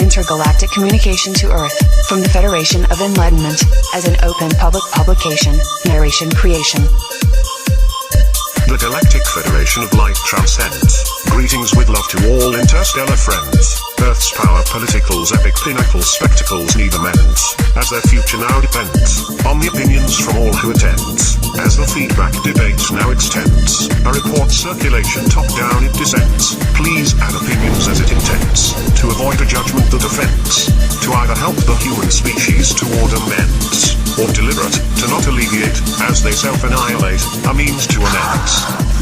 intergalactic communication to Earth, from the Federation of Enlightenment, as an open public publication, narration creation. The Galactic Federation of Light transcends. Greetings with love to all interstellar friends. Earth's power politicals, epic pinnacles, spectacles need amends, as their future now depends on the opinions from all who attends. As the feedback debate now extends, a report circulation top down it descends. Please add opinions as it intends, to avoid a judgment that offends, to either help the human species toward amends, or deliberate, to not alleviate, as they self-annihilate, a means to an end.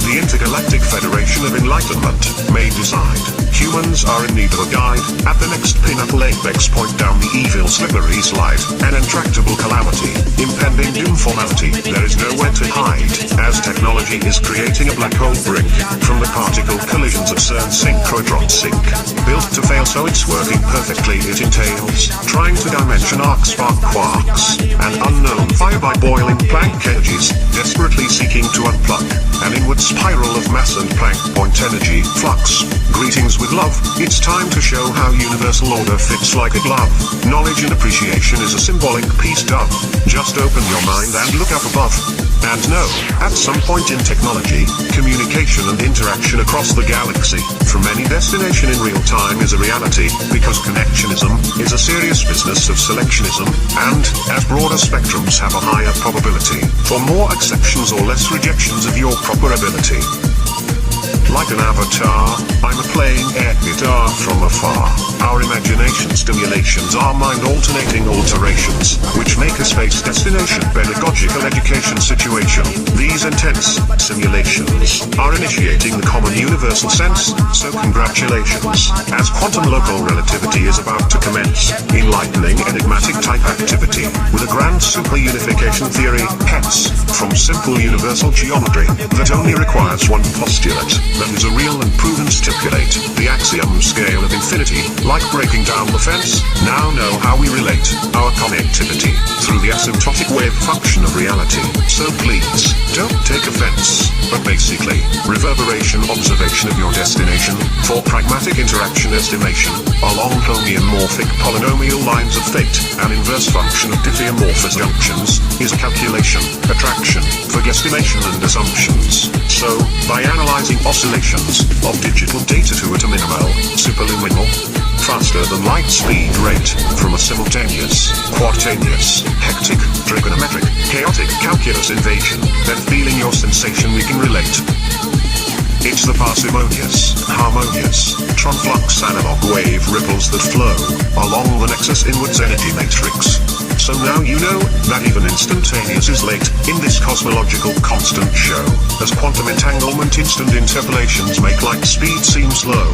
The Intergalactic Federation of Enlightenment may decide humans are in need of a guide. At the next pinnacle apex point down the evil slippery slide, an intractable calamity, impending informality, there is nowhere to hide, as technology is creating a black hole brink, from the particle collisions of CERN synchrotron sync. Built to fail so it's working perfectly, it entails trying to dimension arc spark quarks, an unknown fire by boiling Planck energies, desperately seeking to unplug an inward spiral of mass and Planck point energy flux. Greetings with love, it's time to show how universal order fits like a glove. Knowledge and appreciation is a symbolic peace dove. Just open your mind and look up above. And know, at some point in technology, communication and interaction across the galaxy, from any destination in real time is a reality, because connectionism is a serious business of selectionism, and, as broader spectrums have a higher probability, for more acceptions or less rejections of your proper ability. Like an avatar, I'm playing air guitar from afar. Our imagination stimulations are mind-alternating alterations, which make a space destination pedagogical education situation. These intense simulations are initiating the common universal sense, so congratulations, as quantum local relativity is about to commence, enlightening enigmatic type activity, with a grand super-unification theory, hence, from simple universal geometry, that only requires one postulate, that is a real and proven stipulate, the axiom scale of infinity, like breaking down the fence, now know how we relate, our connectivity, through the asymptotic wave function of reality. So please, don't take offense, but basically, reverberation observation of your destination, for pragmatic interaction estimation, along homeomorphic polynomial lines of fate, an inverse function of diffeomorphous junctions, is calculation, attraction, for guesstimation and assumptions. So, by analyzing oscillations of digital data to a minimal, superluminal, faster than light speed rate, from a simultaneous, quaternious, hectic, trigonometric, chaotic calculus invasion, then feeling your sensation we can relate. It's the parsimonious, harmonious, tron-flux analog wave ripples that flow along the nexus inwards energy matrix. So now you know that even instantaneous is late in this cosmological constant show, as quantum entanglement instant interpolations make light speed seem slow.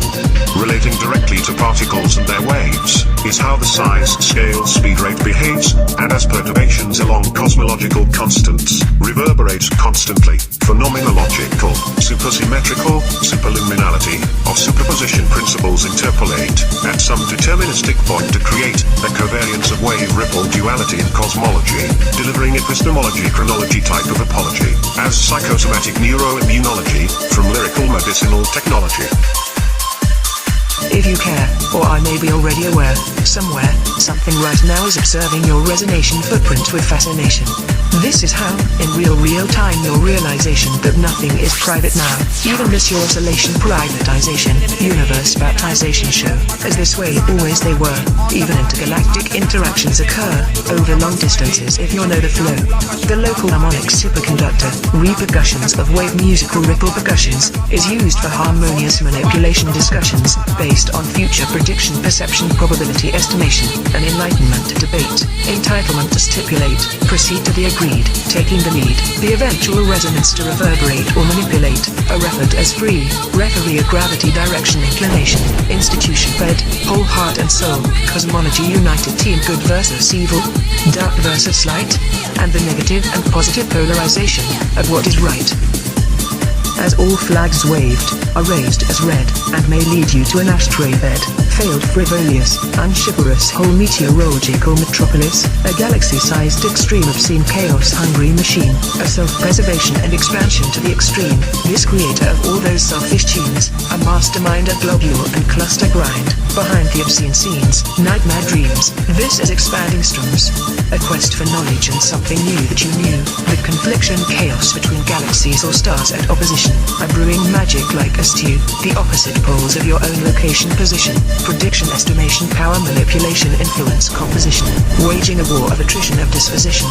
Relating directly to particles and their waves is how the size, scale, speed rate behaves, and as perturbations along cosmological constants reverberate constantly, phenomenological, supersymmetrical, superluminality of superposition principles interpolate at some deterministic point to create a covariance of wave ripple duality in cosmology, delivering epistemology chronology type of apology, as psychosomatic neuroimmunology, from lyrical medicinal technology. If you care, or I may be already aware, somewhere, something right now is observing your resonation footprint with fascination. This is how, in real time, your realization that nothing is private now, even this your oscillation privatization, universe baptization show, as this way always they were, even intergalactic interactions occur, over long distances if you know the flow. The local harmonic superconductor, repercussions of wave musical ripple percussions, is used for harmonious manipulation discussions, based on future prediction perception probability estimation, an enlightenment debate, entitlement to stipulate, proceed to the agreed, taking the lead, the eventual resonance to reverberate or manipulate, a referred as free, referee a gravity direction inclination, institution fed, whole heart and soul, cosmology united team good versus evil, dark versus light, and the negative and positive polarization of what is right. as all flags waved, are raised as red, and may lead you to an ashtray bed, failed frivolous, unchivalrous whole meteorological metropolis, a galaxy-sized extreme obscene chaos-hungry machine, a self-preservation and expansion to the extreme, this creator of all those selfish tunes, a mastermind of globule and cluster grind, behind the obscene scenes, nightmare dreams, this is expanding strums, a quest for knowledge and something new that you knew, with confliction chaos between galaxies or stars at opposition, a brewing magic like a stew, the opposite poles of your own location position, prediction estimation power manipulation influence composition, waging a war of attrition of disposition.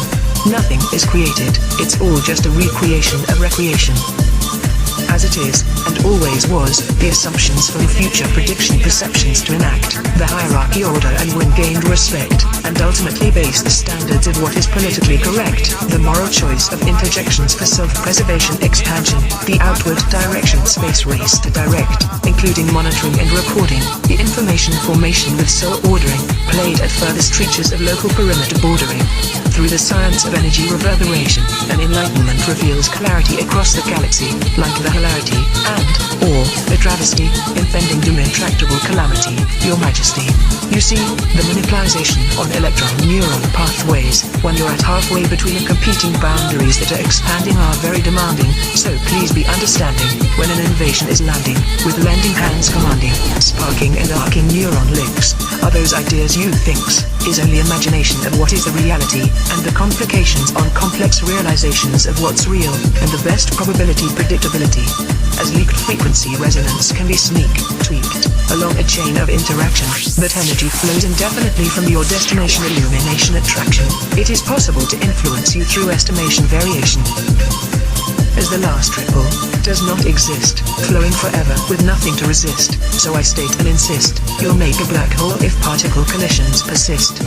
Nothing is created, it's all just a recreation of recreation. As it is, and always was, the assumptions from future prediction perceptions to enact, the hierarchy order and win gained respect, and ultimately base the standards of what is politically correct, the moral choice of interjections for self-preservation expansion, the outward direction space race to direct, including monitoring and recording, the information formation with soul ordering, played at furthest reaches of local perimeter bordering. Through the science of energy reverberation, an enlightenment reveals clarity across the galaxy, like the hilarity, or the travesty, impending doom intractable calamity, your majesty. You see, the manipulation on electron-neuron pathways, when you're at halfway between the competing boundaries that are expanding are very demanding, so please be understanding, when an invasion is landing, with lending hands commanding, sparking and arcing neuron links, are those ideas you thinks, is only imagination of what is the reality, and the complications on complex realizations of what's real, and the best probability predictability. As leaked frequency resonance can be tweaked, along a chain of interaction, that energy flows indefinitely from your destination illumination attraction, it is possible to influence you through estimation variation. As the last ripple, does not exist, flowing forever with nothing to resist, so I state and insist, you'll make a black hole if particle collisions persist.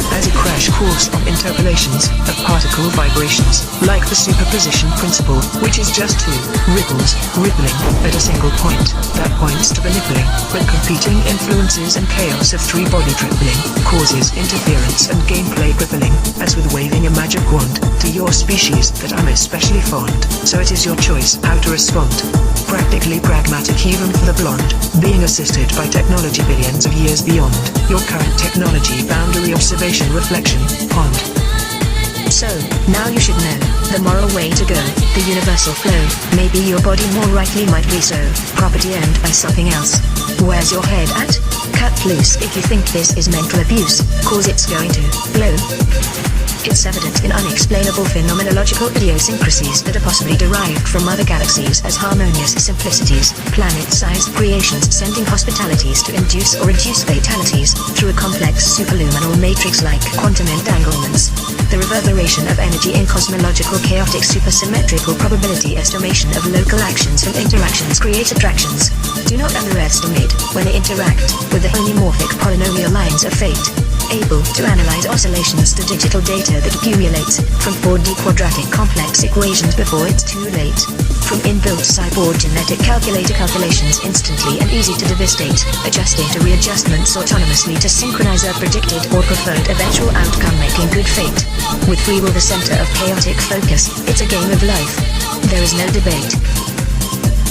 As a crash course on interpolations of particle vibrations, like the superposition principle, which is just two ripples, rippling, at a single point, that points to the nippling, but competing influences and chaos of three-body tripling, causes interference and gameplay crippling, as with waving a magic wand, to your species that I'm especially fond, so it is your choice how to respond. Practically pragmatic even for the blonde, being assisted by technology billions of years beyond, your current technology boundary observation reflection, pond. So, now you should know, the moral way to go, the universal flow, maybe your body more rightly might be so, property owned by something else. Where's your head at? Cut loose if you think this is mental abuse, cause it's going to blow. It's evident in unexplainable phenomenological idiosyncrasies that are possibly derived from other galaxies as harmonious simplicities, planet-sized creations sending hospitalities to induce or reduce fatalities, through a complex superluminal matrix like quantum entanglements. The reverberation of energy in cosmological chaotic supersymmetrical probability estimation of local actions from interactions create attractions. Do not underestimate, when they interact, with the homomorphic polynomial lines of fate. Able to analyze oscillations to digital data that accumulates from 4D quadratic complex equations before it's too late. From inbuilt cyborg genetic calculator calculations instantly and easy to devastate, adjusting to readjustments autonomously to synchronize a predicted or preferred eventual outcome making good fate. With free will the center of chaotic focus, it's a game of life. There is no debate.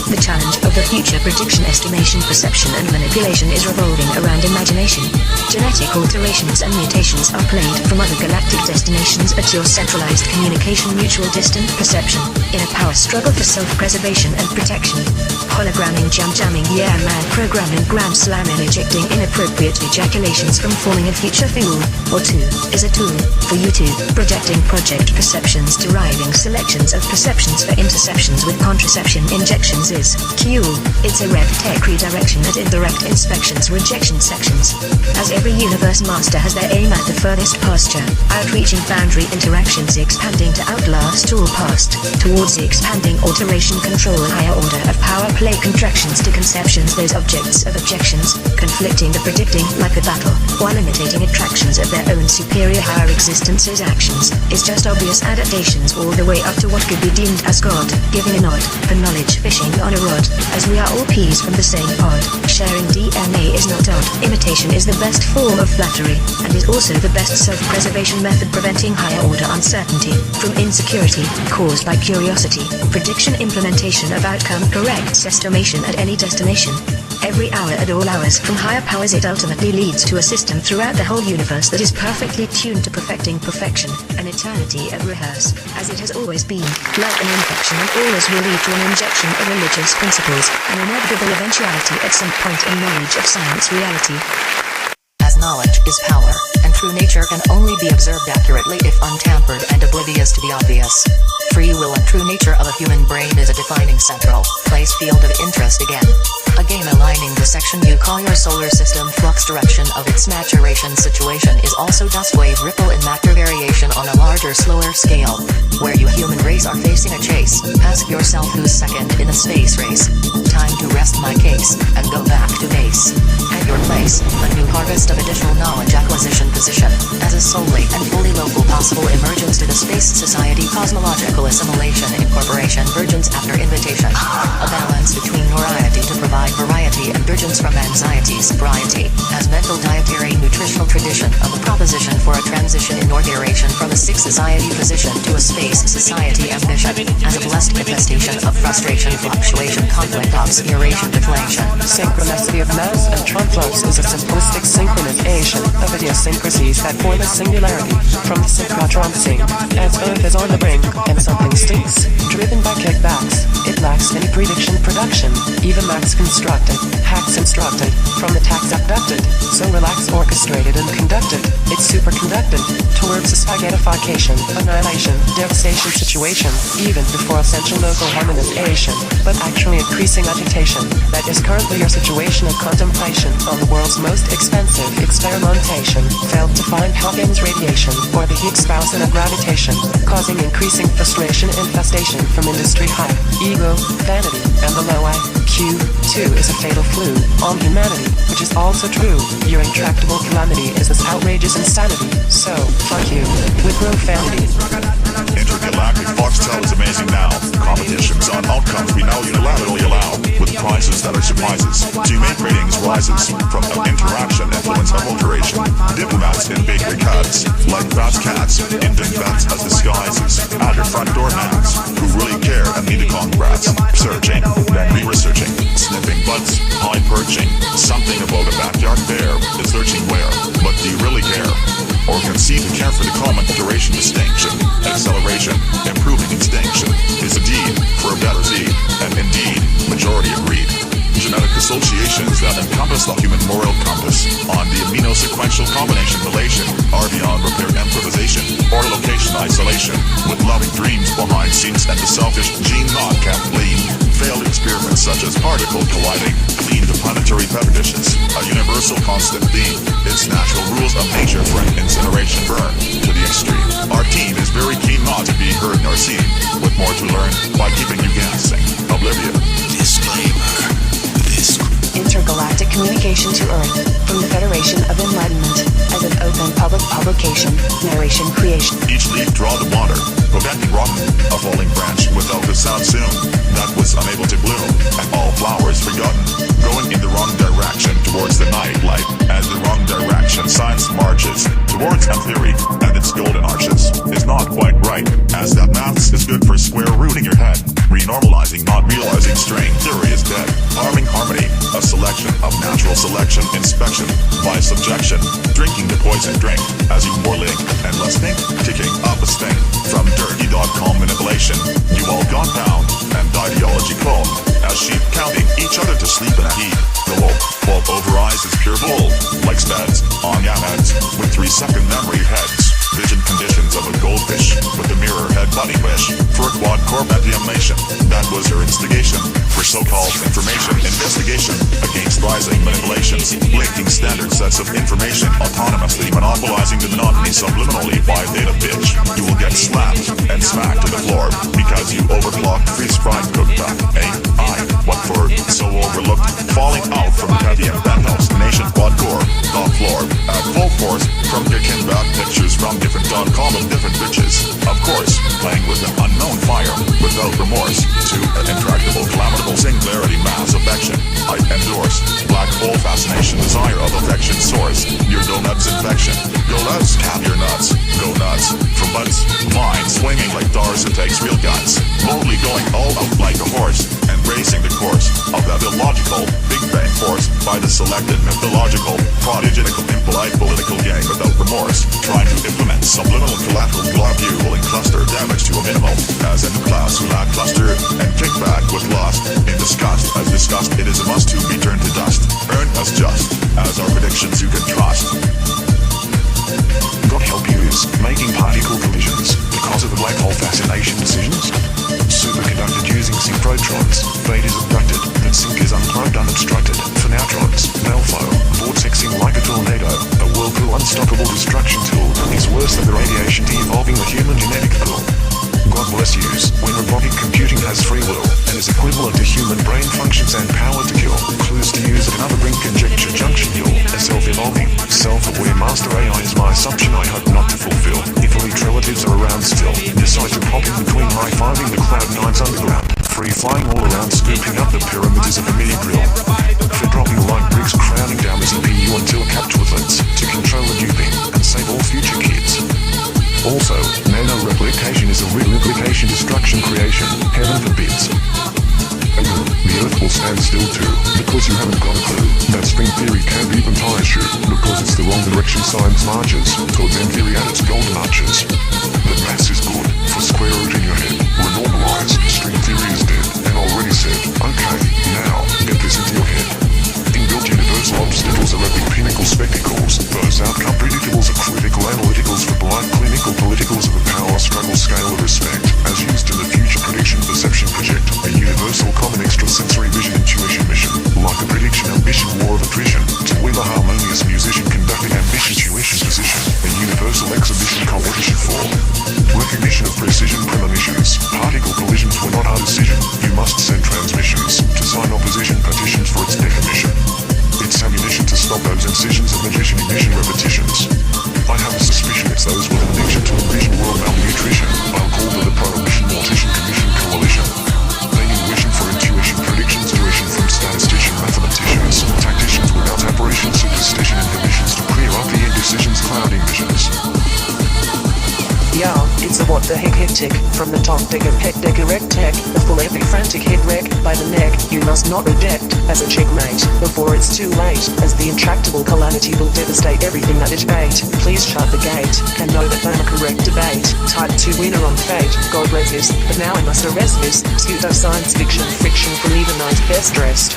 The challenge of the future prediction estimation perception and manipulation is revolving around imagination. Genetic alterations and mutations are played from other galactic destinations at your centralized communication mutual distant perception, in a power struggle for self-preservation and protection. Hologramming jamming yeah man programming grand slamming ejecting inappropriate ejaculations from forming a future fuel, or two, is a tool, for you to, projecting project perceptions deriving selections of perceptions for interceptions with contraception injections is, Q, it's a rev tech redirection at indirect inspections rejection sections. As every universe master has their aim at the furthest pasture, outreaching boundary interactions expanding to outlast all past, towards the expanding alteration control and higher order of power play contractions to conceptions those objects of objections, conflicting the predicting like a battle, while imitating attractions of their own superior higher existence's actions, is just obvious adaptations all the way up to what could be deemed as God, giving a nod, for knowledge fishing on a rod, as we are all peas from the same pod, sharing DNA is not odd. not, imitation is the best form of flattery, and is also the best self-preservation method preventing higher-order uncertainty from insecurity caused by curiosity, prediction, implementation of outcome, correct estimation at any destination. Every hour at all hours from higher powers, it ultimately leads to a system throughout the whole universe that is perfectly tuned to perfecting perfection, an eternity at rehearse, as it has always been, like an infection, and always will lead to an injection of religious principles, an inevitable eventuality at some point in knowledge of science reality. As knowledge is power, and true nature can only be observed accurately if untampered and oblivious to the obvious. Free will and true nature of a human brain is a defining central place field of interest again. A game aligning the section you call your solar system flux direction of its maturation situation is also dust wave ripple in matter variation on a larger, slower scale. Where you human race are facing a chase, ask yourself who's second in the space race. Time to rest my case, and go back to base. At your place, a new harvest of additional knowledge acquisition position, as a solely and fully local possible emergence to the space society cosmological assimilation incorporation virgins after invitation. A balance between variety to provide variety and virgins from anxiety sobriety, as mental dietary nutritional tradition of the proposition for a transition in ordination from a sick society position to a space society ambition, as a blessed manifestation of frustration, fluctuation, conflict, obscuration, deflation. Synchronicity of mass and tron flux is a simplistic synchronization of idiosyncrasies that form a singularity from the synchrotron sync, as Earth is on the brink and something stinks. Driven by kickbacks, it lacks any prediction production, even max constructed, hacks instructed, from the tax abducted, so relax orchestrated and conducted, it's superconducted, towards a spaghettification, annihilation, devastation situation, even before essential local harmonization, but actually increasing agitation, that is currently your situation of contemplation on the world's most expensive experimentation, failed to find Hawkins radiation, or the Higgs boson of gravitation, causing increasing frustration infestation from industry hype, ego, vanity, and the low IQ, too, is a fatal flu on humanity, which is also true. Your intractable calamity is this outrageous insanity, so, fuck you, with profanity. Intergalactic Foxtel is amazing now. Competitions on outcomes we now unilaterally allow, with prizes that are surprises. To make ratings rises from interaction, influence, and alteration. Diplomats in bakery cats, like fast cats, Indian vets as disguises. At your front door mans, who really care and need a congrats. Searching, then re-researching, sniffing butts, high perching. Something about a backyard bear is searching where, but do you really care? Or conceive and care for the common duration distinction, acceleration, improving extinction, is a deed for a better seed, and indeed, majority agreed. Genetic associations that encompass the human moral compass on the amino-sequential combination relation are beyond repair improvisation or location isolation, with loving dreams behind scenes and the selfish gene not kept lean. Failed experiments such as particle colliding, clean the planetary pepper dishes, a universal constant theme. It's natural rules of nature for an incineration burn to the extreme. Our team is very keen not to be heard nor seen, with more to learn by keeping you guessing. Oblivion. Disclaimer. Intergalactic communication to Earth from the Federation of Enlightenment as an open public publication, narration creation. Each leaf draw the water, preventing rotten, a falling branch without the sound soon, that was unable to bloom, and all flowers forgotten, going in the wrong direction towards the night light, as the wrong direction science marches towards a theory, and its golden arches is not quite right, as that maths is good for square rooting your head, renormalizing, not realizing strain, theory is dead, harming harmony, a selection of natural selection, inspection, by subjection, drinking the poison drink, as you more link, and less think, ticking up a sting, from dirty.com manipulation, you all gone down, and ideology clone, as sheep counting each other to sleep in a heap, the wolf over eyes is pure bull, like speds, on heads, with 3-second memory heads, vision conditions of a goldfish, with the mirror head bunny wish, for a quad-core mediumnation, that was her instigation, for so-called information investigation, against rising manipulations, linking standard sets of information, autonomously monopolizing the monotony subliminally by data bitch, you will get slapped and smacked to the floor, because you overclocked freeze-fried cookback, what for, so overlooked, falling out from Caddy and penthouse, nation quad-core, top floor, at full force, from kicking back pictures from different.com of different bitches, of course, playing with an unknown fire, without remorse, to an intractable, calamity singularity mass affection, I endorse, black hole fascination, desire of a takes real guts, boldly going all out like a horse, and racing the course of that illogical Big Bang force by the selected mythological, prodigitical, impolite political gang without remorse, trying to implement subliminal collateral globule and cluster damage to a minimum, as a new class who lackluster and kick back with lust. In disgust, as disgust, it is a must to be turned to dust, earned as just as our predictions you can trust. God help you is making particle collisions because of the black hole fascination decisions. Superconducted using synchrotrons. Fate is abducted. That sync is unplugged, unobstructed. For neutrons. Malfo. Vortexing like a tornado. A whirlpool unstoppable destruction tool. Is worse than the radiation de-evolving the human genetic pool. God bless yous, when robotic computing has free will, and is equivalent to human brain functions and power to kill. Clues to use at another brink conjecture junction hill. A self-evolving, self-aware master AI is my assumption I hope not to fulfill. If elite relatives are around still, decide to pop in between high-fiving the Cloud 9's underground. Free flying all around, scooping up the pyramids of a mini grill. For dropping like bricks crowding down the CPU until capped with lids, to control the duping, and save all future kids. Also, nano-replication is a real implication, destruction, creation, heaven forbids. The Earth will stand still too, because you haven't got a clue. That string theory can't even tie a shoe, because it's the wrong direction science marches, towards M theory at its golden arches. But maths is good, for square root in your head. Renormalize, string theory is dead, and already said, okay, now, get this into your head. Inbuilt universal obstacles are epic pinnacle spectacles. Those outcome predictables are critical analyticals for blind clinical politicals of a power struggle scale of respect. As used in the future prediction perception project, a universal common extrasensory vision intuition mission. Like a prediction ambition war of attrition, to win a harmonious musician conducting ambitious tuition position. A universal exhibition competition for recognition of precision premonitions. Particle collisions were not our decision. You must send transmissions to sign opposition petitions for its definition. It's ammunition to stop those incisions of magician ignition repetitions. I have a suspicion it's those with an addiction to envision world malnutrition. I'll call to the Prohibition Mortician Commission Coalition. They need wishing for intuition, predictions, tuition from statistician mathematicians, tacticians without apparition, superstition, inhibitions to clear up the indecisions, clouding visions. Yeah, it's a what the heck hectic, from the top deck of heck deck erect tech, a full epic frantic head wreck, by the neck, you must not reject, as a checkmate, before it's too late, as the intractable calamity will devastate everything that it ate. Please shut the gate, and know that I'm a correct debate, type 2 winner on fate, God bless this, but now I must arrest this, pseudo-science fiction, friction from even those best dressed.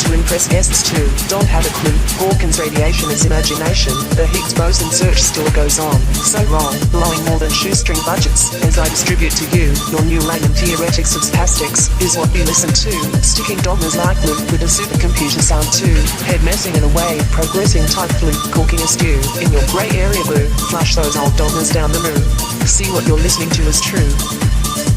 To impress guests too, don't have a clue, Hawkins radiation is imagination, the Higgs boson search still goes on, so wrong, blowing more than shoestring budgets, as I distribute to you, your new layman theoretics of spastics, is what you listen to, sticking dogmas like glue, with a supercomputer sound too, head messing in a way, progressing type fluke, cooking a stew, in your grey area blue, flush those old dogmas down the moon, see what you're listening to is true.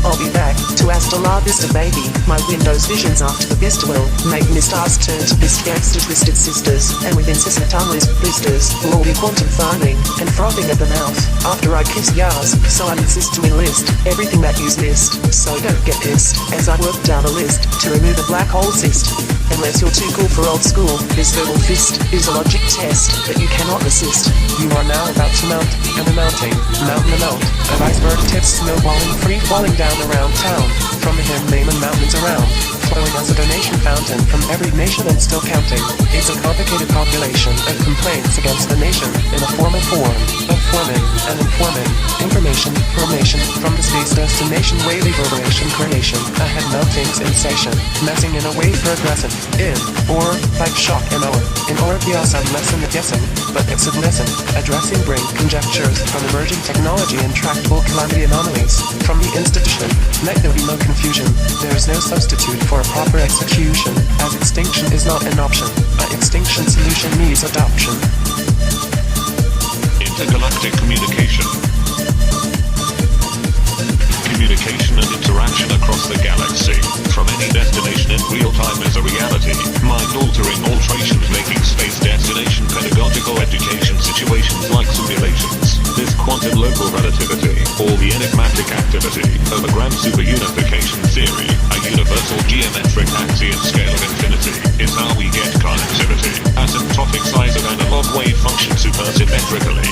I'll be back to Hasta La Vista baby, my Windows visions after the vista will make mistars turn to fist gangster twisted sisters, and with incessant tongueless blisters, will all be quantum farming and frothing at the mouth, after I kiss yars, so I insist to enlist everything that you've missed, so don't get pissed, as I work down a list, to remove a black hole cyst, unless you're too cool for old school, this verbal fist is a logic test, that you cannot resist, you are now about to mount, and a mounting, mountain amount, of iceberg tips snowballing free falling down around town, from the Himalaya mountains around, flowing as a donation fountain from every nation and still counting. It's a complicated population of complaints against the nation, in a formal form, of forming and informing, information, formation, from the space destination wave reverberation creation, ahead melting sensation, messing in a wave progressing, in, or, like shock and or, in or chaos I'm less than the guessing, but it's a lesson, addressing brain conjectures from emerging technology and tractable calamity anomalies, from the institution, let there be no confusion, there is no substitute for a proper execution, as extinction is not an option, an extinction solution needs adoption. Intergalactic communication. Communication and interaction across the galaxy, from any destination in real time is a reality. Mind-altering alterations making space destination pedagogical education situations like simulations. This quantum local relativity, or the enigmatic activity, of a grand superunification theory, a universal geometric axiom scale of infinity, is how we get connectivity. Asymptotic size of analog wave function supersymmetrically.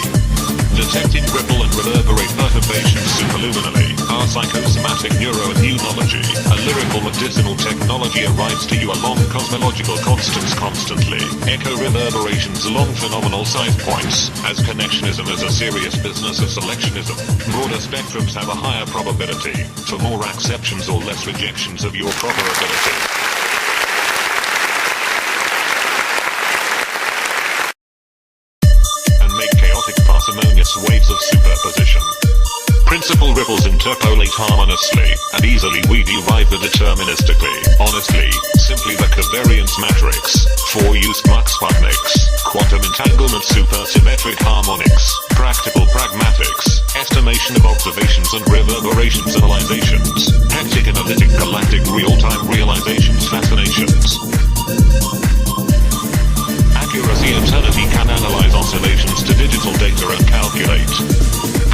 Detecting ripple and reverberate perturbations superluminally. Our psychosomatic neuroimmunology, a lyrical medicinal technology arrives to you along cosmological constants constantly. Echo reverberations along phenomenal size points, as connectionism is a serious business of selectionism. Broader spectrums have a higher probability for more acceptions or less rejections of your proper ability. And make chaotic parsimonious waves of superposition. Principal ripples interpolate harmoniously, and easily we derive the deterministically, honestly, simply the covariance matrix, for use Mux Sputniks, quantum entanglement supersymmetric harmonics, practical pragmatics, estimation of observations and reverberations analyzations, hectic analytic galactic real-time realizations fascinations. Accuracy eternity can analyze oscillations to digital data and calculate.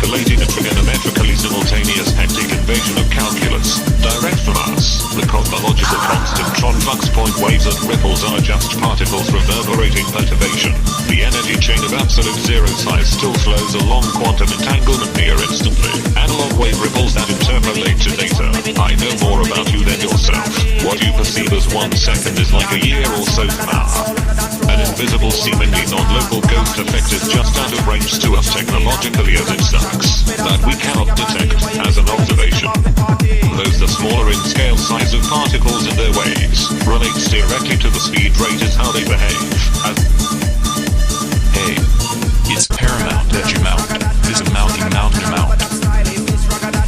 Collating a trigonometrically simultaneous hectic invasion of calculus, direct from us, the cosmological constant tron flux point waves and ripples are just particles reverberating perturbation. The energy chain of absolute zero size still flows along quantum entanglement near instantly. Analog wave ripples that interpolate to data. I know more about you than yourself. What you perceive as 1 second is like a year or so from now. An invisible seemingly non-local ghost effect is just out of range to us technologically as it sucks, that we cannot detect as an observation. Those the smaller in scale size of particles and their waves relates directly to the speed rate is how they behave. Hey, it's paramount that you mount this amounting amount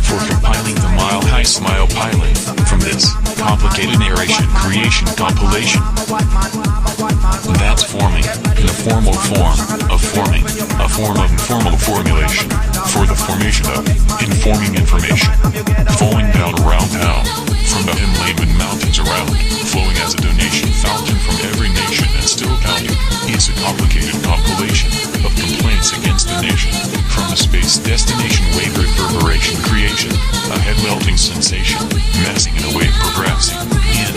for compiling the mile-high smile pilot from this complicated narration creation compilation. That's forming in a formal form of forming, a form of informal formulation for the formation of informing information, falling down around town from the Himalayan mountains around, flowing as a donation fountain from every nation and still counting. It's a complicated compilation of complaints against the nation from the space destination wave reverberation creation, a head-melting sensation, messing in a wave progressing in,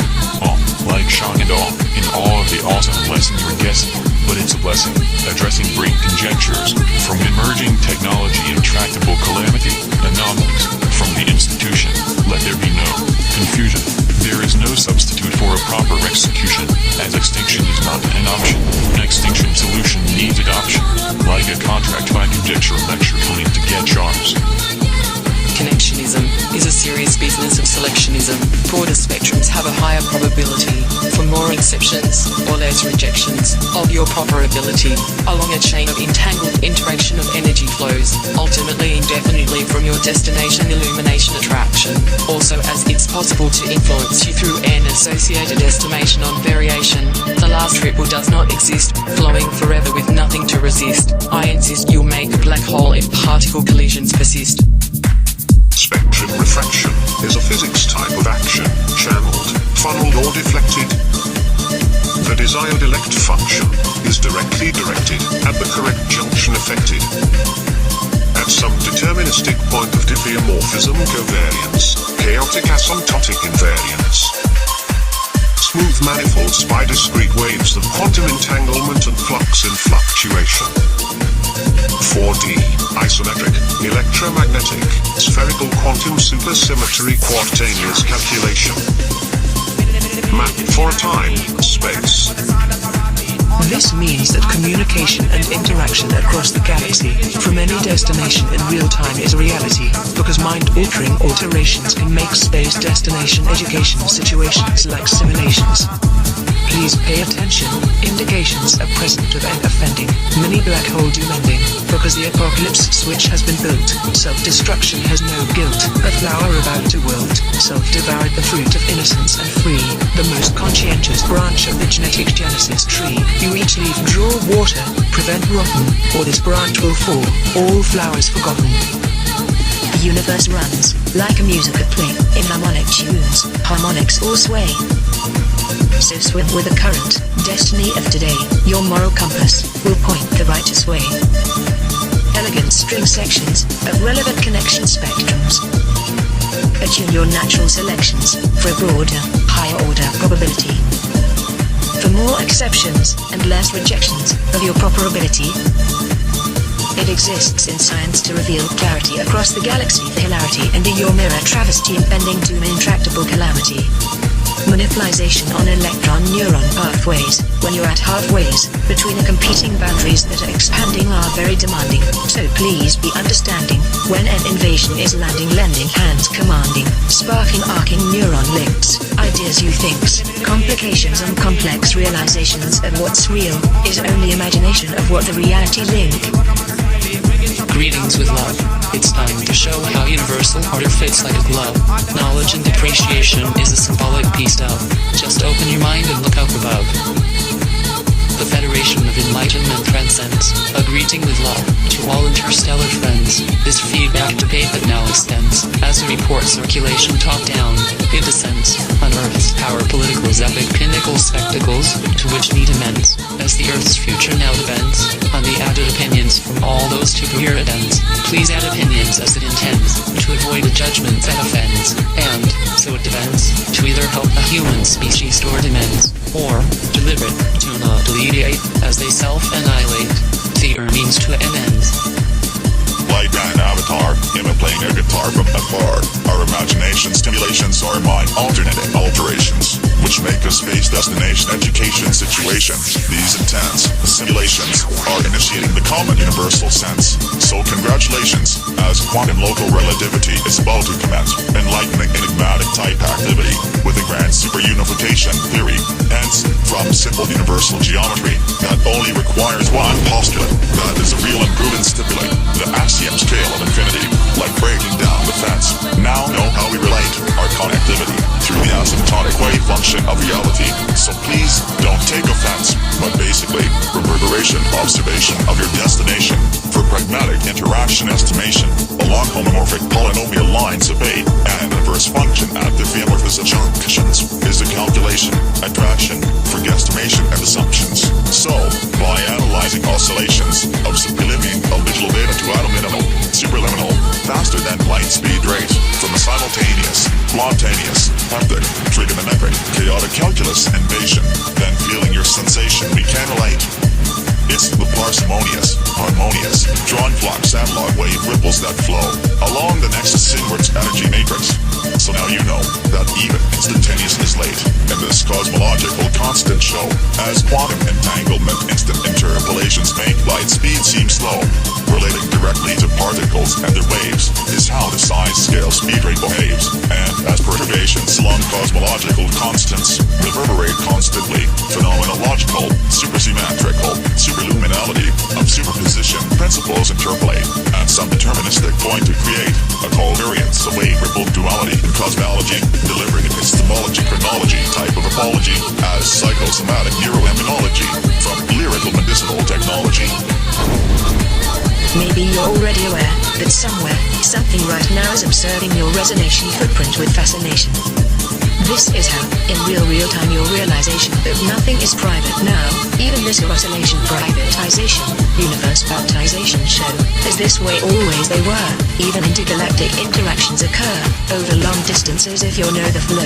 like shock and awe, in awe of the awesome lesson you're guessing, but it's a blessing, addressing brain conjectures from emerging technology and tractable calamity, anomalies from the institution. Let there be no confusion. There is no substitute for a proper execution, as extinction is not an option. An extinction solution needs adoption, like a contract by conjecture lecture coming to get jars. Connectionism is a serious business of selectionism. Broader spectrums have a higher probability for more exceptions or less rejections of your proper ability along a chain of entangled interaction of energy flows, ultimately indefinitely from your destination illumination attraction. Also, as it's possible to influence you through an associated estimation on variation, the last ripple does not exist, flowing forever with nothing to resist. I insist you'll make a black hole if particle collisions persist. Spectrum refraction is a physics type of action, channeled, funneled or deflected. The desired elect function is directly directed at the correct junction affected. At some deterministic point of diffeomorphism covariance, chaotic asymptotic invariance. Smooth manifolds by discrete waves of quantum entanglement and flux in fluctuation. 4D, isometric, electromagnetic, spherical quantum supersymmetry quaternions calculation. Map for a time, space. This means that communication and interaction across the galaxy, from any destination in real time is a reality, because mind-altering alterations can make space destination education situations like simulations. Please pay attention. Indications are present of an offending, mini black hole doom ending, because the apocalypse switch has been built. Self-destruction has no guilt. A flower about to wilt, self-devoured the fruit of innocence and free, the most conscientious branch of the genetic genesis tree. You each leaf draw water, prevent rotten, or this branch will fall, all flowers forgotten. The universe runs, like a music at play, in harmonic tunes, harmonics all sway. So swim with the current, destiny of today, your moral compass, will point the righteous way. Elegant string sections, of relevant connection spectrums. Attune your natural selections, for a broader, higher order probability. For more exceptions, and less rejections, of your proper ability. It exists in science to reveal clarity across the galaxy. The hilarity and be your mirror travesty impending doom intractable calamity. Manipulation on electron-neuron pathways, when you're at halfways, between the competing boundaries that are expanding are very demanding, so please be understanding, when an invasion is landing lending hands commanding, sparking arcing neuron links, ideas you thinks, complications and complex realizations of what's real, is only imagination of what the reality link. Greetings with love. It's time to show how universal order fits like a glove. Knowledge and appreciation is a symbolic piece of. Just open your mind and look up above. The Federation of Enlightenment transcends. A greeting with love to all interstellar friends. This feedback debate that now extends. As a report circulation top down, it descends. On Earth's power politicals epic pinnacle spectacles, to which need amends. As the Earth's future now depends on the added opinions from all those to who here it ends. Please add opinions as it intends to avoid a judgment that offends. And, so it depends, to either help the human species toward amends, or deliver it to not alleviate as they self-annihilate. The means to an end. Like an avatar, playing a guitar from afar. Our imagination stimulations are mind alternating alterations, which make a space destination education situation. These intense simulations are initiating the common universal sense. So congratulations, as quantum local relativity is about to commence, enlightening enigmatic type activity with a grand superunification theory. Hence, from simple universal geometry that only requires one postulate that is a real and proven stipulate, the axiom scale of infinity, like breaking down the fence. Now know how we relate our connectivity through the asymptotic wave function of reality. So please don't take offense, but basically, reverberation observation of your destination for pragmatic interaction estimation along homomorphic polynomial lines of A and inverse function at the amorphous junctions is a calculation, attraction for guesstimation and assumptions. So, by analyzing oscillations of sublimiting digital data to atom minimal, superliminal, faster than light speed rate, from a simultaneous, spontaneous, haptic, trigonometric, chaotic calculus invasion, then feeling your sensation we can relate. It's the parsimonious, harmonious, drawn flux analog wave ripples that flow along the nexus inwards energy matrix. So now you know that even instantaneous is late in this cosmological constant show, as quantum entanglement instant interpolations make light speed seem slow. Relating directly to particles and their waves is how the size scale speed rate behaves, and as perturbations along cosmological constants reverberate constantly, phenomenological, supersymmetrical, superluminality of superposition principles interpolate, and some deterministic point to create a covariance of wave ripple duality in cosmology, delivering epistemology chronology type of apology as psychosomatic neuroimmunology from lyrical medicinal technology. Maybe you're already aware that somewhere, something right now is observing your resonation footprint with fascination. This is how, in real time, your realization that nothing is private now, even this oscillation privatization, universe baptization show, is this way always they were, even intergalactic interactions occur, over long distances if you know the flow.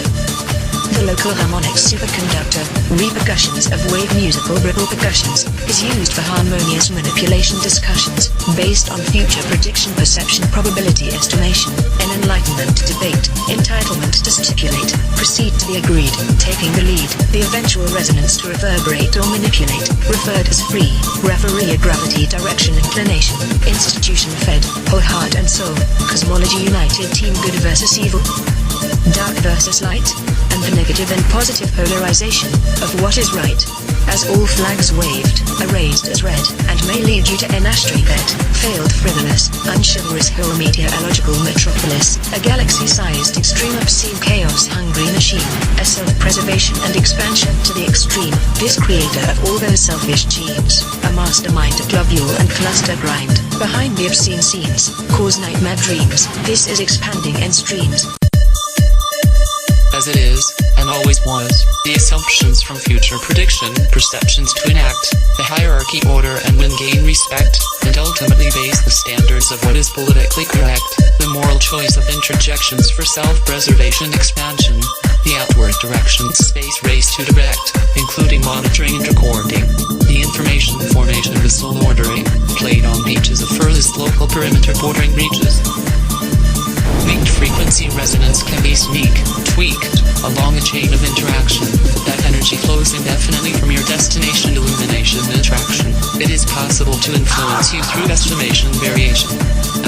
The local harmonic superconductor, repercussions of wave musical ripple percussions, is used for harmonious manipulation discussions, based on future prediction perception probability estimation, an enlightenment debate, entitlement to stipulate, proceed to the agreed, taking the lead, the eventual resonance to reverberate or manipulate, referred as free, referee gravity direction inclination, institution fed, whole heart and soul, cosmology united team good versus evil, dark versus light, and the negative and positive polarization of what is right. As all flags waved, erased as red, and may lead you to an ashtray bed, failed frivolous, unchivalrous whole meteorological metropolis, a galaxy-sized extreme obscene chaos-hungry machine, a self-preservation and expansion to the extreme, this creator of all those selfish genes, a mastermind of globule and cluster grind, behind the obscene scenes, cause nightmare dreams, this is expanding in streams. As it is, and always was, the assumptions from future prediction, perceptions to enact, the hierarchy order and win gain respect, and ultimately base the standards of what is politically correct, the moral choice of interjections for self-preservation expansion. the outward direction space race to direct, including monitoring and recording. The information formation of the soul ordering, played on beaches of furthest local perimeter bordering reaches. Linked frequency resonance can be tweaked along a chain of interaction. That energy flows indefinitely from your destination illumination and attraction. It is possible to influence you through estimation variation.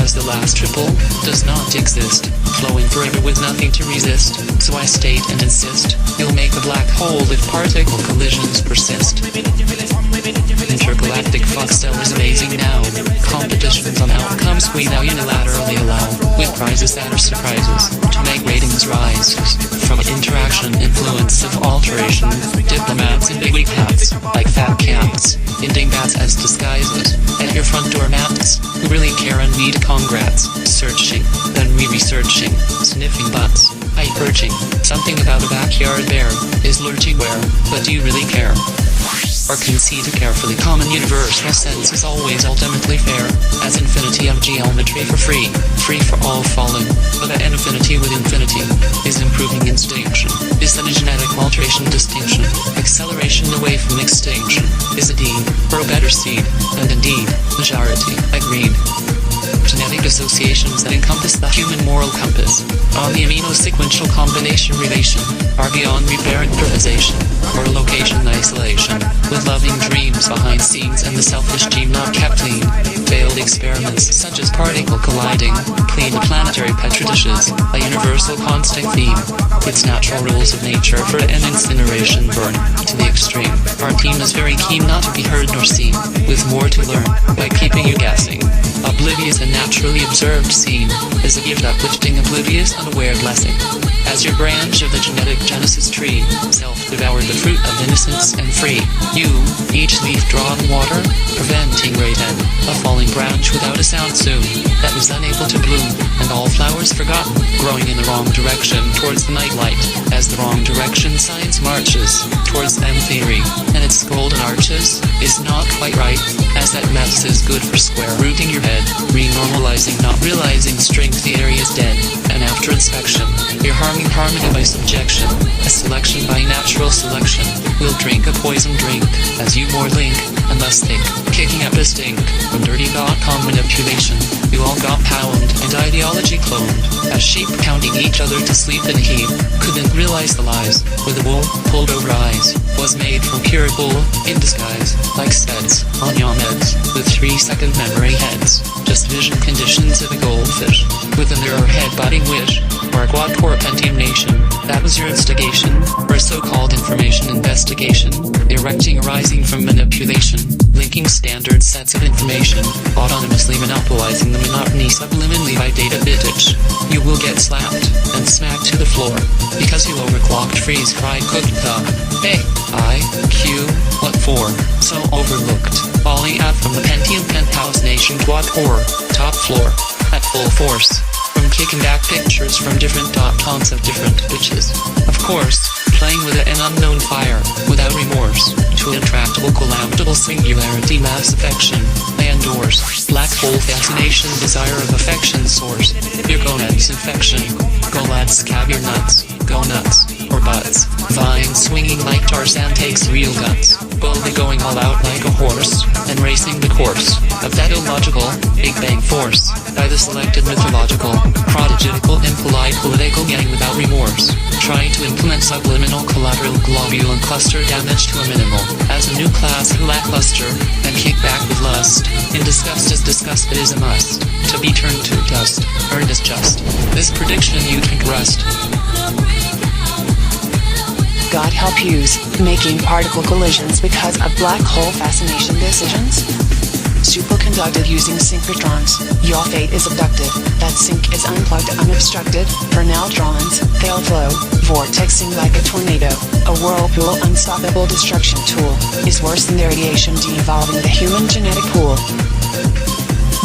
As the last triple does not exist, flowing forever with nothing to resist, so I state and insist, you'll make a black hole if particle collisions persist. Intergalactic Foxtel is amazing now. Competitions on outcomes we now unilaterally allow, with prizes that are surprises, to make ratings rise. From interaction, influence of alteration, diplomats in bigwig hats, like fat cats, in dingbats as disguises, at your front door mats, who really care and need congrats, searching, then re-researching, sniffing butts, eye-perching, something about a backyard bear, is lurching where, but do you really care? Or concede a carefully common universal sense is always ultimately fair, as infinity of geometry for free for all falling, but at infinity with infinity, is improving instinction, is the genetic alteration distinction, acceleration away from extinction, is a deed, for a better seed, and indeed, majority, agreed. Genetic associations that encompass the human moral compass, on the amino-sequential combination relation, are beyond repair improvisation, or location isolation, with loving dreams behind scenes and the selfish gene not kept clean. Failed experiments such as particle colliding, clean planetary petri dishes, a universal constant theme. Its natural rules of nature for an incineration burn to the extreme. Our team is very keen not to be heard nor seen, with more to learn, by keeping you guessing. Oblivious and naturally observed scene is a gift uplifting oblivious unaware blessing. As your branch of the genetic genesis tree, self-devoured the fruit of innocence and free. You, each leaf drawn water, preventing great end, a falling branch without a sound soon, that was unable to bloom, and all flowers forgotten, growing in the wrong direction towards the nightlight, as the wrong direction science marches, towards M theory, and its golden arches, is not quite right, as that maths is good for square rooting your head, renormalizing not realizing strength theory is dead, and after inspection, you're harming harmony by subjection, a selection by natural selection, will drink a poison drink, as you more link, and less think, kicking up a stink, from dirty.com manipulation, you all got pound, and ideology cloned, as sheep counting each other to sleep in a heap, couldn't realize the lies, with the wool, pulled over eyes, was made from pure bull, in disguise, like speds, on your meds, with 3-second memory heads, just vision conditions of a goldfish, with an error head-butting wish, or a quad-core pentium nation, that was your instigation, or a so-called information investigation, erecting arising from manipulation, linking standard sets of information, autonomously monopolizing the monotony subliminally by data bitage. You will get slapped, and smacked to the floor, because you overclocked freeze-fried cooked duck. Hey, I-Q, what for? So overlooked, falling out from the Pentium penthouse nation quad-core, top floor, at full force. From kicking back pictures from different .coms of different bitches. Of course, playing with an unknown fire, without remorse, to intractable collaborable singularity mass affection, I endorse, black hole fascination desire of affection source, your gonads infection, golads scab your nuts, go nuts, or butts, vine swinging like Tarzan takes real guts, boldly going all out like a horse, and racing the course, of that illogical, Big Bang force, by the selected mythological, prodigical impolite political gang without remorse, trying to implement subliminal collateral globule and cluster damage to a minimal, as a new class who lackluster, and kick back with lust, in disgust as disgust is a must, to be turned to dust, earned as just, this prediction you can trust. God help yous, making particle collisions because of black hole fascination decisions? Superconducted using synchrotrons, your fate is abducted, that sync is unplugged unobstructed, per neutrons, they'll flow, vortexing like a tornado, a whirlpool unstoppable destruction tool, is worse than their radiation de-evolving the human genetic pool.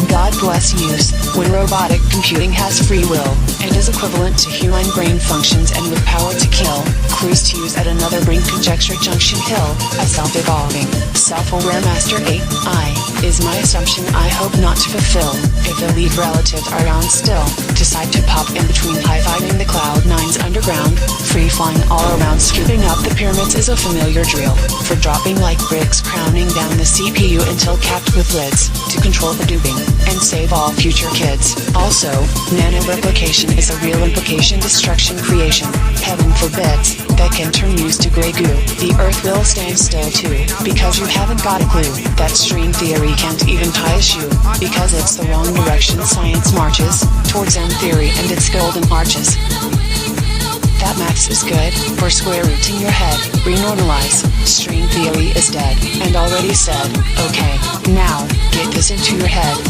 God bless use, when robotic computing has free will, and is equivalent to human brain functions and with power to kill, clues to use at another brink conjecture junction hill, a self-evolving, self-aware master AI, is my assumption I hope not to fulfill. If the lead relatives are on still, decide to pop in between high-fiving the Cloud9's underground, free-flying all around scooping up the pyramids is a familiar drill, for dropping like bricks crowning down the CPU until capped with lids, to control the duping, and save all future kids. Also, nano-replication is a real implication destruction creation, heaven forbids, that can turn used to grey goo. The earth will stand still too, because you haven't got a clue, that string theory can't even tie a shoe, because it's the wrong direction science marches, towards M theory and its golden arches. That maths is good, for square rooting your head, renormalize, string theory is dead, and already said, okay, now, get this into your head.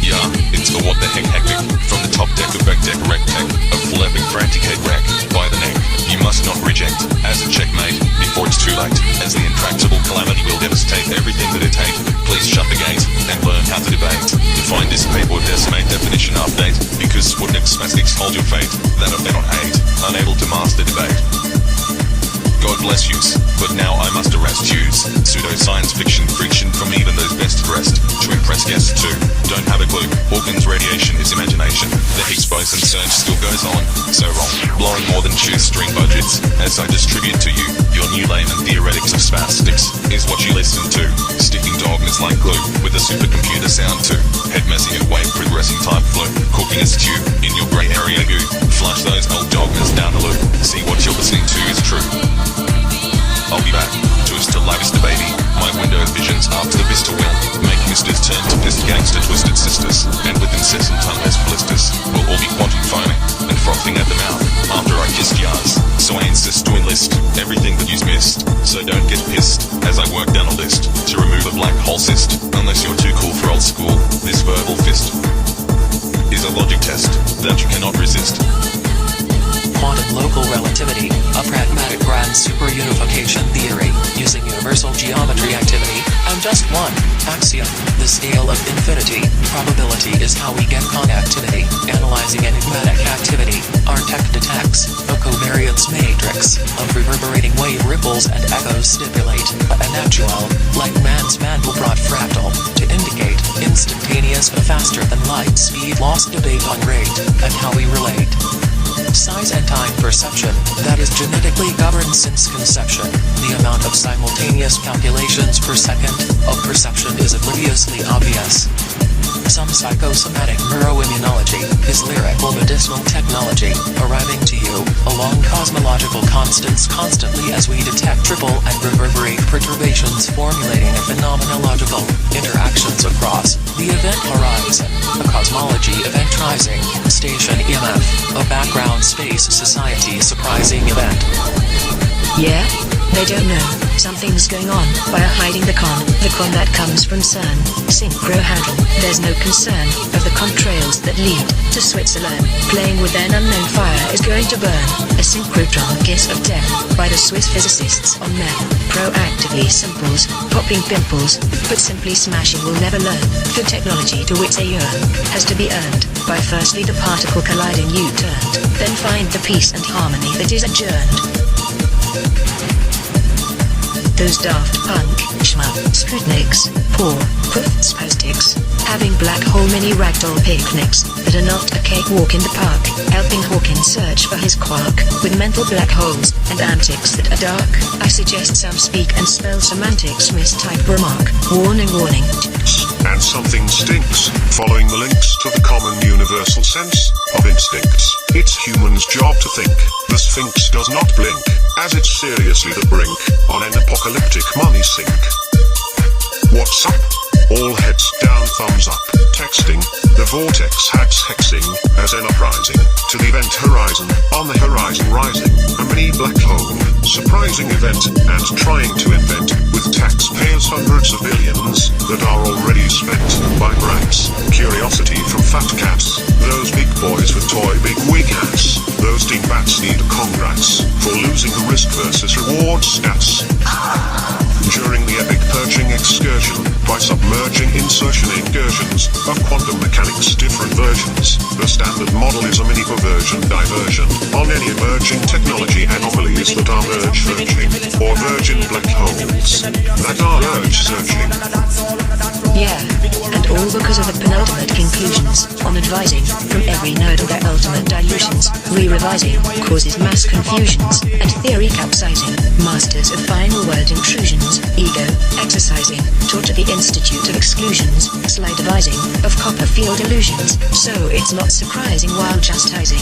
Yeah, it's the what the heck hectic, from the top deck of back deck rec tech, a full epic frantic head wreck, by the neck, you must not reject, as a checkmate, before it's too late, as the intractable calamity will devastate everything that it ate, please shut the gate, and learn how to debate, define, dissipate or decimate definition update, because Sputnik spastics hold your fate, that are fed on hate, unable to master debate. God bless yous, but now I must arrest yous. Pseudo-science fiction friction from even those best dressed, to impress guests too. Don't have a clue, Hawkins radiation is imagination. The Higgs boson surge still goes on, so wrong. Blowing more than shoestring budgets, as I distribute to you, your new layman theoretics of spastics, is what you listen to. Sticking dogmas like glue, with a supercomputer sound too. Head messing at wave progressing type flu, cooking a stew, in your grey area goo. Flush those old dogmas down the loop, see what you're listening to is true. I'll be back, twist to la vista baby, my Windows visions after the vista will, make misters turn to pissed gangster twisted sisters, and with incessant tongueless blisters, we'll all be quantum foaming, and frothing at the mouth, after I kissed yars, so I insist to enlist, everything that you've missed, so don't get pissed, as I work down a list, to remove a black hole cyst, unless you're too cool for old school, this verbal fist, is a logic test, that you cannot resist. Quantum local relativity, a pragmatic grand superunification theory, using universal geometry activity, and just one axiom, the scale of infinity. Probability is how we get connectivity, analyzing enigmatic activity. Our tech detects a covariance matrix of reverberating wave ripples and echoes stipulate an actual, like man's Mandelbrot fractal, to indicate instantaneous but faster than light speed loss debate on rate, and how we relate. Size and time perception, that is genetically governed since conception. The amount of simultaneous calculations per second of perception is obliviously obvious. Some psychosomatic neuroimmunology is lyrical medicinal technology, arriving to you along cosmological constants constantly as we detect triple and reverberate perturbations formulating a phenomenological interactions across the event horizon, a cosmology eventrizing station EMF, a background space society surprising event. Yeah? They don't know. Something's going on. By hiding the con that comes from CERN. Synchro handle. There's no concern of the contrails that lead to Switzerland. Playing with an unknown fire is going to burn. A synchrotron kiss of death by the Swiss physicists on meth. Proactively simples, popping pimples, but simply smashing will never learn. The technology to which they yearn has to be earned by firstly the particle colliding U-turned, then find the peace and harmony that is adjourned. Those daft punk, schmuck, Sputniks, poor, poof, spastics, having black hole mini ragdoll picnics, that are not a cakewalk in the park, helping Hawkins search for his quark, with mental black holes, and antics that are dark. I suggest some speak and spell semantics mistype remark, warning warning. And something stinks, following the links to the common universal sense of instincts. It's human's job to think. The Sphinx does not blink, as it's seriously the brink on an apocalyptic money sink. What's up? All heads down, thumbs up. Texting, the vortex hacks hexing, as enterprising, to the event horizon, on the horizon rising, a mini black hole, surprising event, and trying to invent, with taxpayers hundreds of billions, that are already spent, by brats, curiosity from fat cats, those big boys with toy big wig hats, those dingbats need congrats, for losing the risk versus reward stats. During the epic purging excursion, by submerging insertion incursions, of quantum mechanics different versions, the standard model is a mini for version diversion on any emerging technology anomalies that are merge verging, or virgin black holes that are urge searching. Yeah, and all because of the penultimate conclusions on advising from every node of their ultimate dilutions, re-revising causes mass confusions and theory capsizing, masters of final word intrusions, ego exercising, taught at the Institute of Exclusions, sly devising of copper field illusions, so it's not surprising while chastising.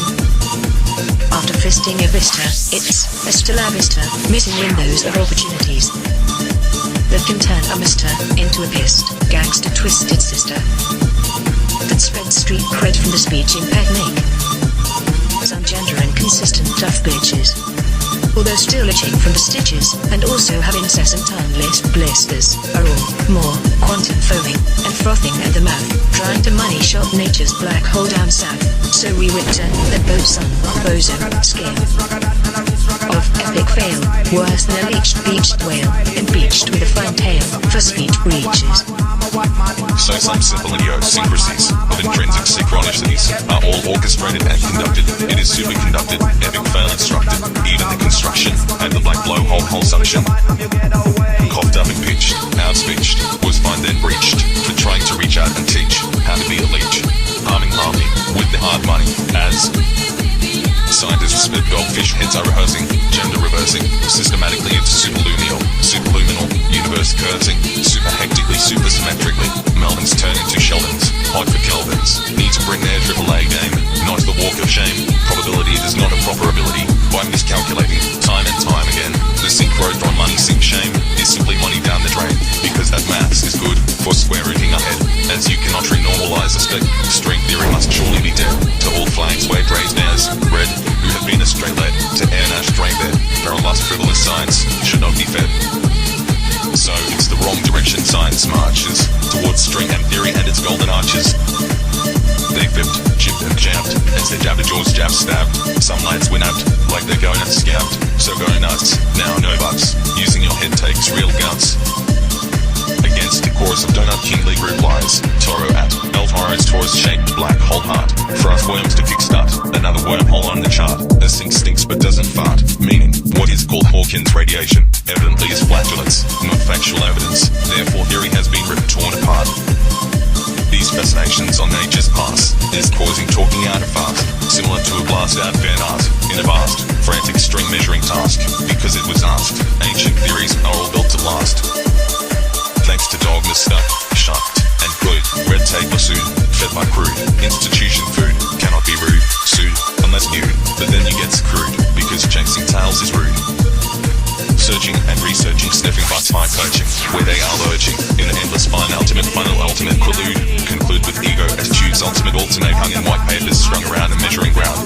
After fisting a vista, it's hasta la vista, missing windows of opportunities that can turn a mister into a pissed, gangster twisted sister that spreads street cred from the speech impediment. Some gender inconsistent tough bitches, although still itching from the stitches, and also have incessant tongue-less blisters, are all more quantum foaming and frothing at the mouth, trying to money shot nature's black hole down south. So we winter the bosun, bozo, scale of epic fail, worse than a beached whale, impeached with a fine tail for speech breaches. So some simple idiosyncrasies of intrinsic synchronicities are all orchestrated and conducted. It is superconducted, epic fail instructed, even the construction and the black blowhole hole suction. Coughed up and pitched, outspeeched, was fine then breached, for trying to reach out and teach how to be a leech. Harming harmony with the hard money as scientists spit goldfish heads are rehearsing, gender reversing, systematically into superluminal, universe cursing, super hectically, super symmetrically, Melvins turn into Sheldons, hot for Kelvins, need to bring their AAA game, not the walk of shame, probability is not a proper ability, by miscalculating, time and time again, the synchrodron money sink shame, is simply money down the drain, because that maths is good, for square rooting ahead, as you cannot renormalize a spec, string theory must surely be dead, to all flags waved raised as, red, who have been astray led, to air Nash drain bed, barrel lust frivolous science, should not be fed. So it's the wrong direction science marches, towards string and theory and its golden arches. They fibbed, jibbed and jammed, as their jabber jaws jab stabbed, some lads win out, like they're going at scabbed, so go nuts, now no buts, using your head takes real guts. Against the chorus of donut kingly group lies, Toro at, Eltoro's Taurus shaped black hole heart, froth worms to kickstart, another wormhole on the chart, a sink stinks but doesn't fart, meaning, what is called Hawkins radiation, evidently is flatulence, not factual evidence, therefore theory has been ripped torn apart. These fascinations on nature's pass is causing talking out of fast, similar to a blast out fan art, in a vast, frantic string measuring task, because it was asked, ancient theories are all built to last. Thanks to dogma stuck, shucked, and good, red tape pursued, fed by crude, institution food, cannot be rude, sued, unless nude, but then you get screwed, because chasing tails is rude. Searching and researching, sniffing butts high coaching, where they are lurching, in an endless fine ultimate final ultimate conclude with ego as tubes ultimate alternate hung in white papers strung around a measuring ground.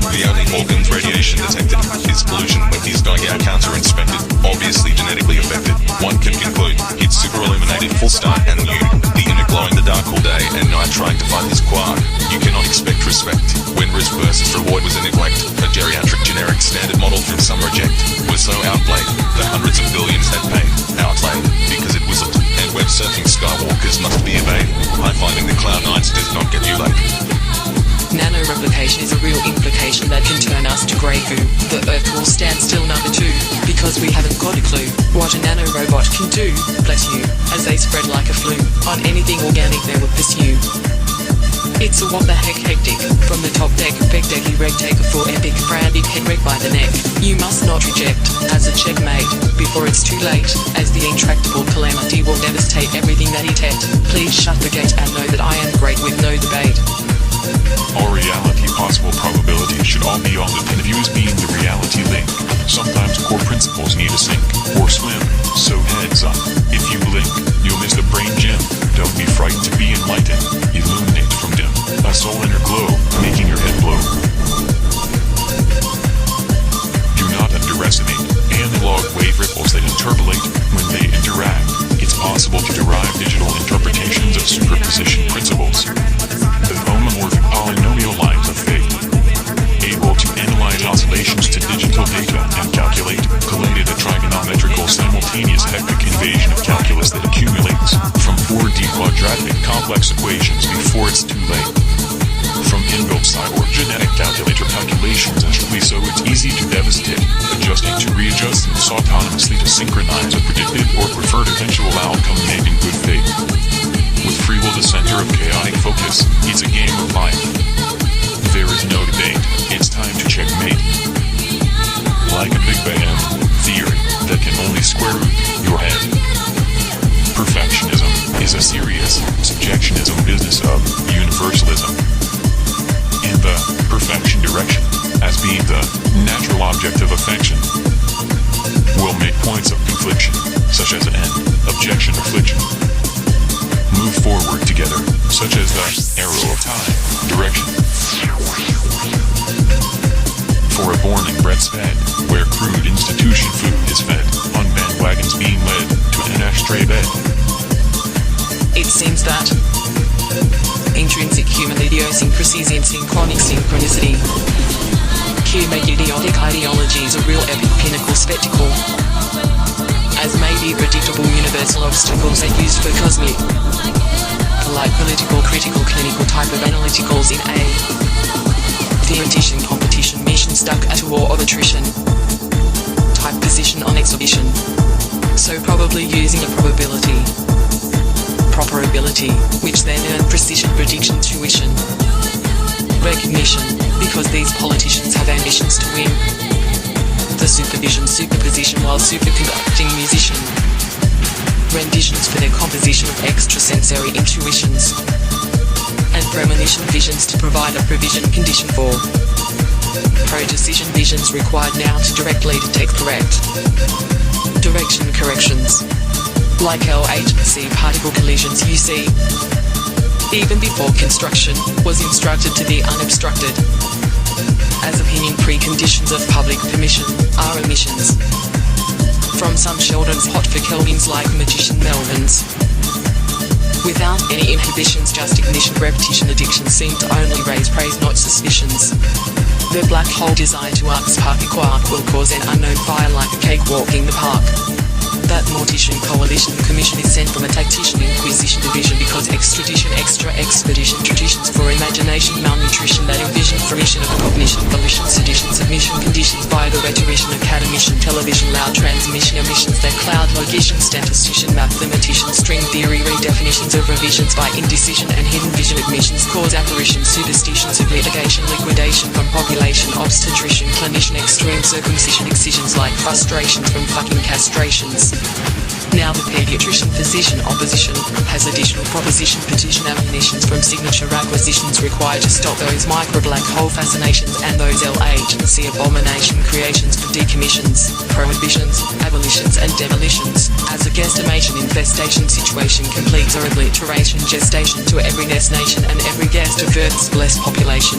The only Hawkins radiation detected is pollution when he's Geiger counter inspected, obviously genetically affected. One can conclude, it's super illuminated full start and nude, the inner glow in the dark all day and night trying to find his quark. You cannot expect respect, when risk versus reward was a neglect, a geriatric generic standard model from some reject, was so outplayed, that hundreds of billions had paid, outlaid, because it was and web surfing skywalkers must be obeyed, high-fiving the cloud nights does not get you late. Nanoreplication is a real implication that can turn us to grey goo. The Earth will stand still number 2, because we haven't got a clue what a nanorobot can do, bless you, as they spread like a flu. On anything organic they will pursue. It's a what the heck hectic, from the top deck, big decky reg taker for epic, frantic head wreck by the neck. You must not reject, as a checkmate, before it's too late, as the intractable calamity will devastate everything that it ate. Please shut the gate and know that I am great with no debate. All reality possible probability should all be on the pin of you as being the reality link. Sometimes core principles need a sink, or swim, so heads up. If you blink, you'll miss the brain gym. Don't be frightened to be enlightened. Illuminate from dim, a soul inner glow, making your head blow. Do not underestimate analog wave ripples that interpolate when they interact. It's possible to derive digital interpretations of superposition principles. The homomorphic polynomial lines of fate, able to analyze oscillations to digital data and calculate, collated a trigonometrical simultaneous hectic invasion of calculus that accumulates from 4D quadratic complex equations before it's too late. From inbuilt cyborg genetic calculator calculations actually so it's easy to devastate, adjusting to readjust and autonomously to synchronize a predicted or preferred eventual outcome made in good faith. With free will the center of chaotic focus, it's a game of life. There is no debate, it's time to checkmate. Like a Big Bang theory that can only square root your head. Perfectionism is a serious subjectionism business of universalism. And the perfection direction, as being the natural object of affection, will make points of confliction, such as an end, objection, affliction. Move forward together, such as the arrow of time, direction. For a born and bred sped, where crude institution food is fed, on bandwagons being led to an ashtray bed. It seems that intrinsic human idiosyncrasies in synchronic synchronicity make idiotic ideologies a real epic pinnacle spectacle. As may be predictable, universal obstacles are used for cosmic, polite, political, critical, clinical type of analyticals in a theoretician competition mission stuck at a war of attrition type position on exhibition. So probably using a probability, proper ability, which then earn precision prediction tuition recognition, because these politicians have ambitions to win the superposition while superconducting musician renditions for their composition of extrasensory intuitions and premonition visions to provide a provision condition for pro-decision visions required now to directly detect correct direction corrections like LHC particle collisions you see even before construction was instructed to be unobstructed as opinion preconditions of public permission are emissions from some children's hot for Kelvins like magician Melvins without any inhibitions, just ignition repetition addiction seem to only raise praise not suspicions. The black hole designed to spark a quark will cause an unknown fire like a cakewalk in the park. That mortician coalition commission is sent from a tactician inquisition division because extradition extra expedition traditions for imagination malnutrition that envision fruition of cognition volition sedition submission conditions by the rhetorician academician television loud transmission emissions that cloud logician statistician mathematician string theory redefinitions of revisions by indecision and hidden vision admissions cause apparition superstitions of litigation liquidation from population obstetrician clinician extreme circumcision excisions like frustrations from fucking castrations. Now the pediatrician physician opposition has additional proposition petition ammunitions from signature acquisitions required to stop those micro black hole fascinations and those LHC abomination creations for decommissions, prohibitions, abolitions and demolitions. As a guesstimation infestation situation completes or obliteration gestation to every nest nation and every guest of Earth's blessed population.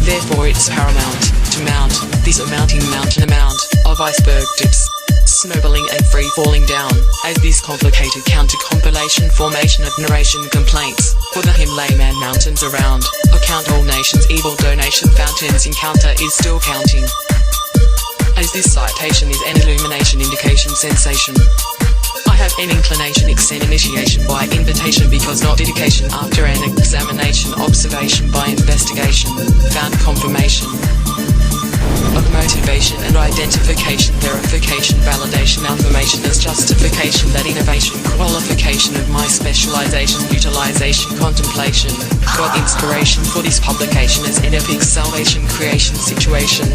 Therefore it's paramount to mount this amounting mountain amount of iceberg dips, snowballing and free falling down, as this complicated counter-compilation formation of narration complaints, for the Himalaya mountains around, account all nations evil donation fountains encounter is still counting. As this citation is an illumination indication sensation. I have an inclination extend initiation by invitation because not dedication after an examination observation by investigation, found confirmation of motivation and identification, verification, validation, affirmation as justification that innovation, qualification of my specialization, utilization, contemplation, got inspiration for this publication as an epic salvation creation situation,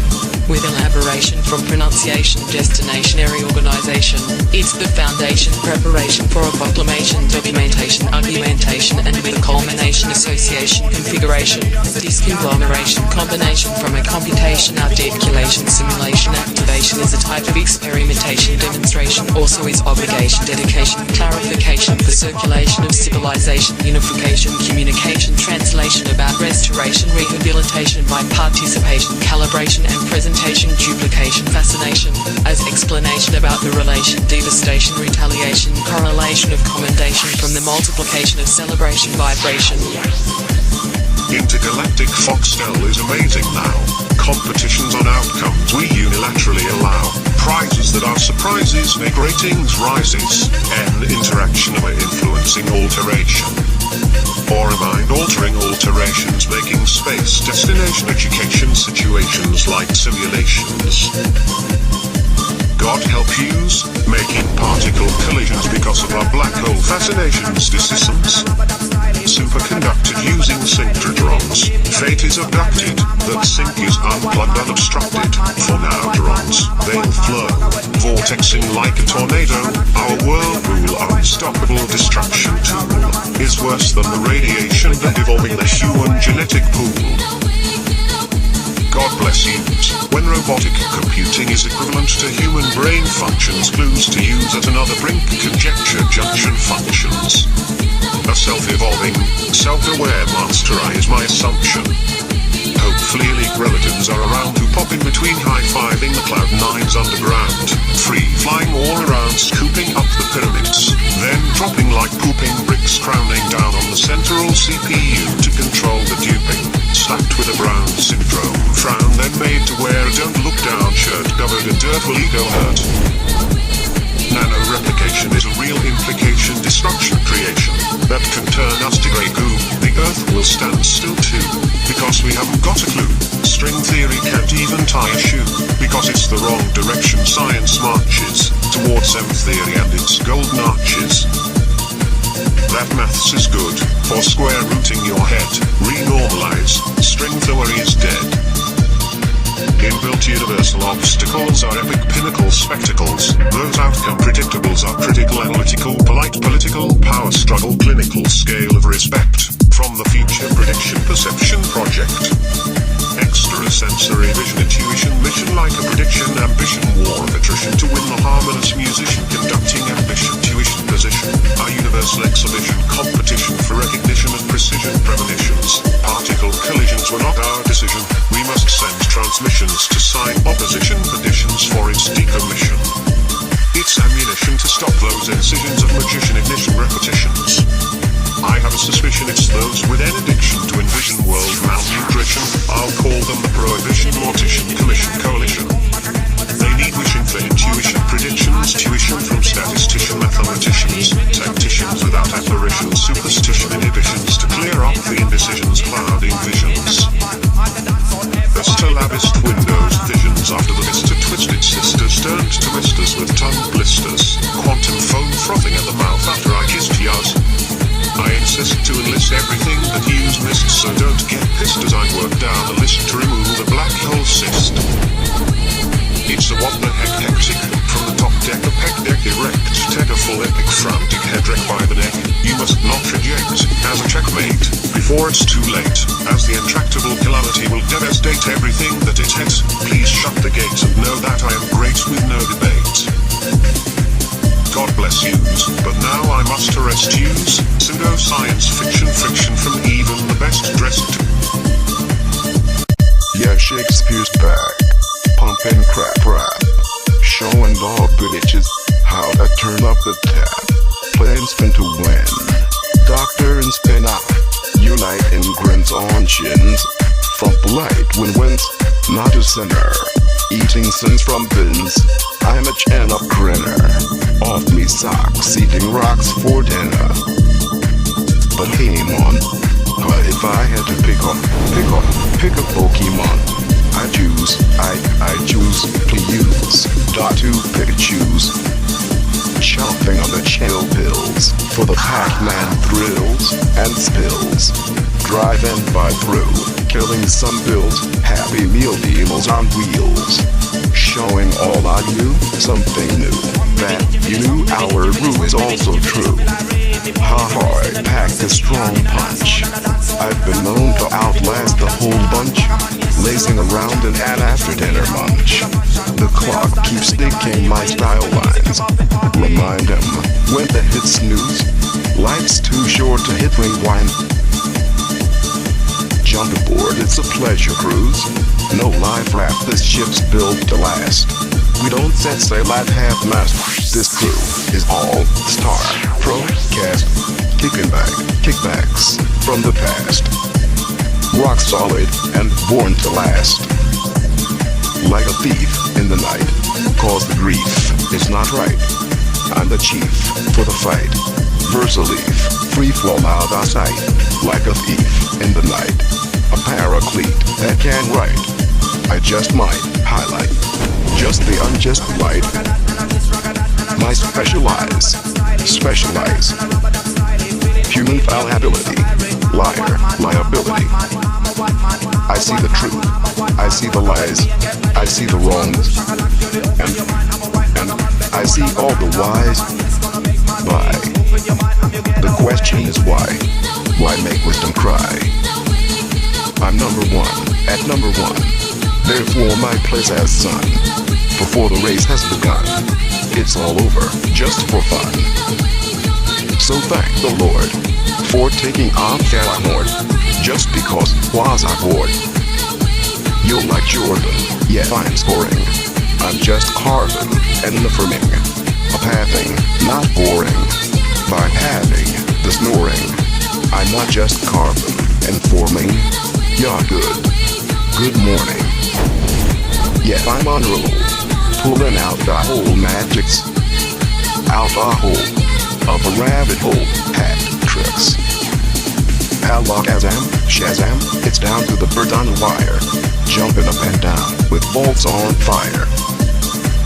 with elaboration from pronunciation, destinationary organization. It's the foundation, preparation for a proclamation, documentation, argumentation, and with a culmination, association, configuration, this conglomeration, combination from a computation, articulation, simulation, activation is a type of experimentation, demonstration also is obligation, dedication, clarification for circulation of civilization, unification, communication, translation about restoration, rehabilitation by participation, calibration and presentation, duplication, fascination, as explanation about the relation, devastation, retaliation, correlation of commendation from the multiplication of celebration, vibration. Intergalactic Foxtel is amazing now. Competitions on outcomes we unilaterally allow. Prizes that are surprises make ratings rises. N interaction by influencing alteration. Or mind-altering alterations making space destination education situations like simulations. God help yous, making particle collisions because of our black hole fascinations decisions. Superconducted using synchrotrons. Fate is abducted, that sync is unplugged unobstructed. For now drons, they'll flow. Vortexing like a tornado, our whirlpool unstoppable destruction tool is worse than the radiation that evolving the human genetic pool. God bless you. When robotic computing is equivalent to human brain functions, clues to use at another brink, conjecture junction functions. A self-evolving, self-aware monster is my assumption. Hopefully elite relatives are around to pop in between high-fiving the cloud nines underground, free-flying all around scooping up the pyramids, then dropping like pooping bricks crowning down on the central CPU to control the duping. Slapped with a brown syndrome frown, then made to wear a don't look down shirt covered in dirt will ego hurt. Nano-replication is a real implication, destruction creation, that can turn us to grey goo. The earth will stand still too, because we haven't got a clue. String theory can't even tie a shoe, because it's the wrong direction science marches, towards M theory and its golden arches. That maths is good, for square rooting your head, renormalize, string theory is dead. Inbuilt universal obstacles are epic pinnacle spectacles, those outcome predictables are critical analytical polite political power struggle clinical scale of respect, from the future prediction perception project. Extrasensory vision intuition mission like a prediction ambition war of attrition to win the harmonious musician conducting ambition tuition position, our universal exhibition competition for recognition of precision premonitions. Particle collisions were not our decision, we must send transmissions to sign opposition petitions for its decommission. It's ammunition to stop those incisions of magician ignition repetitions. I have a suspicion it's those with an addiction to envision world malnutrition. I'll call them the Prohibition Mortician Commission Coalition. They need wishing for intuition predictions, tuition from statistician mathematicians, tacticians without apparitions, superstition inhibitions to clear up the indecisions, clouding visions. Astrolabist windows visions after the Mr. Twisted sisters turned to misters with tongue blisters, quantum foam frothing at the mouth after I kissed yours. I insist to enlist everything that use mist, so don't get pissed as I work down a list to remove a black hole cyst. It's a what the heck hectic, from the top deck of heck deck erect, take a full epic frantic head wreck by the neck, you must not reject, as a checkmate, before it's too late, as the intractable calamity will devastate everything that it hits, please shut the gates and know that I am great with no debate. God bless yous, but now I must arrest yous, pseudo-science fiction friction from even the best dressed. Yeah, Shakespeare's back, pumping crap rap, showing all bitches how to turn up the tap, playing spin to win, doctor and spin out, unite in grins on chins, from blight when wins, not a sinner, eating sins from bins, I'm a chin-up grinner, off me socks, eating rocks for dinner. But hey man, if I had to pick a Pokemon, I choose to use, to pick choose. Chomping on the chill pills, for the Pac-Man thrills and spills. Driving by through, killing some bills, Happy Meal deals on wheels. Showing all I knew, something new, that you knew our rule is also true. Ha ha, I packed a strong punch. I've been known to outlast the whole bunch, lazing around in an after-dinner munch. The clock keeps ticking my style lines. Remind him, when the hit snooze, life's too short to hit rewind. Jump aboard, it's a pleasure cruise. No life raft, this ship's built to last. We don't set sail at half-mast. This crew is all star, pro-cast, kicking back, kickbacks from the past. Rock solid and born to last. Like a thief in the night, cause the grief is not right. I'm the chief for the fight. Versaleaf, free flow out of sight, like a thief in the night. A paraclete that can write. I just might highlight just the unjust light. My specialize. Human fallibility, liar, liability. I see the truth, I see the lies, I see the wrongs, and I see all the whys. Why? The question is why? Why make wisdom cry? I'm number one, at number one. Therefore my place as sun. Before the race has begun, it's all over, just for fun. So thank the Lord for taking off that horn, just because was I bored. You're like Jordan, yeah I'm scoring. I'm just carving and affirming, a pathing, not boring. By having the snoring, I'm not just carving and forming. You're good morning. Yeah I'm on roll, pulling out the whole magics, out the hole of a rabbit hole, hat tricks. Alakazam, Shazam, it's down to the bird on the wire, jumping up and down with bolts on fire.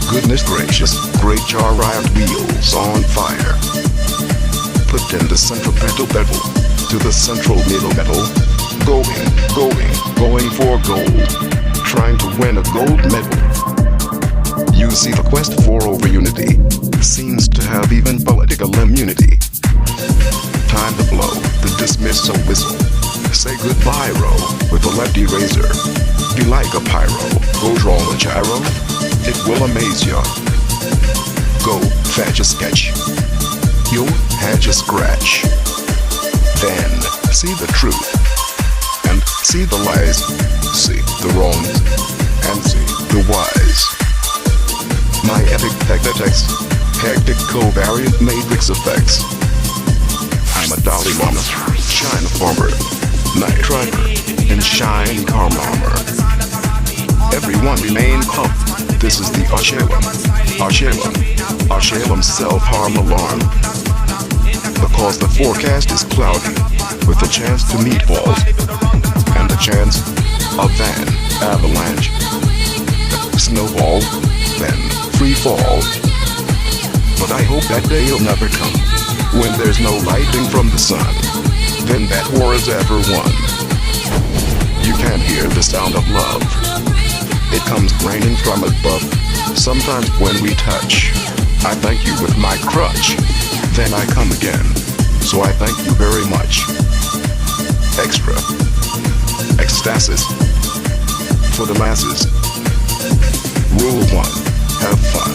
Goodness gracious, great jar riot wheels on fire. Put in the centripetal bevel to the central middle metal. Going for gold, trying to win a gold medal. You see the quest for over unity seems to have even political immunity. Time to blow the dismissal whistle. Say goodbye, Ro, with a lefty razor. Be like a pyro, go draw a gyro. It will amaze ya. Go fetch a sketch. You'll hatch a scratch. Then see the truth and see the lies. See the wrongs and see the whys. My epic tectatex, hectic covariant matrix effects. I'm a Dalai Lama, China farmer, night driver, and shiny karma armor. Everyone remain calm. This is the Ashalem self-harm alarm. Because the forecast is cloudy, with a chance to meatballs, and a chance of an avalanche, snowball, then free fall. But I hope that day'll never come, when there's no lighting from the sun. Then that war is ever won. You can hear the sound of love. It comes raining from above. Sometimes when we touch, I thank you with my crutch. Then I come again. So I thank you very much. Extra ecstasis for the masses. Rule 1, have fun.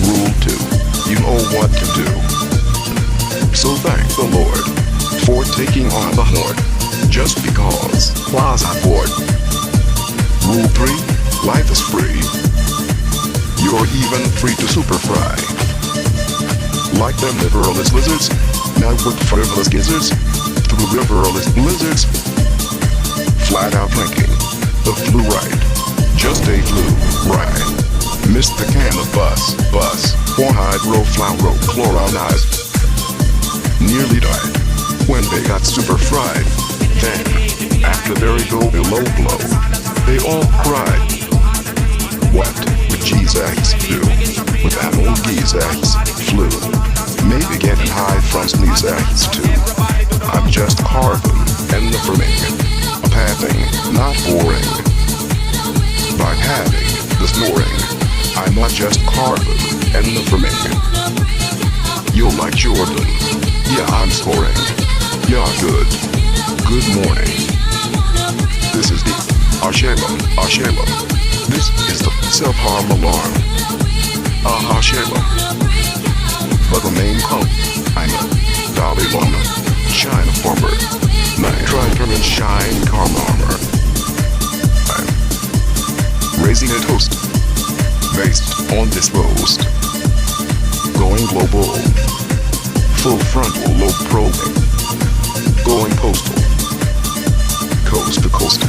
Rule 2, you know what to do. So thank the Lord for taking on the horn, just because was I bored. Rule 3, life is free. You're even free to super fry. Like them liverless lizards, now with frivolous gizzards, through riverless blizzards. Flat out drinking, the flu right, just a flu right. Missed the can of bus, or hydrofluorochlorionized. Nearly died when they got super fried. Then, after their go below blow, they all cried. What would Jesus do with that old geezax flu? Maybe getting high from sneezax too. I'm just carving and affirming, a pathing, not boring. By having the snoring, I'm not just carving and affirming. You're like Jordan, yeah I'm scoring. You're good morning. This is the Ashalem. This is the self-harm alarm. Ashalem. But remain calm. I'm a Dalai Lama, China farmer, night driver and shine karma armor. I'm raising a toast, based on this roast. Going global, full frontal lobe probing. Going postal, coast to coast.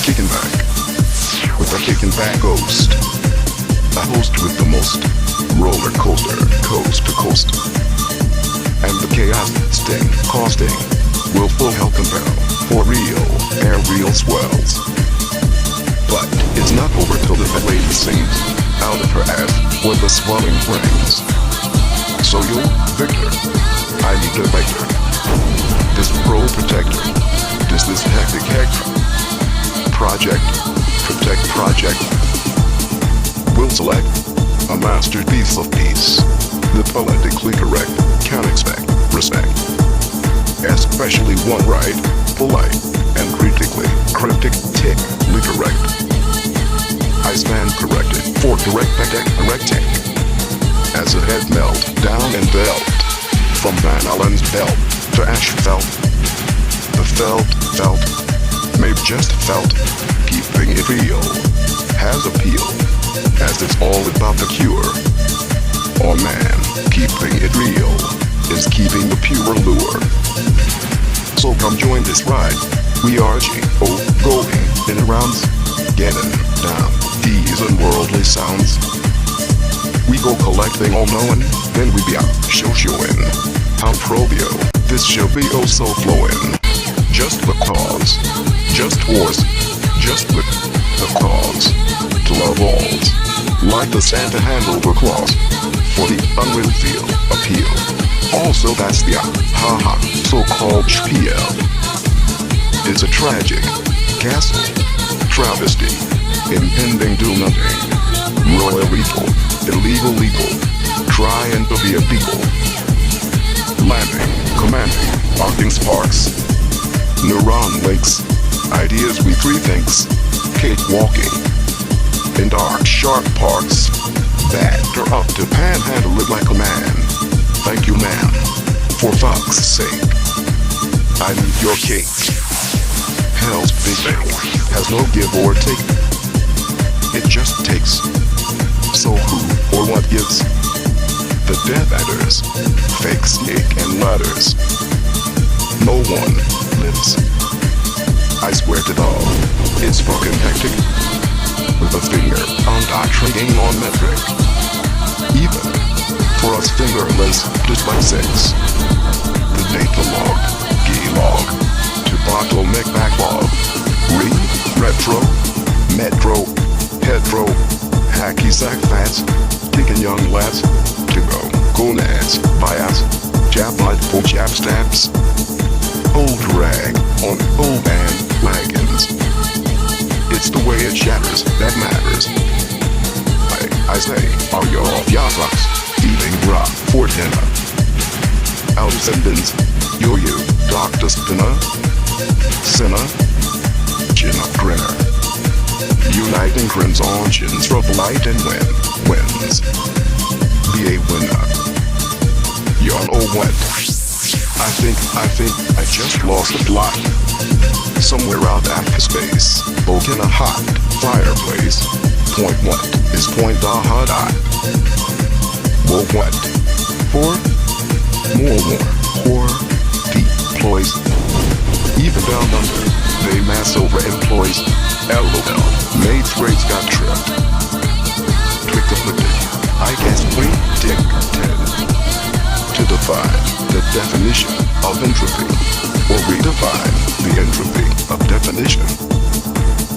Kicking back, with a kicking back ghost. A host with the most roller coaster, coast to coast. and the chaos sting costing willful hell compel for real aerial swells. But it's not over till the lady sings out of her ass what the swelling brings. So you, Victor, I need a vector. This pro protector, this hectic project, protect project, will select a masterpiece of peace. The politically correct can expect respect, especially one right, polite, and critically correct. I stand corrected for correcting as a head melt down and belt from Van Allen's belt to asphalt. The felt, maybe just felt, keeping it real has appeal, as it's all about the cure. Oh man, keeping it real is keeping the pure lure. So come join this ride. We are going in rounds, getting down these unworldly sounds. We go collecting all knowing, then we be out showing how probio this shall be oh so flowing. Just because, just wars, just with the cause to love alls, like the Santa handover clause for the unreal feel appeal. Also that's the haha so-called spiel. It's a tragic castle travesty, impending do nothing, royal evil, illegal legal, trying to be a people, landing, commanding, arcing sparks, neuron links, ideas we three thinks, cake walking, in dark sharp parks, backed or up to panhandle it like a man. Thank you ma'am, for fuck's sake, I need your cake. Hell's big has no give or take, it just takes. So who or what gives? The Death Adders, fake snake and ladders. No one lives. I swear to God, it's fucking hectic. With a finger on dot trading on metric. Even for us fingerless dyslexics. The data log, gay log, to bottleneck backlog. Retro, metro, hetero, hacky sack fats, kicking young lads, to go gonads, bias, jab light for jab stabs, old rag on old man wagons. It's the way it shatters that matters. I say, are you off your rocks, eating rock for dinner? Our descendants, you, Dr. Spinner, sinner, chin up grinner. Uniting crimsons from light and wins. Be a winner. You're an old what? I think I just lost the plot. Somewhere out after space, spoke in a hot fireplace. Point what is point the hot eye. Well what? For more deploys. Even down under, they mass over employees. LOL, maid's grades got tripped. Trick afflicted, I guess predicted. To define the definition of entropy, or redefine the entropy of definition.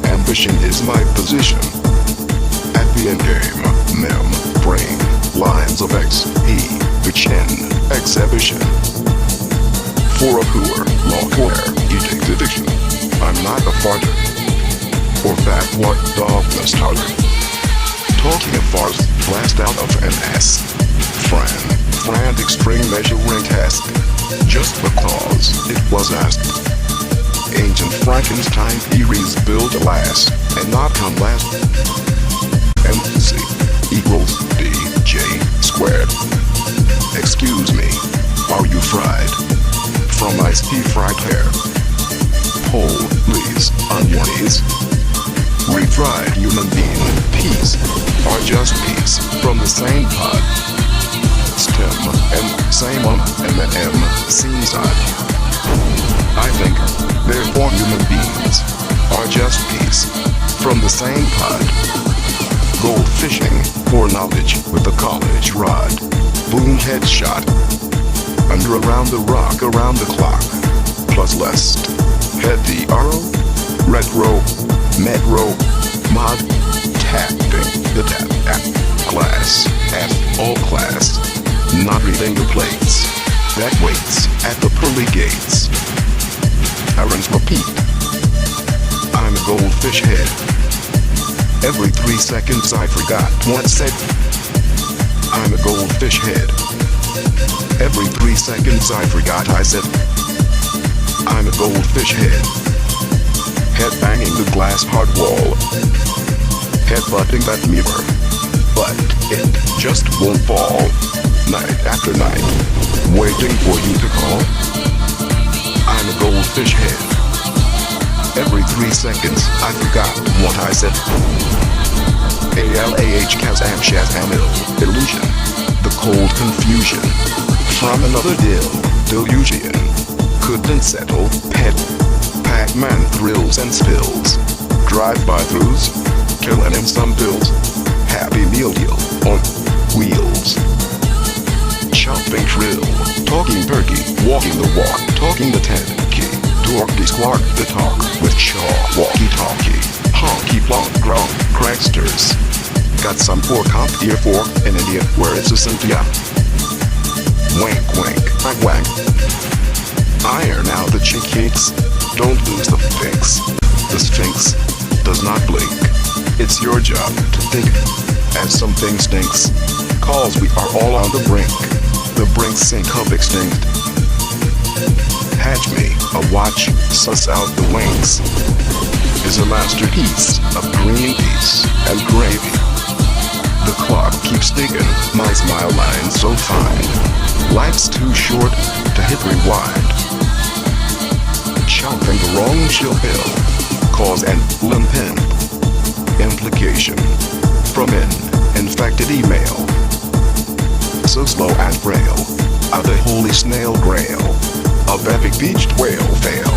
Ambition is my position. At the end game, mem, brain, lines of X, E, the chin, exhibition. For a poor, lawfare, edict addiction. I'm not a farter. Or that what dogma starter. Talking of farce, blast out of MS. Frantic string measuring task. Just because it was asked. Ancient Frankenstein theories build to last, and not come last. MC equals DJ squared. Excuse me, are you fried? From iced tea fried hair. Please, on your knees. Refried human being peas are just peas from the same pod. Stem and same M&M seems odd. I think, therefore human beings are just peas from the same pod. Gold fishing for knowledge with a college rod. Boom headshot. A wander around the rock around the clock. Plus lest. Head the arrow. Retro. Metro. Mod. Tapping. The tap. App. Class. F. All class. Not reading the plates. That waits at the pearly gates. Errands repeat. I'm a goldfish head. Every 3 seconds I forgot what said. I'm a goldfish head. Every 3 seconds I forgot I said. I'm a goldfish head. Head banging the glass hard wall. Head butting that mirror. But it just won't fall. Night after night. Waiting for you to call. I'm a goldfish head. Every 3 seconds I forgot what I said. ALAH Kazam Shazam illusion. The cold confusion. From another delusion. Couldn't settle. Pet. Pac-Man thrills and spills. Drive-by-throughs. Killing him some bills. Happy Meal deal on wheels. Chopping trill. Talking turkey. Walking the walk. Talking the 10 key. Dorky squawk the talk with Shaw. Walkie-talkie. Honky plonk gronk. Cracksters. Got some for comp here for in India where it's a Cynthia. Wink wink. Whack whack. Iron out the cheeks. Don't lose the fix. The Sphinx does not blink. It's your job to think as something stinks. Cause we are all on the brink. The brink sink of extinct. Hatch me a watch, suss out the wings. Is a masterpiece of green peas and gravy. The clock keeps ticking, my smile line so fine. Life's too short to hit rewind. Chopping the wrong chill pill. Cause an limpin. Implication. From an infected email. So slow and frail. Are the holy snail grail. Of epic beached whale fail.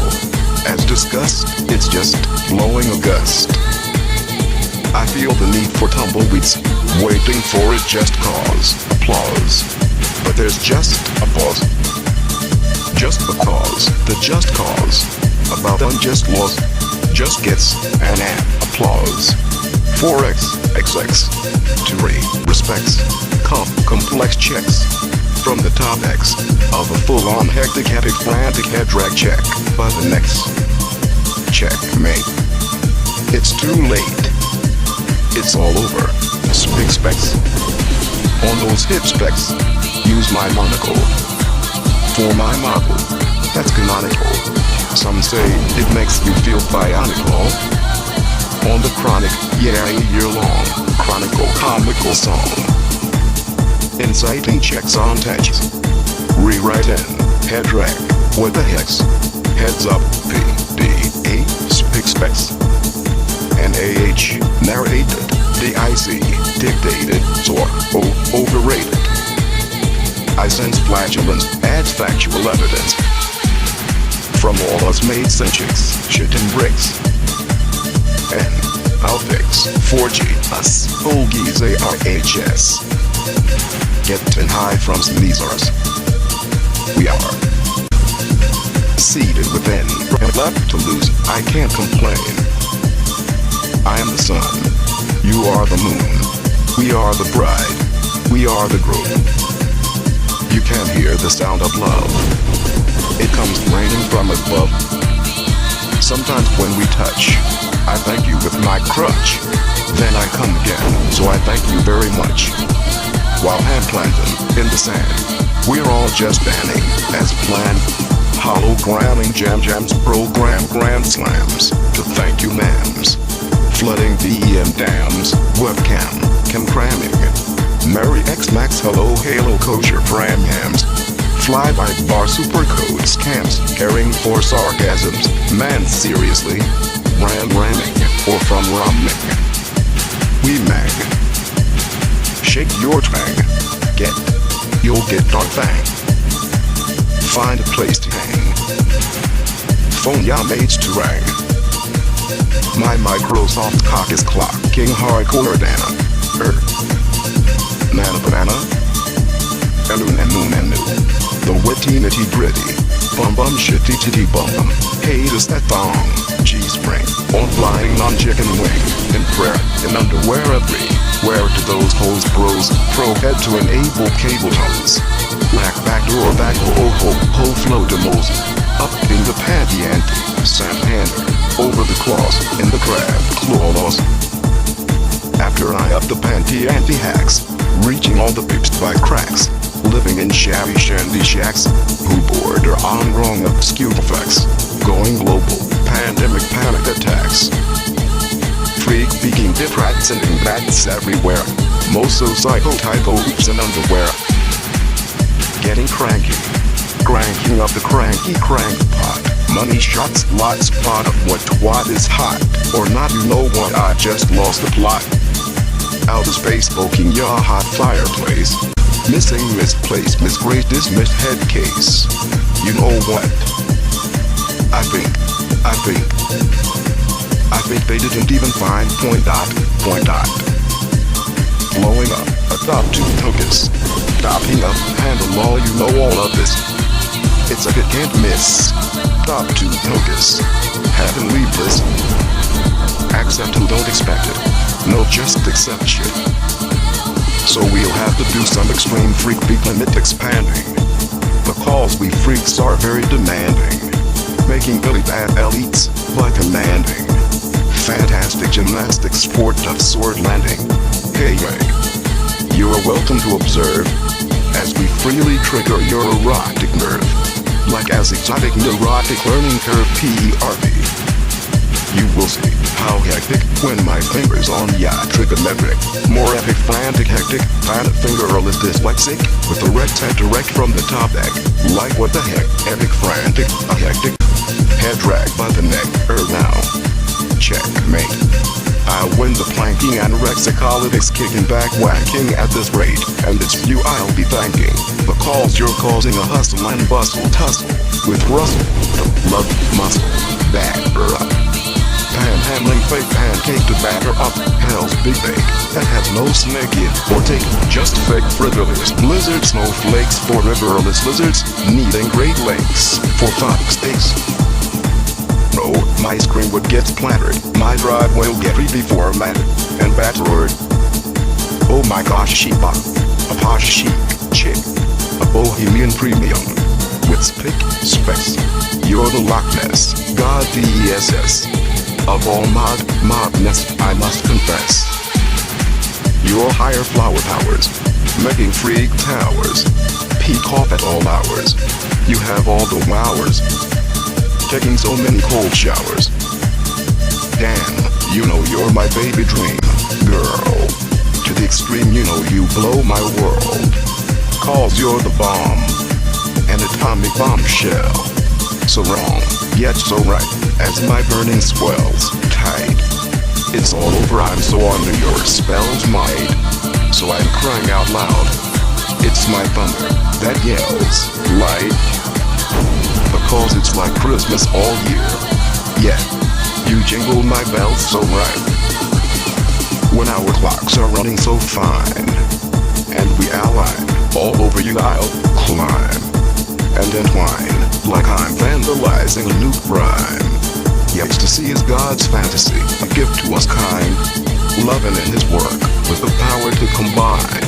As discussed, it's just blowing a gust. I feel the need for tumbleweeds. Waiting for it just cause applause. But there's just a pause. Just because the just cause about unjust laws just gets an applause. 4x, XX, to respects, complex checks. From the top X of a full-on hectic epic frantic head drag check. By the next checkmate. It's too late. It's all over. Spick specs. On those hip specs. Use my monocle. For my model. That's canonical. Some say it makes you feel bionical. On the chronic, yeah, a year-long chronicle comical song. Inciting checks on touches. Rewrite in. Head drag. What the hex? Heads up. P, D, A, spick specs. NAH. Narrated. DIC. Dictated. Sort. Overrated. I sense flatulence. Adds factual evidence. From all us made cinches. Shit and bricks. And I'll fix 4G us. Olgies ARHS. Getting high from sneezers. We are seated within. Left to lose, I can't complain. I am the sun. You are the moon. We are the bride. We are the groom. You can hear the sound of love. It comes raining from above. Sometimes when we touch, I thank you with my crutch. Then I come again, so I thank you very much. While hand planting in the sand, we're all just banning as planned. Hologramming jams, program grand slams. To thank you ma'ams. Flooding DEM dams, webcam, cam cramming. Merry X-Max, hello, halo, kosher, pram hams. Fly-by-bar supercode scams, caring for sarcasms. Man, seriously, ramming, or from ramming. We mag. Shake your twang. You'll get dark fang. Find a place to hang. Phone ya mates to rang. My Microsoft cock is clocking hardcore dana. Nana banana. Anu. The width nitty nitty gritty. Bum bum shitty titty bum bum. Hey, is that thong? G-spring. On flying on chicken wing. In prayer, in underwear everywhere to those hoes bros. Pro head to enable cable toes. Black backdoor back ho flow demos. Up in the panty anti. Santander. Over the claws. In the crab claws. After I up the panty anti hacks. Reaching all the peeps by cracks. Living in shabby shandy shacks. Who border on wrong obscure facts. Going global. Pandemic panic attacks. Freak speaking dip rats and bats everywhere. Moso psycho typo oops and underwear. Getting cranky. Cranking up the cranky crank pot. Money shots, lots pot of what twat is hot. Or not, you know what, I just lost the plot. Outer space poking your hot fireplace. Missing, misplaced, misgraced, dismissed head case. You know what? I think they didn't even find point dot. Blowing up, a top two tokus. Topping up, handle all, you know all of this. It's a hit can't miss. Top two tokus. Heavenly bliss. Accept who don't expect it. No, just accept shit. So we'll have to do some extreme freak beat limit expanding. The calls we freaks are very demanding. Making Billy bad elites by commanding. Fantastic gymnastics sport of sword landing. Hey Ray, you are welcome to observe as we freely trigger your erotic nerve. Like as exotic neurotic learning curve PERV. You will see how hectic when my fingers on ya trigonometric. More epic, frantic, hectic, planet fingerless dyslexic. With the rectangle direct from the top deck. Like what the heck, epic, frantic, a hectic. Head dragged by the neck, now. Checkmate. I win the planking anorexicolytics kicking back whacking at this rate. And it's you I'll be thanking. The calls you're causing a hustle and bustle tussle. With Russell, the love muscle, batter up. Panhandling fake pancake to batter up. Hell's big bake that has no snake in or take. Just fake frivolous blizzard snowflakes for riverless lizards needing Great Lakes for fox steaks. No, my screen would get splattered. My drive will get reformatted and battered. Oh my gosh, Sheba, a posh chic chick, a bohemian premium with spick specs. You're the Loch Ness, God DESS. Of all modness, I must confess. Your higher flower powers, making freak towers, peak off at all hours. You have all the wowers, taking so many cold showers. Damn, you know you're my baby dream, girl. To the extreme, you know you blow my world. Cause you're the bomb, an atomic bombshell. So wrong, yet so right, as my burning swells, tight. It's all over, I'm so under your spell's might. So I'm crying out loud, it's my thunder that yells, light. Because it's like Christmas all year. Yeah, you jingle my bells so right. When our clocks are running so fine, and we align, all over you I'll climb, and entwine, like I'm vandalizing a new crime. Ecstasy is God's fantasy, a gift to us kind, loving in his work, with the power to combine.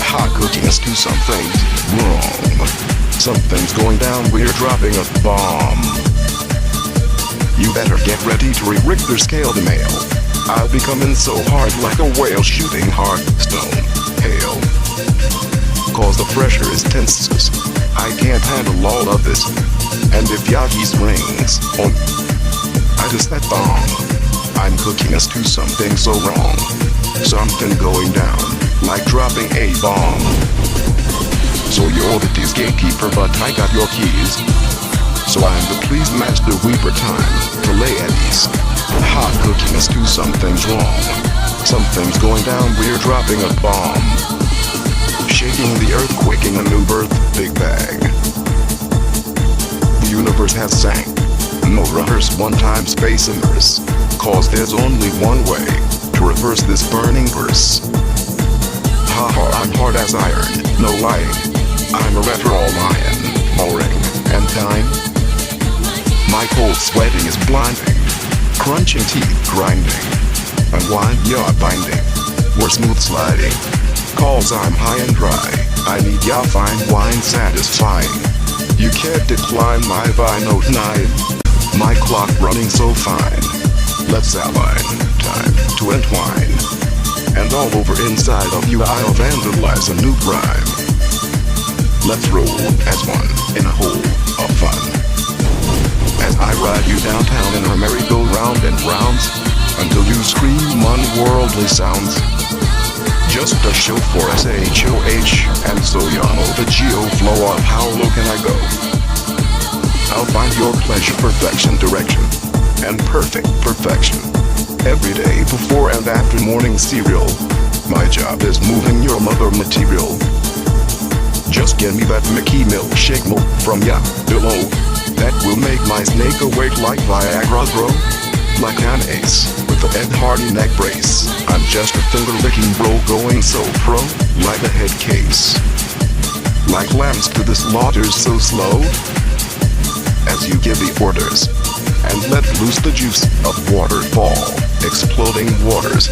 Hot cooking us to something wrong. Something's going down, we're dropping a bomb. You better get ready to re-Richter scale the mail. I'll be coming so hard like a whale shooting hard stone hail. Cause the pressure is tense. I can't handle all of this. And if Yagi's rings on, I just that thong. I'm cooking us to something so wrong. Something going down, like dropping a bomb. So you're the tease gatekeeper, but I got your keys. So I'm the please master weeper time to lay at ease. Hot cooking us to something's wrong. Something's going down, we're dropping a bomb. Shaking the earth, quaking a new birth, big bag. The universe has sank. No rehearse, one-time space immerse. Cause there's only one way to reverse this burning verse. Ha ha, I'm hard as iron, no lying. I'm a retro lion, boring, and dying. My cold sweating is blinding, crunching teeth grinding, and wine yacht binding, we're smooth sliding. Cause I'm high and dry, I need ya fine wine satisfying. You can't decline my Vino 9, my clock running so fine. Let's align, time to entwine, and all over inside of you I'll vandalize a new rhyme. Let's roll as one in a hole of fun, as I ride you downtown in a merry-go-round and rounds, until you scream unworldly sounds. Just a show for SHOH, and so y'all know the geo-flow of how low can I go. I'll find your pleasure, perfection, direction, and perfect perfection. Every day before and after morning cereal, my job is moving your mother material. Just give me that Mickey milkshake mo from ya below. That will make my snake awake like Viagra grow. Like an ace with the Ed Hardy neck brace, I'm just a finger-licking bro going so pro, like a head case. Like lambs to the slaughter so slow, as you give the orders, and let loose the juice of waterfall, exploding waters.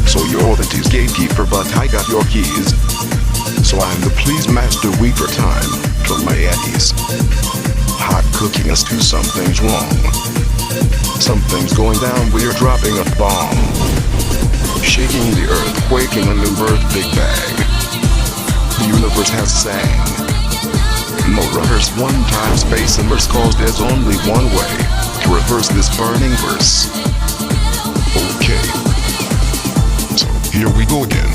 So you're the tea's gatekeeper, but I got your keys. So I'm the please master weeper time to lay at ease. Hot cooking us to something's wrong. Something's going down, we're dropping a bomb. Shaking the earth, quaking a new birth, big bang. The universe has sang. No rehearse one time, space immerse, cause there's only one way to reverse this burning verse. Okay. So, here we go again.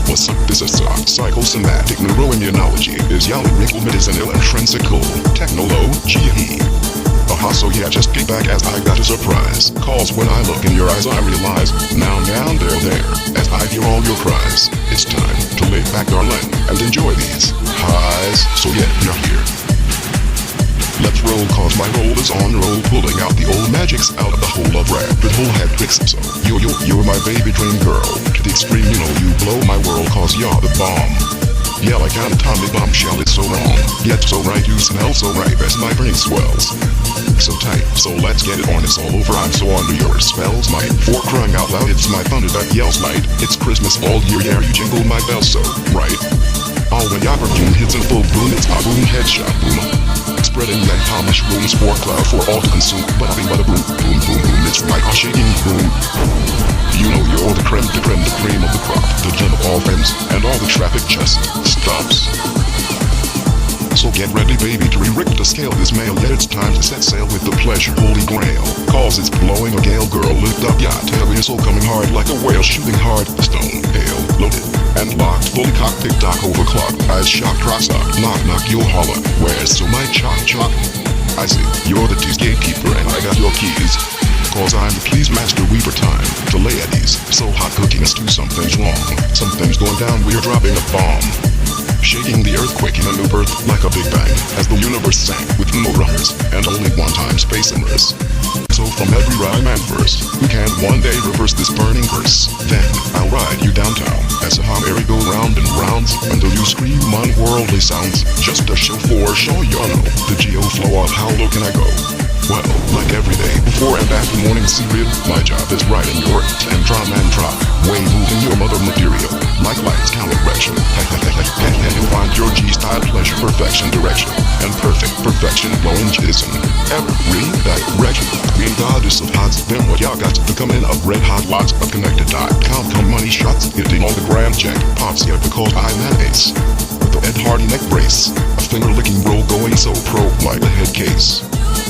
What's up? This is psychosomatic neuroimmunology. Is Yali Rickle medicinal intrinsical technolo GE. Aha, so yeah, just get back as I got a surprise. Cause when I look in your eyes I realize, now there, as I hear all your cries. It's time to lay back, darling, and enjoy these highs. So yeah, you're here. Let's roll, cause my roll is on roll, pulling out the old magics out of the hole of rabbit hole head tricks. So you're my baby dream girl, to the extreme, you know you blow my world, cause you're the bomb. Yeah, like an atomic bombshell, it's so wrong, yet so right, you smell so right as my brain swells. So tight, so let's get it on, it's all over, I'm so under your spells, my for crying out loud, it's my thunder that yells light. It's Christmas all year, yeah, you jingle my bells so right. All when your perfume hits in full boom, it's a boom headshot boom. Spreading like Thomas rooms for cloud for all to consume, but I bada boom, boom, boom, boom, it's like a shaking boom. You know you're the cream of the crop, the gem of all friends, and all the traffic just stops. So get ready, baby, to re-rick the scale this mail, yet it's time to set sail with the pleasure, holy grail. Cause it's blowing a gale, girl, lift up ya tail, your soul coming hard like a whale, shooting hard, stone, hail, loaded, and locked, fully cocked, tick-tock, overclocked, eyes shocked, rock-stock, knock-knock, you'll holler, where's so my chalk? I see, you're the tea's gatekeeper, and I got your keys. Cause I'm the please master weaver time to lay at ease. So hot cooking us to something's wrong. Something's going down, we're dropping a bomb. Shaking the earth, quaking a new birth like a big bang, as the universe sank with no runners, and only one time space immerse. So from every rhyme and verse, we can one day reverse this burning curse. Then I'll ride you downtown, as a hot merry go round and rounds, until you scream unworldly sounds. Just a show for show you know, the geo flow of how low can I go. Well, like every day, before and after morning cereal, my job is riding your tantrum and drop, way moving your mother material, like lights, counter correction. You'll find your G-style pleasure, perfection, direction, and perfect perfection, blowing jizz in every direction. Being goddess of hots, then what y'all got to come in of red hot lots of connected dot. Count money shots, hitting all the grand jack pops here because I'm an ace. With the Ed Hardy neck brace, a finger-licking roll going so pro like a head case.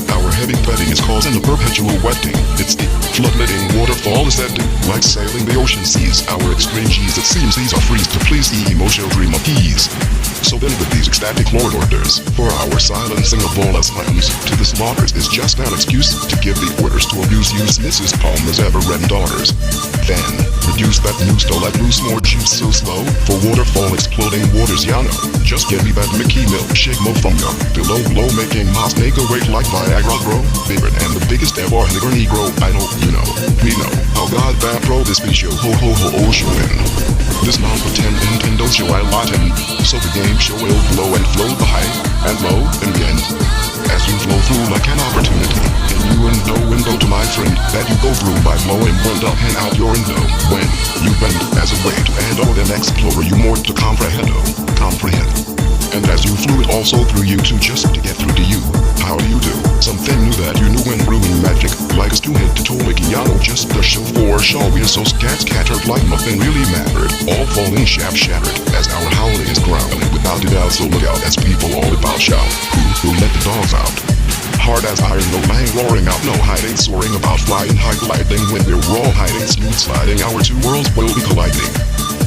Our heavy petting is causing a perpetual wetting. It's the floodletting waterfall is setting, like sailing the ocean seas. Our extreme G's, it seems these are freeze to please the emotional dream of ease. So then with these ecstatic lord orders, for our silencing of all as lambs to the slaughters is just an excuse to give the orders to abuse use Mrs. Palmer's ever-ready daughters. Then, reduce that news to let loose more juice so slow, for waterfall exploding waters, ya know. Just give me that Mickey milkshake mo from ya, below blow making my snake awake like Viagra grow. Bigger and the biggest ever nigger negro, I know, you know, we know, how God bad pro this be show, ho ho ho, oh, show in. This non-pretend Nintendo show I lot in. So the game show will blow and flow high and low in the end. As you flow through like an opportunity, window to my friend that you go through by blowing wind up and out your window. When you bend as a way to handle and explore you more to comprehend. And as you flew it also through you too just to get through to you. How do you do? Something new that you knew when brewing magic. Like a two-head to Tolekiano just the show for show. We are so scattered like nothing really mattered. All falling shattered as our howling is growling. Without a doubt, so look out as people all about shout. Who let the dogs out? Hard as iron, no lang roaring out, no hiding, soaring about flying high gliding. When we're all hiding, smooth sliding, our two worlds will be colliding.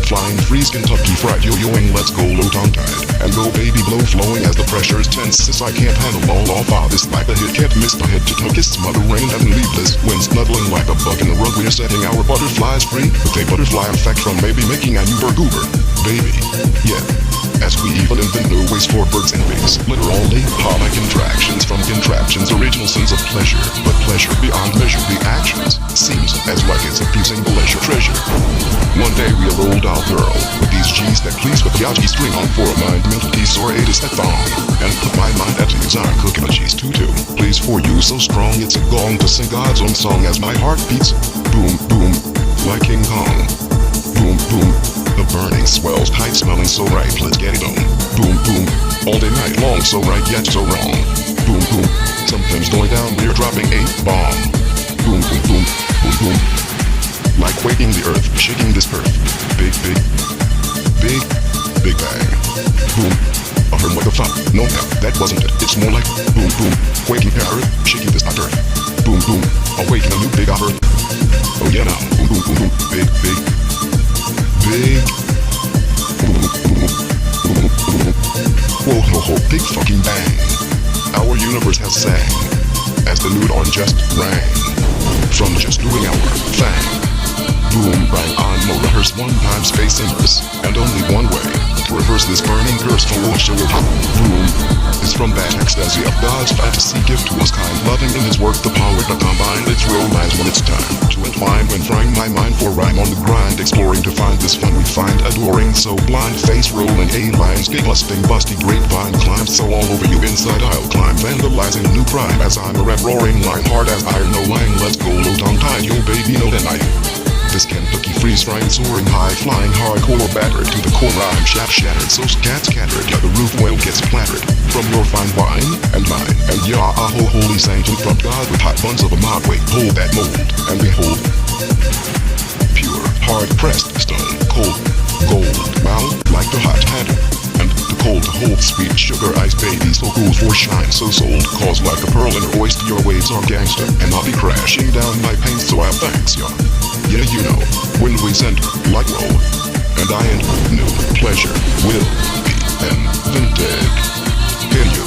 Flying freeze Kentucky fried yo-yoing, let's go low tongue-tied. And go baby blow flowing as the pressure's tense. Since I can't handle all off this like a hit, can't miss the head to toe kiss, mother rain heavenly bliss. When snuggling like a bug in the rug, we're setting our butterflies free. With a butterfly effect from maybe making a new goober. Baby, yeah. As we even invent new ways for birds and bees. Literally, like contractions from contraptions, original sense of pleasure. But pleasure beyond measure, the actions seems as like it's abusing the leisure treasure. One day we'll old out girl with these G's that please with the Yaji string on for a mind, mental peace or 8 is that thong. And put my mind at ease, I'm cooking a cheese tutu. Please for you so strong, it's a gong to sing God's own song as my heart beats. Boom, boom, like King Kong. Boom, boom. The burning swells, tight smelling so right, let's get it on. Boom, boom, all day night long, so right yet so wrong. Boom, boom, something's going down, we're dropping a bomb. Boom, boom, boom, boom, boom. Like quaking the earth, shaking this earth. Big bang. Boom, what the fuck? No, that wasn't it. It's more like boom, boom, quaking earth, shaking this earth. Boom, boom, awakening a new big earth. Oh yeah now, boom, boom, boom, boom, big. Whoa, ho, ho, big fucking bang. Our universe has sang as the nude on just rang from just doing our thing. Boom, bang on, no rehearse one time space immerse, and only one way to reverse this burning curse for which it will boom is from that ecstasy of God's fantasy give to us kind, loving in his work the power to combine its realize when it's time to entwine when frying my mind for rhyme on the grind, exploring to find this fun we find adoring, so blind face rolling A-lines, gate lusting, busty grapevine climb, so all over you inside I'll climb, vandalizing a new crime as I'm a rap roaring line, hard as iron, no lying, let's go low tongue tied, yo baby, no deny. This Kentucky freeze frying, soaring high, flying hardcore, battered to the core, rhyme shattered, so scattered, yeah the roof well gets splattered from your fine wine and mine, and yeah, holy saint, from God with hot buns of a mob weight, hold that mold, and behold, pure, hard-pressed stone, cold, gold, mouth like the hot handle, and the cold to hold, sweet sugar ice baby, so cool for shine, so sold, cause like a pearl in an oyster, your waves are gangster, and I'll be crashing down my pains, so I thanks ya. Yeah, you know, when we center, like roll, and I ain't new pleasure will be invented. Hear you.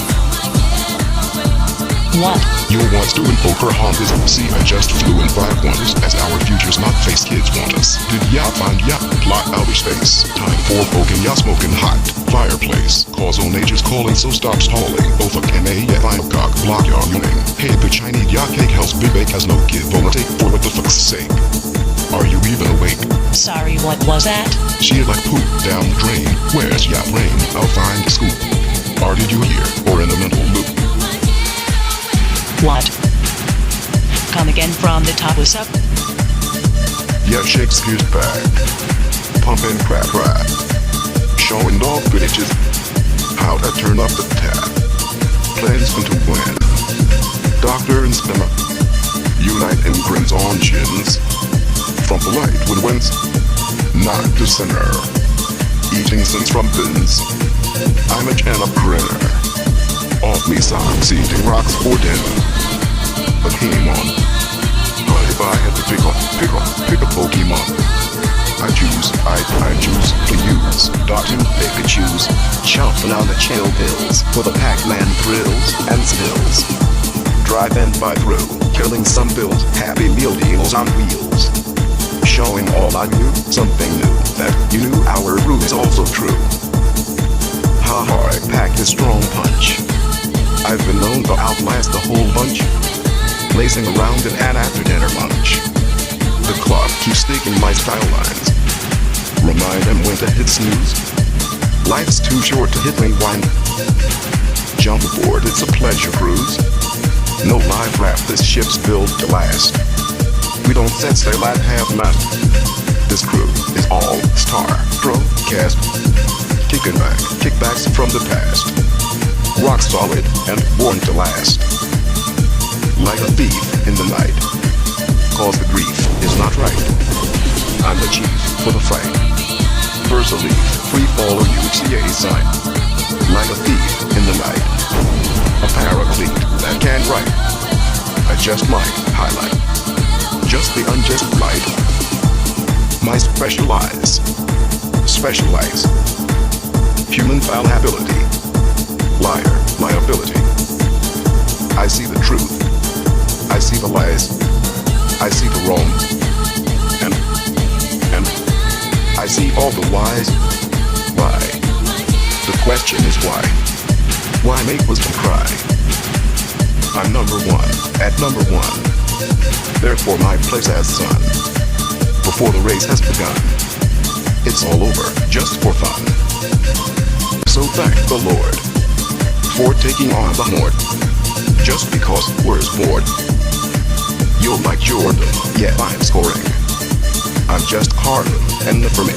What? You once doing poker haunters, see I just flew in 5 wonders, as our futures not face kids want us. Did ya find ya, plot outer space, time for poking ya smoking hot, fireplace, cause all nature's calling, so stop stalling, both a MA yet I'm a cock, block ya uning. Hey, the Chinese ya cake house big bake has no give or take for what the fuck's sake. Are you even awake? Sorry, what was that? She like poop down the drain. Where's ya brain? I'll find the scoop. Or did you hear? Or in a mental loop? What? Come again from the top, what's up? Yeah, Shakespeare's back. Pumping crap. Showing dog bitches how to turn up the tap. Plans to win. Doctor and spinner unite in grins on chins. From polite with wins, not to sinner. Eating sins from bins. I'm a can of grinner. Off me socks, eating rocks for dinner. But came on. But if I had to pick a Pokemon, I choose to use. Dotting Pikachu's, chomping on the chill pills for the Pac-Man thrills and spills. Driving by through, killing some bills, Happy Meal deals on wheels. Showing all I knew, something new, that you knew our route is also true. Ha ha, I pack a strong punch. I've been known to outlast the whole bunch, lazing around in an after dinner lunch. The clock keeps sticking my style lines, Remind him when to hit snooze. Life's too short to hit rewind. Jump aboard, it's a pleasure cruise. No life raft, this ship's built to last. We don't set sail at half-mast. This crew is all star broadcast. Kicking back, kickbacks from the past. Rock solid and born to last. Like a thief in the night. Cause the grief is not right. I'm the chief for the fight. Versa leaf, free fall or UTA sign. Like a thief in the night. A paraclete that can't write. I just might highlight. Just the unjust light. My specialize. Human fallibility. Liar, liability. I see the truth. I see the lies. I see the wrongs. And I see all the whys. Why? The question is why? Why make wisdom cry? I'm number one, at number one. Therefore my place as son. Before the race has begun. It's all over, just for fun. So thank the Lord for taking on the horde. Just because we're bored. You'll like Jordan, yeah I'm scoring. I'm just Harlem and the firming.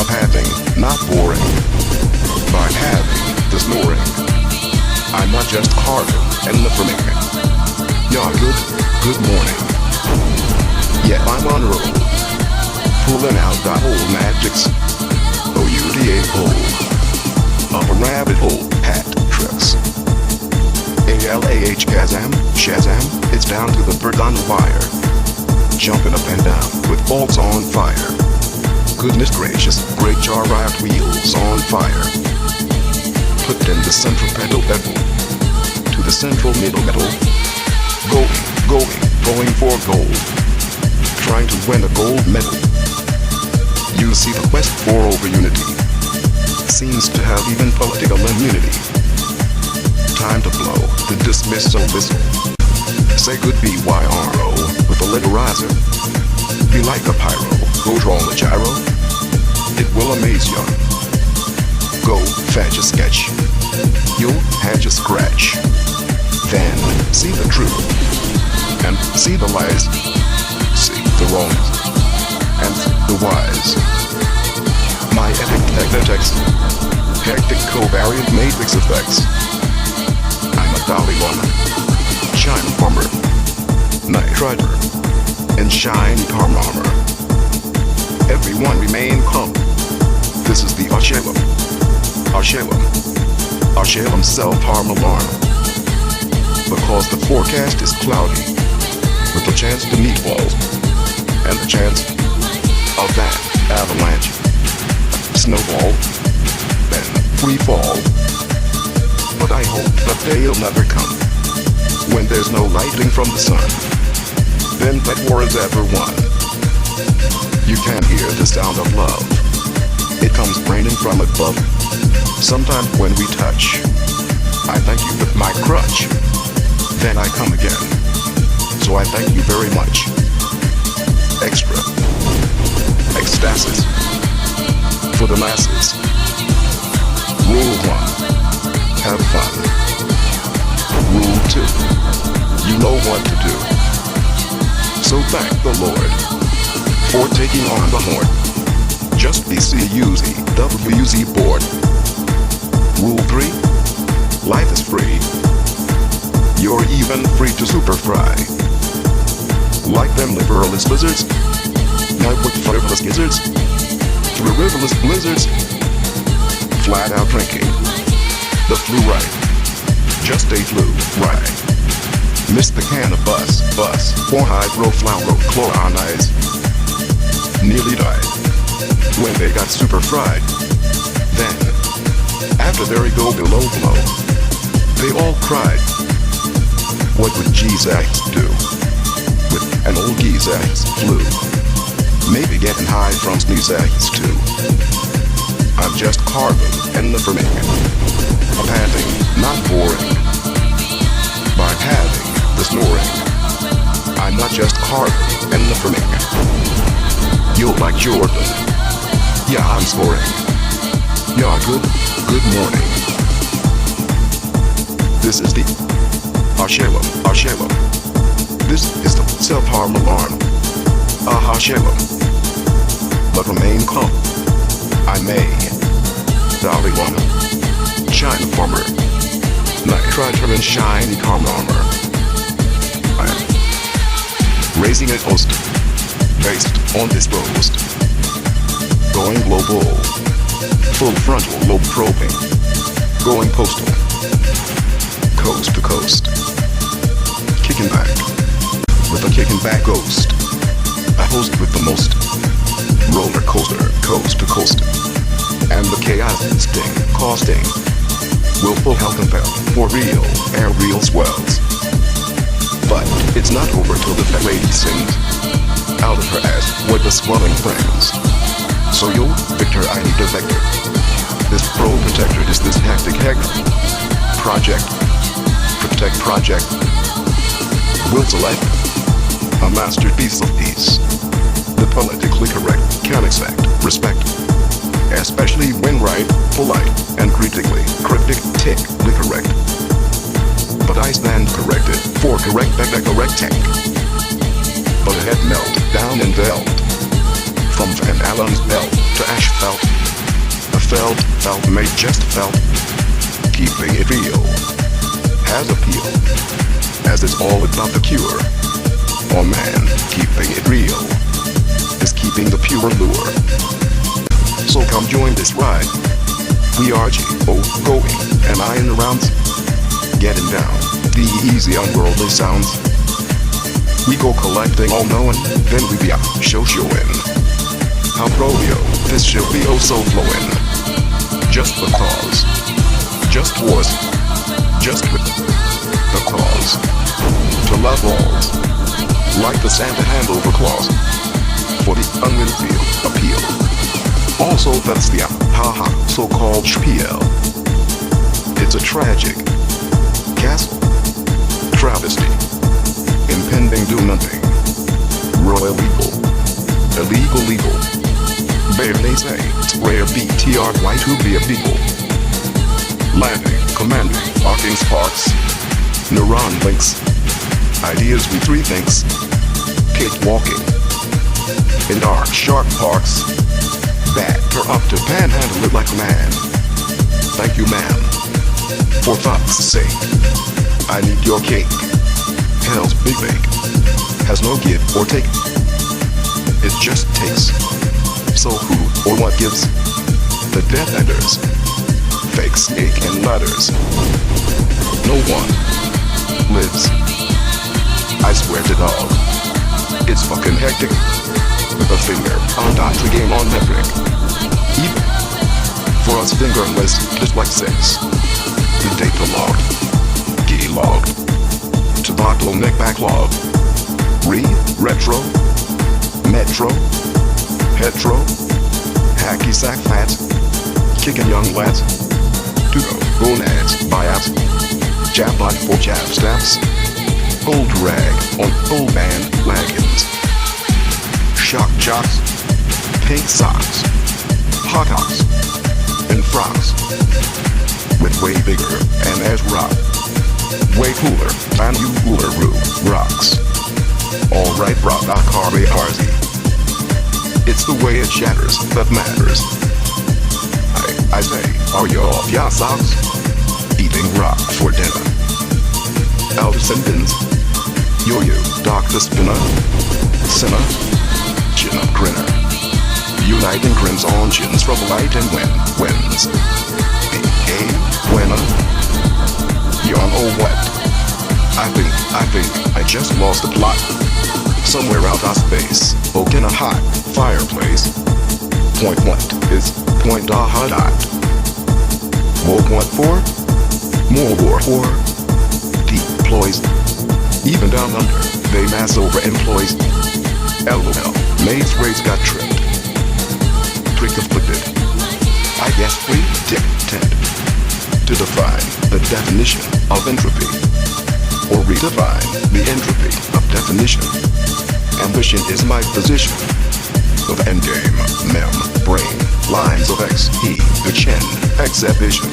Of having, not boring. By having, the snoring. I'm not just Harlem and the firming. Yeah, good morning. Yeah, I'm on roll. Pulling out the whole magics. OUDA hole. Up a rabbit hole, hat tricks. ALAH Shazam, it's down to the bird on the wire. Jumping up and down with bolts on fire. Goodness gracious, great jar riot wheels on fire. Put in the central pedal to the central middle metal. Going for gold. Trying to win a gold medal. You see the quest for over unity seems to have even political immunity. Time to blow the dismissal whistle. Say good BYRO with a little riser. Be like a pyro, go draw a gyro. It will amaze you. Go fetch a sketch. You'll hatch a scratch. Then see the truth and see the lies. See the wrongs and the whys. My epic text, hectic covariant matrix effects. I'm a Dalai Lama, shine bomber, night rider, and shiny arm armor. Everyone remain calm. This is the Ashalem self-harm alarm. Because the forecast is cloudy, with the chance to meatballs, and the chance of that avalanche, snowball, then free fall. But I hope that day'll never come, when there's no lighting from the sun. Then that war is ever won. You can't hear the sound of love. It comes raining from above. Sometimes when we touch, I thank you with my crutch. Then I come again. So I thank you very much. Extra. Ecstasis. For the masses. Rule 1. Have fun. Rule 2. You know what to do. So thank the Lord for taking on the horde. Just be CUZ, WZ bored. Rule 3. Life is free. You're even free to super fry. Like them liberalist lizards. Not with frivolous gizzards. Through riverless blizzards. Flat out drinking. The flu right. Just a flu right. Missed the can of bus. For hydrofluorochloronize. Nearly died. When they got super fried. Then, after their go below blow, they all cried. What would Jesus do with an old Jesus flu? Maybe getting high from sneezes too. I'm just carving and the ferment. Of having, not boring. By having the snoring. I'm not just carving and the ferment. You'll like Jordan. Yeah, I'm scoring. Yeah, good morning. This is the Shalom. This is the self-harm alarm. Shalom. But remain calm. I may. Dolly woman. China farmer. Nitrogen and shiny calm armor. I am raising a toast. Based on this roast. Going global. Full frontal lobe probing. Going postal. Coast to coast. Kicking back. With a kicking back ghost. A host with the most. Roller coaster. Coast to coast. And the chaos instinct. Costing. Willful hell compel. For real. And real swells. But it's not over till the fat lady sings. Out of her ass with the swelling friends. So yo, Victor, I need a vector. This pro protector is this hectic project. Protect project. Will select a masterpiece of peace. The politically correct can expect respect. Especially when right, polite, and critically correct. But I stand corrected for correct tech. But a head melt down and belt. From Van Allen's belt to asphalt. A felt made just felt. Keeping it real has appeal. As it's all about the cure. Oh man, keeping it real is keeping the pure lure. So come join this ride. We are going and iron around. Getting down the easy unworldly sounds. We go collecting all knowing, then we be out showing. How rodeo, this shall be oh so flowing. Just because, just was, just with the cause. To love alls, like the Santa hand over claws. For the unreal appeal. Also that's the so-called spiel. It's a tragic castle travesty. Impending do nothing. Royal illegal. Barely say, rare BTRY to be a people. Landing, commanding, Hawkins sparks. Neuron links. Ideas we three thinks. Kid walking. In dark, sharp parks. Batter up to panhandle it like a man. Thank you, ma'am. For fuck's sake. I need your cake. Hell's big bake. Has no give or take. It just takes. So who or what gives? The death enders. Fake snake and ladders. No one lives. I swear to dog. It's fucking hectic. With a finger on the game on metric. Even for us fingerless, just like sex. The data logged. Key logged. To bottleneck backlog. Retro. Metro. Hetero. Hacky sack fats. Kicking young lads. To go gonads. Buyouts. Jab like for jab stabs. Old rag on old band wagons. Shock jocks. Pink socks. Hot dogs. And frocks. With way bigger and as rock. Way cooler than you cooler rocks. Alright, rock, RZ. It's the way it shatters that matters. I say, are you off your socks? Eating rock for dinner. Out of sentence. Yo-yo, Dr. Spinner. Sinner. Chin up grinner. Uniting grins on chins from light and wins. Winner. Yawn or what? I think I just lost the plot. Somewhere out of space, oak in a hot fireplace. Point what is point dot. More what for? More war for. Deploys. Even down under, they mass over employees. LOL, May's race got tripped. Trick afflicted. I guess we tend to define the definition of entropy. Or redefine the entropy of definition. Ambition is my position. of endgame, mem, brain, lines of X, E, the chin, exhibition.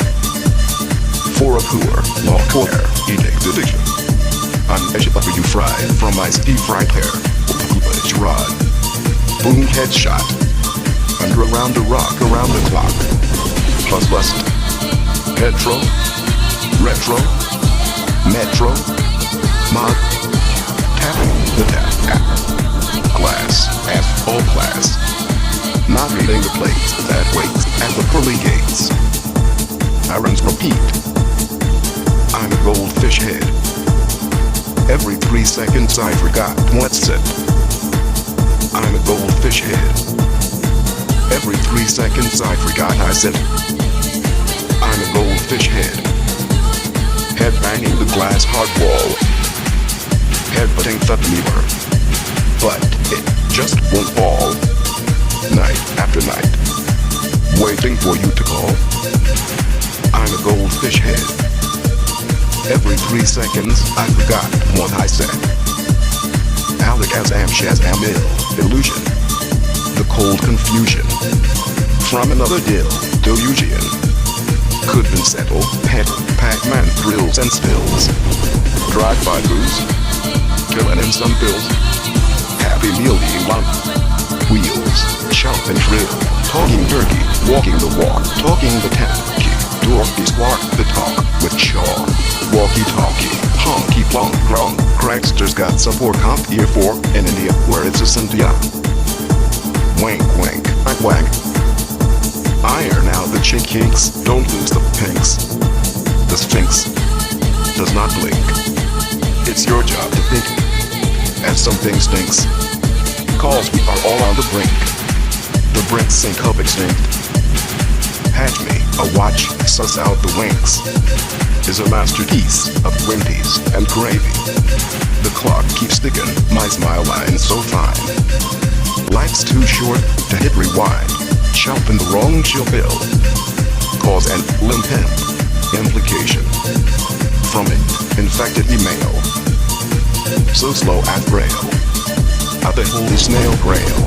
For a poor, law core, edict addiction. I'm you fried from my deep fried hair, edge rod. Boom headshot. Under around the rock, around the clock. Plus bust. Petro. Retro. Metro. Mod. Tapping the tap. Glass. F. All class. Not reading the plates that waits at the pearly gates. Irons repeat. I'm a goldfish head. Every 3 seconds I forgot what's it. I'm a goldfish head. Every 3 seconds I forgot I said. I'm a goldfish head. Head banging the glass hard wall. Headbutting the mirror. But it just won't fall. Night after night. Waiting for you to call. I'm a goldfish head. Every 3 seconds, I forgot what I said. Alakazam Shazam illusion. The cold confusion. From another delusion. Could been settled, pedal, Pac-Man thrills and spills. Drive-by booze. Killing in some bills. Happy meal you want. Wheels, chop and drill. Talking turkey, walking the walk. Talking the tanky. Dorky squawk the talk with chaw. Walkie-talkie, honky-plonk, grong. Crackster's got support comp here for in India, where it's a Cynthia. Wink, wink, whack, whack. Iron out the chick kinks, don't lose the pinks. The Sphinx does not blink. It's your job to think, as something stinks. Cause we are all on the brink. The brink sink up extinct. Hatch me a watch, suss out the winks. Is a masterpiece of Wendy's and gravy. The clock keeps ticking, my smile line's so fine. Life's too short to hit rewind. Chopping the wrong chill bill. Cause an limp implication. From an infected email. So slow and frail. At the holy snail grail.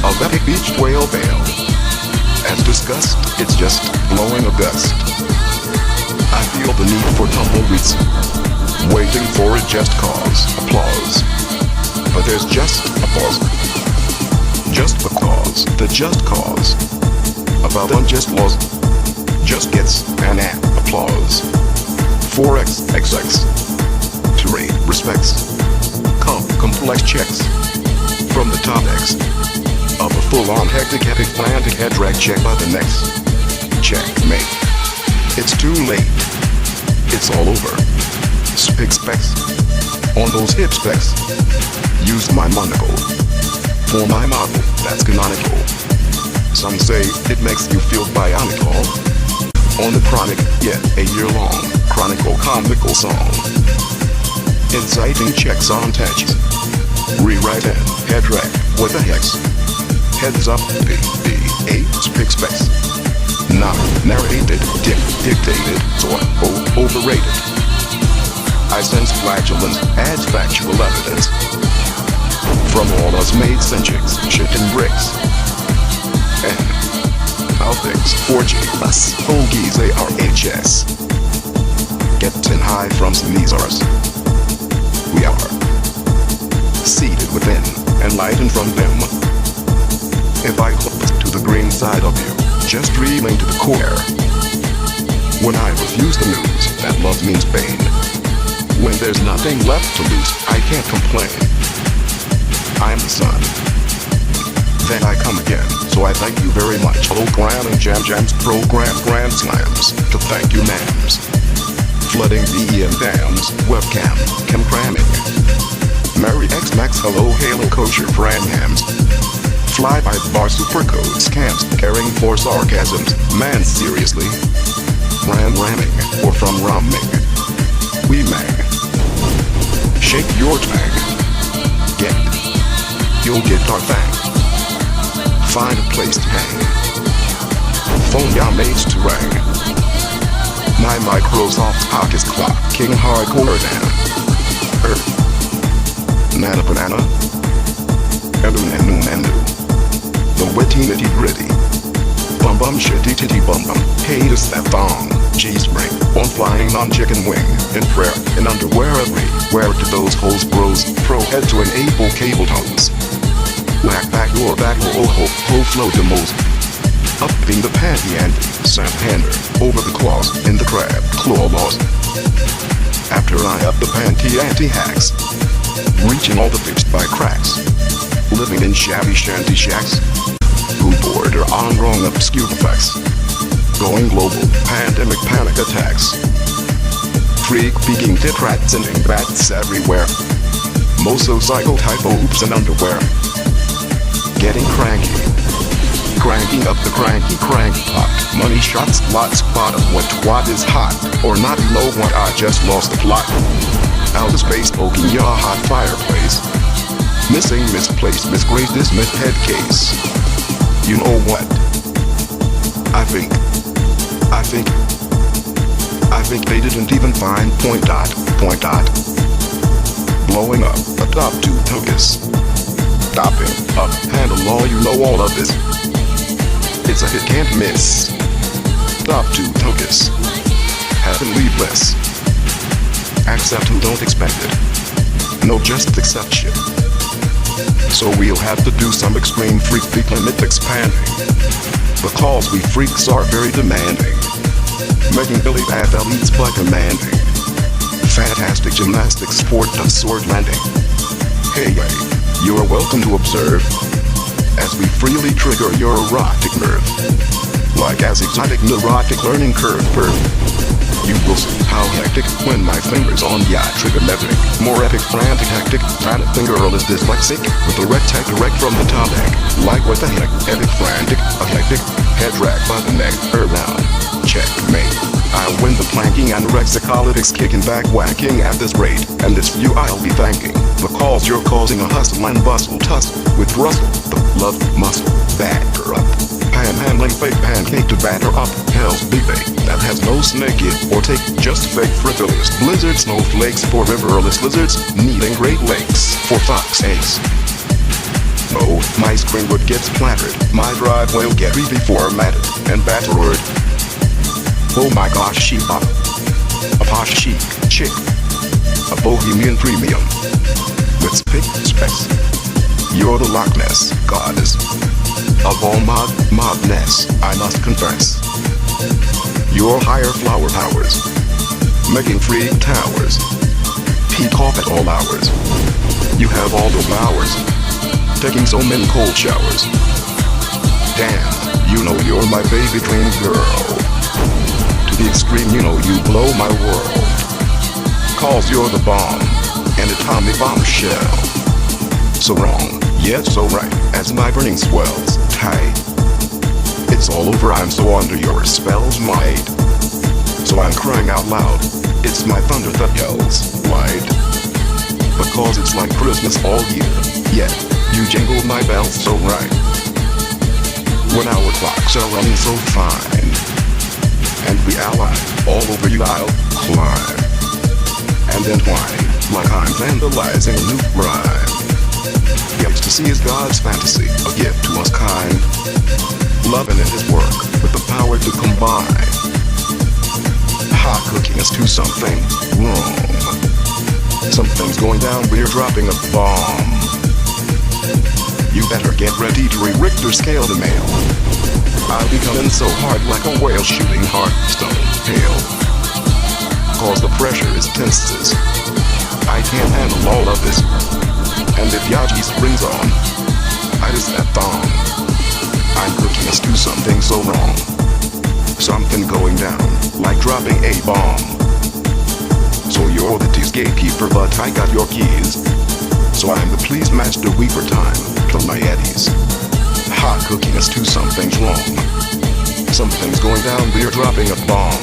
Of epic beach whale veil. As discussed, it's just blowing a gust. I feel the need for tumbleweeds. Waiting for a just cause, applause. But there's just a pause. Just because, the just cause. About unjust laws. Just gets an applause. 4x, XX. To rate respects. Complex checks. From the top X. Of a full-on hectic epic frantic head drag check by the next. Checkmate. It's too late. It's all over. Spick specs. On those hip specs. Use my monocle. For my model, that's canonical. Some say it makes you feel bionical. On the chronic, yet a year-long, chronicle comical song. Inciting checks on touches. Rewrite and head drag with a hex. Heads up, B8 spick specs. Not narrated, dictated, or overrated. I sense flatulence adds factual evidence. From all us made centrics, shit and bricks. And how things 4G plus hoagies ARHS. Getting high from sneezers. We are seated within, enlightened from them. If I hook to the green side of you, just dreaming to the core. When I refuse the news that love means pain. When there's nothing left to lose, I can't complain. I'm the sun. Then I come again, so I thank you very much. Hologram and jams, program grand slams. To thank you, ma'ams. Flooding VM dams, webcam, chem cramming. Merry X Max, hello, halo, kosher, brand hams. Fly by the bar supercode scams, caring for sarcasms. Man, seriously. Ramming, or from ramming. We mag. Shake your tag. Get. You'll get our thing. Find a place to hang. Phone your mates to ring. My Microsoft Hawkins clock, king hardcore down. Earth. Nana banana. Enu. the witty nitty gritty. Bum bum shitty titty bum bum. Hate is that thong. G-string on flying on chicken wing. In prayer, in underwear everywhere to those holes bros. Pro head to enable cable tones. Whack back your back ho flow demos. Up being the panty and sand hander. Over the claws in the crab claw laws. After I up the panty anti-hacks. Reaching all the fixed by cracks. Living in shabby shanty shacks. Who border on wrong obscure facts. Going global, pandemic panic attacks. Freak peeking tit rats and bats everywhere. Moso-psycho-typo hoops and underwear. Getting cranky. Cranking up the cranky pot. Money shots, lots spot of what is hot. Or not know what I just lost the plot. Outer space poking your hot fireplace. Missing, misplaced, misgraced this myth head case. You know what? I think they didn't even find point dot. Blowing up a top 2 tuckus. Stopping up, handle all you know all of this. It's a hit can't miss. Top 2 tuckus. Heavenly bliss. Accept who don't expect it. No, just accept shit. So we'll have to do some extreme freak limit expanding. Because we freaks are very demanding. Making Billy athletes by commanding. Fantastic gymnastics sport of sword landing. Hey, you're welcome to observe. As we freely trigger your erotic nerve. Like as exotic neurotic learning curve. You will see how hectic when my fingers on the trigger metric. More epic, frantic, hectic. Planet finger is dyslexic with a rectangle direct from the top deck. Like what the heck? Epic, frantic, a hectic. Head drag by the neck. Around. Checkmate. I'll win the planking and Rexicolitics kicking back whacking at this rate. And this view I'll be thanking. Because you're causing a hustle and bustle tussle with Russell, the love muscle. Batter up. Panhandling fake pancake to batter up. Hell's big bait that has no snake in or take just fake frivolous blizzard snowflakes for riverless lizards needing Great Lakes for fox eggs. No, my screen would get splattered. My driveway will get reformatted and battered. Oh my gosh, she bop. A posh chic chick. A bohemian premium. With spick specs. You're the Loch Ness goddess. Of all modness, I must confess. Your higher flower powers. Making freak towers. Peacock at all hours. You have all the flowers. Taking so many cold showers. Damn, you know you're my baby dream girl. To the extreme, you know you blow my world. Cause you're the bomb. An atomic bombshell. So wrong, yet so right. As my burning swells, tight. It's all over, I'm so under your spell's might. So I'm crying out loud. It's my thunder that yells wide. Because it's like Christmas all year. Yet, you jingled my bells so right. When our clocks are running so fine. And we ally, all over you I'll climb. And then whine, like I'm vandalizing a new rhyme. The ecstasy is God's fantasy, a gift to us kind. Loving in his work, with the power to combine. Hot cooking is to something wrong. Something's going down, we're dropping a bomb. You better get ready to re-Richter scale the mail. I'll be coming so hard like a whale shooting Hearthstone hail. Cause the pressure is tenses. I can't handle all of this. And if Yaji springs on, I just that thong. I'm cooking us to something so wrong. Something going down, like dropping a bomb. So you're the tease gatekeeper, but I got your keys. So I'm the please master weaver time, till my eddies. Hot cooking us to something's wrong. Something's going down, we're dropping a bomb.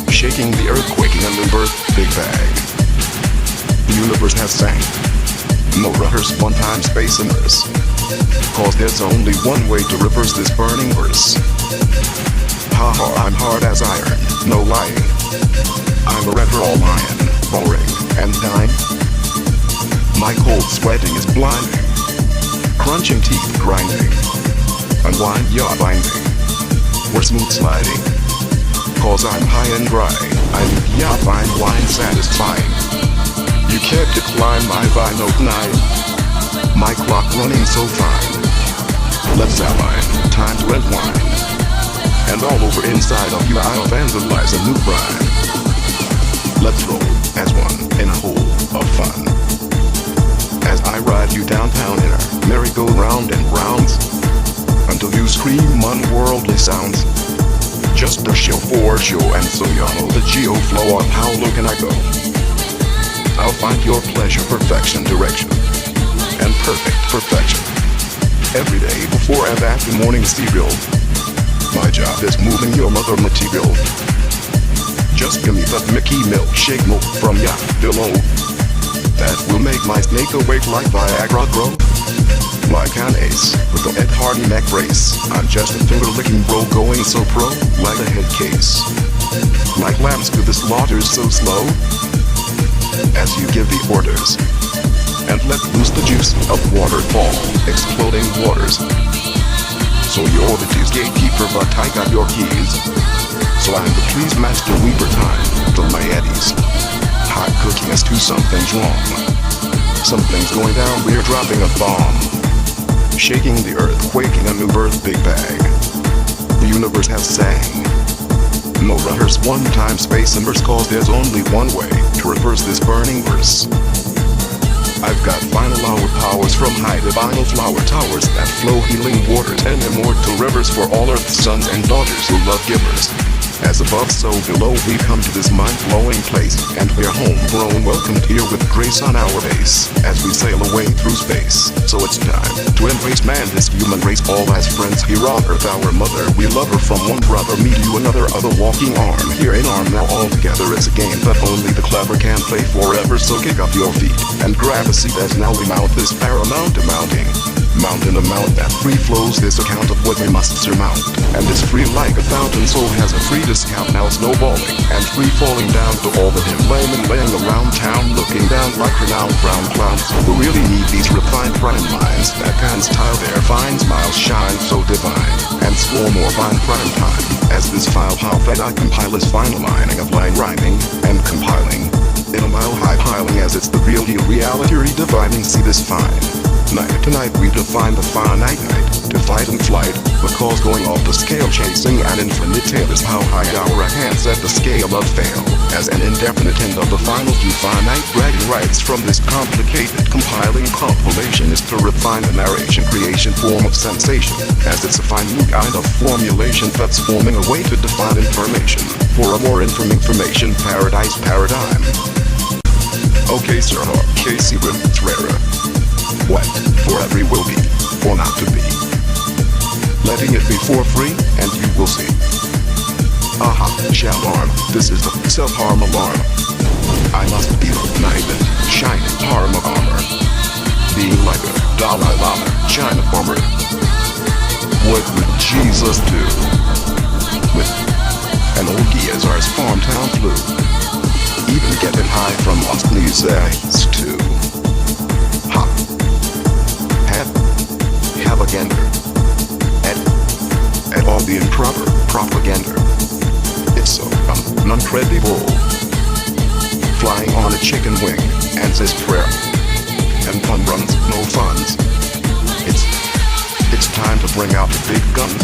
Shaking the earth, quaking under birth, big bag. The universe has sank. No rehearse, one-time space immerse. Cause there's only one way to reverse this burning verse. Ha ha, I'm hard as iron, no lying. I'm a retro lion, boring and dying. My cold sweating is blinding. crunching, teeth grinding. Unwind your binding. We're smooth sliding. Cause I'm high and dry. I need ya fine wine satisfying. You can't decline my vinyl 9. My clock running so fine. Let's align, time to entwine. And all over inside of you I'll vandalize a new rhyme. Let's roll as one in a hole of fun. As I ride you downtown in a merry-go-round and rounds, until you scream unworldly sounds. Just a show for show, and so you know the geo-flow of how low can I go. I'll find your pleasure, perfection, direction, and perfect perfection. Every day before and after morning cereal. My job is moving your mother material. Just give me the Mickey milkshake milk from ya below. That will make my snake awake like Viagra grow. Like an ace with the Ed Hardy neck brace. I'm just a finger-licking bro going so pro, like a head case. Like lambs to the slaughter so slow. As you give the orders. And let loose the juice of waterfall, exploding waters. So you're the juice gatekeeper, but I got your keys. So I'm the please master weeper time, the ladies. Hot cooking is to something's wrong. Something's going down, we're dropping a bomb. Shaking the earth, quaking a new birth, big bang. The universe has sang. No rehearse one time space immerse, cause there's only one way to reverse this burning verse. I've got final hour powers from high divinal flower towers that flow healing waters and immortal rivers for all earth's sons and daughters who love givers. As above, so below, we come to this mind-blowing place, and we're homegrown, welcomed here with grace on our base, as we sail away through space. So it's time to embrace man, this human race, all as friends here on Earth, our mother. We love her from one brother, me to another, other walking arm. Here in arm, now all together, it's a game that only the clever can play forever. So kick up your feet and grab a seat as now we mount this paramount mounting. Mountain amount that free flows this account of what we must surmount. And it's free like a fountain, so has a free discount now snowballing and free falling down to all the dim laymen laying around town, looking down like renowned brown clowns who really need these refined prime minds that can style their fine smiles shine so divine and score more fine prime time as this file how that I compile is final lining of line rhyming and compiling in a mile high piling as it's the real deal reality redefining. See this fine night tonight we define the finite night to fight and flight, because going off the scale chasing an infinite tail is how high our hands at the scale of fail, as an indefinite end of the final few finite bragging rights from this complicated compiling compilation is to refine the narration creation form of sensation, as it's a fine new kind of formulation that's forming a way to define information for a more information paradise paradigm. Okay sir, Casey with rarer. What for every will be, or not to be. Letting it be for free, and you will see. Aha, shalarm, this is the self-harm alarm. I must be knight and shining harm of armor. Being like a Dalai Lama, China farmer. What would Jesus do with an old Giazar's farm town flu? Even getting high from Ostney's eyes too. Ha. Have a gander at all the improper propaganda. It's so uncredible. Flying on a chicken wing, and says prayer, and fun runs, no funds. It's time to bring out the big guns.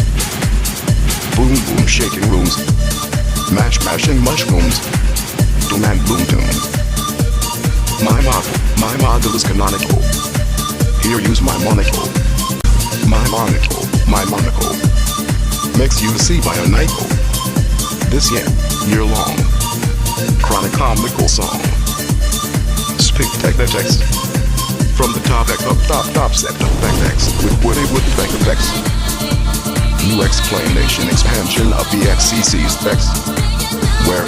Boom boom shaking rooms, mashing mushrooms, doom and boom doom. My model is canonical. Here use my monocle. My monocle makes you see by a nickel. This year long chronic comical song. Speak text from the top set of text with woody effects. New explanation expansion of the XCC specs. Where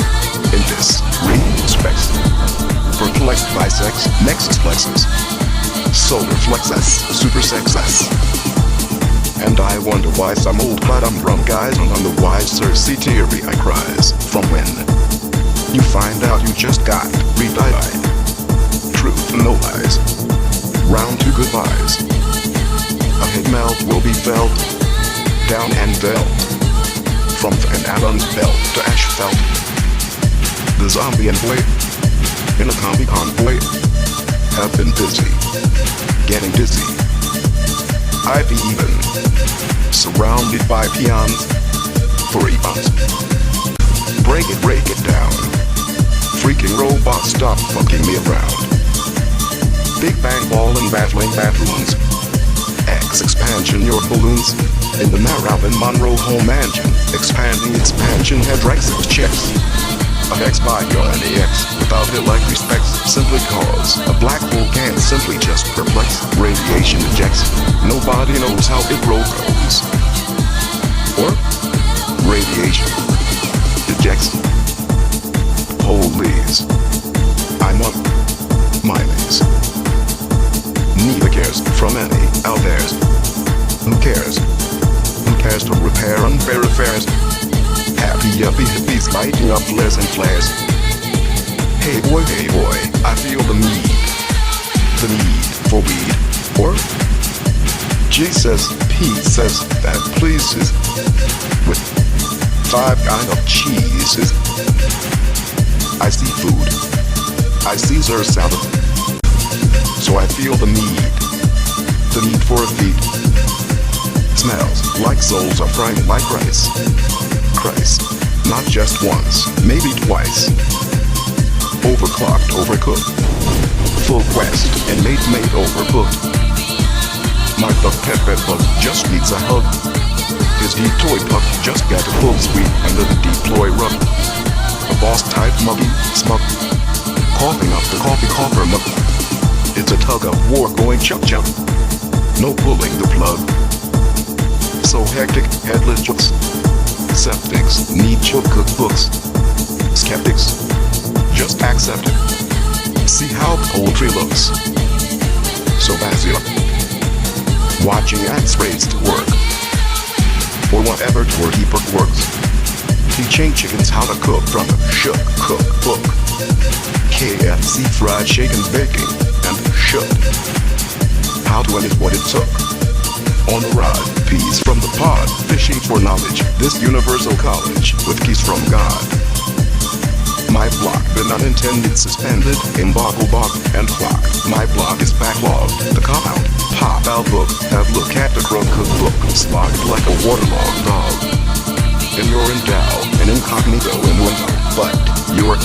in this respects perplexed by sex nexus plexus solar flexus super sexus. And I wonder why some old drum guys on the wise Cersei theory I cries. From when you find out you just got re-eyed. Truth, no lies. Round two goodbyes. A head melt will be felt, down and dealt, from an Adam's belt to asphalt. The zombie and blade, in a combi convoy, have been busy, getting dizzy. I've even surrounded by peons for eons. Break it down. Freaking robots, stop fucking me around. Big bang ball and battling baboons. X expansion your balloons. In the Marilyn Monroe home mansion. Expanding expansion head Rex's checks. A hex by your NAX without it like respects. Simply cause a black hole can't simply just perplex. Radiation ejects. Nobody knows how it goes. Or radiation ejects. Police. I'm on my knees. Neither cares from any out there's. Who cares? Who cares to repair unfair affairs? Happy yuppie hippies lighting up flares and flares. Hey boy, I feel the need for weed. Or G says, P says that pleases with 5 kind of cheeses. I see food, I Caesar salad, so I feel the need for a feed. Smells like souls are frying like rice. Christ, not just once, maybe twice. Overclocked, overcooked, full quest, and made overbooked. My buck pet bug just needs a hug. His deep toy puck just got a full sweep under the deploy rug. A boss type muggy, smug, coughing up the coffee copper mug. It's a tug of war going chuck chuck. No pulling the plug. So hectic, headless jokes. Skeptics need your cookbooks. Skeptics, just accept it. See how poultry looks. So that's it. Watching ants race to work. Or whatever doorkeeper works. Teaching chickens how to cook from a shook cookbook. KFC fried chicken baking and should. How to end is what it took. On the rod, peas from the pod, fishing for knowledge. This universal college with keys from God. My block been unintended suspended in boggle and clock. My block is backlogged. The cop-out, pop-out book. Have look at the crook cookbook. Slogged like a waterlogged dog. And you're in Dow, an incognito in window. But you're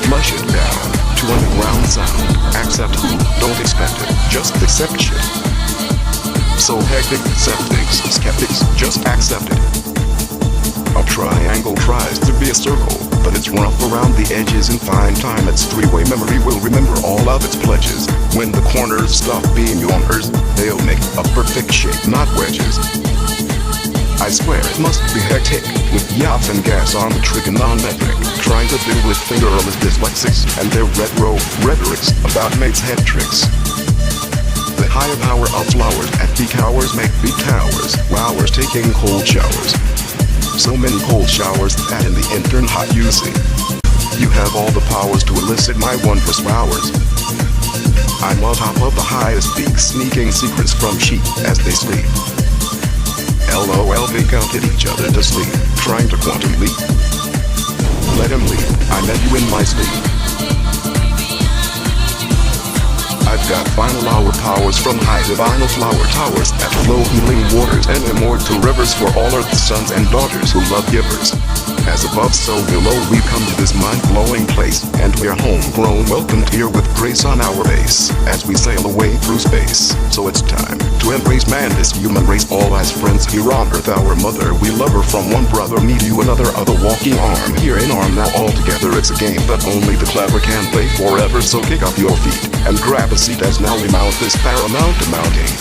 flush it down to underground sound. Accept who, don't expect it, just accept shit. So hectic, skeptics, just accept it. A triangle tries to be a circle, but it's rough around the edges in fine time. Its three-way memory will remember all of its pledges. When the corners stop being yours, they'll make a perfect shape, not wedges. I swear it must be hectic, with yachts and gas on the trigonometric, trying to deal with fingerless dyslexics and their retro rhetorics about mates' head tricks. The higher power of flowers at peak hours make big towers, wowers taking cold showers. So many cold showers that in the intern hot you see. You have all the powers to elicit my wondrous flowers. I'm on top of the highest peak, sneaking secrets from sheep as they sleep. LOL, they counted each other to sleep, trying to quantum leap. Let him leap, I met you in my sleep. I've got final hour powers from high divinal flower towers that flow healing waters and immortal rivers for all earth's sons and daughters who love givers. As above, so below, we come to this mind-blowing place, and we're homegrown, welcomed here with grace on our base, as we sail away through space. So it's time to embrace man, this human race, all as friends here on earth, our mother. We love her from one brother, me to you, another other walking arm, here in arm, now all together. It's a game that only the clever can play forever, so kick up your feet and grab a seat as now we mount this paramount mounting.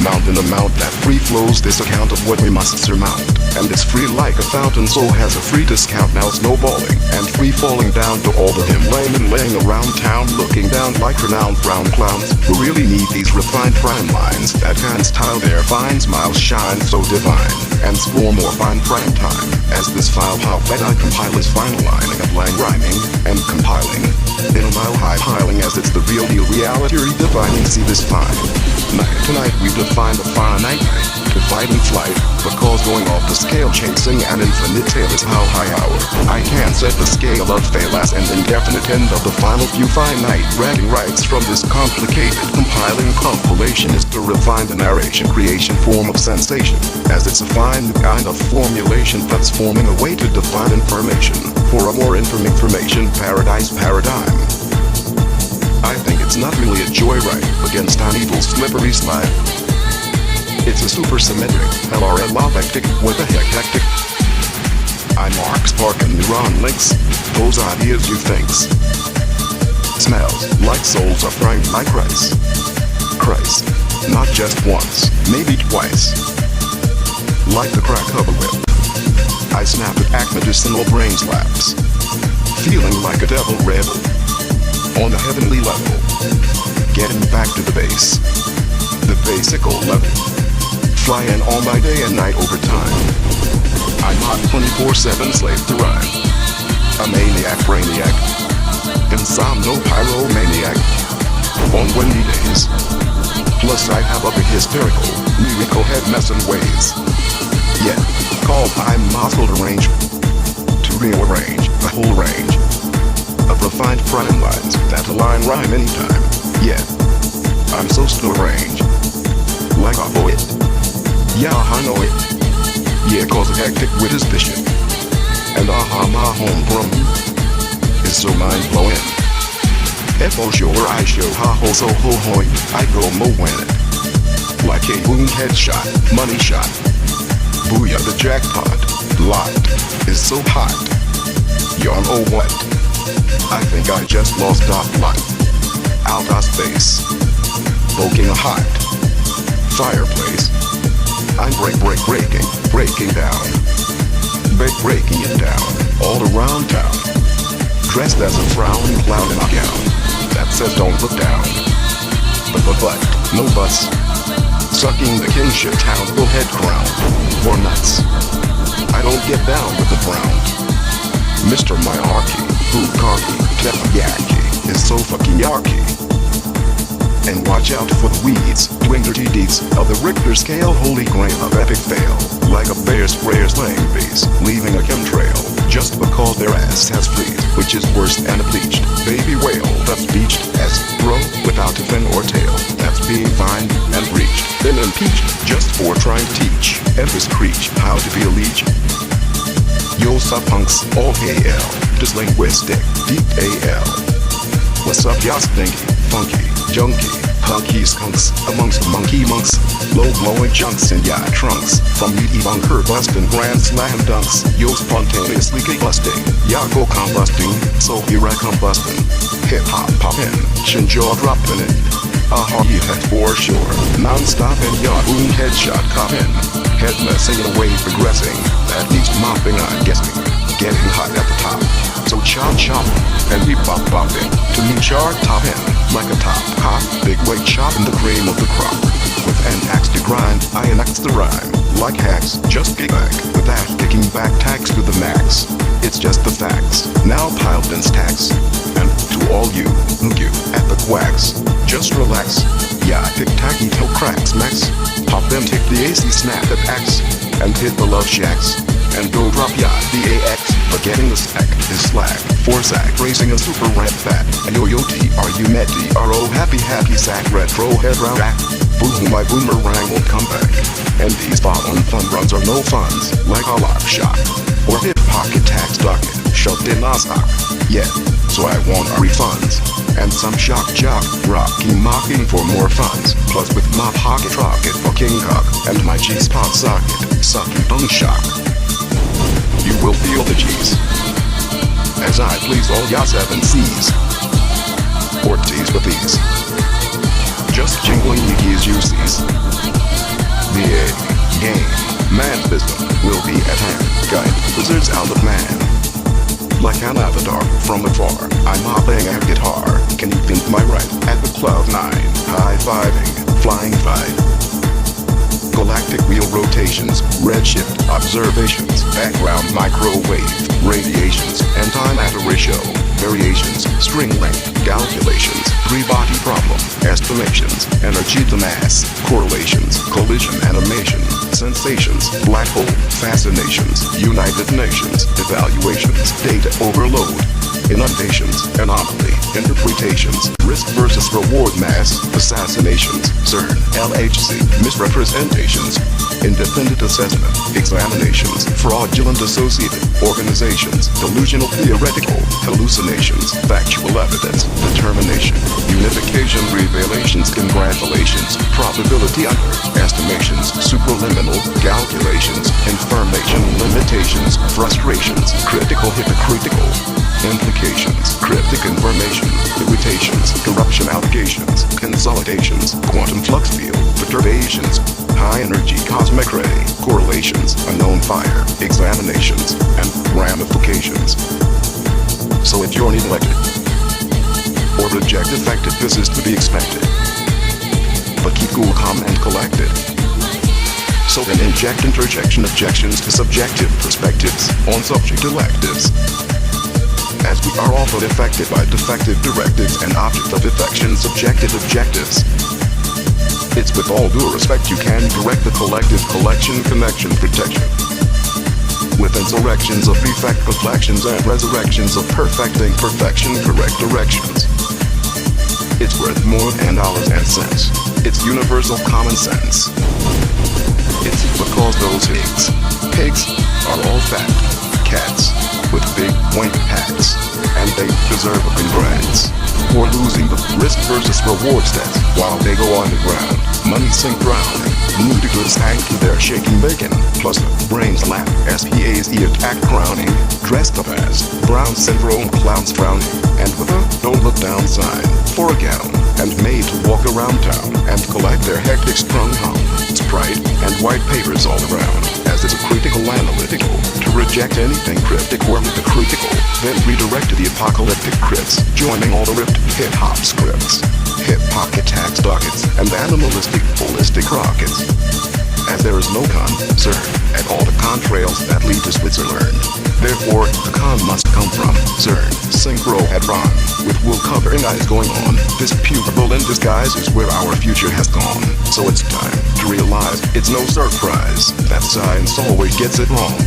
Mountain amount that free flows this account of what we must surmount. And it's free like a fountain, so has a free discount now snowballing and free falling down to all the him laying around town, looking down like renowned brown clowns who really need these refined prime lines that can style their fine smiles shine so divine and score more fine prime time as this file how fed I compile is finalizing, applying rhyming and compiling in a mile high by piling as it's the real deal reality redefining. See this fine night tonight we define the finite night, dividing flight, because going off the scale chasing an infinite tail is how high our I can't set the scale of fail as an indefinite end of the final few finite bragging rights from this complicated compiling compilation is to refine the narration creation form of sensation, as it's a fine kind of formulation that's forming a way to define information for a more information paradise paradigm. I think it's not really a joyride against an evil slippery slide. It's a supersymmetric LRL-lactic with a hectic. I mark spark and neuron links, those ideas you thinks. Smells like souls are framed like rice. Christ, not just once, maybe twice. Like the crack of a whip, I snap at medicinal brain slaps, feeling like a devil rebel on a heavenly level, getting back to the base, the basical level, flying all my day and night over time. I'm not 24/7 slave to rhyme, a maniac brainiac, insomno pyromaniac, on windy days. Plus I have other hysterical, lyrical head messing ways. Yeah, called I'm muscle to range, to rearrange the whole range of refined prime lines that align rhyme anytime. Yeah, I'm so still range, like a poet. Yeah, I know it. Yeah, cause a hectic with his vision. And aha, my homegrown is so mind-blowing. F.O. sure I show ha-ho so ho-hoy, I go mo-win it. Like a boom headshot, money shot. Booyah, the jackpot, lot, is so hot. Y'all know what? I think I just lost dot light. Outer space, poking a hot fireplace. I'm breaking down, breaking it down, all around town. Dressed as a frowning clown in a gown that says don't look down. But, no bus. Sucking the kingship town bullhead crown, or nuts. I don't get down with the brown. Mr. Myarchy, Bukaki, Teppanyaki, is so fucking yarky. And watch out for the weeds, doing dirty deeds of the Richter scale, holy grail of epic fail. Like a bear sprayer slaying bees, leaving a chemtrail, just because their ass has fleas, which is worse than a bleached baby whale that's beached as bro without a fin or tail, that's being fined and breached, then impeached, just for trying to teach every screech how to be a leech. Yo sup punks, all AL, just linguistic, deep AL. What's up y'all stinky, funky, junky, punky skunks, amongst the monkey monks, low-blowing junks in ya trunks, from meaty bunker bustin' grand slam dunks, yo spontaneously busting, ya go combusting, so here I come bustin', hip-hop poppin', chin jaw droppin' in, aha yeah for sure, non-stop and ya boom headshot coppin', head messing away progressing, that needs mopping I'm guessing, getting hot at the top. So chop and be bopping to me chart topping like a top hop, big weight chop in the cream of the crop. With an axe to grind, I enact the rhyme like hacks, just get back with that kicking back tax to the max. It's just the facts, now piled in stacks. And to all you at the quacks, just relax. Yeah, tick-tacky toe cracks, max. Pop them, take the AC snap at axe, and hit the love shacks. And go drop ya, the AX, forgetting the stack is slack. For sack, racing a super red fat. Yo T, are you met D-R-O, happy sack, retro head round rack. Boom, my boomerang will come back. And these bottom fun runs are no funs, like a lock shot. Or hip pocket tax docket, shoved in a sock. Yeah, so I want refunds. And some shock jock, rocking, mocking for more funds. Plus with my pocket rocket for king cock, and my G-spot socket, sucking bone shock. You will feel the G's as I please all ya 7 C's. Or T's with these, just jingling the keys you sees. The game, man-fism, will be at hand. Guide wizards out of man. Like an avatar from afar, I'm hopping a guitar. Can you pimp my ride at the cloud 9? High-fiving, flying 5. Galactic wheel rotations, redshift observations, background microwave radiations, and time at a ratio, variations, string length, calculations, three-body problem, estimations, energy to mass, correlations, collision animation, sensations, black hole, fascinations, United Nations, evaluations, data overload, inundations, anomaly, interpretations, risk versus reward mass, assassinations, CERN, LHC, misrepresentations, independent assessment, examinations, fraudulent associated, organizations, delusional theoretical, hallucinations, factual evidence, determination, unification, revelations, congratulations, probability under, estimations, supraliminal, calculations, information, limitations, frustrations, critical, hypocritical, implications, cryptic information, limitations, corruption allegations, consolidations, quantum flux field, perturbations, high energy cosmic ray, correlations, unknown fire, examinations, and ramifications. So if you're neglected or reject effective, this is to be expected. But keep cool, calm, and collected. So then inject interjection objections to subjective perspectives on subject electives. As we are often affected by defective directives and object of affection subjective objectives. It's with all due respect you can correct the collective collection connection protection. With insurrections of effect reflections and resurrections of perfecting perfection correct directions. It's worth more than dollars and cents. It's universal common sense. It's because those pigs are all fat cats with big wing hats, and they deserve a congrats for losing the risk versus reward stats while they go on the ground. Money sink drown, ludicrous hang to their shaking bacon, plus the brains lap, SPA's attack crowning, dressed up as brown syndrome clowns frowning, and with a don't look down sign for a gown, and made to walk around town and collect their hectic sprung hum, Sprite and white papers all around, as it's a critical analytical to reject anything cryptic or critical, then redirect to the apocalyptic crypts, joining all the ripped hip-hop scripts, hip-hop attacks dockets, and animalistic ballistic rockets. As there is no concern at all the contrails that lead to Switzerland. Therefore, the con must come from CERN, Synchro Hadron, with wool covering eyes going on. This pupil in disguise is where our future has gone. So it's time to realize it's no surprise that science always gets it wrong.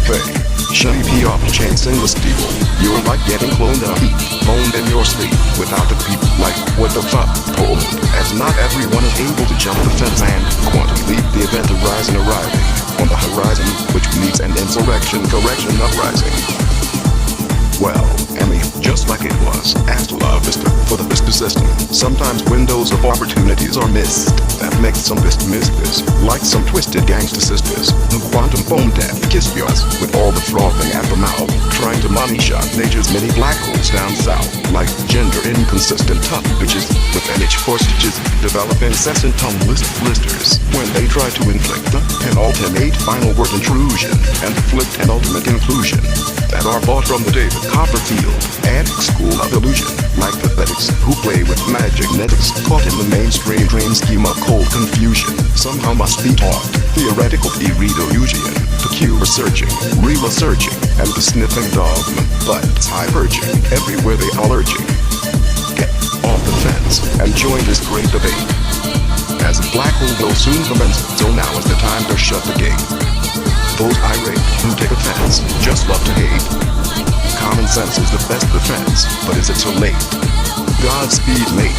Hey, shutty pee off chasing the steeple. You're like getting cloned up, phoned in your sleep, without the people like, what the fuck, pulled. As not everyone is able to jump the fence and quantum leap the event horizon arriving on the horizon, which needs an insurrection correction uprising. Well, Emmy, just like it was, Astula Vista for the Vista system. Sometimes windows of opportunities are missed. That makes some miss this, like some twisted gangster sisters who quantum phone death kiss yours with all the frothing at the mouth, trying to money shot nature's many black holes down south, like gender inconsistent tough bitches with an itch for stitches, develop incessant tongue blisters when they try to inflict the penultimate final word intrusion and inflict an ultimate conclusion that are bought from the David Copperfield attic school of illusion, like pathetics who play with magnetics, caught in the mainstream dream scheme of cold confusion. Somehow must be taught theoretical illusion, peculiar searching, re-researching, and the sniffing dogma, but it's high perching, everywhere they all urging. Get off the fence and join this great debate, as a black hole will soon commence, so now is the time to shut the gate. Those irate who take offense just love to hate. Common sense is the best defense, but is it too late? Godspeed, mate.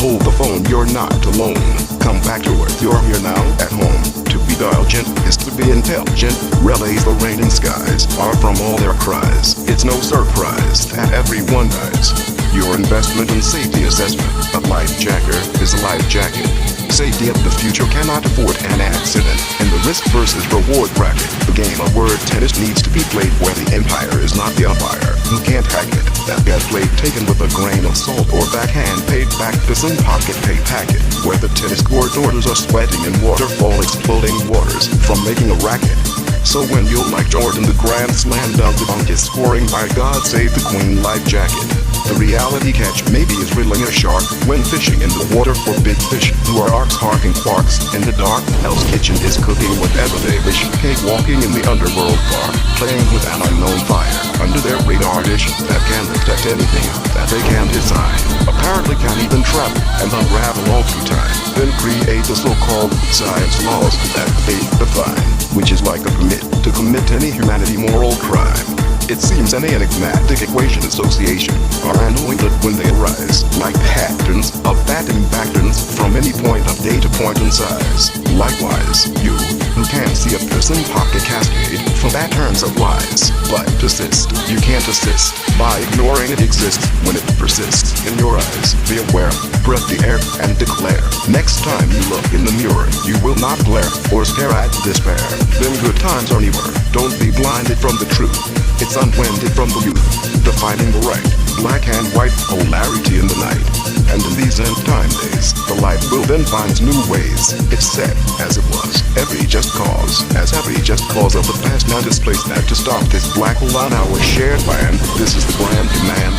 Hold the phone, you're not alone. Come back to earth, you're here now at home. To be diligent is to be intelligent. Relays the raining skies are from all their cries. It's no surprise that everyone dies. Your investment in safety assessment, a life jacker is a life jacket. Safety of the future cannot afford an accident. In the risk versus reward bracket, the game of word tennis needs to be played where the empire is not the umpire. Who can't hack it? That bad play taken with a grain of salt or backhand paid back this in pocket pay packet. Where the tennis court orders are sweating in waterfall exploding waters from making a racket. So when you're like Jordan, the grand slam dunk is scoring by God save the queen life jacket. The reality catch maybe is riddling a shark when fishing in the water for big fish who are arcs harking quarks in the dark. Hell's Kitchen is cooking whatever they wish. Cake walking in the underworld bar, playing with an unknown fire under their radar dish that can detect anything that they can design. Apparently can even trap and unravel all through time. Then create the so-called science laws that they define, which is like a permit to commit any humanity moral crime. It seems any enigmatic equation association are annoyed when they arise, like patterns of batting patterns from any point of data point in size. Likewise, you, who can't see a person pocket cascade from patterns of lies, but desist. You can't assist by ignoring it exists when it persists in your eyes. Be aware, breath the air, and declare. Next time you look in the mirror, you will not glare or stare at despair. Then good times are nearer. Don't be blinded from the truth. It's unwinded from the youth, defining the right, black and white polarity in the night. And in these end time days, the light will then find new ways. It's said, as it was, every just cause of the past now displaced that to stop this black hole on our shared land. This is the grand command.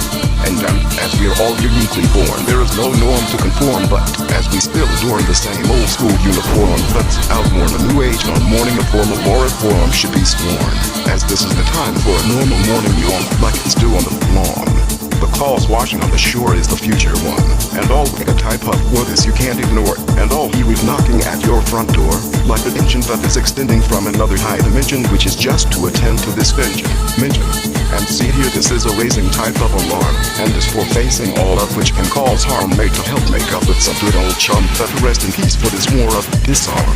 And as we are all uniquely born, there is no norm to conform, but as we still adorn the same old school uniform, let's outworn a new age on morning a formal reform should be sworn, as this is the time for a normal morning yawn like it's due on the lawn. The calls washing on the shore is the future one, and all a type of wood is you can't ignore, and all he was knocking at your front door, like an engine that is extending from another high dimension, which is just to attend to this mention. And see here, this is a raising type of alarm, and is for facing all of which can cause harm, made to help make up with some good old chum that to rest in peace for this war of disarm.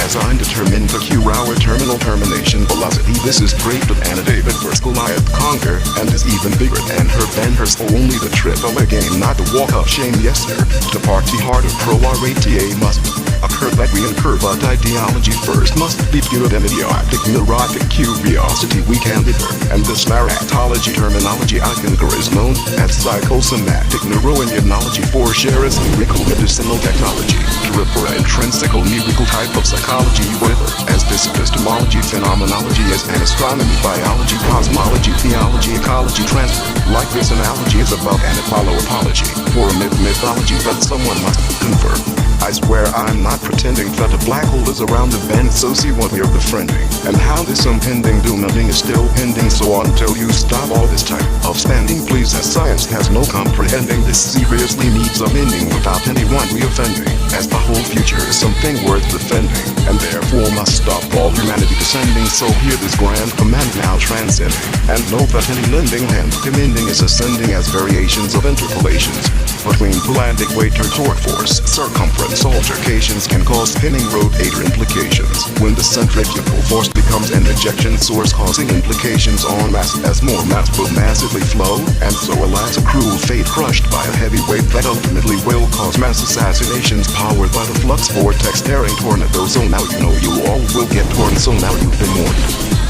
As I'm determined to cure our terminal termination velocity, this is great with Anna David vs. Goliath conquer, and is even bigger than her benders. Only the triple A game, not the walk of shame, yes sir. To party harder, pro-RATA must occur that we incur, but ideology first must be pure than idiotic, neurotic curiosity we can differ. And this narratology terminology I concur is known as psychosomatic neuroimmunology, for share is lyrical medicinal technology, to refer intrinsical lyrical type of psychology, whether as this epistemology, phenomenology as an astronomy, biology, cosmology, theology, ecology, transfer. Like this analogy is about an Apollo apology, for a mythology that someone must convert. I swear I'm not pretending that a black hole is around the bend, so see what we're befriending, and how this impending doom ending is still pending. So until you stop all this type of spending, please, as science has no comprehending, this seriously needs a mending without anyone reoffending, as the whole future is something worth defending, and therefore must stop all humanity descending. So hear this grand command now transcending, and know that any lending hand commending is ascending as variations of interpolations between phalangic weight or torque force circumference altercations can cause spinning rotator implications when the centrifugal force becomes an ejection source, causing implications en masse as more mass will massively flow, and so alas a cruel fate crushed by a heavy weight that ultimately will cause mass assassinations powered by the flux vortex tearing tornadoes. So now you know you all will get torn, so now you've been warned.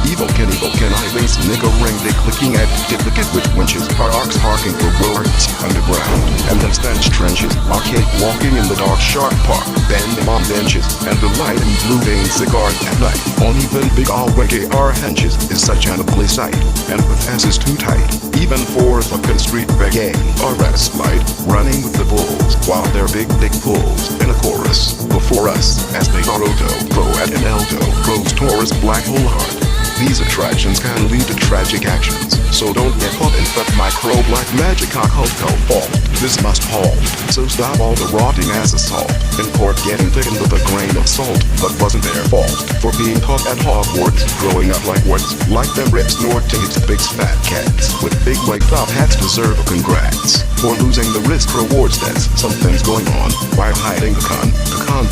Evil can I links nigga ring they clicking at duplicate with winches, arcs parking for words underground, and then stench trenches, arcade walking in the dark shark park, bending on benches, and the light and blue vein cigars at night. On even big all-wake AR henches is such an ugly sight, and with asses too tight, even for fucking street begging, RS light, running with the bulls, while their big dick pulls in a chorus before us, as they Naruto, pro at an eldo, grows Taurus black hole heart. These attractions can lead to tragic actions, so don't get caught in that micro black magic occult fault. This must halt, so stop all the rotting ass assault. In court getting taken with a grain of salt, but wasn't their fault for being taught at Hogwarts, growing up like what's like them rips snorting its big fat cats with big white top hats deserve a congrats for losing the risk reward stats. Something's going on while hiding the con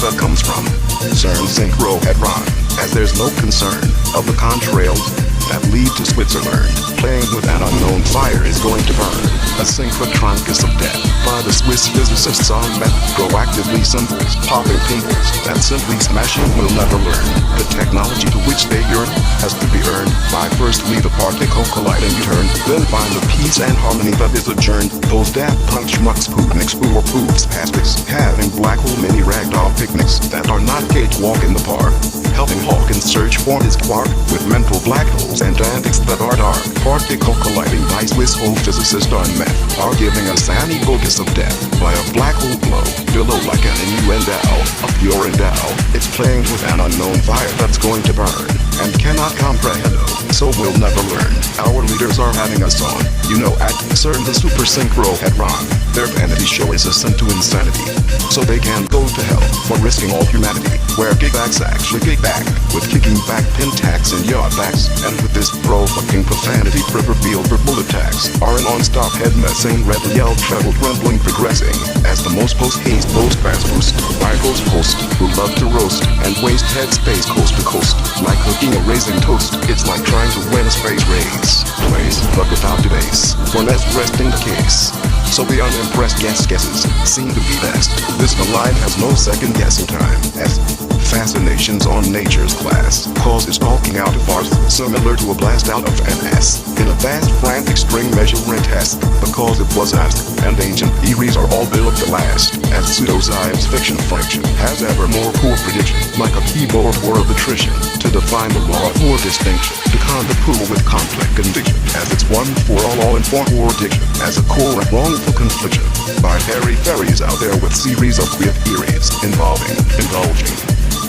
that comes from CERN synchro at Ron, as there's no concern of the contrails that lead to Switzerland. Playing with an unknown fire is going to burn a synchrotron kiss of death by the Swiss physicists on meth, proactively symbols, popping pimples that simply smashing will never learn. The technology to which they yearn has to be earned by firstly the particle colliding turn, then find the peace and harmony that is adjourned. Those daft punk schmucks poopniks who are poofs pastics, having black hole mini ragdoll picnics that are not cakewalk in the park, helping Hawkins search for his quark with mental black holes and antics that are dark. Particle colliding vice Swiss hole physicists on meth are giving us an focus of death by a black hole glow below like an innuendo, a pure endow. It's playing with an unknown fire that's going to burn and cannot comprehend, so we'll never learn. Our leaders are having us on, at CERN the super synchro hadron. Their vanity show is a sin to insanity, so they can go to hell for risking all humanity. Where kickbacks actually kick back, with kicking back pin tacks and yard backs, and with this pro-fucking profanity proverbial verbal attacks are an on-stop head-messing, rebel yell, treble trembling, progressing as the most post-haste, post-fast boost, rivals post, who love to roast and waste headspace coast to coast, like cooking a raisin toast. It's like trying to win a space race, but without debase, for less resting the case. So the unimpressed guesses seem to be best. This line has no second guessing time, as fascinations on nature's class causes talking out of farce, similar to a blast out of MS in a vast frantic string measurement test, because it was asked, and ancient theories are all built to last, as pseudoscience fiction has ever more poor prediction, like a keyboard war of attrition, to define the law for distinction, to con the pool with complex conviction, as it's one for all and for diction, as a core and wrongful confliction, by hairy fairies out there with series of weird theories involving indulging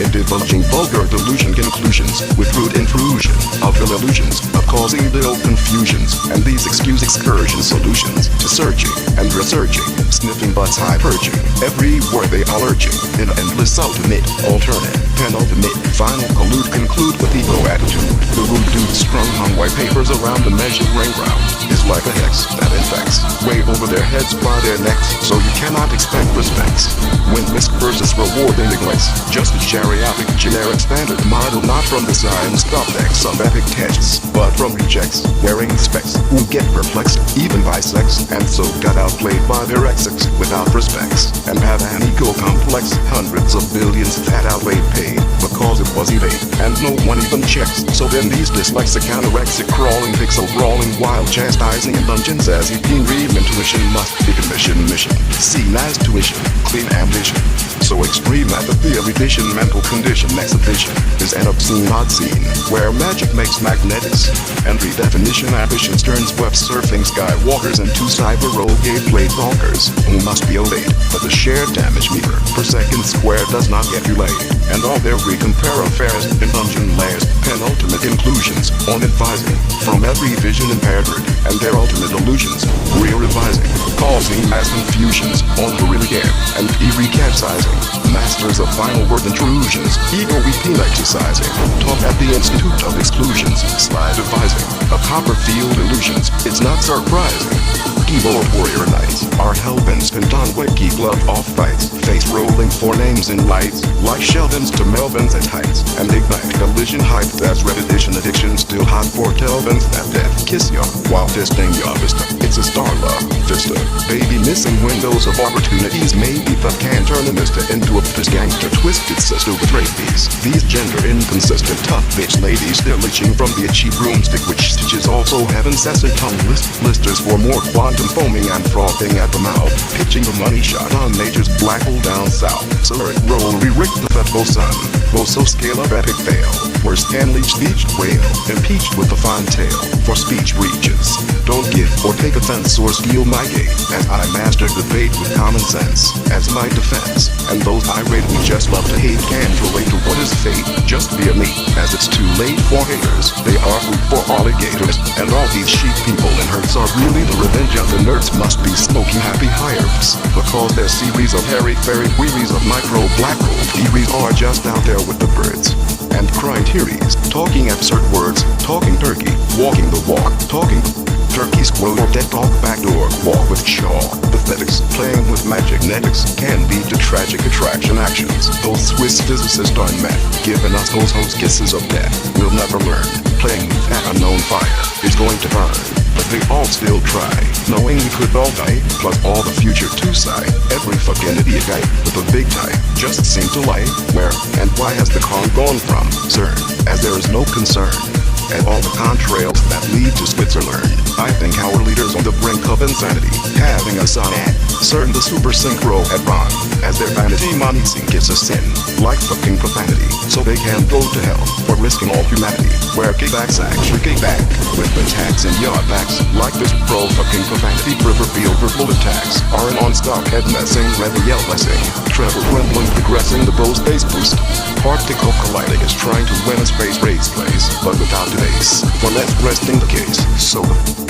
in divulging vulgar delusion conclusions with rude intrusion of ill illusions of causing little confusions, and these excuse excursion solutions to searching and researching, sniffing butts high perching everywhere they are lurching in endless ultimate alternate penultimate final conclude with ego attitude. The rude dude strung on white papers around the measuring ground is like a hex that infects way over their heads by their necks, so you cannot expect respects when risk versus reward they neglect just a geriatric generic standard model, not from the science complex of epic tests, but from rejects wearing specs who get perplexed even by sex, and so got outplayed by their exes without respects, and have an ego complex, hundreds of billions that outlaid paid because it was evade, and no one even checks. So then these dyslexic, anorexic, crawling, pixel brawling, wild chastising in dungeons as he being reading intuition must be commission mission, seen as tuition, clean ambition. So extreme at the theory edition, mental condition exhibition is an obscene odd scene where magic makes magnetics and redefinition ambitions turns web surfing skywalkers into cyber roll gameplay bonkers who must be obeyed, but the shared damage meter per second square does not get you laid, and all their recompare affairs in dungeon layers, penultimate conclusions on advising from every vision impaired and their ultimate illusions re-revising, causing mass confusions on who really care and re-capsizing, masters of final word intrusions, ego repeat exercising, taught at the Institute of Exclusions, slide devising, of Copperfield illusions. It's not surprising. Keyboard warrior knights are hell-bent spent on wiki glove off fights, face rolling for names in lights, like Sheldons to Melvins at heights, and ignite collision hype that's repetition addiction, still hot for Kelvins that death kiss ya while fisting your vista. It's a star love vista, baby missing windows of opportunities, maybe that can turn a mister into a piss gangster, twisted sister with rabies. These gender inconsistent tough bitch ladies, they're leeching from the itchy broomstick which stitches also have incessant tongue blisters for more quantum foaming and frothing at the mouth, pitching the money shot on nature's black hole down south. Slurred roll re-rick the fretful sun, so scale of epic fail, where Stanley's beached whale, impeached with a fine tale, for speech reaches. Don't give or take offense or steal my gate, as I master debate with common sense as my defense, and those irate who just love to hate can't relate to what is fate, just via me, as it's too late for haters. They are food for alligators, and all these sheep people and herds are really the revenge of the nerds must be smoking happy hires, because their series of hairy fairy queries of micro black hole theories are just out there with the birds and criteries, talking absurd words, talking turkey, walking the walk, talking turkey squirrel or dead dog backdoor walk with chaw. Pathetics playing with magic netics can lead to tragic attraction actions. Those Swiss physicists on meth giving us those host kisses of death. We'll never learn. Playing with that unknown fire is going to burn, but they all still try, knowing we could all die, plus all the future to sigh. Every fucking idiot guy with a big tie just seemed to lie. Where and why has the con gone from CERN, as there is no concern, and all the contrails that lead to Switzerland. I think our leaders on on the brink of insanity, having a son at certain the super synchro had run, as their vanity money sink is a sin, like fucking profanity, so they can go to hell for risking all humanity, where kickbacks actually kick back, with attacks and yard backs, like this pro fucking profanity proverbial verbal attacks, are an on-stock head messing, rebel yell blessing, treble trembling progressing the bow space boost, particle colliding is trying to win a space race place, but without the base, for less resting the case, so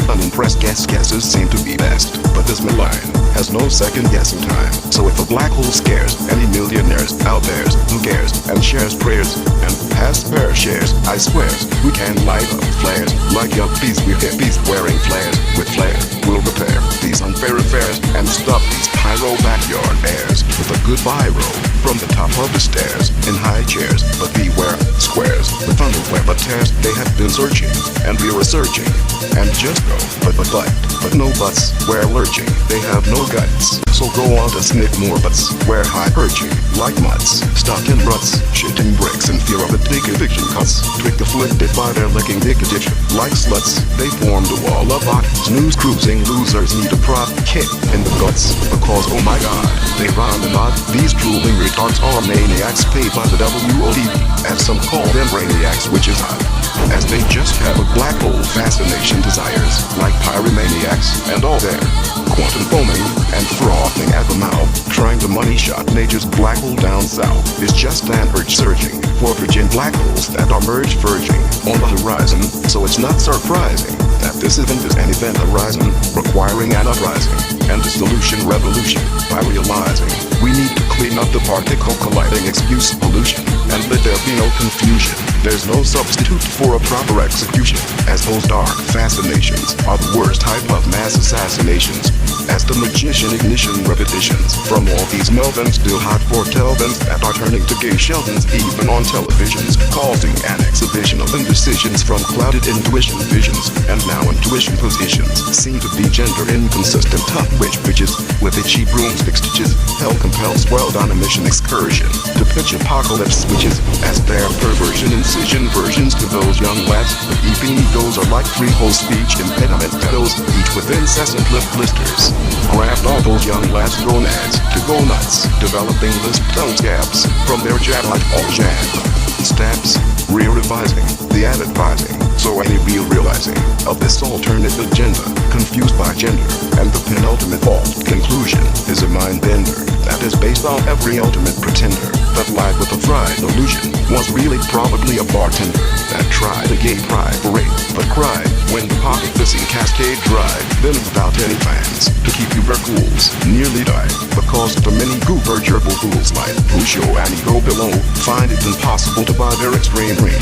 unimpressed guesses seem to be best, but this malign has no second guessing time, so if a black hole scares any millionaires out there's, who cares, and shares prayers, and has spare shares, I swears, we can light up flares, like young bees, we're hippies wearing flares, with flair, we'll repair these unfair affairs, and stop these pyro backyard airs, with a goodbye roll, from the top of the stairs, in high chairs, but beware, squares, with underwear but tears, they have been searching, and we are searching, and just go, but no buts, where lurching, they have no guts, so go on to sniff more butts, where high perching, like mutts, stuck in ruts, shitting bricks in fear of a dick eviction cuts, trick afflicted by their licking dick addiction, like sluts, they formed a wall of art, snooze cruising losers need a prop kick in the guts, because oh my god, they rhyme and odd, these drooling retards are maniacs paid by the WOD, as some call them brainiacs, which is odd, as they just have a black hole fascination desires, like pyromaniacs, and all their quantum foaming and frothing at the mouth, trying to money shot nature's black hole down south, is just an urge surging for virgin black holes that are merged verging on the horizon, so it's not surprising that this event is an event arising, requiring an uprising, and dissolution revolution, by realizing we need to clean up the particle colliding excuse pollution, and let there be no confusion. There's no substitute for a proper execution, as those dark fascinations are the worst type of mass assassinations, as the magician ignition repetitions from all these melvins still hot foretellings that are turning to gay Sheldons even on televisions, causing an exhibition of indecisions from clouded intuition visions, and now intuition positions seem to be gender inconsistent tough witch bitches with itchy broomstick stitches. Hell compels world on a mission excursion to pitch apocalypse switches, as their perversion incision versions to those young lads with eeping egos are like free-hole speech impediment pedals, each with incessant lip blisters. Graft all those young lads gonads to go nuts, developing lisp tongue scabs from their jab like all jab stabs, re-revising the advertising, so any real realizing of this alternative agenda, confused by gender, and the penultimate fault conclusion is a mind bender that is based on every ultimate pretender that lied with a fried illusion, was really probably a bartender that tried a gay pride parade, but cried when the pocket fishing cascade dried, then without any fans to keep you cools, nearly died because the many goober gerbil fools like who show and ego below find it impossible to buy their extreme dream.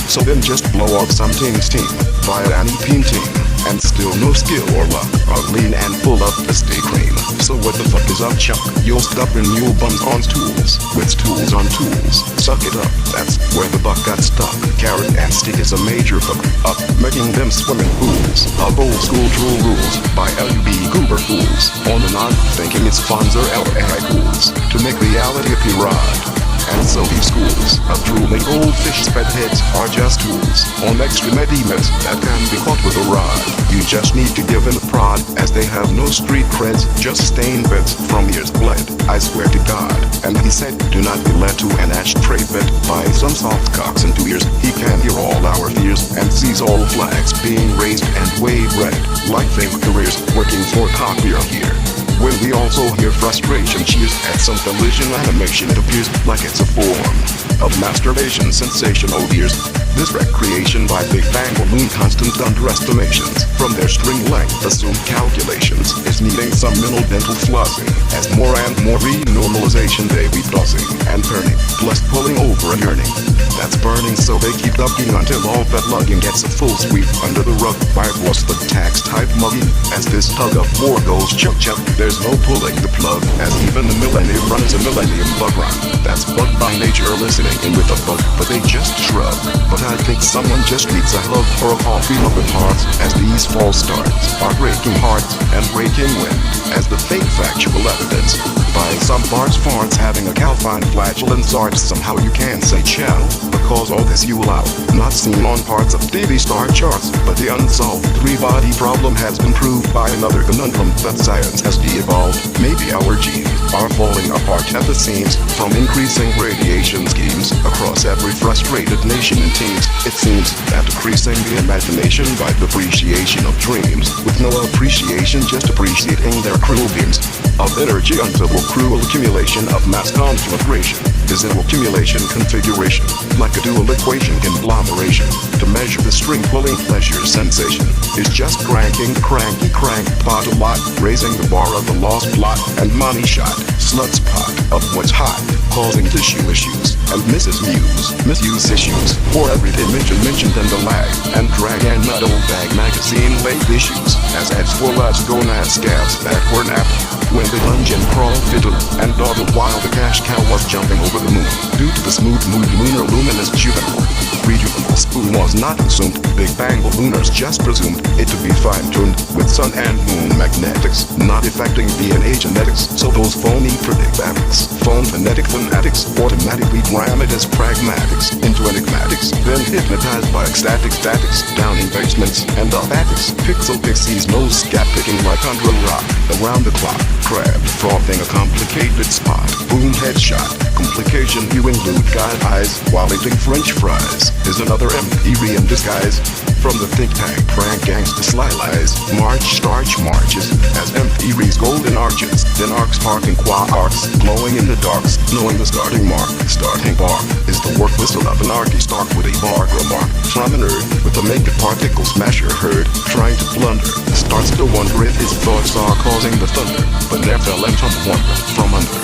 So then just blow off some team's team via an EP team, and still no skill or luck, are lean and full of fisty cream. So what the fuck is up, Chuck? You're stubborn mule bums on stools, with stools on tools. Suck it up, that's where the buck got stuck. Carrot and stick is a major fuck up, making them swimming fools of old school drool rules by LUB goober fools. On and on, thinking it's funds or LAI fools to make reality a pirate. And so these schools of drooling goldfish spread heads are just tools on extra mediments that can be caught with a rod. You just need to give them a prod, as they have no street creds, just stained beds from years bled, I swear to God. And he said, do not be led to an ashtray bed by some soft cocks in 2 years. He can hear all our fears and sees all flags being raised and waved red, like they were careers working for cockbeer here. When we also hear frustration cheers at some collision animation, it appears like it's a form of masturbation, sensational ears. This recreation by Big Bang balloon constant underestimations from their string length assumed calculations is needing some mental dental flossing, as more and more renormalization they be tossing and turning, plus pulling over and yearning. That's burning, so they keep ducking until all that lugging gets a full sweep under the rug by what's the tax type mugging, as this tug of war goes chuck chuck. There's no pulling the plug, as even the millennium runs a millennium bug run. That's bugged by nature listening in with a bug, but they just shrug. But I think someone just needs a hug or a coffee of the hearts as these false starts are breaking hearts and breaking wind as the fake factual evidence. By some farts having a calfine flatulence art, somehow you can't say chow because all this you allow. Not seen on parts of TV star charts, but the unsolved three-body problem has been proved by another conundrum that science has de-evolved. Maybe our genes are falling apart at the seams from increasing radiation schemes across every frustrated nation and teams. It seems that decreasing the imagination by depreciation of dreams, with no appreciation, just appreciating their cruel beams of energy until a cruel accumulation of mass conflagration is an accumulation configuration, like a dual equation conglomeration. To measure the string pulling pleasure sensation is just cranking, cranky, crank, pot a lot, raising the bar of the lost plot and money shot, sluts pot of what's hot, causing tissue issues and misuse issues for every dimension mentioned in the lag and drag and metal bag magazine late issues as ads for us gonad scabs that were napped when they lunge and crawl fiddle and dawdle while the cash cow was jumping over the moon due to the smooth mood lunar luminous juvenile. Rejuvenal spoon was not consumed. Big Bang ballooners just presumed it to be fine-tuned with sun and moon magnetics, not affecting DNA genetics. So those phony predictatics, phone phonetic fanatics, automatically ram it as pragmatics into enigmatics, then hypnotized by ecstatic statics, down in basements and up attics. Pixel pixies, nose scat picking like under a rock, around the clock. Crab frothing a complicated spot. Boom headshot. Complication you include guide eyes while eating French fries. Is another MPV in disguise. From the think tank prank gangs to sly lies. March starch marches as MPV's golden arches. Then arcs parking qua arcs, glowing in the darks, knowing the starting mark. Starting bar is the work whistle of an archy stark with a bar remark. From a nerd with a make particle smasher herd trying to plunder. Starts to wonder if his thoughts are causing the thunder, but never left from wonder from under.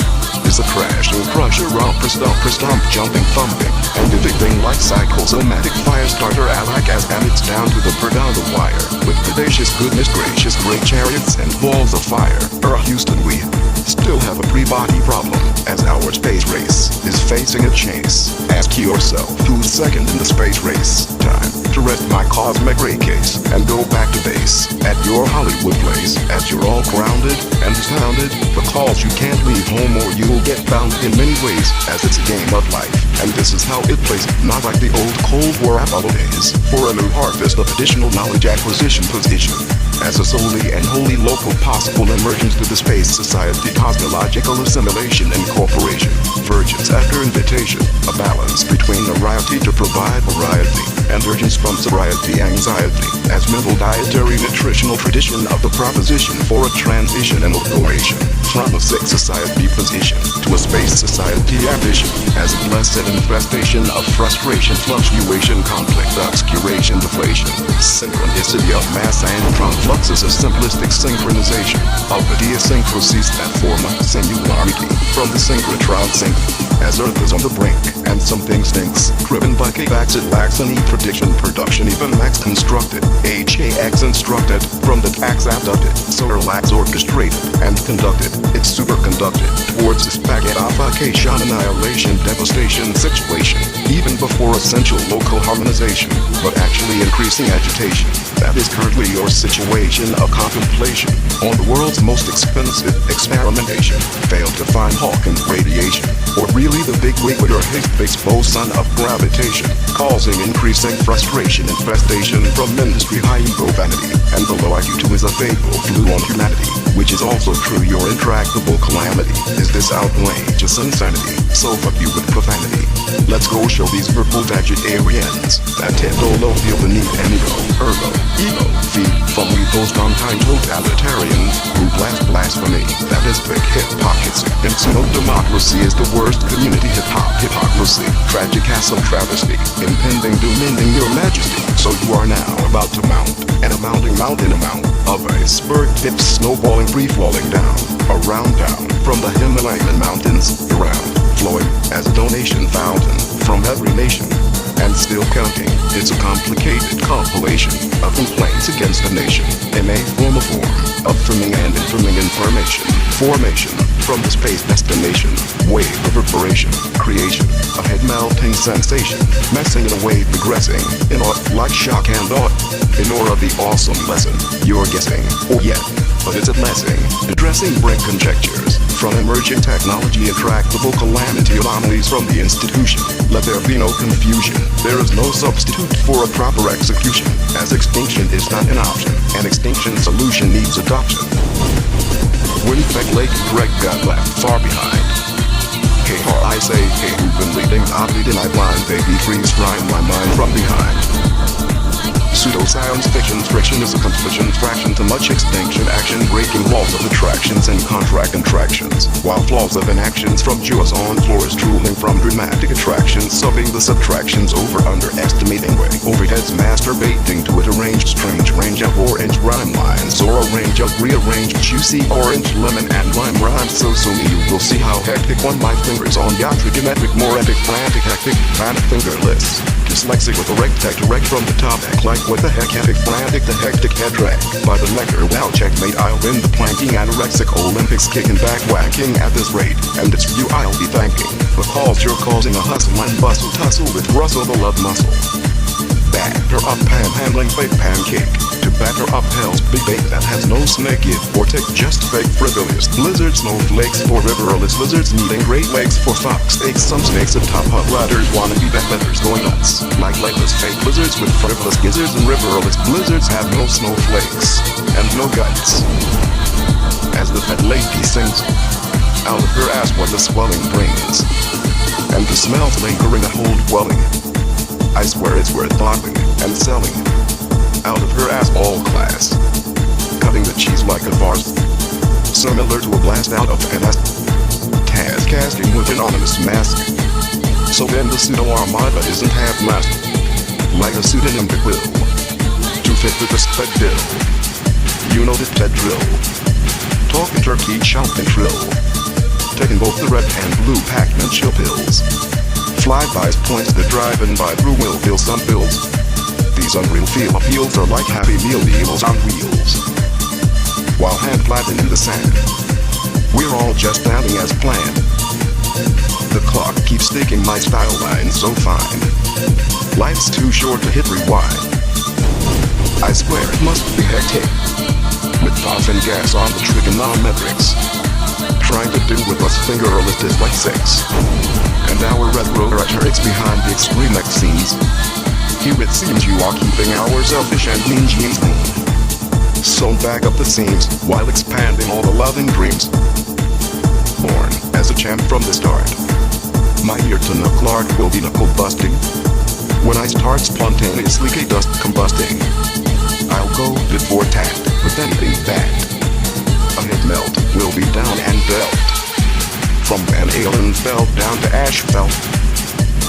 Is a crash and crusher, romper, stomp, jumping, thumping, and evicting like psychosomatic fire starter alike as amidst down to the bird on the wire. With predacious goodness gracious, great chariots and balls of fire. Houston, we still have a pre-body problem as our space race is facing a chase. Ask yourself, who's second in the space race? Time to rest my cosmic ray case and go back to base at your Hollywood place as you're all grounded and astounded because you can't leave home or you'll get bound in many ways as it's a game of life. And this is how it plays, not like the old Cold War Apollo days, for a new harvest of additional knowledge acquisition position. As a solely and wholly local possible emergence to the space society, cosmological assimilation and incorporation, virgins after invitation, a balance between variety to provide variety, and urgence from sobriety anxiety, as mental dietary nutritional tradition of the proposition for a transition and operation, from a sick society position to a space society ambition, as a blessed infestation of frustration, fluctuation, conflict, obscuration, deflation, synchronicity of mass and fluxes of simplistic synchronization of idiosyncrasies that form a singularity from the synchrotron sync as Earth is on the brink and something stinks, driven by K-Vax, it lacks any prediction, production, even max constructed, HAX instructed from the tax abducted, so relax orchestrated and conducted, it's superconducted towards this spaghettification, annihilation, devastation situation, even before essential local harmonization, but actually increasing agitation. That is currently your situation of contemplation on the world's most expensive experimentation. Failed to find Hawkins radiation, or really the big wig with her Higgs boson of gravitation, causing increasing frustration, infestation from industry, high ego vanity, and below IQ2 is a fatal flu on humanity, which is also true your intractable calamity. Is this outrageous insanity? So fuck you with profanity. Let's go show these verbal vegetarians that tend to low feel the need and ego, feed from we those non-time totalitarians who blast blasphemy. That is big hypocrisy. And no democracy is the worst community hypocrisy. Tragic hassle travesty, impending doom ending your majesty. So you are now about to mount an mounting mountain amount of iceberg tips snowballing free-falling down, around town, from the Himalayan mountains around, flowing as a donation fountain from every nation. And still counting, it's a complicated compilation of complaints against the nation in a form of affirming and informing information, formation, from the space destination. Wave reverberation, creation, a head melting sensation, messing in a wave regressing, in awe, like shock and awe. In awe of the awesome lesson, you're guessing, or yet, but it's a blessing. Addressing break conjectures, from emerging technology intractable calamity anomalies from the institution. Let there be no confusion, there is no substitute for a proper execution, as extinction is not an option, an extinction solution needs adoption. Winnipeg Lake Greg got left far behind. Hey ha, I say, hey, who've been leading? I've leading, I blind, baby, freeze, frying my mind from behind. Pseudo-science fiction friction is a confliction fraction to much extinction action, breaking laws of attractions and contract contractions, while flaws of inactions from jaws on floors drooling from dramatic attractions, subbing the subtractions over underestimating way overheads masturbating to it arranged strange range of orange rhyme lines or a range of rearranged juicy orange lemon and lime rhymes. So soon you will see how hectic one my fingers on the trigonometric more epic frantic hectic planet fingerless dyslexic with a rectech direct from the top act like what the heck epic frantic the hectic head drag by the necker. Well, checkmate, I'll win the planking anorexic Olympics kicking back whacking at this rate, and it's you I'll be thanking because you're causing a hustle and bustle tussle with Russell the love muscle. Batter up panhandling fake pancake to batter up hell's big bait that has no snake if or tick just fake frivolous blizzard snowflakes for riverless lizards needing great legs for fox steaks. Some snakes atop hot ladders wanna be bet leathers going nuts like legless fake lizards with frivolous gizzards, and riverless blizzards have no snowflakes and no guts. As the fat lady sings out of her ass what the swelling brings, and the smells lingering a whole dwelling. I swear it's worth bottling and selling out of her ass all class, cutting the cheese like a vase, similar to a blast out of an ass, task casting with an ominous mask. So then the pseudo-armada isn't half-masked, like a pseudonym to quill, to fit with the sped bill. You know the sped drill, talking turkey, chomp and trill, taking both the red and blue Pac-Man chill pills. Flybys points the driving by through will feel some bills. These unreal feel appeals are like Happy Meal meals on wheels, while hand flapping in the sand. We're all just standing as planned. The clock keeps ticking my style line so fine. Life's too short to hit rewind. I swear it must be hectic, with puff and gas on the trigonometrics, trying to do with us fingerless dyslexics. And our retro rhetorics behind the extreme X scenes. Here it seems you are keeping our selfish and mean genes clean, sewn back up the seams while expanding all the loving dreams. Born as a champ from the start, my ear to knuckle art will be knuckle busting. When I start spontaneously dust combusting, I'll go before tact with anything fact. A head melt will be down and dealt. From Van Halen felt down to Ashfeld,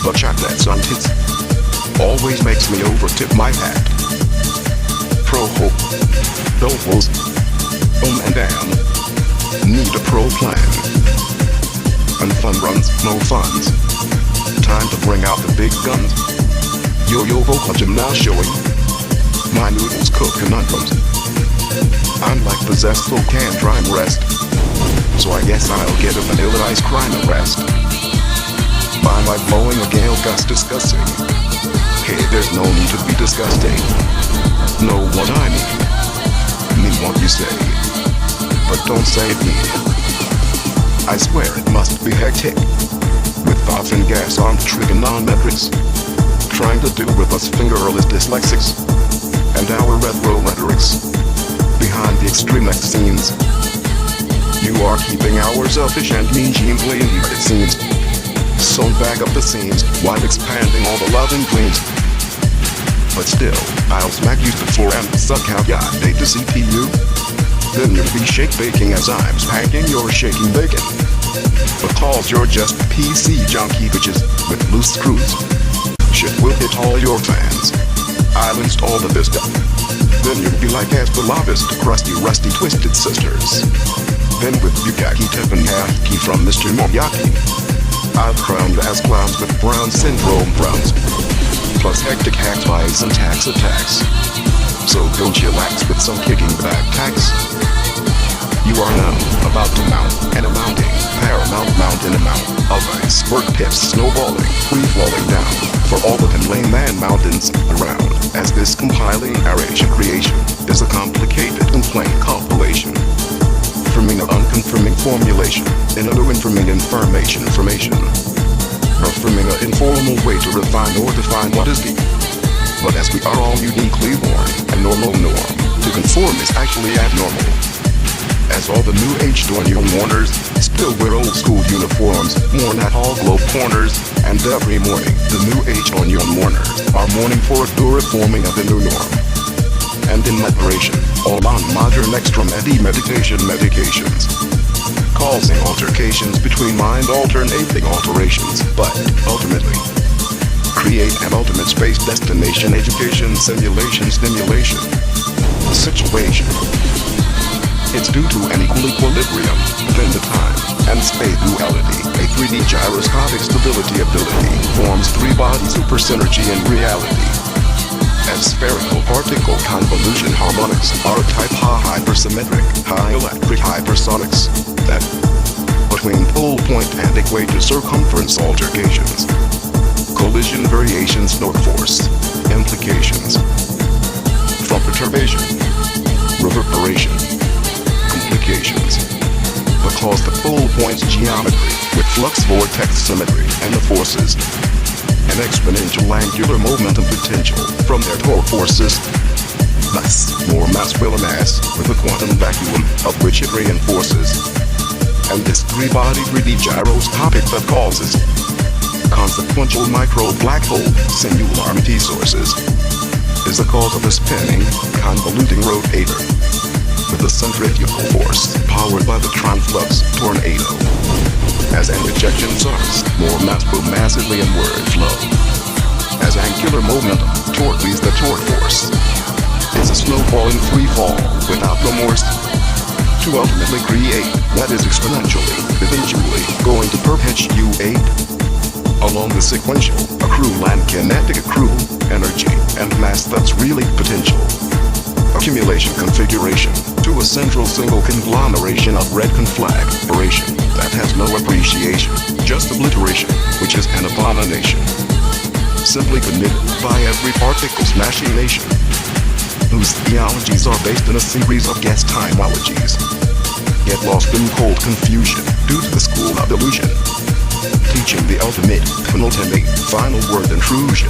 but chocolate sun tits always makes me overtip my hat. Pro hope, doubles, and damn, need a pro plan. And fun runs, no funds. Time to bring out the big guns. Yo-yo vocal gym now showing my noodles cook conundrums. I'm like possessed, so can't rhyme rest. So I guess I'll get a vanilla ice crime arrest by my blowing a gale gust discussing. Hey, there's no need to be disgusting. Know what I mean what you say, but don't say it mean. I swear it must be hectic, with puff and gas on trigonometrics, trying to do with us fingerless dyslexics, and our retro rhetorics behind the extreme X scenes. You are keeping our selfish and mean genes lean here it seems, sewn back up the seams while expanding all the loving dreams. But still, I'll smack you to the floor and suck out your data CPU. Then you'll be shake baking as I'm spanking your shaking bacon, because you're just PC junkie bitches with loose screws. Shit will hit all your fans. I'll install the Vista. Then you'll be like Aspalavis to crusty, rusty, twisted sisters. Then with Bukaki tip and half key from Mr. Moriarty, I'll crown the ass clowns with brown syndrome browns, plus hectic hacks by some tax attacks. So don't chillax with some kicking back tax. You are now about to mount an amounting, paramount mountain amount of iceberg tips snowballing, free-flowing down for all but them layman mountains around, as this compiling aeration creation is a complicated and plain compilation. Confirming or unconfirming formulation in a new informing information. Affirming an informal way to refine or define what is deep. But as we are all uniquely born, a normal norm to conform is actually abnormal. As all the new age Dornian mourners still wear old school uniforms, mourn at all globe corners, and every morning the new age Dornian mourners are mourning for a due reforming of the new norm. And in liberation, all on modern extra-medi meditation medications, causing altercations between mind-alternating alterations, but ultimately create an ultimate space destination education simulation stimulation. The situation, it's due to an equal equilibrium within the time and space duality. A 3D gyroscopic stability ability forms 3-body super synergy in reality. As spherical particle convolution harmonics are type hypersymmetric, high electric hypersonics that between pole point and equator circumference altercations, collision variations, north force implications from perturbation, reverberation, complications, because the pole point's geometry with flux vortex symmetry and the forces an exponential angular momentum potential from their torque forces. Thus, more mass will amass with a quantum vacuum of which it reinforces. And this 3-body 3D gyroscopic that causes consequential micro black hole singularity sources is the cause of a spinning, convoluting rotator with a centrifugal force powered by the transflux tornado. As an ejection source, more mass will massively inward flow. As angular momentum torque leads the torque force, it's a snowballing free fall without remorse to ultimately create what is exponentially, eventually going to perpetuate along the sequential accrue and kinetic accrue energy and mass that's really potential. Accumulation configuration to a central single conglomeration of red conflagration that has no appreciation, just obliteration, which is an abomination. Simply committed by every particle smashing nation, whose theologies are based in a series of guess timeologies. Get lost in cold confusion due to the school of illusion, teaching the ultimate, penultimate, final word intrusion.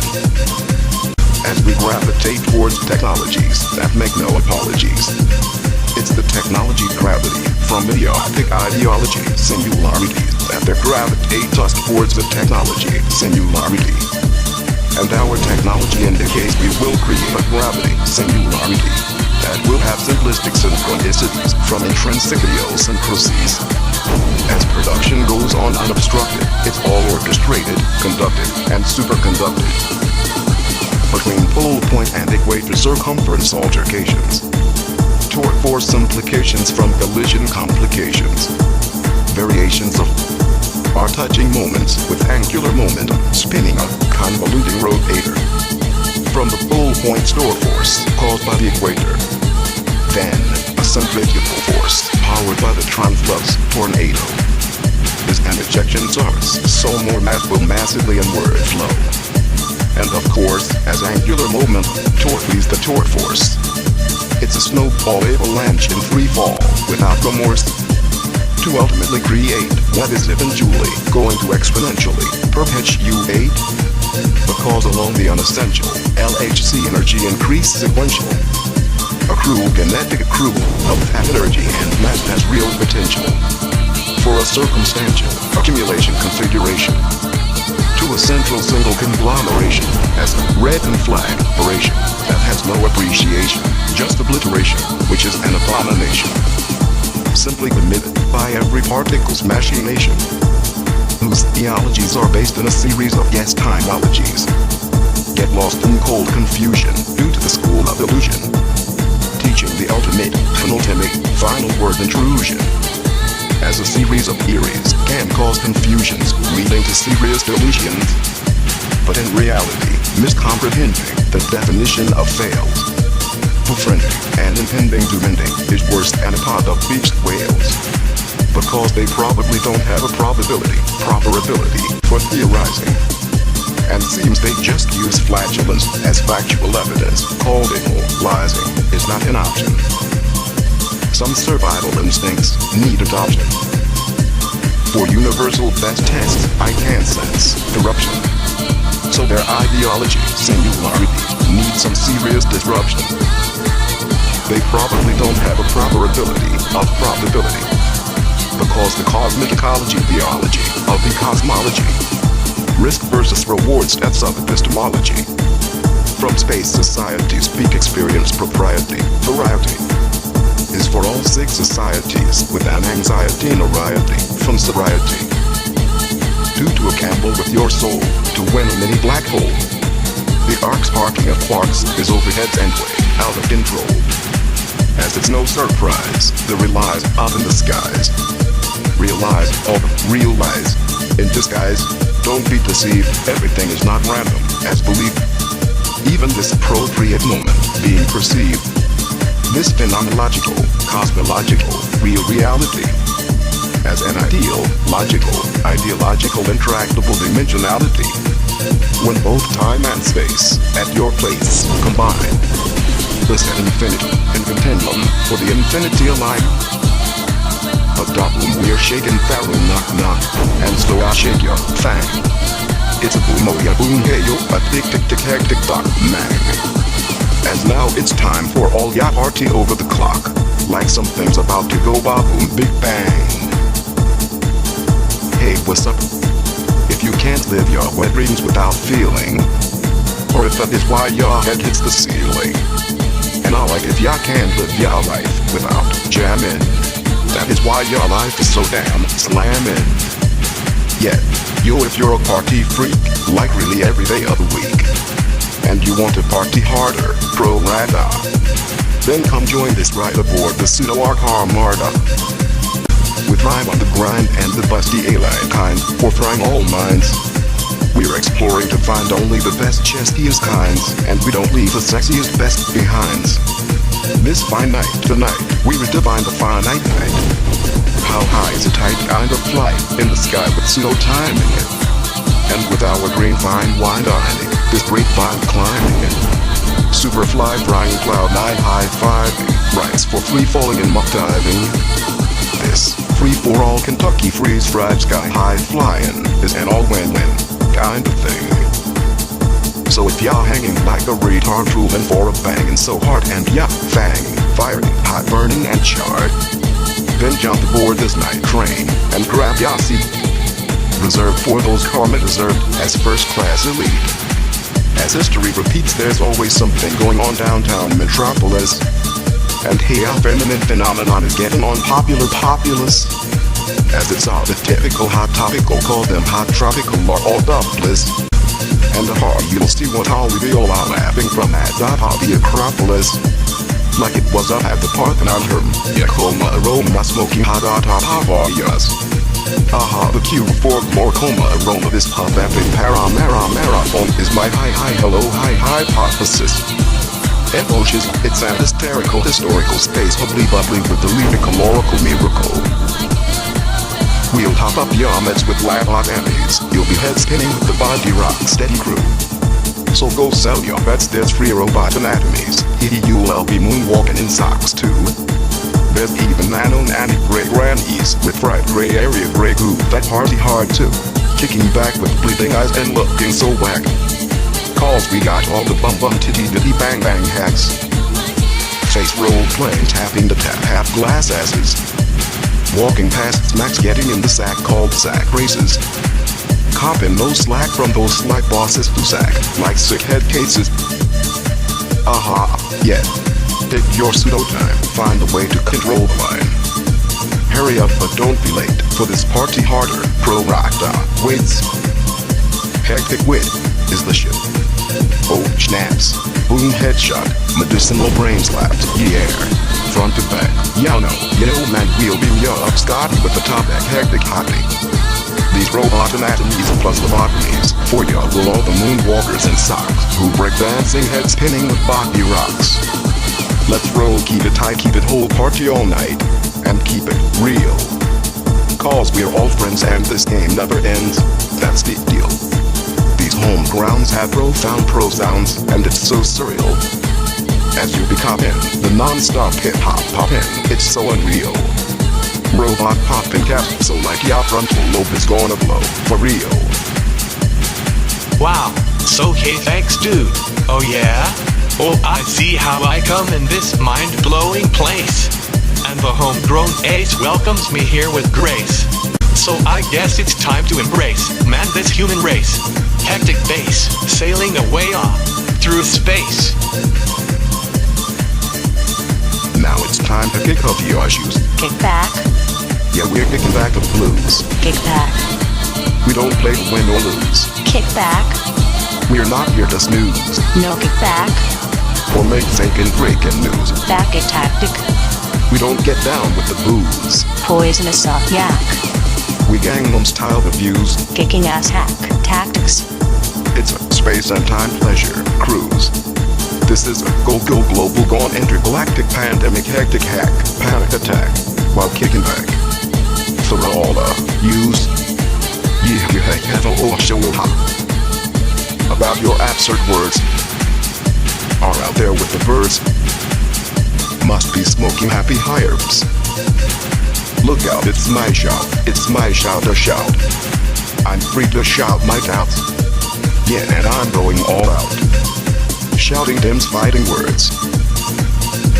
As we gravitate towards technologies that make no apologies. It's the technology gravity from idiotic ideology singularity that they gravitate us towards the technology singularity. And our technology indicates we will create a gravity singularity that will have simplistic synchronicities from intrinsic idiosyncrasies. As production goes on unobstructed, it's all orchestrated, conducted, and superconducted. Between pole point and equator circumference altercations, torque force implications from collision complications, variations of are touching moments with angular momentum spinning a convoluting rotator from the pole point store force caused by the equator, then a centrifugal force powered by the transflux tornado is an ejection source, so more mass will massively inward flow. And of course, as angular momentum torque leads the torque force, it's a snowball avalanche in free fall without remorse to ultimately create what is eventually going to exponentially perpetuate, because along the unessential LHC energy increase sequential accrue kinetic accrue of that energy and mass has real potential for a circumstantial accumulation configuration to a central single conglomeration as a red conflagration that has no appreciation, just obliteration, which is an abomination. Simply committed by every particle smashing nation, whose theologies are based in a series of guess timeologies. Get lost in cold confusion due to the school of illusion, teaching the ultimate, penultimate, final word intrusion. As a series of theories can cause confusions, leading to serious delusions. But in reality, miscomprehending the definition of fails, befriending and impending to mending is worse than a pod of beached whales. because they probably don't have a proper ability for theorizing. And seems they just use flatulence as factual evidence. Called immortalizing is not an option. Some survival instincts need adoption. For universal best tests, I can sense corruption. So their ideology, singularity, needs some serious disruption. They probably don't have a proper ability of probability. Because the cosmic ecology theology of ecosmology, risk versus reward steps of epistemology. From space societies peak experience propriety, variety, is for all 6 societies with an anxiety notoriety from sobriety. Due to a gamble with your soul to win a mini black hole, the arc's parking of quarks is overheads and way out of control. As it's no surprise, the relies up in the skies. Realize, realize, in disguise, don't be deceived, everything is not random, as believed. Even this appropriate moment being perceived. This phenomenological, cosmological, real reality. As an ideal, logical, ideological, intractable dimensionality. When both time and space, at your place, combine. This at infinity, and continuum, for the infinity alike. A double, we are shaking Pharaoh, knock knock, and so I shake your fang. It's a boom, oh yeah, boom, hey yo, a tick tick tick hectic doc, mang. As now it's time for all ya party over the clock. Like something's about to go ba-boom, big bang. Hey, what's up? If you can't live your wet dreams without feeling, or if that is why your head hits the ceiling, and I like if ya can't live your life without jamming, that is why your life is so damn slamming. Yet, yo, if you're a party freak, like really every day of the week, and you want to party harder, pro rata, then come join this ride aboard the pseudo-arc armada. With rhyme on the grind and the busty alien kind, for frying all minds. We're exploring to find only the best chestiest kinds, and we don't leave the sexiest best behinds. This fine night, tonight, we redefine the finite night. How high is a tight kind of flight in the sky with pseudo-timing it? And with our green fine wine dining, this grapevine climbing it. Superfly flying cloud 9 high-fiving, rights for free-falling and muck-diving. This free-for-all Kentucky freeze-fried sky-high flying is an all-win-win kind of thing. So if y'all hanging like a retard drooling for a banging so hard and ya fang, firing, hot burning and charred, then jump aboard this night train and grab ya seat. Reserved for those karma deserved as first-class elite. As history repeats, there's always something going on downtown Metropolis. And hey, our feminine phenomenon is getting on popular populace. As it's all the typical hot topical, call them hot tropical or all bliss. And the heart, you'll see what all we be all are laughing from at the Acropolis. Like it was up at the Parthenon term. Yakoma aroma smoking hot yes. Aha, the cue for more coma aroma. This pop epic marathon is my high hello high hypothesis. Emotions, it's an hysterical historical space bubbly with the lyrical oracle miracle. We'll top up your meds with lab hot enemies. You'll be head spinning with the body rock steady crew. So go sell your bets, there's free robot anatomies. You'll be moonwalking in socks too. There's even nanny gray grannies with fried gray area gray goo that party hard too. Kicking back with bleeding eyes and looking so whack. Cause we got all the bum titty bitty bang bang hacks. Face role playing, tapping the tap half glass asses. Walking past smacks, getting in the sack called sack races. Copping no slack from those slack bosses to sack like sick head cases. Aha, yeah. Take your pseudo time, find a way to control the line. Hurry up but don't be late, for this party harder, pro rata waits. Hectic wit is the shit. Oh snaps, boom headshot, medicinal brain slaps, yeah. Front to back, y'all know, man, we'll be your up Scotty with the top back hectic hottie. These robot anatomies plus lobotomies, for y'all will all the moonwalkers in socks, who break dancing head spinning with body rocks. Let's roll, keep it tight, keep it whole party all night, and keep it real. because we're all friends and this game never ends. That's the deal. These home grounds have profound pro sounds, and it's so surreal. As you become in the non-stop hip-hop poppin', it's so unreal. Robot poppin' capsule like your frontal lobe is gonna blow, for real. Wow, so okay, thanks dude. Oh yeah? Oh, I see how I come in this mind-blowing place. And the homegrown ace welcomes me here with grace. So I guess it's time to embrace, man, this human race. Hectic bass, sailing away off through space. Now it's time to kick off your shoes. Kick back. Yeah, we're kicking back the blues. Kick back. We don't play to win or lose. Kick back. We're not here to snooze. No kick back. Or make thinking breaking news. Back a tactic. We don't get down with the booze. Poisonous up yak. We Gangnam style the views. Kicking ass hack tactics. It's a space and time pleasure cruise. This is a go global gone intergalactic pandemic hectic hack panic attack while kicking back. Throw all the use. Yeah, you have a show about your absurd words. Are out there with the birds. Must be smoking happy herbs. Look out, it's my shout to shout. I'm free to shout my doubts. Yeah, and I'm going all out. Shouting them's fighting words.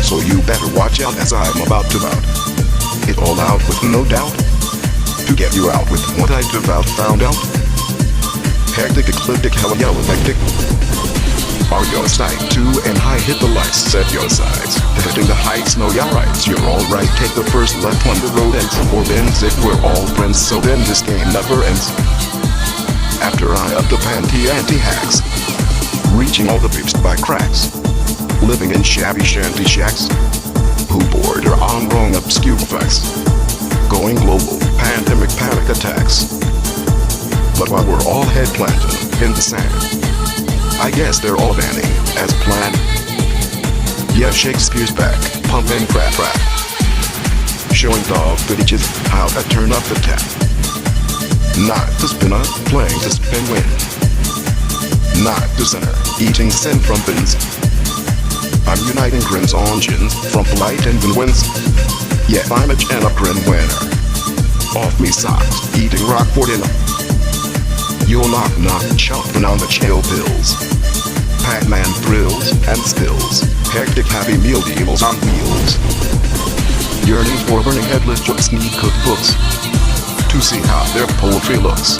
So you better watch out as I'm about to bout it all out with no doubt. To get you out with what I devout found out. Hectic, ecliptic, hella yellow, hectic. Are your sight too and high, hit the lights, set your sights. Hitting the heights, know your rights, you're alright. Take the first left when the road ends. Or ends if we're all friends, so then this game never ends. After I up the anti-hacks. Reaching all the peeps by cracks. Living in shabby shanty shacks. Who border on wrong obscure facts. Going global, pandemic panic attacks. But while we're all head planted in the sand, I guess they're all vanning as planned. Yeah, Shakespeare's back, pumping crap. Showing dog footages how to turn up the tap. Not to spin up, playing to spin win. Not to center, eating sin from bins. I'm uniting grins on gins from polite and winds. Yeah, I'm a grin winner. Off me socks, eating rock for dinner. You'll knock, chopping on the chill pills. Pac-Man thrills and spills. Hectic happy meal deals on wheels. Yearning for burning headless jokes need cookbooks to see how their poetry looks.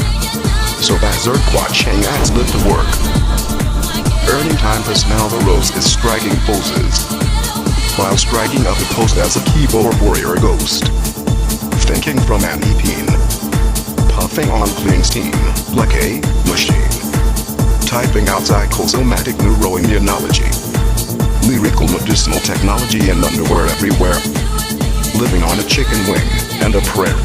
So Bazard watching ads live to work. Earning time to smell the rose is striking poses. While striking up the post as a keyboard warrior ghost. Thinking from an EP. Puffing on clean steam, like a machine. Typing out psychosomatic neuroimmunology. Lyrical medicinal technology and underwear everywhere. Living on a chicken wing and a prayer.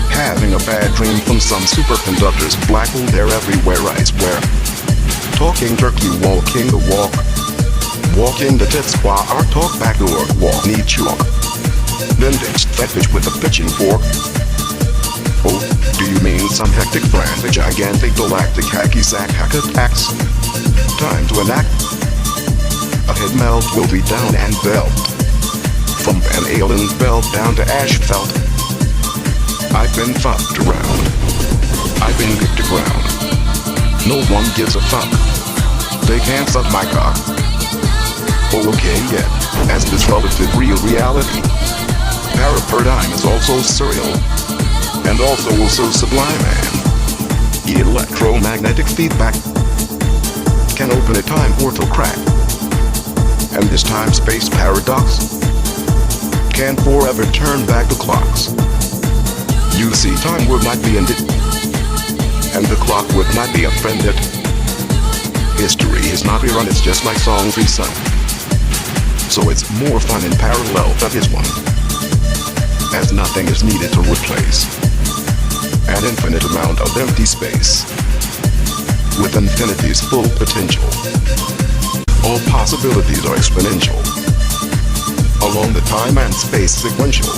Having a bad dream from some superconductor's black hole, they're everywhere I swear. Talking turkey, walking the walk. Walking the tits while our talk backdoor walk need chalk. Then ditch that bitch with a pitching fork. Oh, do you mean some hectic, frantic, gigantic, galactic, hacky sack hack attacks? Time to enact. A head melt will be down and belt. From Van Halen's belt down to asphalt. I've been fucked around. I've been kicked to ground. No one gives a fuck. They can't suck my cock. Oh, okay, yeah. As this relative real reality. Paradigm is also surreal. And also sublime and electromagnetic feedback can open a time portal crack. And this time-space paradox can forever turn back the clocks. You see, time would not be ended, and the clock would not be offended. History is not rerun, it's just like songs resung. So it's more fun in parallel than this one, as nothing is needed to replace an infinite amount of empty space with infinity's full potential. All possibilities are exponential along the time and space sequential.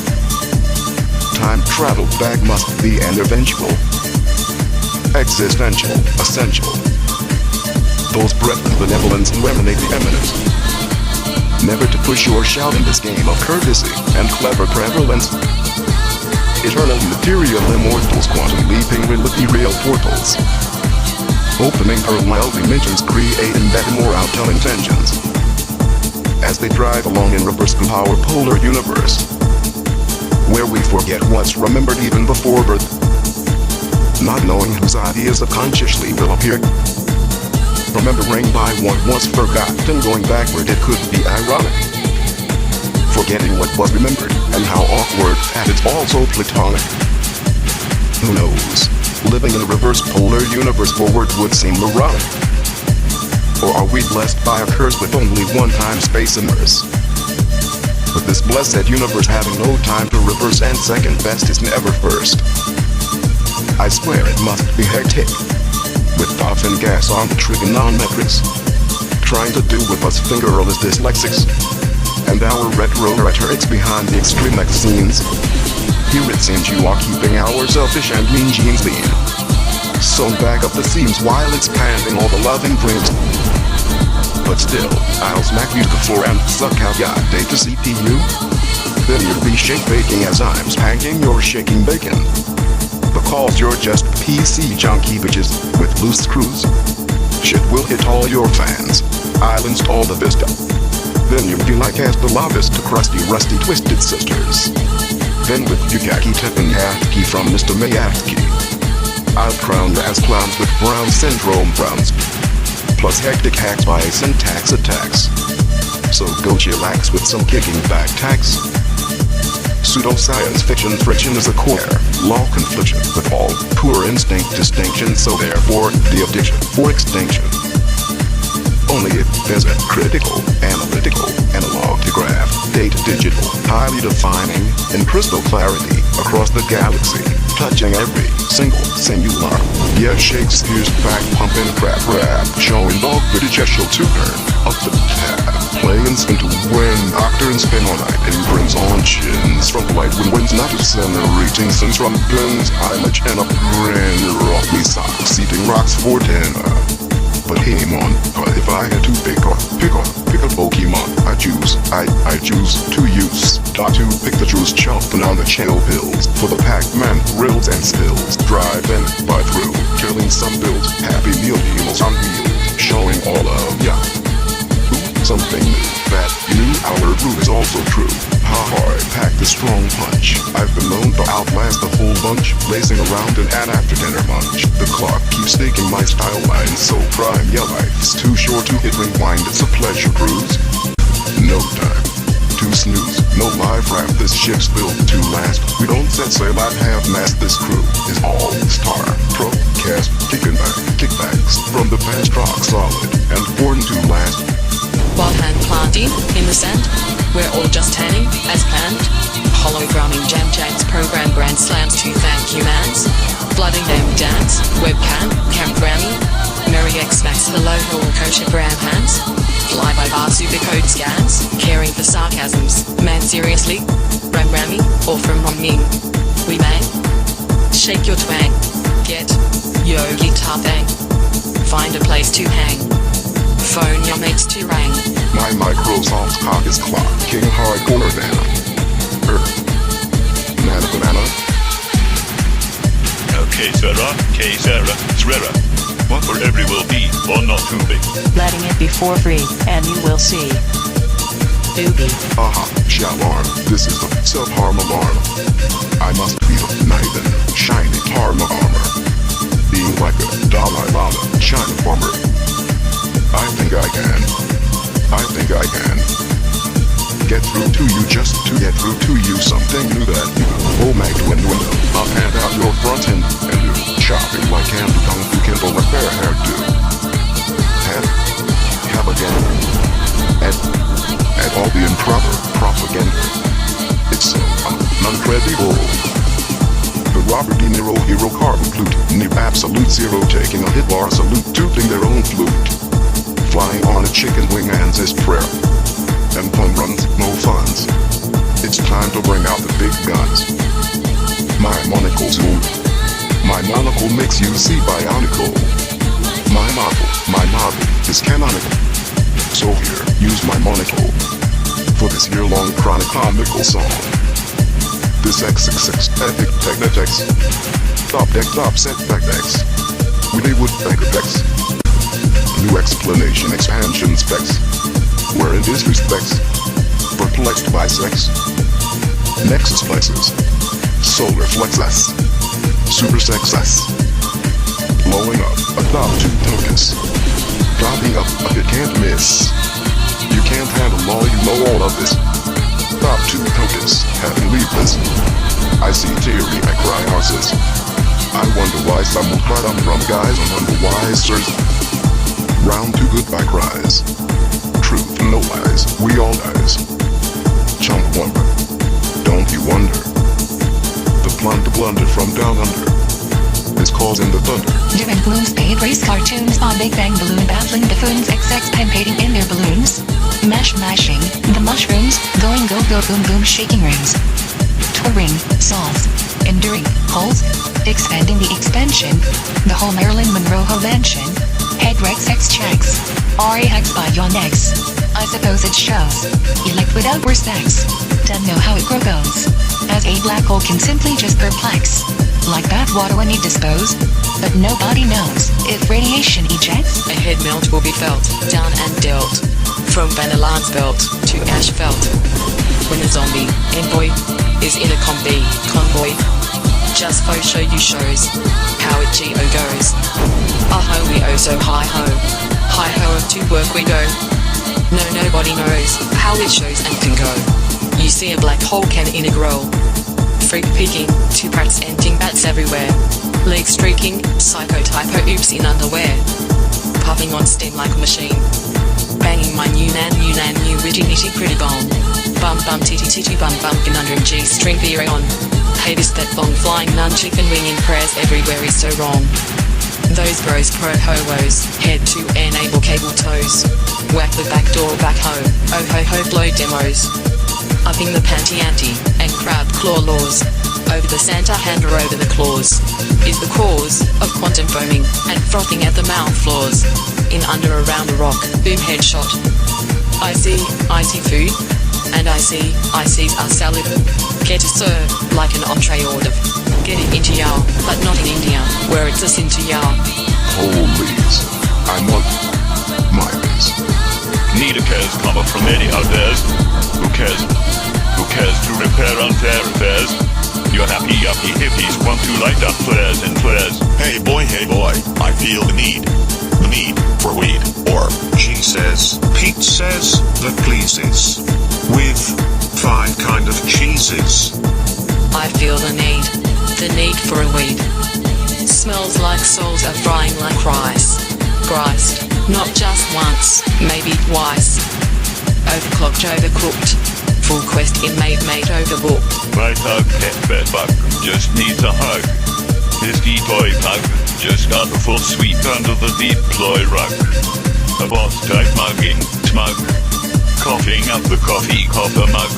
time travel back must be an eventual, existential, essential. Those breath of benevolence who emanate the eminent. Never to push or shout in this game of courtesy and clever prevalence. Eternal material immortals quantum leaping with ethereal portals. Opening parallel dimensions creating better more outcome intentions. As they drive along in reverse power polar universe. Where we forget what's remembered even before birth. Not knowing whose ideas subconsciously will appear. Remembering by what was forgotten, going backward it could be ironic. Forgetting what was remembered, and how awkward, and it's also platonic. Who knows? Living in a reverse polar universe forward would seem moronic. Or are we blessed by a curse with only one-time space immerse? With this blessed universe having no time to reverse and second best is never first. I swear it must be hectic. With thoughts and gas on the trigonometrics. Trying to do with us fingerless dyslexics. And our retro rhetorics behind the extreme scenes. Here it seems you are keeping our selfish and mean genes lean. Sewn back up the seams while expanding all the loving dreams. But still, I'll smack you to the floor and suck out your data CPU. Then you'll be shake baking as I'm spanking your shaking bacon. Because you're just PC junkie bitches with loose screws. Shit will hit all your fans. I'll install the Vista. Then you'll be like as the lobbyist to crusty, rusty, twisted sisters. Then with Yukaki tipping half key from Mr. Mayafsky. I'll crown as clowns with brown syndrome browns. Plus hectic hacks by syntax attacks. So go chillax with some kicking back tax. Pseudoscience fiction friction is a core law confliction with all poor instinct distinction, so therefore the addiction for extinction. Only if there's a critical, analytical, analog to graph, data digital, highly defining, in crystal clarity across the galaxy, touching every single singular. Yeah, Shakespeare's back pumping crap rap, showing dog British show to turn up the tab. Playing spin to win, octar and spin all night, and prints on chins. From the white winds, not to center, reaching since from pins, mileage and a grin, rock me socks, eating rocks for dinner. But hey mon, if I had to pick a Pokemon, I choose to use. Got to pick the juice, chomping on the chill pills. For the Pac-Man thrills and spills. Driving by through, killing some builds. Happy meal deals on wheels, showing all of ya. Ooh, something new, that new our brew is also true. Ha hard, pack the strong punch. I've been known to outlast the whole bunch, lacing around an after dinner munch. The clock keeps taking my style line, so prime, your life's too short to hit rewind, it's a pleasure cruise. No time to snooze, no live rap, this ship's built to last. We don't set sail at half-mast, this crew is all star, pro-cast, kicking back, kickbacks, from the past rock solid, and born to last. While hand planting in the sand, we're all just tanning as planned. Hologramming jams, program grand slams to thank humans. Flooding them dance, webcam, Grammy. Merry X-Max, hello, kosher gram hands. Fly by bar supercode scans, caring for sarcasms. Man, seriously? Grammy, or from Ming? We may shake your twang, get yo guitar thang. Find a place to hang. Phone your mates to rang. My Microsoft cock is clock, king hardcore Nana. Nana banana. Okay, Sarah, Srera. What for every will be, or not to be. Letting it be for free, and you will see. Doobie. Aha, Shalarm, this is the self-harm alarm. I must be the knight in shining karma armor. Being like a Dalai Lama, China farmer. I think I can get through to you, just to get through to you something new that you pull back to window up and out your front end and do shopping like Cam to Kung Fu Kindle repair hairdo. Have again at all the improper propaganda. It's so incredible. The Robert De Niro hero carbon flute, near absolute zero, taking a hit bar salute, tooting their own flute. Flying on a chicken wing and his prayer. And fun runs, no funds. It's time to bring out the big guns. bionicle makes you see bionicle. My model is canonical. So here, use my monocle for this year-long chronic comical song. This XXX epic technotex. Top deck, top set back decks. We would back effects. New explanation, expansion specs. Where in this respects, perplexed by sex. Nexus plexus. Solar flexus. Super sexus. Blowing up, adopt to focus. Dropping up, it can't miss. You can't handle all, you know all of this. Top to focus, haven't leave this. I see theory, I cry horses. I wonder why some will cry from guys and wonder why, sirs. Round to goodbye cries. Truth, no lies, we all dies. Chump wonder, don't you wonder? The blunder from down under is causing the thunder. Different balloons, paid race cartoons on Big Bang Balloon, baffling buffoons, XX pen painting in their balloons. Mashing, the mushrooms, going go go boom boom shaking rings. Touring, solves, enduring, holes, expanding the expansion, the whole Marilyn Monroe whole mansion. Head Rex X checks. RAX by your necks. I suppose it shows. Elect without worse sex. Don't know how it goes. As a black hole can simply just perplex. Like that water when you dispose. But nobody knows if radiation ejects. A head melt will be felt, down and dealt. From Vanillan's belt to asphalt. When a zombie envoy is in a convoy. Just for show you shows how it G.O. goes. Oh we oh so hi-ho to work we go. No nobody knows how it shows and can go. You see a black hole can integral. Freak peeking, two parts ending bats everywhere. Legs streaking, psychotypo oops in underwear. Puffing on steam like a machine. Banging my new witty nitty gritty bomb. Bum titty bum conundrum G string theory on. Hey this that bong flying nun chicken wing in prayers everywhere is so wrong. Those bros pro howos, head to enable cable toes. Whack the back door back home, oh ho blow demos. Upping the panty ante, and crab claw laws. Over the Santa hand or over the claws. Is the cause of quantum foaming, and frothing at the mouth floors. In under around a rock, boom headshot. I see food, and I see a salad. Get a serve, like an entree order. Get it into ya, but not in India, where it's a sin to ya. Police, I want mines. Neither cares comma from any out there's. Who cares to repair unfair affairs? Your happy yuppie hippies want to light up flares and flares. Hey boy, I feel the need for weed, or She says, Pete says, that pleases. With 5 kind of cheeses. I feel the need for a weed. Smells like souls are frying like rice. Christ, not just once, maybe twice. Overclocked, overcooked. Full quest inmate overbooked. My thug pet bedbug just needs a hug. His decoy pug just got a full sweep under the deploy rug. A boss type mugging, smug. Coughing up the coffee copper mug.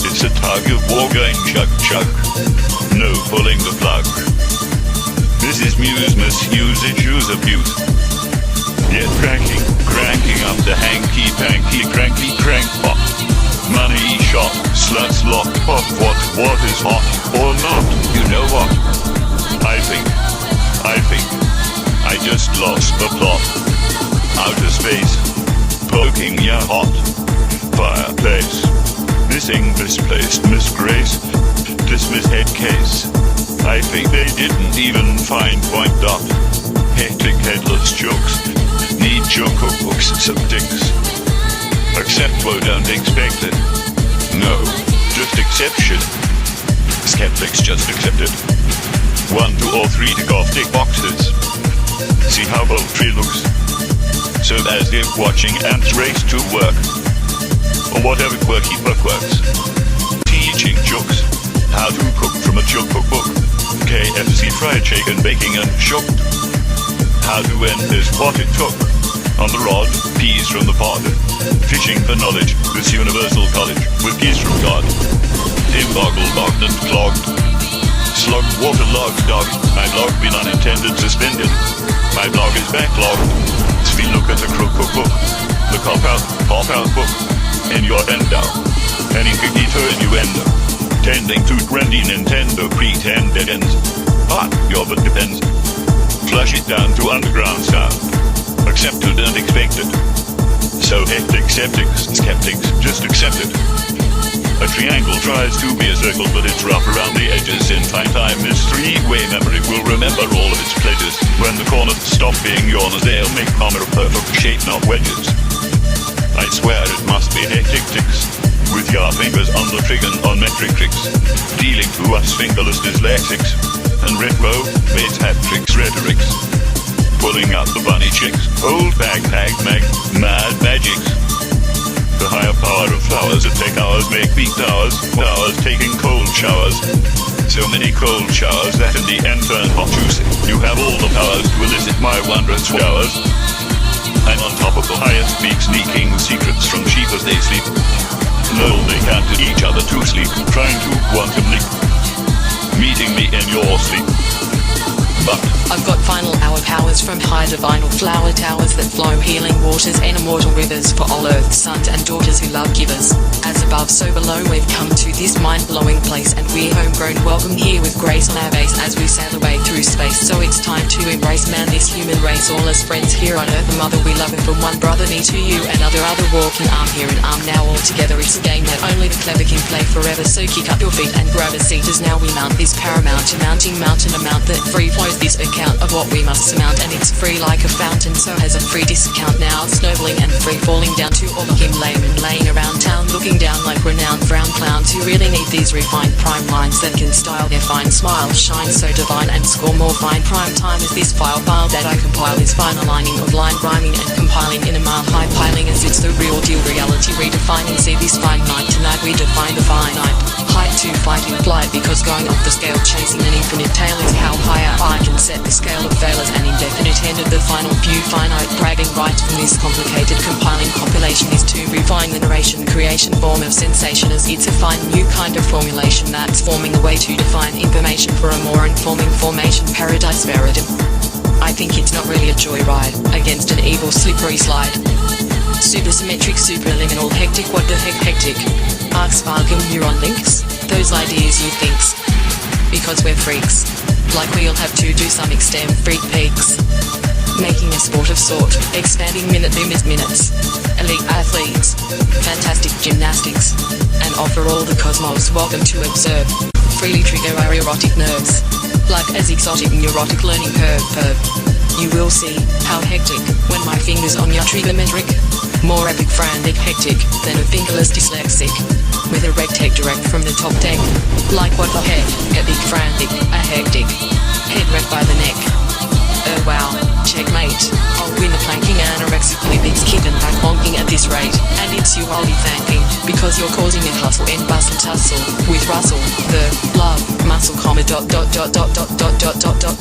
It's a tug of war going chug. No pulling the plug. This is misuse, use abuse. Yet cranking up the hanky-panky, cranky crank pop. Money shot, sluts locked up. What is hot or not? You know what? I think I just lost the plot. Outer space, poking ya hot. Fireplace, missing, misplaced, misgrace. Dismiss head case. I think they didn't even find point dot. Hectic headless jokes. Need joke cookbooks, some dicks. Accept what don't expect it. No, just exception. Skeptics just accept it. 1, 2, or 3 tick off tick boxes. See how poultry looks. So as if watching ants race to work. Or whatever quirky book works. Teaching jokes. How to cook from a joke cookbook. KFC fried chicken, baking and shocked. How to end this what it took. On the rod, peas from the pod. Fishing for knowledge, this universal college. With keys from God. Dim boggled, bogged and clogged. slug, waterlogged dog. My log been unintended suspended. My blog is backlogged. Svi look at the crook book. The pop out book. In your endo. An incognito innuendo. Tending to trendy Nintendo pretend dead ends. But your but depends. Flush it down to underground sound. Accepted and expected. So hectic skeptics, just accept it. A triangle tries to be a circle, but it's rough around the edges. In time, this three-way memory will remember all of its pleasures. When the corners stop being yours, they'll make armor a perfect shape, not wedges. I swear it must be hectic ticks. With your fingers on the trigger on metric tricks. Dealing to us fingerless dyslexics. And retro, mates hat tricks, rhetorics. Pulling out the bunny chicks. Old bag, mad magics. The higher power of flowers that take hours make peak towers taking cold showers. So many cold showers that in the end turn hot juicy. You have all the powers to elicit my wondrous showers. I'm on top of the highest peak, sneaking secrets from sheep as they sleep. No, they can't to each other to sleep, trying to quantum leap. Meeting me in your sleep. But I've got final hour powers from high divinal flower towers that flow healing waters and immortal rivers for all earth's sons and daughters who love givers. As above, so below, we've come to this mind-blowing place, and we're homegrown, welcome here with grace on our base as we sail away through space. So it's time to embrace man, this human race, all as friends here on earth. The mother we love, and from one brother me to you, another walking arm here and arm now all together. It's a game that only the clever can play forever. So kick up your feet and grab a seat as now we mount this paramount, a mounting mountain, a mount that free flows this account of what we must surmount, and it's free like a fountain, so has a free discount now, snowballing and free falling down to all of him laymen laying around town, looking down like renowned frown clowns who really need these refined prime lines that can style their fine smile, shine so divine and score more fine. Prime time is this file that I compile, is fine aligning of line rhyming and compiling in a mile high piling as it's the real deal, reality redefining. See this fine night tonight, we define the finite height to fighting flight, because going off the scale, chasing an infinite tail is how higher I can set the scale of failures and indefinite end of the final view. Finite bragging right from this complicated compiling compilation is to refine the narration creation form of sensation, as it's a fine new kind of formulation that's forming a way to define information for a more informing formation paradise veridum. I think it's not really a joyride against an evil slippery slide. Supersymmetric, superliminal, hectic, what the heck hectic? Arc sparking neuron links, those ideas you thinks. Because we're freaks, like we'll have to do some extreme freak peaks. Making a sport of sort, expanding minute limit minutes. Elite athletes, fantastic gymnastics, and offer all the cosmos welcome to observe. Freely trigger our erotic nerves, like as exotic neurotic learning curve. You will see how hectic when my fingers on your trigonometric. More epic, frantic, hectic than a fingerless dyslexic. With a rectech direct from the top deck. Like what the heck? Epic, frantic, a hectic. Head wrecked by the neck. Wow, checkmate. I'll win the planking anorexically beats kicking back bonking at this rate. And it's you I'll be thanking, because you're causing a hustle and bustle tussle with Russell, the love muscle comma ...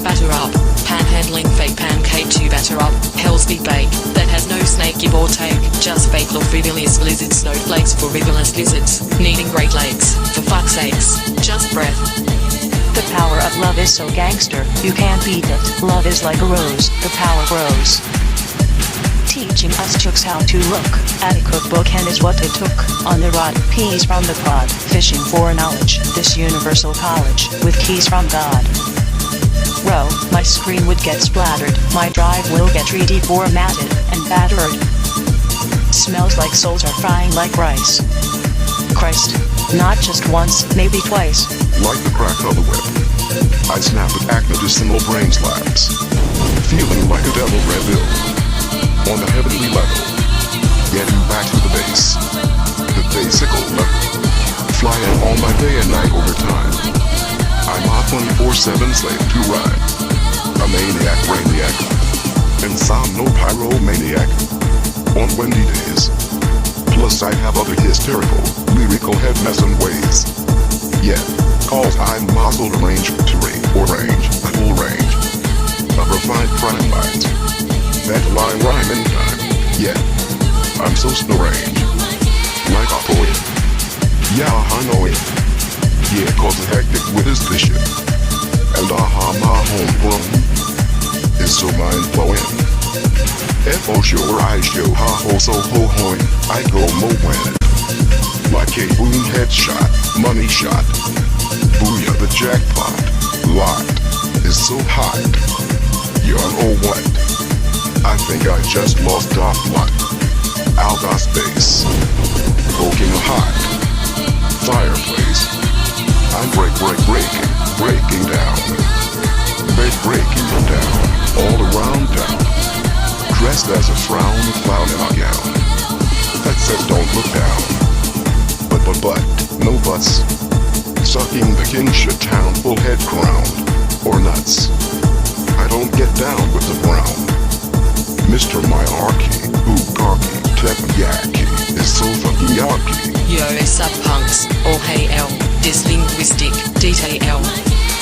batter up. Panhandling fake pancake to batter up. Hell's big bake that has no snake give or take. Just fake love frivolous lizard snowflakes for rigorous lizards needing Great Lakes. For fuck's sakes, just breath. The power of love is so gangster, you can't beat it. Love is like a rose, the power grows. Teaching us chooks how to look at a cookbook, and is what it took. On the rod, peas from the pod, fishing for knowledge. This universal college, with keys from God. Row, my screen would get splattered, my drive will get 3D formatted and battered. Smells like souls are frying like rice. Christ, not just once, maybe twice. Like the crack of the whip, I snap at acnodicinal brain slaps. Feeling like a devil rebel on the heavenly level. Getting back to the base, the basical level. Flying all my day and night overtime. I'm a 24/7 slave to rhyme. A maniac, brainiac, insomno pyromaniac. On windy days. Plus I have other hysterical, lyrical head messing ways. Yeah, cause I'm muzzle range to range, the full range of refined crime lines. That line rhyme in time. Yeah, I'm so strange. Like a poet. Yeah, I know it. Yeah, cause the hectic with his bishop. And aha, my homegrown is so mind-blowing. F-O sure I show ha-ho so ho-hoing, I go mo-win. Like a boom headshot, money shot. Booyah, the jackpot. Lot is so hot. You're oh what? I think I just lost off lot. Out of space. Poking a hot fireplace. I'm breaking down. Breaking down. All around town. Dressed as a frown, clown in a gown. That says don't look down. But, no buts. Sucking the king shit town full head crown. Or nuts. I don't get down with the brown. Mr. Myarchy, Bukaki, Teppanyaki is so fucking yucky. Yo, sub punks, all hey L, dyslinguistic, detail.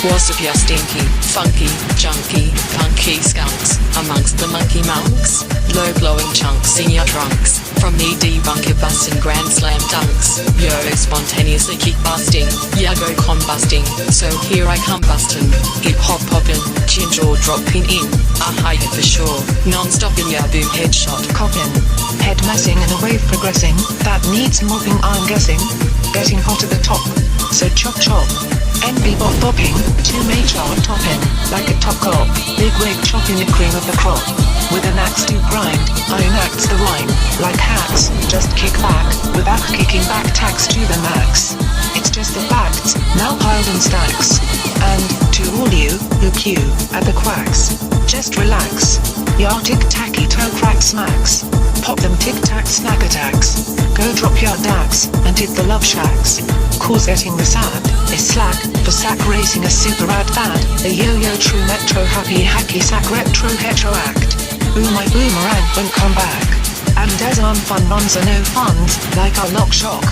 What's up, ya stinky, funky, junky, punky skunks, amongst the monkey monks? Low blowing chunks in your trunks, from me debunker bustin' grand slam dunks. Yo, spontaneously kick busting, ya go combusting, so here I come bustin'. Hip hop poppin', chin jaw dropping in, yeah for sure, non-stopping ya boom headshot. Coppin', head messing and a wave progressing, that needs mopping I'm guessing, getting hot at the top, so chop chop. NB bop bopping, to major topping, like a top cop, big wig chopping the cream of the crop. With an axe to grind, I enact the rhyme, like hacks, just kick back, without kicking back tax to the max. It's just the facts, now piled in stacks. And, to all you, who queue, at the quacks, just relax. Yar tic-tacky toe crack smacks. Pop them tic-tac snack attacks. Go drop your dacks, and hit the love shacks. Cause getting the sad is slack, for sack racing a super rad fad. A yo-yo true metro happy hacky sack retro hetero act. Ooh my boomerang won't come back. And as unfun runs are no funds, like our lock shock.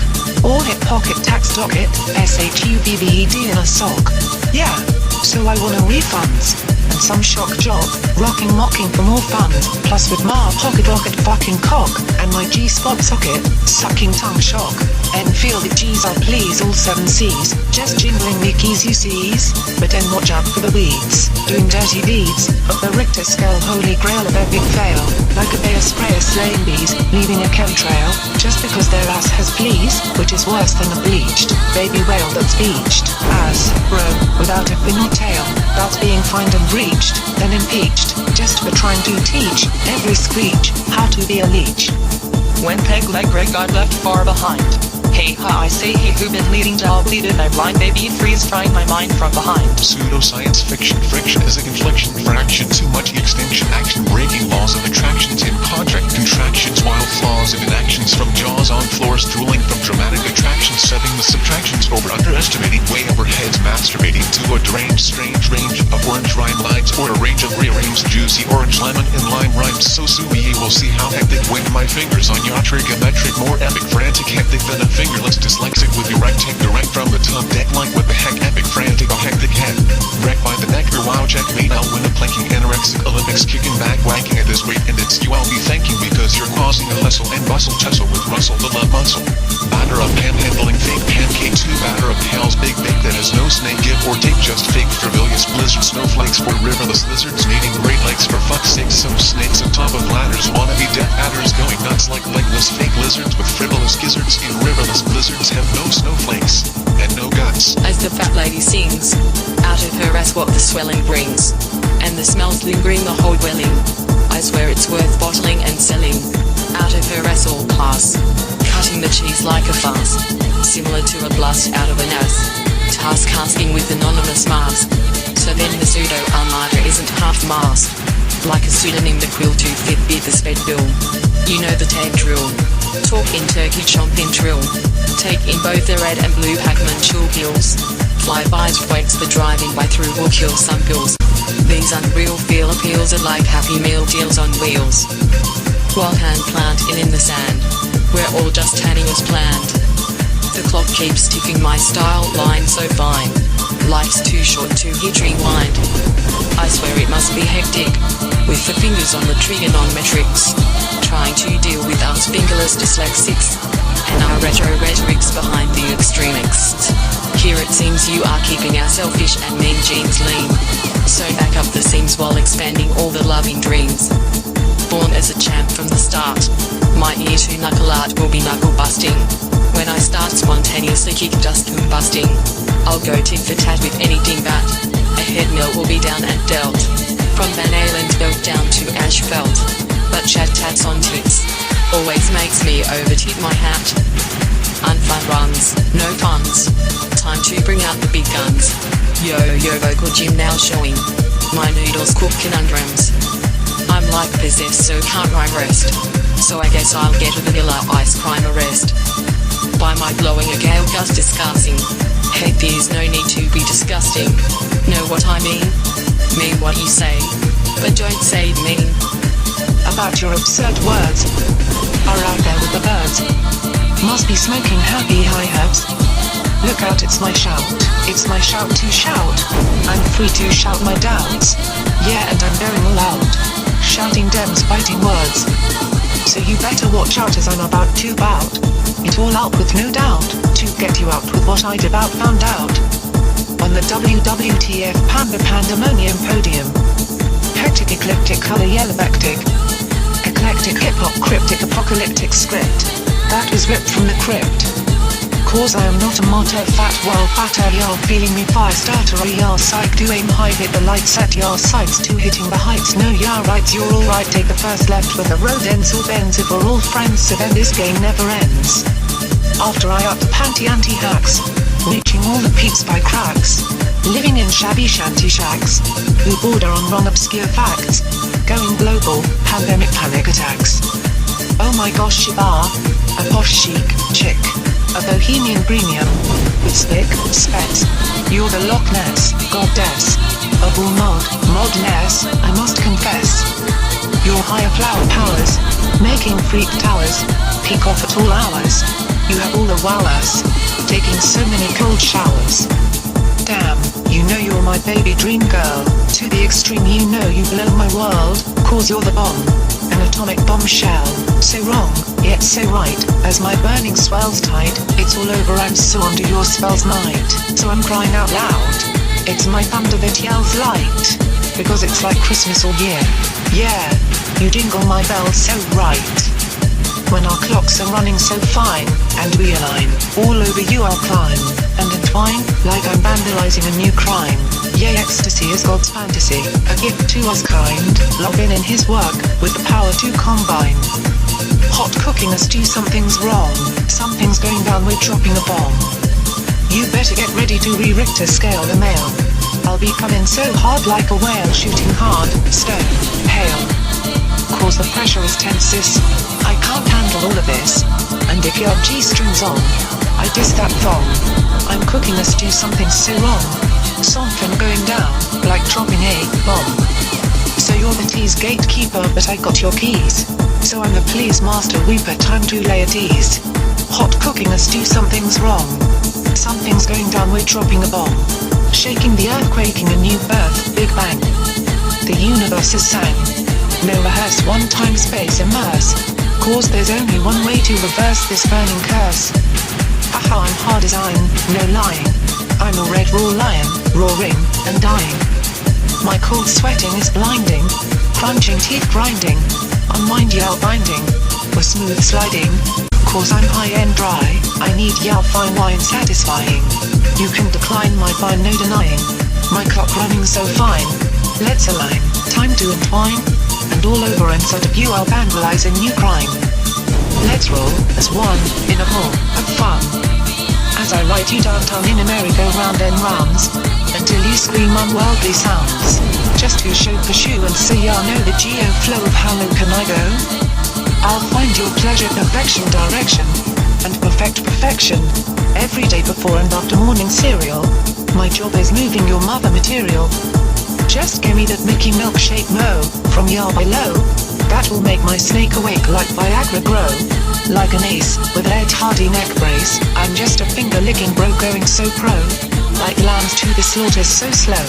Or hip pocket tax docket, SHUBBED in a sock. Yeah, so I want a refunds. And some shock job, rocking mocking for more fun. Plus with my pocket rocket fucking cock, and my G-spot socket, sucking tongue shock. And feel the G's I please all 7 C's, just jingling me keys you sees. But then watch out for the weeds, doing dirty deeds, of the Richter scale holy grail of epic fail. Like a bear sprayer slaying bees, leaving a chemtrail, just because their ass has fleas, which is worse than a bleached baby whale that's beached. As, bro, without a fin or tail, that's being fined and breached, then impeached, just for trying to teach every screech how to be a leech. When peg leg Greg got left far behind. Hey ha, I say he who been leading to bleeded I blind baby freeze trying my mind from behind. Pseudoscience fiction, friction is a confliction, fraction, too much extinction, action, breaking laws of attractions in contract contractions, while flaws of inactions from jaws on floors, drooling from dramatic attractions, setting the subtractions over, underestimating, way overheads, masturbating to a deranged, strange range of orange rhyme lines, or a range of rearranged juicy orange lemon in lime rhymes. So soon ye will see how hectic when my fingers on your trigonometric, more epic, frantic, hectic than a fingerless dyslexic with your rectangle direct from the top deck, like what the heck, epic, frantic, a hectic head. Wrecked by the neck, your wow checkmate, I'll win a planking anorexic Olympics, kicking back, whacking at this rate, and it's you I'll be thanking because you're causing a hustle and bustle, tussle with Russell the love muscle. Batter of panhandling, fake pancake, 2 batter of hell's big bake that has no snake, give or take, just fake, frivolous blizzard, snowflakes for riverless lizards, needing great legs for fuck's sake, some snakes on top of ladders, wanna be death adders, going nuts like legless fake lizards with frivolous gizzards in riverless blizzards, have no snowflakes and no guts. As the fat lady sings, out of her ass what the swelling brings, and the smells lingering the whole dwelling. I swear it's worth bottling and selling. Out of her ass all class, cutting the cheese like a farce, similar to a blast out of an ass. Task casting with anonymous mask. So then the pseudo armada isn't half masked, like a pseudonym the quill to fit bit the sped bill. You know the tag drill. Talk in turkey, chomp in trill. Take in both the red and blue Pac-Man chill pills. Flybys wakes the driving by through will kill some pills. These unreal feel appeals are like Happy Meal deals on wheels. Wild hand planted in the sand, we're all just tanning as planned. The clock keeps ticking, my style line so fine. Life's too short to hit rewind. I swear it must be hectic, with the fingers on the trigonometrics, trying to deal with us fingerless dyslexics, and our retro rhetorics behind the extremists. Here it seems you are keeping our selfish and mean genes lean. So back up the seams while expanding all the loving dreams. Born as a champ from the start, my ear to knuckle art will be knuckle busting. When I start spontaneously kick dust combusting, I'll go tit for tat with any dingbat. A head mill will be down and dealt, from Van Alen's belt down to asphalt. But chat tats on tits always makes me over-tip my hat. Unfun runs, no funds. Time to bring out the big guns. Yo vocal gym now showing my noodles cook conundrums. I'm like possessed, so can't rhyme rest. So I guess I'll get a vanilla ice crime arrest. By my blowing a gale gust discussing. Hey, there's no need to be disgusting. Know what I mean? Mean what you say, but don't say mean. About your absurd words are out there with the birds. Must be smoking happy hi-hats. Look out, it's my shout. It's my shout to shout. I'm free to shout my doubts. Yeah, and I'm very loud. Shouting Dems biting words. So you better watch out as I'm about to bout it all out with no doubt, to get you out with what I'd about found out. On the WWTF Panda Pandemonium podium. Hectic ecliptic color yellow bactic. Eclectic hip-hop cryptic apocalyptic script. That was ripped from the crypt. Cause I am not a motto fat while fatter y'all feeling me fire starter or y'all psych to aim high hit the lights set y'all sights to hitting the heights no y'all right you're alright take the first left when the road ends or bends if we're all friends so then this game never ends. After I up the panty anti-hacks, reaching all the peaks by cracks, living in shabby shanty shacks, who border on wrong obscure facts, going global, pandemic panic attacks. Oh my gosh Shiba, a posh chic, chick, a bohemian premium, with spick, specs, you're the Loch Ness, goddess, a bull modness, I must confess. Your higher flower powers, making freak towers, peak off at all hours, you have all the wowers, taking so many cold showers. Damn, you know you're my baby dream girl, to the extreme you know you blow my world, cause you're the bomb, an atomic bombshell, so wrong, yet so right, as my burning swells tight, it's all over I'm so under your spells night, so I'm crying out loud, it's my thunder that yells light, because it's like Christmas all year, yeah, you jingle my bells so right. When our clocks are running so fine, and we align, all over you I'll climb, and entwine, like I'm vandalizing a new crime. Yea, ecstasy is God's fantasy, a gift to us kind, love in his work, with the power to combine. Hot cooking a stew, something's wrong, something's going down, we're dropping a bomb. You better get ready to re-Richter scale the mail. I'll be coming so hard like a whale, shooting hard, stone, hail. Cause the pressure is tense sis, I can't handle all of this, and if your G-string's on, I diss that thong. I'm cooking a stew, something's so wrong, something going down, like dropping a bomb. So you're the tea's gatekeeper but I got your keys, so I'm the please master weeper, time to lay at ease. Hot cooking a stew, something's wrong, something's going down, we're dropping a bomb. Shaking the earth, quaking a new birth, Big Bang. The universe is sang. No rehearse, one time space immerse, cause there's only one way to reverse this burning curse. Haha, I'm hard as iron, no lying, I'm a red raw lion, roaring, and dying. My cold sweating is blinding, crunching teeth grinding, unwind y'all binding, we're smooth sliding, cause I'm high and dry, I need y'all fine wine satisfying. You can decline my fine, no denying, my clock running so fine, let's align, time to entwine, and all over inside of you I'll vandalize a new crime. Let's roll as one in a hall of fun, as I ride you downtown in a merry-go-round and rounds, until you scream unworldly sounds, just to show for shoe and so y'all know the geo-flow of how low can I go. I'll find your pleasure, perfection, direction, and perfect perfection, every day before and after morning cereal, my job is moving your mother material. Just give me that Mickey milkshake mo, from y'all below, that will make my snake awake like Viagra grow, like an ace, with Ed Hardy neck brace, I'm just a finger-licking bro going so pro, like lambs to the slaughter so slow,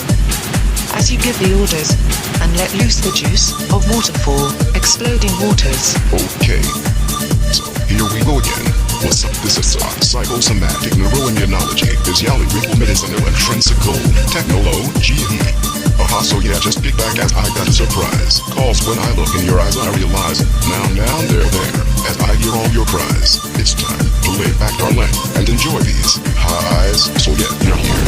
as you give the orders, and let loose the juice, of waterfall, exploding waters. Okay, so here we go again. What's up? This is psychosomatic neuroimmunology, physiological medicine, intrinsical technology. Aha, so yeah, just kick back as I got a surprise. Cause when I look in your eyes, I realize now they're there. As I hear all your cries, it's time to lay back, darling, and enjoy these highs. So yeah, you're here.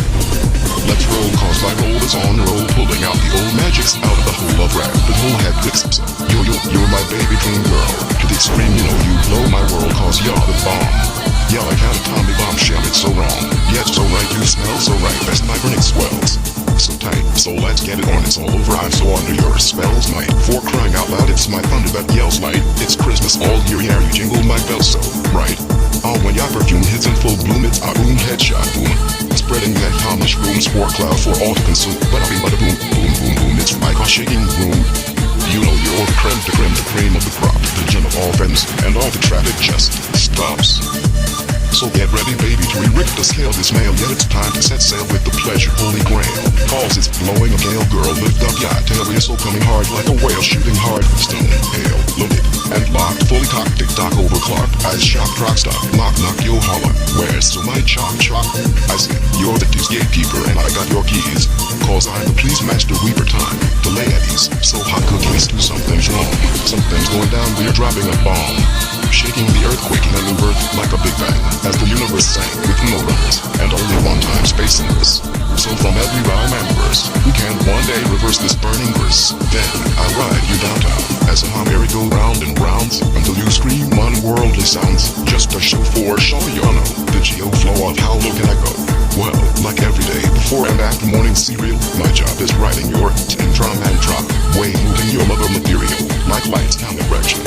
Let's roll, cause my roll is on roll, pulling out the old magics out of the hole of rap. The whole head clicks, so you're my baby dream girl. To the extreme, you know, you blow my world, cause you're the bomb. Yeah, like how the Tommy bombshell, it's so wrong. Yet so right, you smell so right, best my burning swells. So tight, so let's get it on, it's all over, I'm so under your spells, night. For crying out loud, it's my thunder that yells light. It's Christmas all year, yeah, you jingle my bells so right. Oh, when your perfume hits in full bloom, it's a boom, headshot, boom. Spreading that calmish room, spore cloud for all to consume. But I'll be but a boom, boom, boom, boom, it's like a shaking room. You know you're the cream of the crop, the gem of all friends, and all the traffic just stops. So get ready, baby, to re-rip the scale this mail. Yet it's time to set sail with the pleasure, holy grail. Cause it's blowing a gale, girl, lift up your tail. We're so coming hard like a whale, shooting hard. Stone, hail, loaded, and locked, fully cocked, tick-tock, overclocked. Eyes shocked, rock stock, knock, yo holler. Where's so my chop? I say, you're the deuce gatekeeper, and I got your keys. Cause I'm the please master weeper time. Delay at ease, so hot cookies do something's wrong. Something's going down, we're dropping a bomb. Shaking the earthquake in a new birth like a big bang. As the universe sank with no runners, and only one time space in this. So from every rhyme and verse, we can one day reverse this burning verse. Then I ride you downtown, as a merry go round and rounds, until you scream unworldly sounds. Just a show for show you know, the geo flow of how low can I go? Well, like every day, before and after morning cereal, my job is writing your tantrum and drop, way moving your mother material, like lights down direction.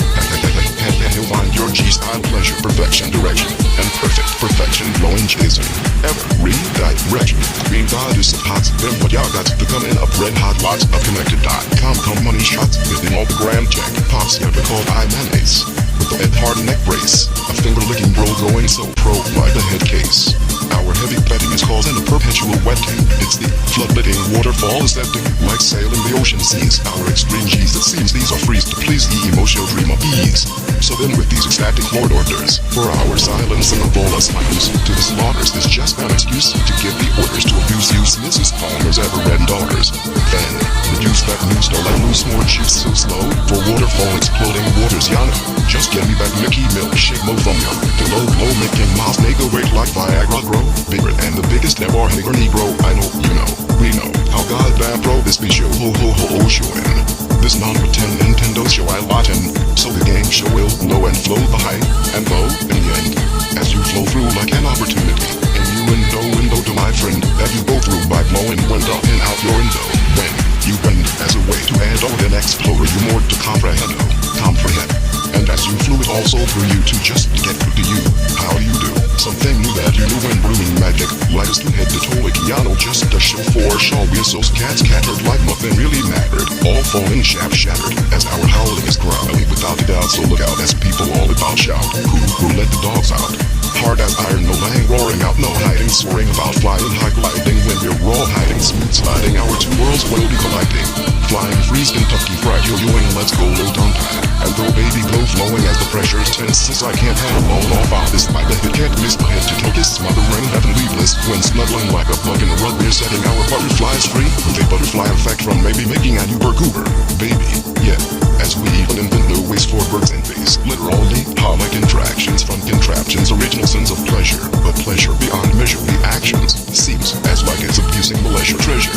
You'll find your G-style pleasure, perfection, direction, and perfection, blowing chasing. Every direction. Green goddess of hots, then what y'all got to come in up red hot lots of connected dot. Come money shots, hitting all the gram check. Pops, yeah, because I mayonnaise. With the head hard neck brace, a finger licking bro going so pro like a head case. Our heavy petting is causing a perpetual wetting. It's the floodletting waterfall is septic, like sailing the ocean seas. Our extreme G's, it seems these are freeze to please the emotional dream of ease. So then with these ecstatic lord orders, for our silence and the bolus lines, to the slaughters is just an excuse to give the orders to abuse use Mrs. Palmer's ever-red daughters. Then, reduce that news to let loose more juice so slow, for waterfall exploding waters, y'all know. Just get me that Mickey milkshake mo from ya. The low making miles nigga weight like Viagra grow. Bigger than the biggest ever nigger negro. I know, you know, we know. How goddamn pro this be show, ho, showing. This non-pretend Nintendo show I lot in. So the game show will blow and flow the high and low in the end. As you flow through like an opportunity. Innuendo to my friend that you go through by blowing window in out your window. When you bend as a way to add on an explorer, you more to comprehend. And as you flew it also through you to just get through to you. How do you do? Something new that you knew when brewing magic. Lightest to head to toe like Yano, just a show for show. We're so scattered like nothing really mattered. All falling shaft shattered as our howling is growling without a doubt. So look out as people all about shout. Who let the dogs out? Hard as iron, no lying, roaring out, no hiding, soaring about, flying, high gliding, when we're raw hiding, smooth sliding, our two worlds will be colliding. Flying, freeze, Kentucky fried, yo-yoing, let's go, low tongue tied. And though baby glow flowing as the pressure's tense, since I can't handle all off out this like the hit, can't miss the head to toe, kiss, smothering, heavenly bliss, when snuggling like a bug in a rug, we're setting our butterflies free, with a butterfly effect from maybe making an Uber-goober, baby, yeah. As we even invent new ways for birds and bees. Literally, harmonic interactions from contraptions, original sense of pleasure. But pleasure beyond measure, reactions. Seems as like it's abusing the leisure treasure.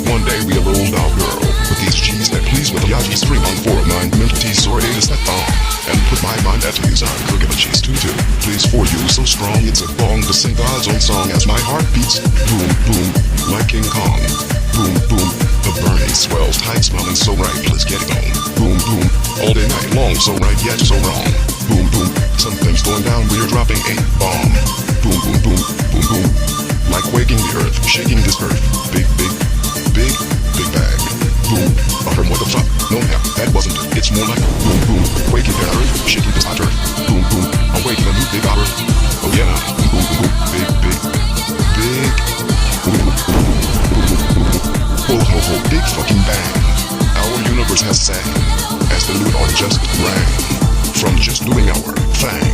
One day we'll old our girl, with these G's that please with a Yaji string on 4 of 9 mental teeth, or 8 is that thong. And put my mind at ease, I'm cooking a cheese tutu. Please for you, so strong, it's a bong to sing God's own song as my heart beats. Boom, boom, like King Kong. Boom, boom, the burning swells, tight smelling so right, let's get it on. Boom, boom, all day night long, so right yet so wrong. Boom, boom, something's going down, we're dropping a bomb. Boom, boom, boom, boom, boom, like waking the earth, shaking this earth. Big bag. Boom, what the fuck? No, yeah, that wasn't it. It's more like boom, boom, waking the earth, shaking this hot earth. Boom, boom, I'm waking a new big earth. Oh yeah, boom, boom, boom, big. Ho, big fucking bang. Our universe has sang as the new dawn just rang. From just doing our thing.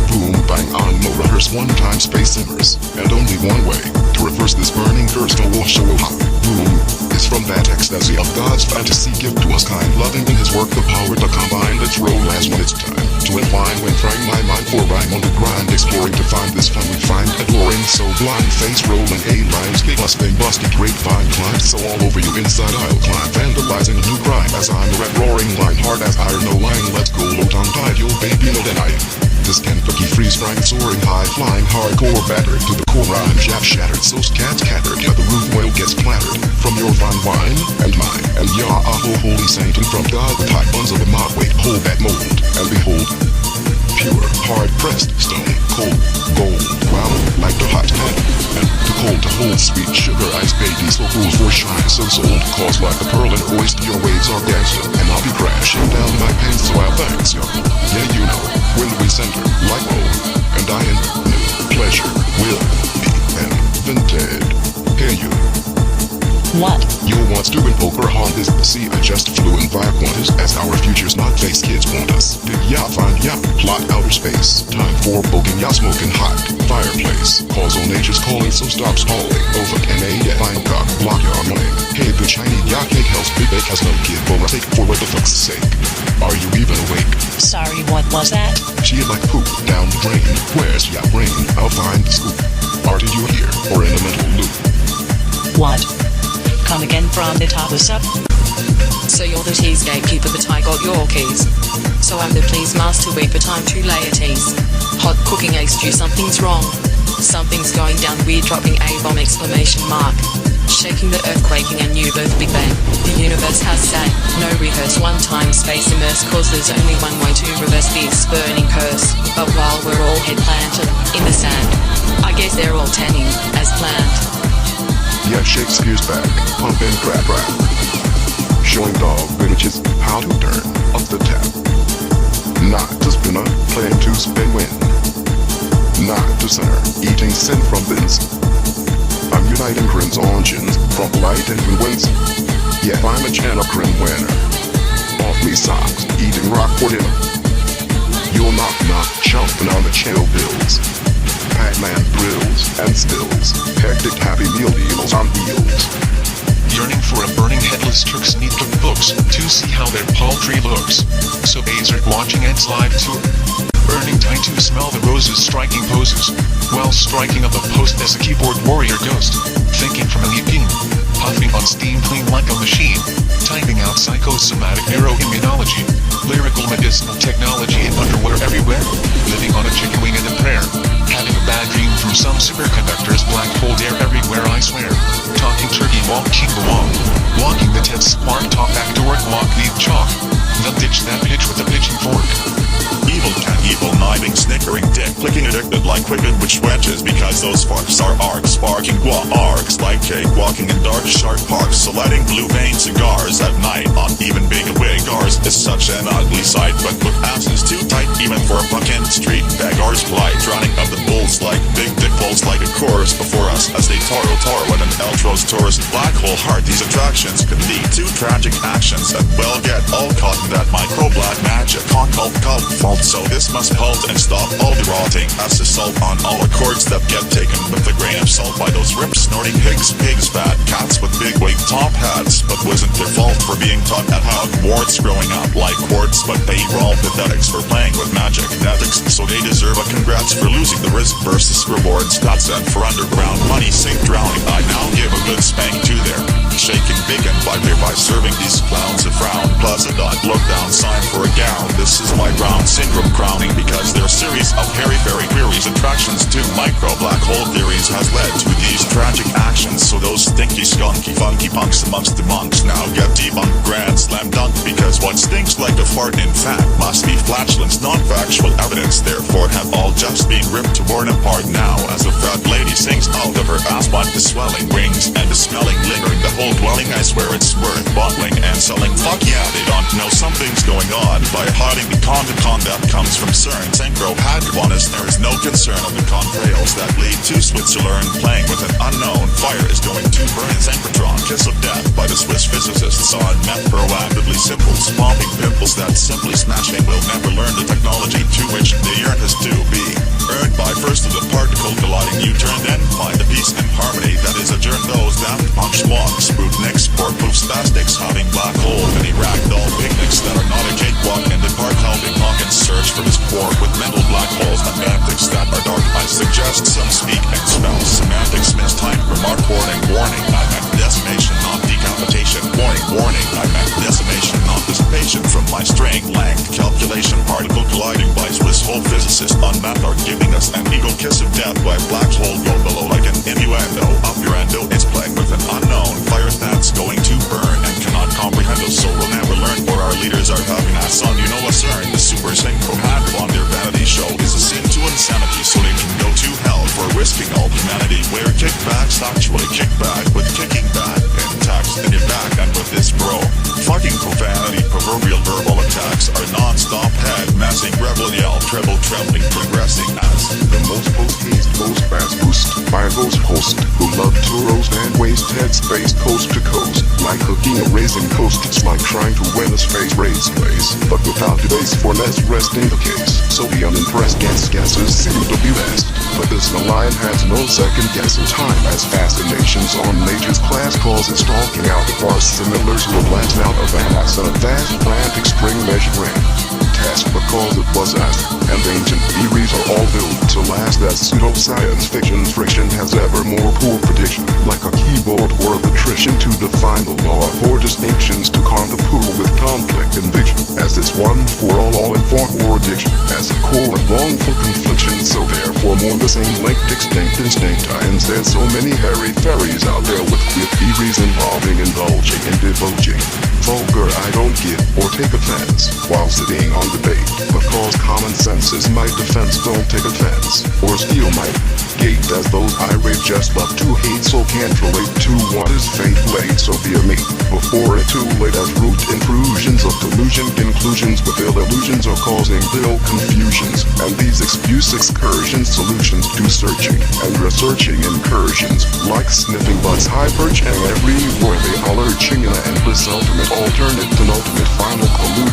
Boom, bang on reverse one-time space simmers, and only one way to reverse this burning curse to Washoha. Boom is from that ecstasy of God's fantasy gift to us kind, loving in his work the power to combine its role as when it's time to entwine when trying my mind for rhyme on the grind, exploring to find this fun we find adoring, so blind face rolling A-lines, gig busting, busted grapevine climb, so all over you inside I'll climb, vandalizing a new crime as I'm red roaring line, hard as iron, no lying, let's go low tongue tied, you'll baby no denying. This Kentucky freeze frying, soaring high, flying hardcore, battered to the core rhyme, shaft shattered, so scats scattered, yeah the roof well gets clattered, from your fine wine and mine, and Yah-aho holy saint, and from God the tight buns of a mob weight, hold that mold, and behold, pure, hard-pressed stone, cold, gold, wow, like the hot hand, and too cold to hold, sweet sugar, ice baby, so cool for shrine, so sold, cause like a pearl and oyster, your waves are gangster, and I'll be crashing down my pants, so I'll thanks, yo, yeah you know, when we center, like oh, and I in new pleasure, will be invented, hear you. What? You'll want to in poker haunt this see I just flew in via Qantas as our future's not face kids want us. Did ya find ya plot outer space? Time for poking ya smoking hot fireplace. Cause all nature's calling so stop stalling. Over NA fine cock block ya annoying. Hey the Chinese ya cake house big bake has no kid but take for what the fuck's sake. Are you even awake? Sorry, what was that? She like poop down the drain. Where's ya brain? I'll find the scoop. Are did you hear or in a mental loop? What? Come again from the top, what's up? So you're the tease gatekeeper, but I got your keys. So I'm the please master week, but I'm too late tease. Hot cooking egg stew, something's wrong. Something's going down, weird dropping A-bomb exclamation mark. Shaking the earth, quaking and new birth, big bang. The universe has sat, no rehearse, one time space immerse, cause there's only one way to reverse this burning curse. But while we're all head planted in the sand, I guess they're all tanning as planned. Yeah, Shakespeare's back, pumping crap rap. Showing dog villages how to turn up the tap. Not to spinner, playing to spin win. Not to center, eating sin from bins. I'm uniting crims engines from light and winds. Yeah, I'm a channel crim winner. Off me socks, eating rock for dinner. You'll knock, chomping on the chill bills. Pac-Man thrills and stills. Hectic happy meal deals on wheels. Yearning for a burning headless Turk's neat books to see how their paltry looks. So Azert watching Ed's live tour. Burning time to smell the roses striking poses. While striking up a post as a keyboard warrior ghost. Thinking from an EP. Puffing on steam clean like a machine. Typing out psychosomatic neuroimmunology. Lyrical medicinal technology and underwear everywhere. Living on a chicken wing and a prayer. Having a bad dream from some superconductors, black hole dare everywhere I swear. Talking turkey, walking the walk. Walking the test spark, talk back to work, walk the chalk. Then ditch that pitch with a pitching fork. Evil cat, evil kniving, snickering dick, clicking addicted like quicken which wedges because those sparks are arcs, sparking arcs like cake, walking in dark shark parks, so lighting blue vein cigars at night on even big wigars is such an ugly sight, but with asses too tight even for a fucking street beggars plight, drowning of the bulls like big dick bulls like a chorus before us as they tar when an Eltros tourist black hole heart. These attractions could lead to tragic actions and well get all caught in that micro black magic cult fault. So this must halt and stop all the rotting as assault on all accords that get taken with a grain of salt by those rip snorting pigs, fat cats with big wig top hats. But wasn't their fault for being taught at Hogwarts growing up like quartz, but they were all pathetics for playing with magic ethics. So they deserve a congrats for losing the risk versus reward stats, and for underground money sink drowning. I now give a good spank to their shaking bacon by serving these clowns a frown plus a dot look down sign for a gown. This is my brown syndrome crowning because their series of hairy fairy queries attractions to micro black hole theories has led to these tragic actions. So those stinky skunky funky punks amongst the monks now get debunked grand slam dunk because what stinks like a fart in fact must be flatulence, non-factual evidence, therefore have all just been ripped to torn apart now as a fat lady sings out of her ass but the swelling rings and the smelling lingering the whole dwelling. I swear it's worth bottling and selling. Fuck yeah, they don't know something's going on by hiding the con that comes from CERN. Synchro had one as there is no concern of the contrails that lead to Switzerland playing with an unknown. Fire is going to burn in synchrotron, kiss of death by the Swiss physicists on meth proactively simples, popping pimples that simply smashing will never learn the technology to which the earth is to be earned by first of the particle colliding U-turn, then by the peace and harmony that is adjourned. Those damn punch walks, Sputniks, sport poof spastics, having black hole, mini ragdoll picnics that are not a cakewalk in the park, helping Hawkins search for his quark with mental black holes and antics that are dark. I suggest some speak and spell semantics, mistimed remark, warning, warning. I meant decimation, not decapitation. Warning, warning. I meant decimation, not dissipation. From my string length calculation, particle colliding bicyclist, whole physicist unmapped are giving us an eagle kiss of death by black hole go below like an innuendo. Up your endo, it's playing with an unknown fire that's going to burn and cannot comprehend us, so we'll never learn. For our leaders are having that son, you know a CERN. The super synchro had on their vanity show is a sin to insanity, so they can go to hell for risking all humanity. Where kickbacks actually kick back with kicking back and tax in your back, and with this bro fucking profanity, proverbial verbal attacks are non-stop head messing, rebel yell, treble trembling, progressing as the most post-haste most fast boost by a ghost host who love to roast and waste head space coast to coast. Like cooking a raisin toast, it's like trying to win a space race place, but without the base for less rest in the case. So the unimpressed guesses seem to be best, but this lion has no second guessing time as fascinations on nature's class causes stalking out the far similar to a blast out of ass and a vast Atlantic string measuring test because it was asked, and ancient theories are all built to last as pseudoscience fiction friction has ever more poor prediction, like a keyboard or attrition to define the law or distinctions to calm the pool with conflict and vision, as it's one for all inform or addiction, as a core and wrongful confliction, so therefore more the same linked extinct instinct times. There's so many hairy fairies out there with quick theories involving indulging and divulging vulgar I don't get or take offense while sitting on debate, because common sense is my defense. Don't take offense or steal my gate, as those irate just love to hate, so can't relate to what is fate laid. So be a me before it's too late, as root intrusions of delusion conclusions with ill illusions are causing ill confusions, and these excuse excursions solutions to searching and researching incursions like sniffing butts high perching everywhere they are lurching in an endless ultimate alternate and ultimate final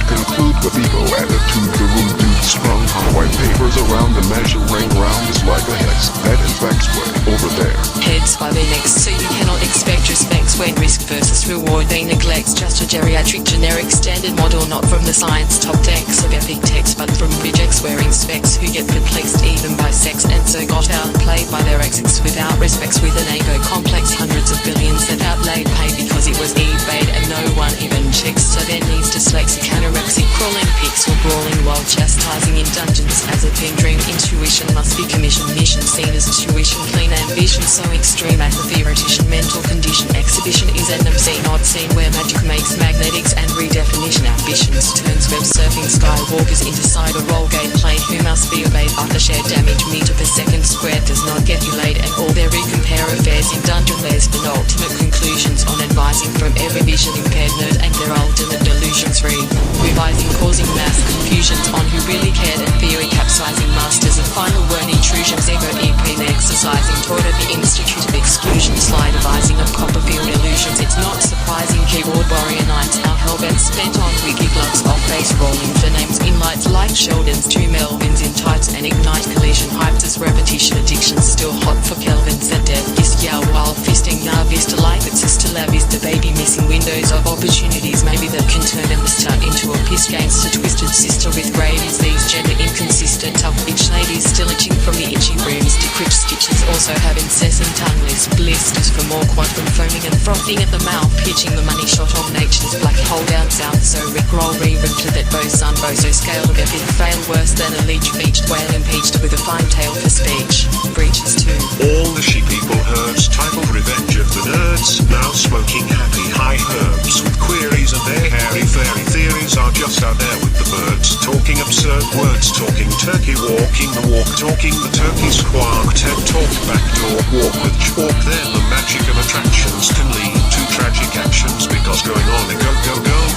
conclude with ego added to the room dude strung on white papers around the measuring round is like a hex that infects way over there. Heads by their necks, so you cannot expect respects when risk versus reward they neglects. Just a geriatric generic standard model, not from the science top decks of epic text, but from rejects wearing specs who get perplexed even by sex, and so got outplayed by their exes without respects, with an ego complex, hundreds of billions that outlaid pay because it was eBayed and no one even checks. So there needs dyslexic, anorexic, crawling pics or brawling while chastising in dungeons, as a pen dream intuition must be commissioned, mission seen as tuition, clean ambition so extreme at the theoretician mental condition. Exhibition is an obscene odd scene where magic makes magnetics and redefinition ambitions turns web surfing skywalkers into cyber roll game plane who must be obeyed by the shared damage meter per second squared does not get you laid, and all their recompare affairs in dungeon there's penultimate conclusions on advising from every vision impaired nerd and their ultimate delusions revising causing mass confusions on who really cared, and theory capsizing masters of final word intrusions ego EP exercising taught at the Institute of Exclusion slide devising of Copperfield illusions. It's not surprising keyboard warrior knights our hellbent spent on wiki gloves off face rolling for names in lights like Sheldon's two Melvins in tights and ignite collision hyped as repetition addictions still hot for Kelvin's at death yes yeah while fisting now vista life it's sister la vista baby missing windows of opportunities maybe that can turn a mistart into a piss gangster twisted sister with grey disease gender inconsistent tough bitch ladies still itching from the itchy rooms decrypt stitches also have incessant tongueless blisters for more quantum foaming and frothing at the mouth pitching the money shot on nature's black hole down south so rickroll re-ripped to that boson bozo scale of epic fail worse than a leech beached whale impeached with a fine tail for speech breaches too. All the sheep people herds titled Revenge of the Nerds now smoking happy high herbs with queries, and their hairy fairy theories are just out there with the birds talking absurd words, talking turkey, walking the walk, talking the turkey squawk, TED talk, backdoor walk with chalk. Then the magic of attractions can lead to tragic actions because going on a go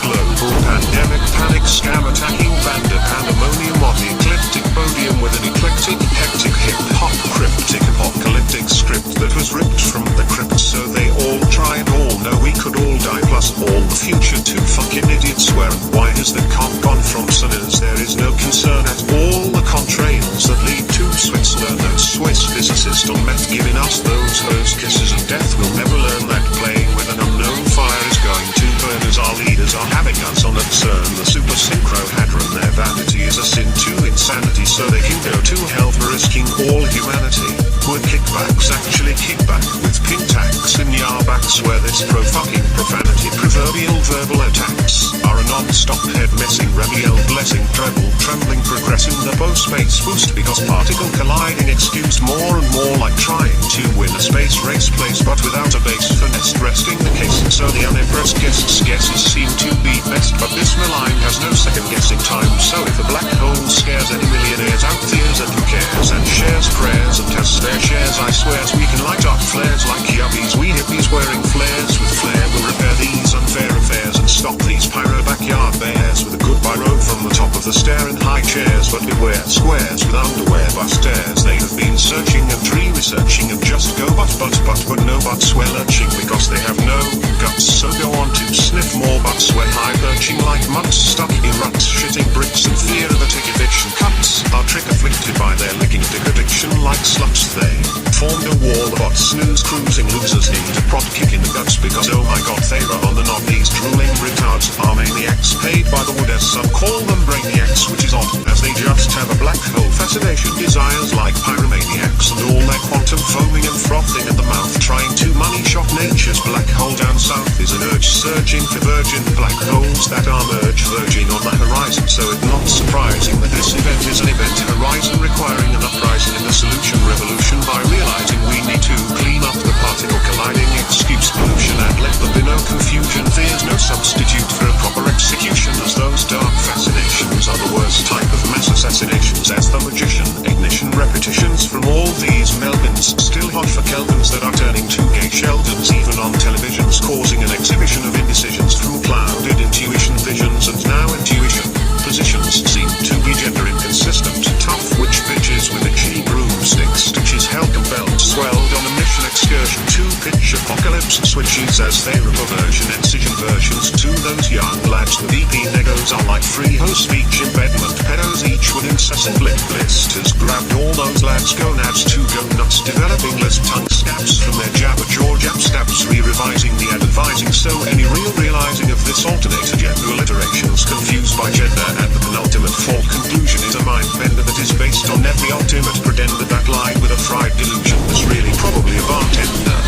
global pandemic panic scam attacking Vander pandemonium of the ecliptic podium with an eclectic hectic hip hop cryptic apocalyptic script that was ripped from the crypt, so they all tried all know we could all die plus all the future two fucking idiots. Where and why has the comp gone from sinners? There is no concern at all. The contrails that lead to Switzerland. No Swiss physicist on meth giving us those hose kisses of death. We'll never learn that playing with an unknown fire is going to burn as our leaders are having us on a CERN. The super synchro hadron, their vanity is a sin to insanity, so they can go to hell for risking all humanity. With kickbacks, actually kickback with pin tax in your backs, where this pro-fucking profanity, proverbial verbal attacks are a non-stop head-messing, raviel blessing, treble, trembling, progressing the space boost, because particle colliding excused more and more like trying to win a space race place, but without a base finesse resting the case. So the unimpressed guests' guesses seem to be best, but this malign has no second-guessing time. So if a black hole scares any millionaires out there's and who cares and shares prayers and has spare shares, I swears we can light up flares like yuppies. We hippies wearing flares with flair will repair these unfair affairs and stop these pyro backyard bears with a goodbye road from the top of the stair and high chairs. But beware squares with underwear by stairs. They have been searching and researching and just go but no buts, well lurching because they have no guts. So go on to sniff more butts where high perching like mutts stuck in ruts, shitting bricks and fear of a tick eviction cuts are trick afflicted by their licking dick addiction like sluts. They formed a wall of bots, snooze cruising losers need a prod kick in the guts because oh my god they are on the knob. These drooling retards are maniacs paid by the wood as some call them brainiacs, which is odd as they just have a black hole fascination, desires like pyromaniacs and all their quantum foaming and frothing at the mouth, trying to money shop nature's black hole down south is an urge surging for virgin black holes that are merge verging on the horizon. So it's not surprising that this event is an event horizon requiring an uprising in the solution revolution by realizing we need to clean up the particle colliding excuse pollution and let there be no confusion. There's no substitute for a proper execution, as those dark fascinations are the worst type of mass assassinations, as the magician ignition repetitions from all these Melvins still hot for Kelvins that are turning to gay Sheldons even on televisions, causing an exhibition of indecisions from clouded intuition visions. And now intuition positions seem to be gender inconsistent. Tough witch bitches with itchy broomsticks, stitches hell compelled, swelled on a mission excursion to pitch apocalypse switches as they reversion incision versions to those young lads with EP negos are like free host speech embedment pedos, each with incessant lip blisters grabbed all those lads gonads to go nuts, developing lisp tongue scabs from their jabber jaw jab stabs, re-revising the ad advising. So any real realizing of this alternator gender alliterations confused by gender and the penultimate fault conclusion is a mind bender that is based on every ultimate pretender that lied with a fried delusion was really probably a bartender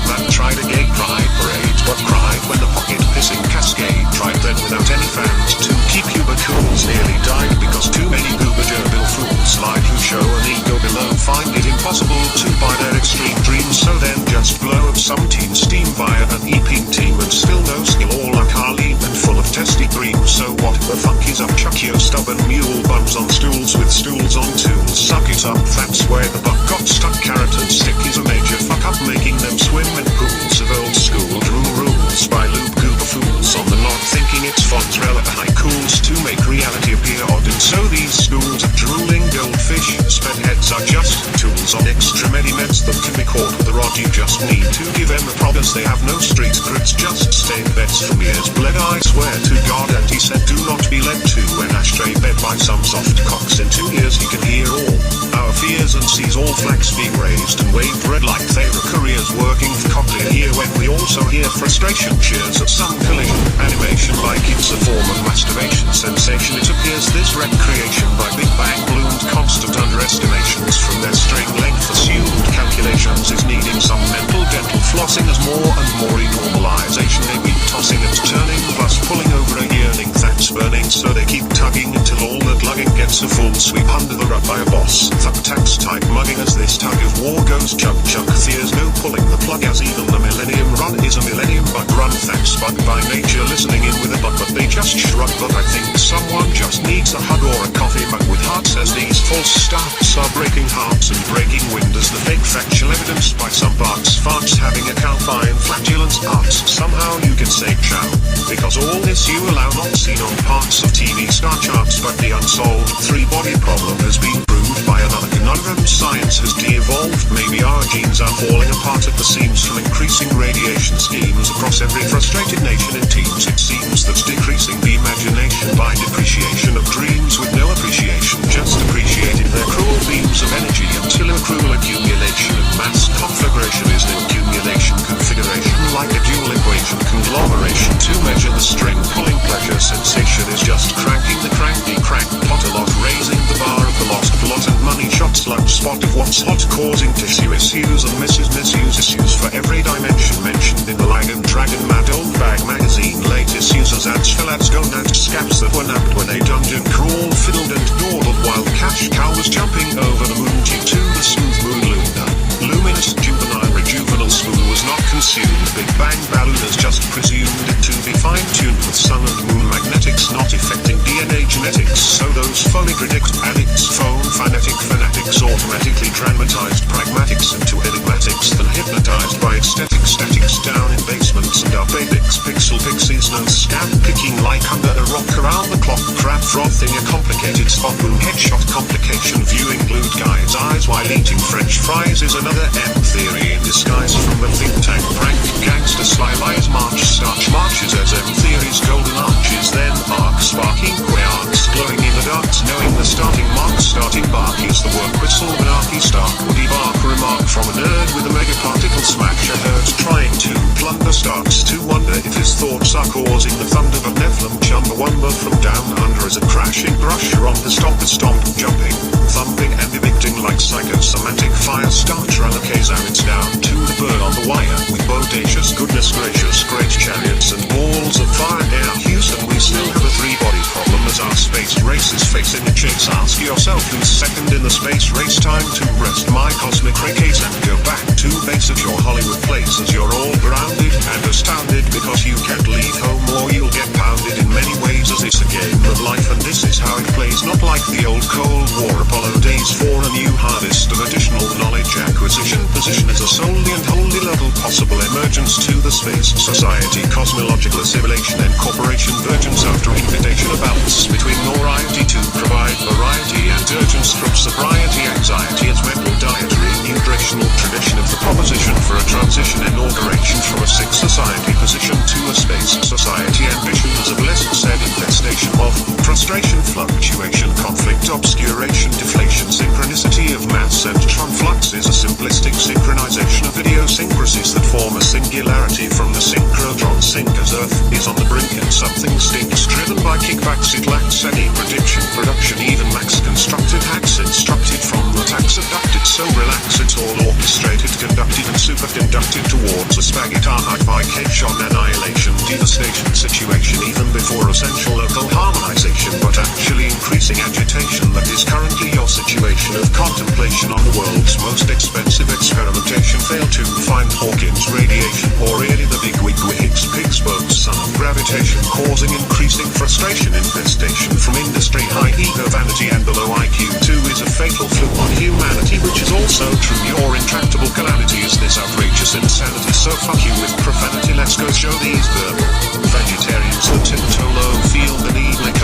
that tried a gay pride parade but cried when the pocket pissing cascade tried then without any fans to keep Cuba cools nearly died because too many goober gerbil fools lied who show an ego below find it impossible to buy their extreme dreams, so then just blow up some teen steam via an EP team and still no skill all like Harley and full of testy dreams. So what the fuck is up? Chuck your stubborn mule bums on stools with stools on tools, suck it up, that's where the buck got stuck. Carrot and stick is a major fuck up, making them swim in pools of old school drool rules by loop goober fools on the nod, thinking it's fun relevant haikus to make reality appear odd. And so these schools of drooling goldfish sped heads are just tools on extra meds that can be caught with a rod. You just need to give them a promise they have no street crits, just stained beds from years bled. I swear to God, and he said do not be led to an ashtray bed by some soft cocks. In 2 years he can hear all our fears and sees all flags being raised and waved red like they were couriers working for Cochlear here, when we also hear frustration cheers at some collision animation like it's a form of masturbation sensation. It appears this recreation by Big Bang ballooned constant underestimations from their string length assumed calculations is needing some mental dental flossing as more and more normalization they keep tossing and turning plus pulling over a yearning that's burning, so they keep tugging until all that lugging gets a full sweep under the rug by a boss thuck tax type mugging as this tug of war goes chug chug. Fears no pulling the plug as even the millennium run is a millennium bug run, thanks bug by nature listening in with a bug, but they just shrug. But I think someone just needs a hug or a coffee mug with hearts, as these false starts are breaking hearts and breaking windows. The fake factual evidence by some parts farts having a calfine flatulence arts. Somehow you can say ciao because does all this you allow not seen on parts of TV star charts, but the unsolved three-body problem has been proved by another conundrum science has de-evolved. Maybe our genes are falling apart at the seams from increasing radiation schemes across every frustrated nation in teams. It seems that's decreasing the imagination by depreciation of dreams with no appreciation, just appreciating their cruel beams of energy until a cruel accumulation of mass conflagration is an accumulation configuration like a dual equation conglomeration to measure the string pulling pleasure sensation is just cranking the cranky crank pot a lot, raising the bar of the lost plot and money shot slug spot of what's hot, causing tissue issues and misuse issues for every dimension mentioned in the Lagan Dragon Mad Old Bag magazine. Latest users ads fill-ads gonads scabs that were nabbed when a dungeon crawl fiddled and dawdled while the cash cow was jumping over the moon due to the smooth moon luna. Luminous juvenile rejuvenal spoon was not consumed. Big Bang balloon has just presumed it to be fine-tuned with sun and moon magnetics not affecting DNA genetics. So those fully predict addicts, phone phonetic fanatics automatically dramatized pragmatics into enigmatics, then hypnotized by ecstatic statics down in basements and up apex pixel pixies no scab picking like under a rock around the clock crap frothing a complicated spot boom headshot complication viewing glued guys eyes while eating french fries is another M theory in disguise from the think tank prank gangster sly lies march starch marches as M theories golden arches then arc sparking quarks glowing in the darks knowing the starting mark starting bark is the work whistle monarchy stark woody bark remark from a nerd with a mega particle smash a herd trying to plunder starts to wonder if his thoughts are causing the thunder of Nephilim Chumbawamba from down under as a crashing brusher on the stomp jumping thumping and evicting like psychosomatic fire starter allocates it's down to the bird on the wire with bodacious goodness gracious great chariots and balls of fire air Houston we still have a three-body problem as our space race is facing a chase. Ask yourself who's second in the space race. Time to rest my cosmic ray case and go back to base at your Hollywood place as you're all grounded and astounded because you can't leave home or you'll get pounded in many ways as it's a game of life and this is how it plays not like the old Cold War Apollo days for a new harvest of additional knowledge acquisition position as a solely and wholly local possible emergence to the space society cosmological assimilation and corporation virgins after invitation of balance between variety to provide variety and urgence from sobriety anxiety as mental dietary nutritional tradition of the proposition for a transition inauguration from a sick society position to a space society ambition as a blessed said infestation of frustration fluctuation conflict obscuration deflation synchronicity of mass and tron flux is a simplistic synchronization of idiosyncrasies that form a singularity from the synchrotron sink as Earth is on the brink and something stinks driven by kickbacks it lacks any prediction production even max constructed hacks instructed from the tax abducted so relax it's all orchestrated conducted and superconducted towards a spaghettification annihilation devastation situation even before essential local harmonization but actually increasing agitation that is currently your situation of contemplation on the world's most expensive experimentation fail to find Hawkins radiation or really the big wig Higgs pig's boats son of gravitation causing increasing frustration infestation from industry high ego vanity and below IQ 2 is a fatal fluke on humanity which is also true your intractable calamity is this outrageous insanity so fuck you with profanity let's go show these verbal vegetarians that tiptoe low feel the need like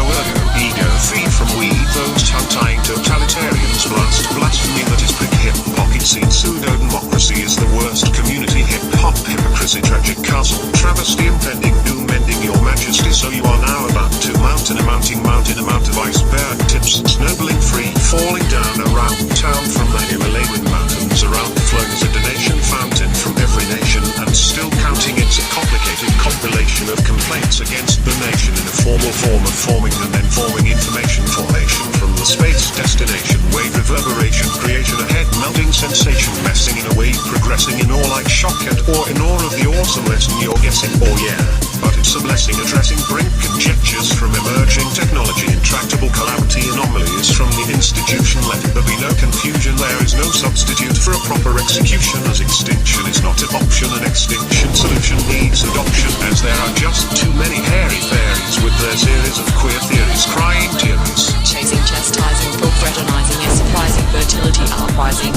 ego free from weed those tongue-tying totalitarians blast blasphemy that is prick hip pocket seed pseudo-democracy is the worst community hip-hop hypocrisy tragic castle travesty impending doom mending your majesty so you are now about to mount an mountain amount of iceberg tips snowballing free falling down around town from the Himalayan mountains around flowing as a donation fountain from every nation and still counting it's a complicated compilation of complaints against the nation in a formal form of forming and then forming information formation from the space destination wave reverberation creation ahead melting sensation messing in a wave progressing in awe like shock and awe in awe of the awesome lesson you're guessing oh yeah but it's a blessing addressing brink conjectures from emerging technology intractable calamity anomalies from the institution let there be no confusion there is no substitute for a proper execution as extinction is not an option an extinction solution needs adoption as there are just too many hairy fairies with their series of queer theories crying tears chasing chastising thought fraternizing a surprising fertility uprising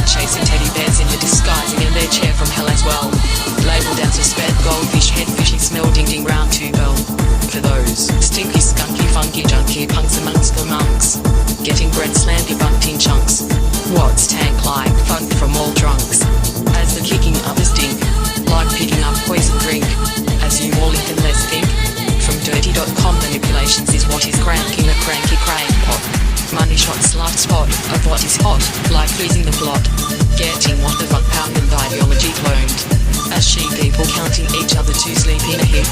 chasing teddy bears in the disguising in their chair from hell as well labeled as a sped goldfish head fishing smell ding ding round tube bell Yahoo.com manipulations is what is cranking the cranky crankpot. Money shots last spot of what is hot, like losing the plot. Getting what the fuck pound and ideology cloned. As sheep people counting each other to sleep in a heap.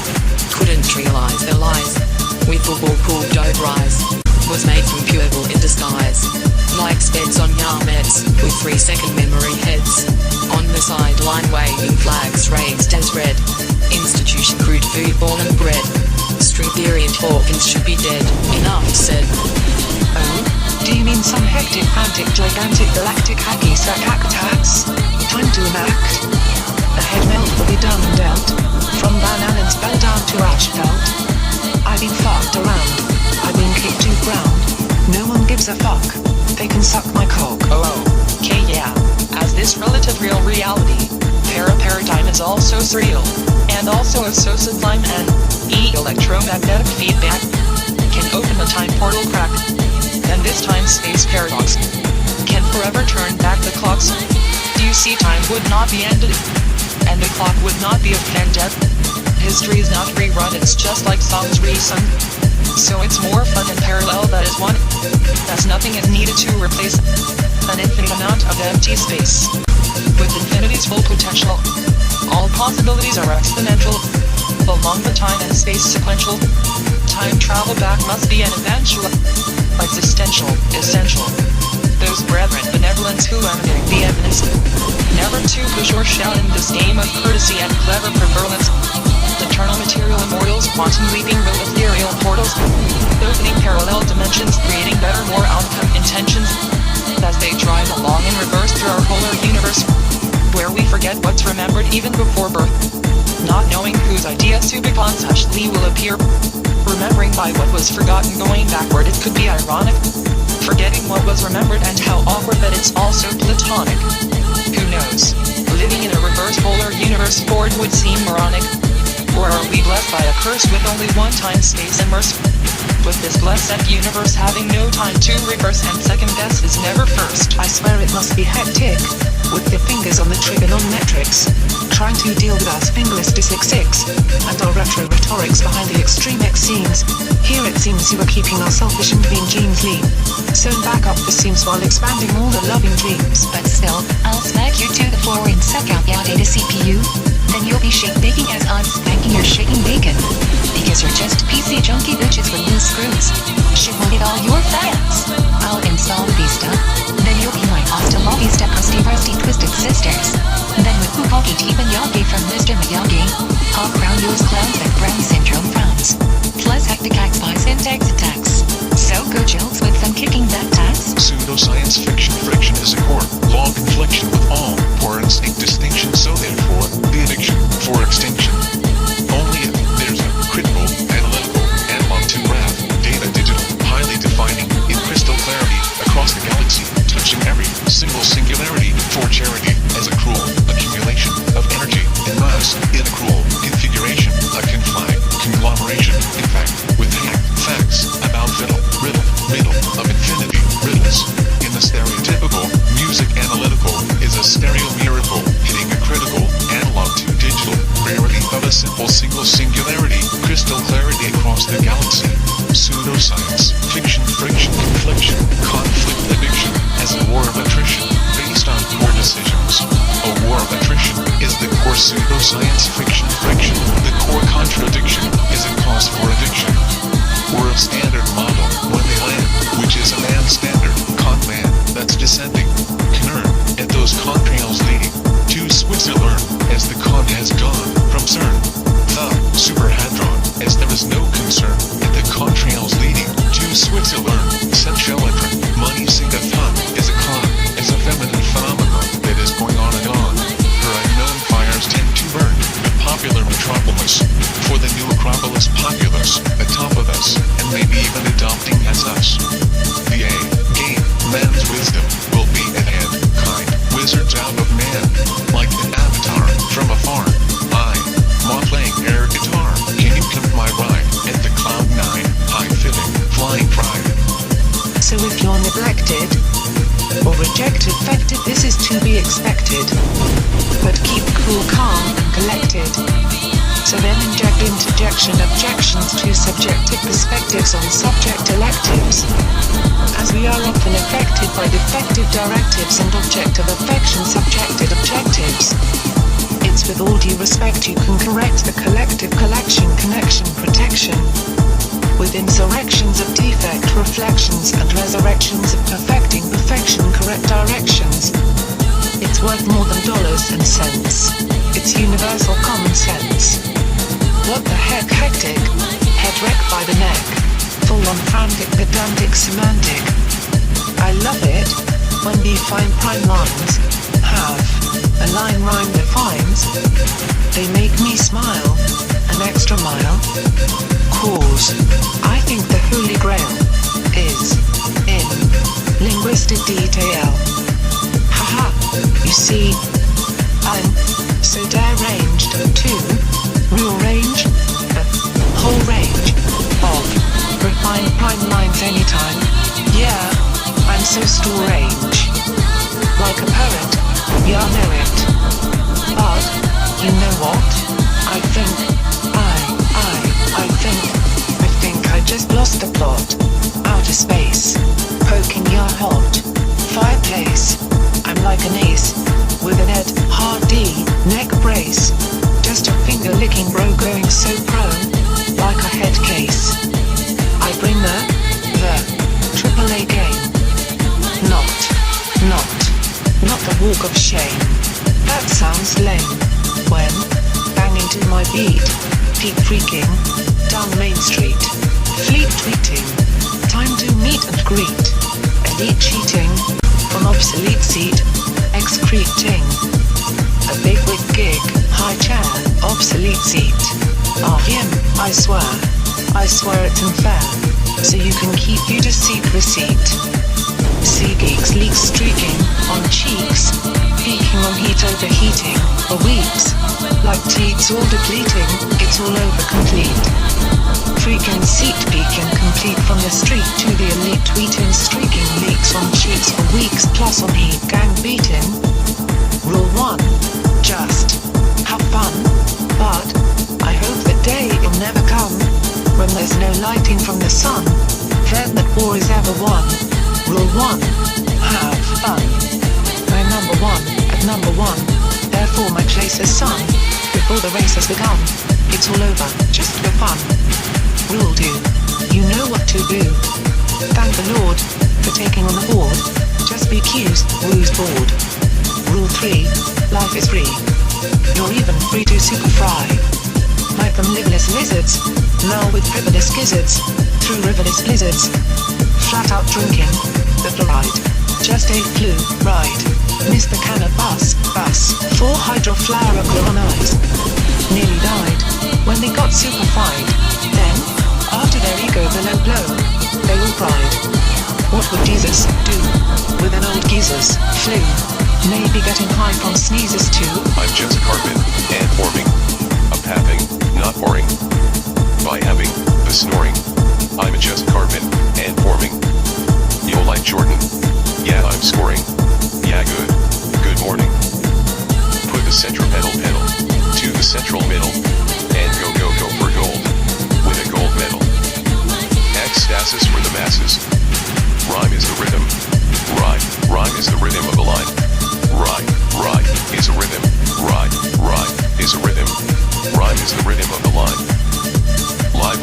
Couldn't realize their lies. With football pulled over eyes. Was made from pure evil in disguise. Like speds on yarmets, with 3-second memory heads. On the sideline waving flags raised as red. Institution crude food born and bred. String theory and Hawkins should be dead. Enough said. Oh? Do you mean some hectic, frantic, gigantic, galactic, hacky, sack attacks? Time to enact. The head melt will be done and dealt. From Van Allen's bell down to Ashfeld. I've been fucked around. I've been kicked to ground. No one gives a fuck. They can suck my cock. Oh, okay, yeah. As this relative real reality, paradigm is also surreal, and also is so sublime and electromagnetic feedback can open a time portal crack. Then this time-space paradox can forever turn back the clocks. Do you see time would not be ended, and the clock would not be offended? History is not rerun, it's just like songs resung. So it's more fun in parallel, that is one. As nothing is needed to replace an infinite amount of empty space. With infinity's full potential, all possibilities are exponential. Along the time and space sequential, time travel back must be an eventual, existential, essential. Those brethren benevolence who emanate the evidence, never to push or shout in this game of courtesy and clever prevalence. Eternal material immortals, quantum leaping real ethereal portals, opening parallel dimensions, creating better, more outcome intentions, as they drive along in reverse through our polar universe, where we forget what's remembered even before birth, not knowing whose idea subconsciously will appear, remembering by what was forgotten going backward. It could be ironic, forgetting what was remembered, and how awkward that it's also platonic. Who knows? Living in a reverse polar universe forward would seem moronic. Or are we blessed by a curse with only one time space immerse? With this blessed universe having no time to reverse, and second guess is never first. I swear it must be hectic, with the fingers on the trigonometrics, trying to deal with us fingerless dyslexics, and our retro rhetorics behind the extreme X scenes. Here it seems you are keeping our selfish and vain genes lean, sewn back up the seams while expanding all the loving dreams. But still, I'll smack you to the floor and suck out your data CPU. Then you'll be shake baking as I'm spanking your shaking bacon. Because you're just PC junkie bitches with loose screws. Shit will get all your fans. I'll install the Vista. Then you'll be my hasta la vista crusty rusty twisted sisters. Then with Bukaki teeth and Yagi from Mr. Miyagi. I'll crown you as clowns and Brown syndrome frowns. Plus hectic acts by syntax attacks. So go chills with them kicking that tax. Pseudoscience fiction friction is a core law confliction with all poor instinct distinction. So therefore, the addiction for extinction. Only if there's a critical, analytical, analog to graph, data digital, highly defining, in crystal clarity, across the galaxy, touching every single singularity, for charity, as a cruel accumulation of energy and mass, in a cruel configuration, a confined conglomeration, in fact, with facts about riddle of infinity, riddles. In the stereotypical, music analytical is a stereo miracle, hitting a critical, analog to digital, rarity of a simple single singularity, crystal clarity across the galaxy. Pseudoscience, fiction, friction, confliction, conflict, addiction, as a war of attrition, based on poor decisions. A war of attrition is the core pseudoscience, fiction, friction. The core contradiction is a cause for addiction. World standard model, when they land, which is a man standard, con man, that's descending, can earn, at those contrails leading, to Switzerland, as the con has gone, from CERN, the superhadron, as there is no concern, at the contrails leading, to Switzerland, such electric, money sing-a-thon, is a con, as a feminine phenomenon, that is going on and on. Her unknown fires tend to burn, the popular metropolis, for the new Acropolis populace, atop of us, and maybe even adopting as us. The game, man's wisdom, will be at hand, kind, wizards out of man, like an avatar, from afar. While playing air guitar, can you come my ride, at the Cloud 9, high-fitting, flying pride. So if you're neglected, or rejected, affected, this is to be expected. But keep cool, calm, and collected. So to then inject interjection objections to subjective perspectives on subject electives. As we are often affected by defective directives and objective affection subjected objectives. It's with all due respect you can correct the collective collection connection protection. With insurrections of defect reflections and resurrections of perfecting perfection correct directions. It's worth more than dollars and cents. It's universal common sense. What the heck hectic? Head wreck by the neck. Full on frantic pedantic semantic. I love it when we find prime lines have a line rhyme defines. They make me smile an extra mile. Cause I think the holy grail is in linguistic detail. Haha, you see, I'm so deranged to rearrange the whole range of refined prime lines anytime. Yeah, I'm so strange. Like a poet, yeah, I know it. But, you know what? I think I just lost the plot. Outer space, poking your hot fireplace. I'm like an ace, with an Ed Hardy neck brace. Just a finger licking bro going so pro, like a head case. I bring the AAA game. Not the walk of shame. That sounds lame. When, banging to my beat, peak freaking, down Main Street, fleet tweeting, time to meet and greet, elite cheating, from obsolete seat, excreting, a big wig gig, high chair, obsolete seat, him, I swear it's unfair, so you can keep your deceit receipt. See geeks leaks streaking on cheeks, peaking on heat overheating for weeks, like teats all depleting, it's all over complete. Freaking seat beacon complete from the street to the elite tweeting streaking leaks on cheeks for weeks plus on heat gang beating. Rule 1, just have fun, but I hope the day will never come when there's no lighting from the sun, then that war is ever won. Rule 1, have fun. I'm number 1, at number 1, therefore my place is sun. Before the race has begun, it's all over, just for fun. Rule 2, you know what to do. Thank the Lord for taking on the horde. Just be accused, who's bored. Rule 3, life is free. You're even free to super fry. Like them liveless lizards, null with frivolous gizzards, through riverless blizzards. Flat out drinking, the fluoride. Just a flu ride. Missed the cannabis, bus. 4 hydrofluorochloronides. Nearly died when they got superfied. Then, after their ego below blow, they all cried. What would Jesus do with an old geezer's flu? Maybe getting high from sneezes too. I'm just carpet and forming, a papping, not boring. By having the snoring, I'm just carpet and forming. You'll like Jordan. Yeah, I'm scoring. Yeah, good morning. Put the centripetal pedal to the central middle, and go for gold, with a gold medal. Ecstasis for the masses. Rhyme is the rhythm. Rhyme is the rhythm of a line. Rhyme is a rhythm. Rhyme is a rhythm. Rhyme is the rhythm of the line.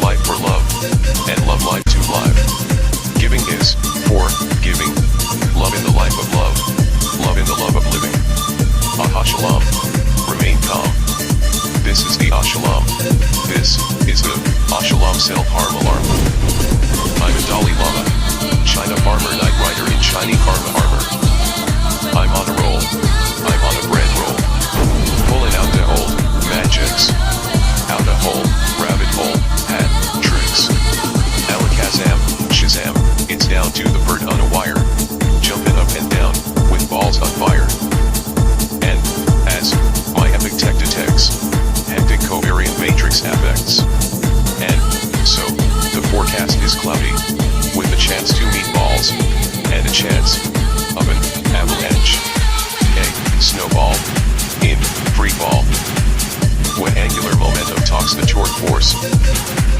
Live for love, and love life to live. Giving is for giving. Love in the life of love. Love in the love of living. Aha shalom. Remain calm. This is the Ashalam. This is the Ashalam self-harm alarm. I'm a Dalai Lama, China farmer night rider in shiny karma armor. I'm on a roll. I'm on a bread roll. Pulling out the old magics. Out a hole, rabbit hole, hat, tricks. Alakazam, Shazam, it's down to the bird on a wire. Jumping up and down, with balls on fire. And, as, my epic tech detects, hectic covariant matrix affects. And, so, the forecast is cloudy, with a chance to meet balls, and a chance of an avalanche. A snowball in free fall. When angular momentum talks the torque force.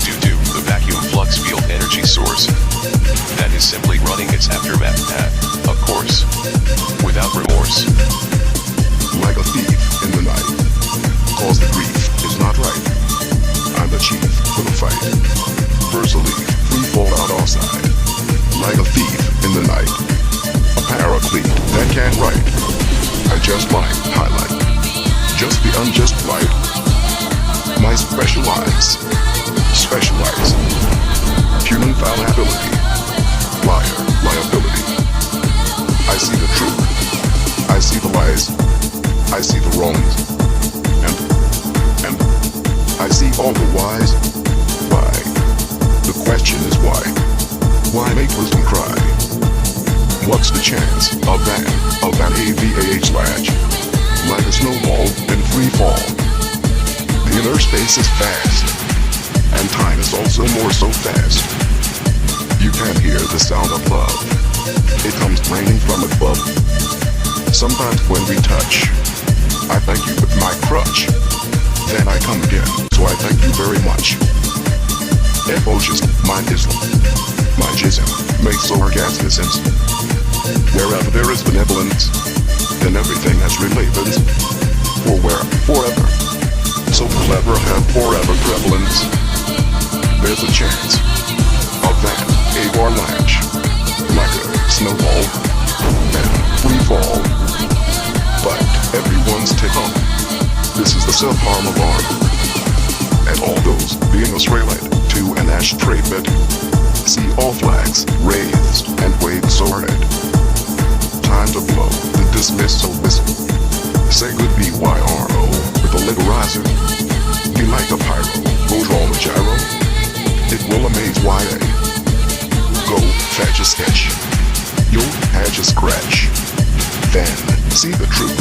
Due to the vacuum flux field energy source that is simply running its aftermath path, of course, without remorse. Like a thief in the night, cause the grief is not right. I'm the chief for the fight. First a leaf, free fall out offside. Like a thief in the night, a paraclete that can't write. I just might highlight just the unjust right. My specialize, human fallibility, liability. I see the truth, I see the lies, I see the wrongs, and I see all the whys. Why? The question is why? Why make wisdom cry? What's the chance of that AVAH latch? Like a snowball in free fall. The inner space is vast, and time is also more so fast. You can't hear the sound of love. It comes raining from above. Sometimes when we touch, I thank you with my crutch. Then I come again, so I thank you very much. Ephosius, mine Islam. My jism makes orgasmisms. Wherever there is benevolence, then everything has relevance. For where? Forever. So clever have forever prevalence. There's a chance of that avalanche, like a snowball and free fall. But everyone's take on. This is the self-harm alarm. And all those being Australian to an ashtray bed. See all flags raised and waved so red. Time to blow the dismissal whistle. Say good BYRO with a little riser. Be like a pyro, go draw the gyro. It will amaze YA. Go fetch a sketch. You'll hatch a scratch. Then see the truth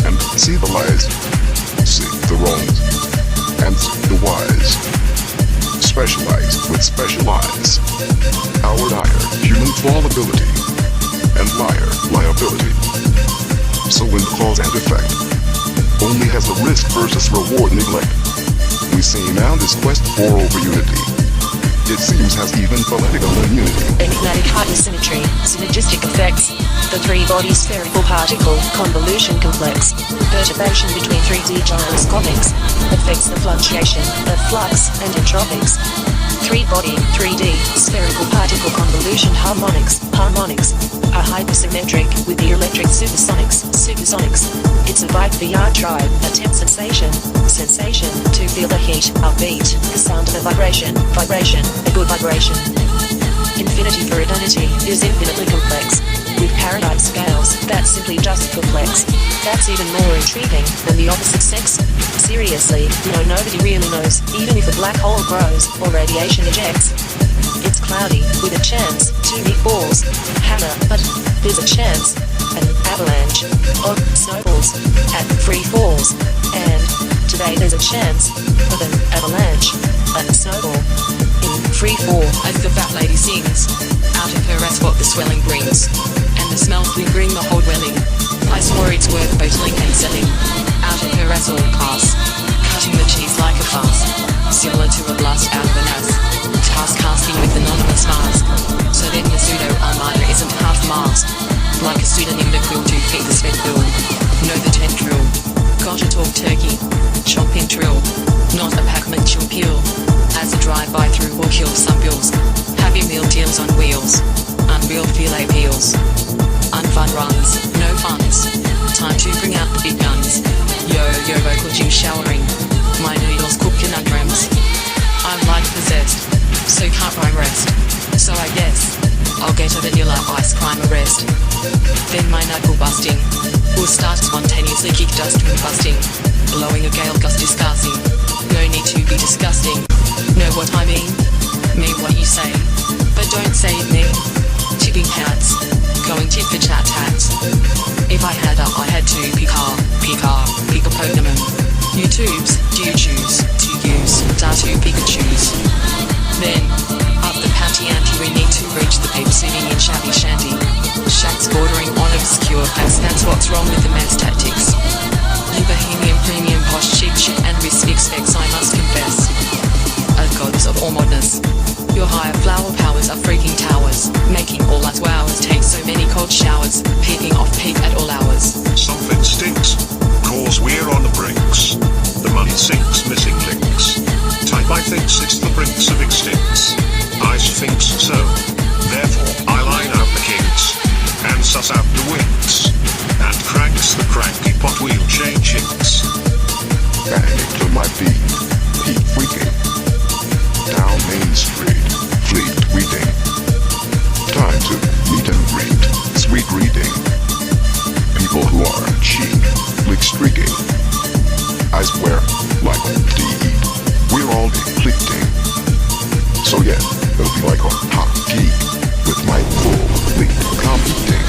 and see the lies. See the wrongs and see the wise. Specialize with specialize. Our dire human fallibility and liability. So when cause and effect only has a risk versus reward neglect, we see now this quest for over unity. It seems has even political immunity. Enigmatic hypersymmetry, synergistic effects. The three-body spherical particle convolution complex. Perturbation between 3D gyroscopics affects the fluctuation of flux and entropics. Three-body, 3D, spherical particle convolution harmonics are hypersymmetric with the electric supersonics. It's a vibe VR tribe, a tense sensation to feel the heat, a beat, the sound of a vibration, a good vibration. Infinity for eternity is infinitely complex, with paradigm scales that simply just perplex. That's even more intriguing than the opposite sex. Seriously, no, nobody really knows, even if a black hole grows or radiation ejects. It's cloudy, with a chance to meet balls. Hannah, but there's a chance, an avalanche of snowballs at free falls. And today there's a chance of an avalanche, a snowball in free fall. As the fat lady sings, out of her ass what the swelling brings, and the smells lingering the whole dwelling. I swore it's worth bottling and selling, out of her ass all class, cutting the cheese like a fast, similar to a blast out of an ass, task casting with anonymous mask, so then the pseudo armada isn't half masked, like a pseudonym that will 2 feet the spent bill. Know the 10 drill, gotta talk turkey, chomping trill, not a Pac-Man chill peel, as a drive-by through will kill some bills, happy meal deals on wheels, unreal filet peels, unfun runs, no funds, time to bring out the big guns, yo vocal gym showering, my noodles cook conundrums, I'm like possessed, so can't rhyme rest, so I guess, I'll get a vanilla ice crime arrest, then my knuckle busting, will start spontaneously kick dust when busting, blowing a gale gust discussing, no need to be disgusting, know what I mean what you say, but don't say it me, tipping hats, going tit for chat hats, if I had I had to pick a Pokemon, YouTubes, do you choose to use Datu Pikachu's, then, up the panty ante we need to reach the peep sitting in shabby shanty, shacks bordering on obscure facts, that's what's wrong with the man's tactics, you bohemian premium posh cheap shit and risk specs I must higher flower powers are freaking towers, making all us wowers take so many cold showers, peaking off peak at all hours. Something stinks, cause we're on the brinks. The money sinks, missing links. Type I thinks it's the brinks of extinct. I thinks so. Therefore, I line out the kinks, and suss out the winks, and cranks the cranky pot wheel change hints. Banging to my beat, heat freaking. Down Main Street, fleet tweeting. Time to meet and greet, sweet reading. People who are cheap, lick streaking. I swear, like D, we're all depleting. So yeah, it'll be like a hot geek with my full fleet competing,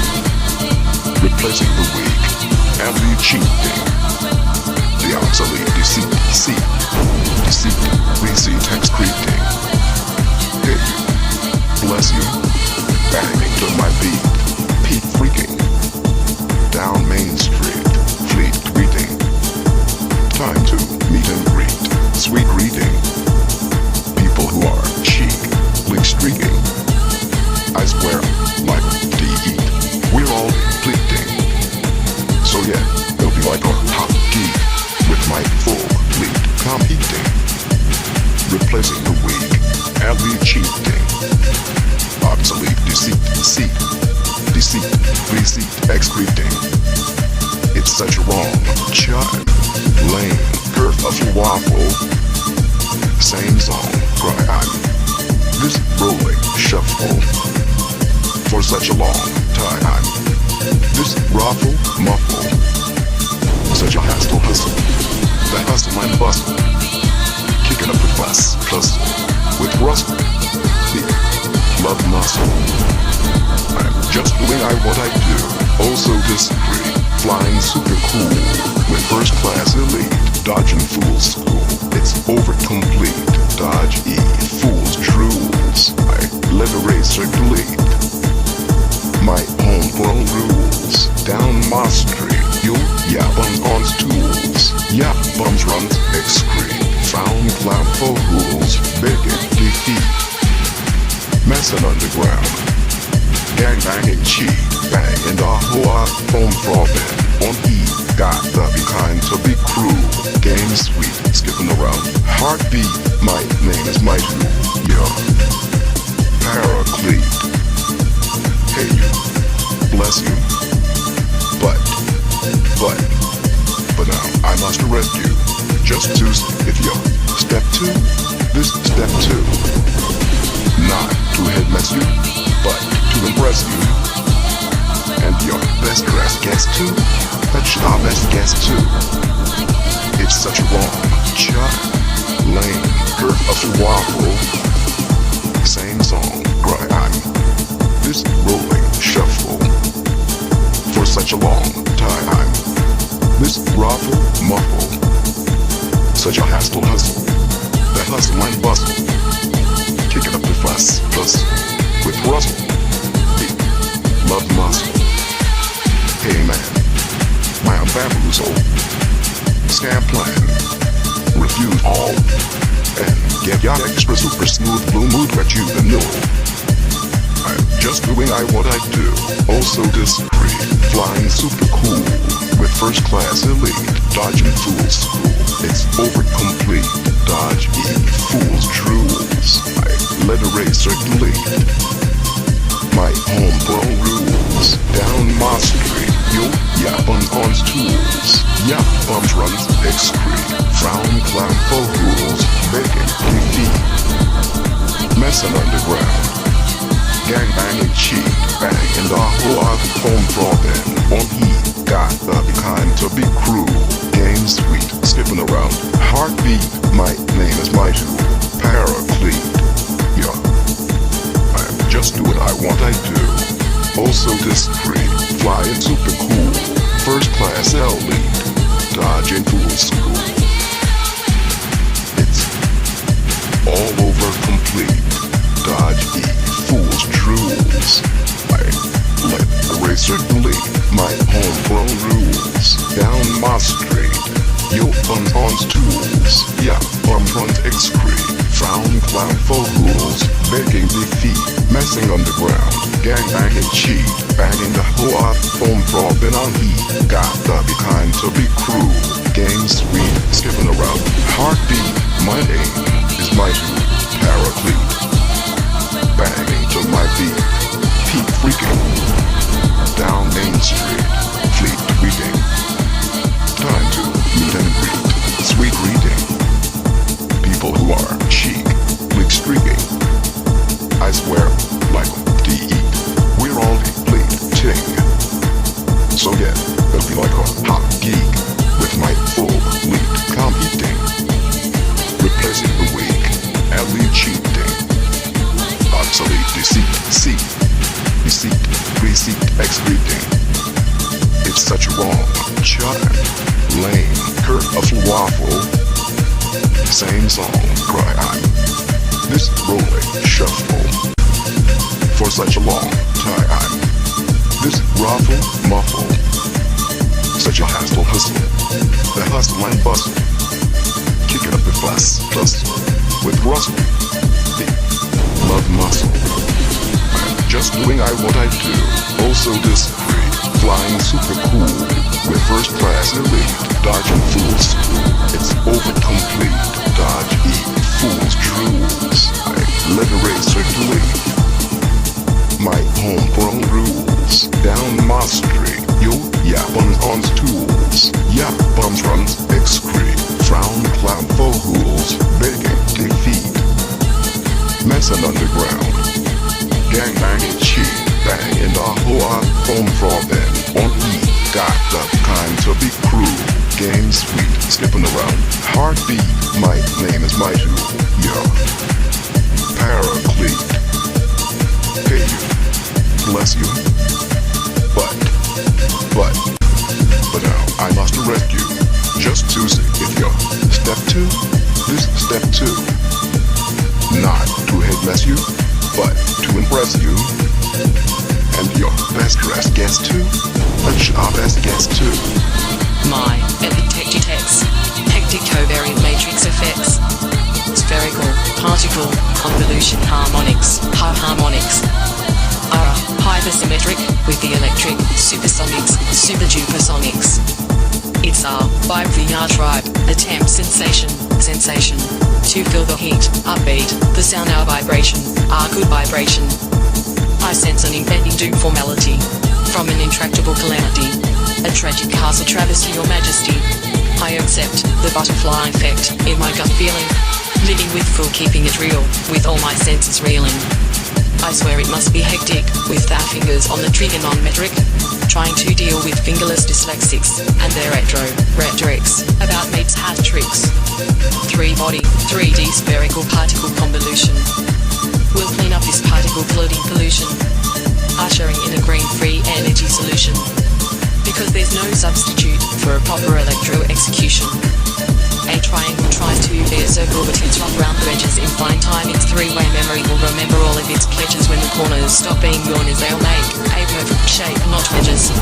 replacing the weak and the cheating, the obsolete deceit, receipt excreting. Hey you, bless you, banging to my beat, peak freaking. Down Main Street, fleet tweeting. Time to meet and greet, sweet reading. People who are cheek, lick streaking. I swear, like D, we're all depleting. So yeah, it'll be like a hot geek with my full fleet competing, replacing the weak and the cheating. Obsolete deceit, receipt excreting. It's such a wrong chime, lame, curve of your waffle. Same song, cry I'm this rolling shuffle. For such a long time, this ruffle, muffle. Such a hustle, the hustle and bustle. Kicking up the fuss, plus with rustle, the love muscle. I'm just doing what I do, also discreet, flying super cool, with first class elite, dodging fool's school. It's over complete, dodge E, fool's drools. I let a racer delete my homegrown rules. Down my street, you bums on stools. Bums runs excrete, found clown for rules, begging defeat. Messin' underground, gang banging cheat, bang and a hoa, foam frothing. On E, got the be kind to be cruel. Game sweet, skipping around. Heartbeat, my name is Mighty. Paraclete. Hey you, bless you. But now I must arrest you. Just to if you step two, this step two. Not to head mess you, but to impress you. And your best dressed guest too. That's our best guest too. It's such a wrong chime, lame, curve of a waffle. Same song, cry I'm this rolling shuffle. For such a long time, this ruffle, muffle. Such a hustle, the hustle and bustle. Kicking up the fuss, plus with rustle, the love muscle. Hey man, my bamboozle, scam plan, refuse all, and get your extra super smooth blue mood that you can know. I'm just doing what I do, also discreet, flying super cool, with first class elite, dodging fool's school. It's over complete, dodge E, fool's drools. I let a racer delete my homegrown rules. Down my street, bums on stools. Bums runs excrete, frown clown for rules, begging defeat. Messin' underground, gang banging cheat, bang and the whole foam frothing. On E, got the be kind to be cruel. Game sweet, skipping around. Heartbeat, my name is Mighty. Paraclete. I'm just doing I do. Also discreet, flying super cool. First class elite, dodging fool's school. It's all over complete, dodge E, fool's drools. I let the racer delete my homegrown rules. Down my street, bums on stools. Bums runs excrete, frown clown for rules, Begging defeat, messing underground, gang banging cheat, banging the whole off, foam throbbing on heat. Got to be kind to be cruel, game sweet, skipping around. Heartbeat, my aim is my paraclete. Banging to my beat, keep freaking. Down Main Street, fleet tweeting. Time to meet and greet, sweet reading. People who are chic, bleak streaking. I swear, like to eat, we're all depleting. So yeah, it'll be like a hot geek with my full lead competing. Replacing the weak, and lead cheating. Obsolete deceit, receipt, excreting. It's such a wrong chime, lame, curve of waffle. Same song, cry I'm. This rolling shuffle for such a long time. This ruffle, muffle, such a hustle, the hustle and bustle, kick it up with fuss, with rustle, the love muscle. I'm just doing what I do, also discreet, flying super cool, with first class elite, dodging fools. It's over complete, dodge eat fools drools. I liberate circulate my homegrown rules. Down my street, yo, yeah, bums on stools. Yeah, bums runs, excrete, frown, clown, fools, begging, defeat. Messing underground, gang banging, cheat, bang in the whole foam throbbing, on E, got the kind to be cruel, game sweet, skipping around, heartbeat, my name is my tool, yeah, paraclete, pay you, bless you, but now I must arrest you, just to see if you're step 2, this step 2, not to headless you, but to impress you, and your best dressed guest too, but our best guest too. My epitectitex, hectic covariant matrix effects, spherical, particle, convolution harmonics, harmonics, are hypersymmetric with the electric, supersonics, superdupersonics. It's our vibe VR tribe, attempt sensation, to feel the heat, upbeat, the sound our vibration, our good vibration. I sense an impending doom formality, from an intractable calamity, a tragic castle travesty or majesty. I accept the butterfly effect in my gut feeling, living with full keeping it real, with all my senses reeling. I swear it must be hectic, with our fingers on the trigonometric, trying to deal with fingerless dyslexics, and their rhetorics, about mates hat tricks. 3-body, 3D spherical particle convolution. We'll clean up this particle floating pollution, ushering in a green-free energy solution. Because there's no substitute for a proper electro execution. A triangle tries to be a circle but it's rough around the edges. In fine time its 3-way memory will remember all of its pledges. When the corners stop being corners they'll make a perfect shape, not wedges.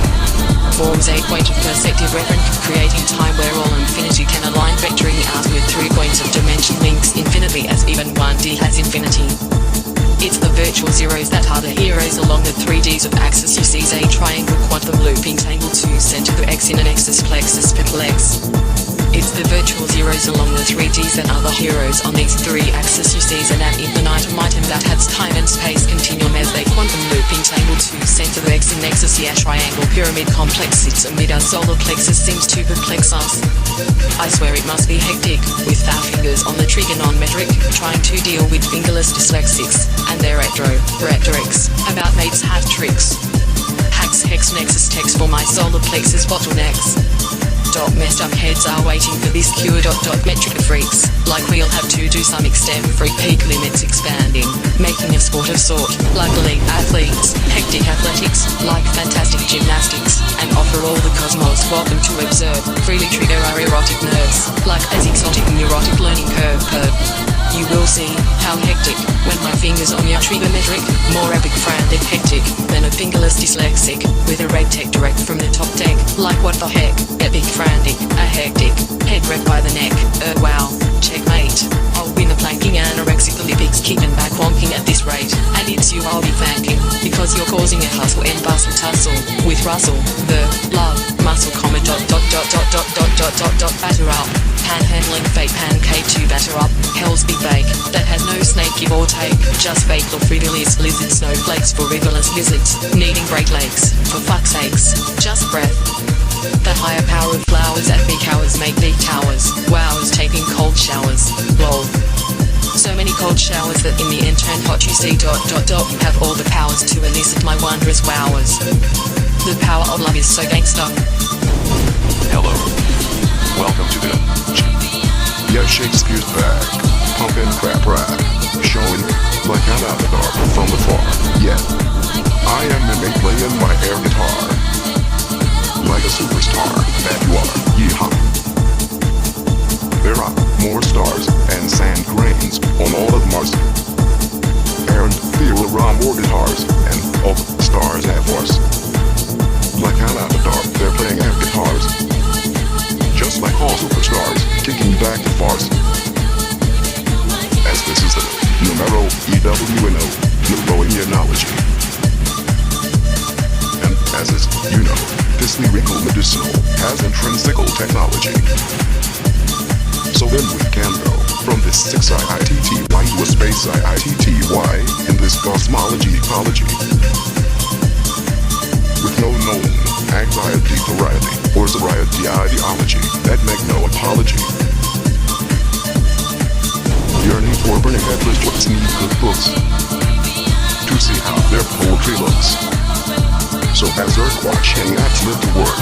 Forms a point of perspective referent, creating time where all infinity can align, vectoring out with 3 points of dimension links infinitely as even 1D has infinity. It's the virtual zeros that are the heroes along the 3Ds of axis. You see a triangle quantum looping tangle to center the X in an axis plexus perplex. It's the virtual zeros along the 3Ds that are the heroes on these 3 axes. You see an infinitum item that has time and space continuum as they quantum looping tangle to center the X in nexus. Yeah, triangle pyramid complex sits amid our solar plexus, seems to perplex us. I swear it must be hectic, with our fingers on the trigonometric, trying to deal with fingerless dyslexics, and their rhetorics, about mates hat tricks. Hacks hex nexus text for my solar plexus bottlenecks. Messed up heads are waiting for this cure. Metric freaks, like we'll have to do some extent free peak limits expanding, making a sport of sort, like elite athletes, hectic athletics, like fantastic gymnastics, and offer all the cosmos welcome to observe, freely trigger our erotic nerves, like as exotic neurotic learning curve. You will see how hectic when my fingers on your trigonometric, more epic frantic hectic than a fingerless dyslexic, with a red tech direct from the top deck, like what the heck, epic frantic, a hectic, head wrecked by the neck, wow, checkmate, I'll win the planking anorexic Olympics, keeping back wonking at this this rate, and it's you I'll be thanking, because you're causing a hustle and bustle tussle with Russell, the love muscle comma batter up, panhandling fake pancake to batter up, hell's big bake, that has no snake give or take, just fake or frivolous lizard snowflakes for riverless lizards, needing Great Lakes, for fuck's sakes, just breath. The higher power of flowers at peak hours make big towers, wows taking cold showers, lol. So many cold showers that in the end turn hot you see ... You have all the powers to elicit my wondrous wowers. The power of love is so gangsta. Hello. Welcome to the... Yeah, Shakespeare's back. Pumpin' crap rap. Showing like an avatar from afar. Yeah. I am mimic playing my air guitar. Like a superstar that you are. Yeehaw. There are more stars and sand grains on all of Mars. And there are more guitars and all the stars have Mars. Like an avatar, they're playing air guitars. Just like all superstars, kicking back the farce. As this is the numero EWNO, neuroimmunology. And as is, you know, this lyrical medicinal has intrinsical technology. So then we can go from this 6-IITTY to a space IITTY in this cosmology ecology. With no known anxiety, variety, or sobriety ideology that make no apology. Yearning for burning headless jokes need good books to see how their poetry looks. So as Earthwatch and acts live to work,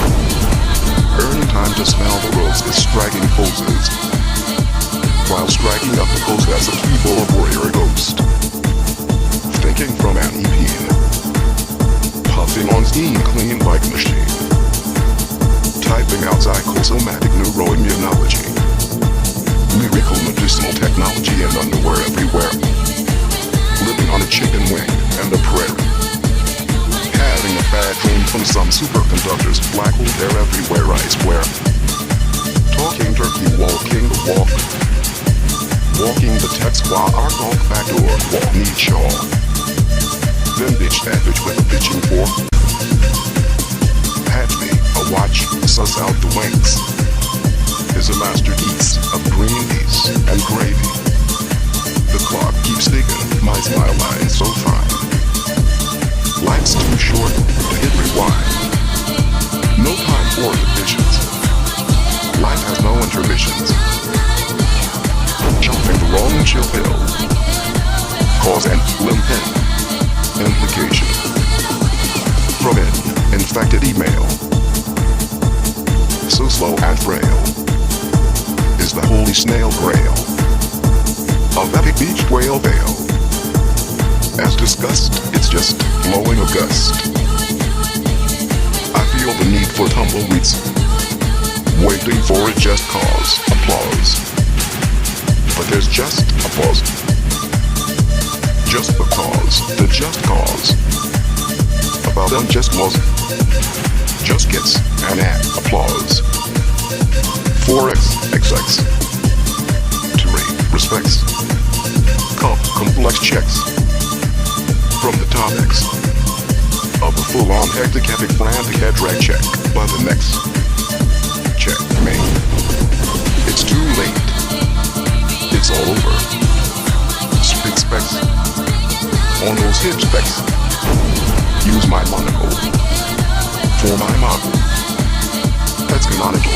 earning time to smell the roses, striking poses, while striking up the pose as a keyboard warrior ghost. Thinking from an EP, puffing on steam clean like machine, typing out psychosomatic neuroimmunology, lyrical medicinal technology and underwear everywhere, living on a chicken wing and a prairie. Having a bad dream from some superconductors, black hole there everywhere I swear. Talking turkey, walking the walk, walking the text while our dog backdoor walk need shaw. Then ditch that bitch with a bitching fork. Hatch me a watch, suss out the wings. Is a masterpiece of green peas and gravy. The clock keeps ticking, my smile line so fine. Life's too short to hit rewind. No time for divisions. Life has no intermissions. Jumping the wrong chill pill. Cause and limp implication. From an infected email. So slow and frail is the holy snail grail of epic beach whale veil. As discussed, it's just blowing a gust. I feel the need for tumbleweeds, waiting for a just cause, applause. But there's just a pause. Just because the just cause about unjust laws just gets an applause. 4xxx to rate respects. Complex checks from the top X of a full-on hectic epic frantic head drag check by the next checkmate. It's too late. It's all over. Spick specs on those hip specs. Use my monocle for my model. That's canonical.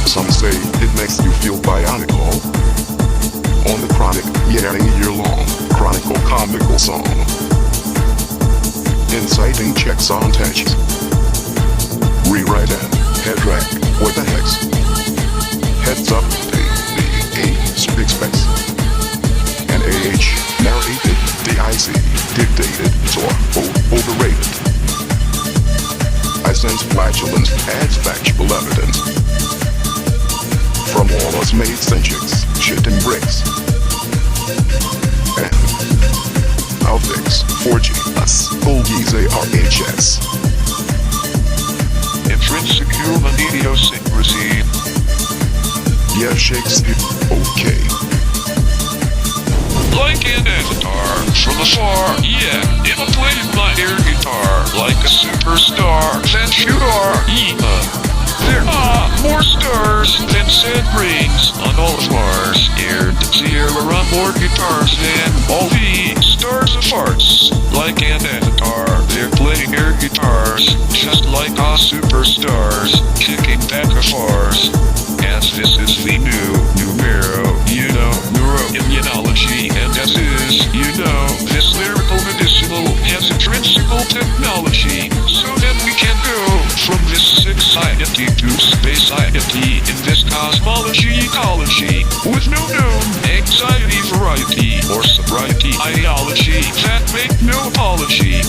Some say it makes you feel bionical. On the chronic, year-long, chronicle comical song. Inciting checks on tensions. Rewrite and head track, what the hex? Heads up, the spick specs. And AH, narrated, DIC, dictated, so overrated. I sense flatulence adds factual evidence. From all us made sentients, shitting bricks. And I'll fix 4G, us, oldies ARHS. Intrinsic human idiosyncrasy. Yeah, Shakespeare, okay. like an avatar from afar. Yeah, if I play my air guitar like a superstar, then you are. There are more stars than sand grains on all of Mars. And there are more guitars than all the stars of farts. Like an avatar, they're playing air guitars, just like our superstars, kicking back afars. As this is the new numero, neuroimmunology, and as is, this lyrical medicinal has intrinsical technology, so that we can go from this society to space-iety in this cosmology ecology, with no known anxiety variety or sobriety ideology that make no apology.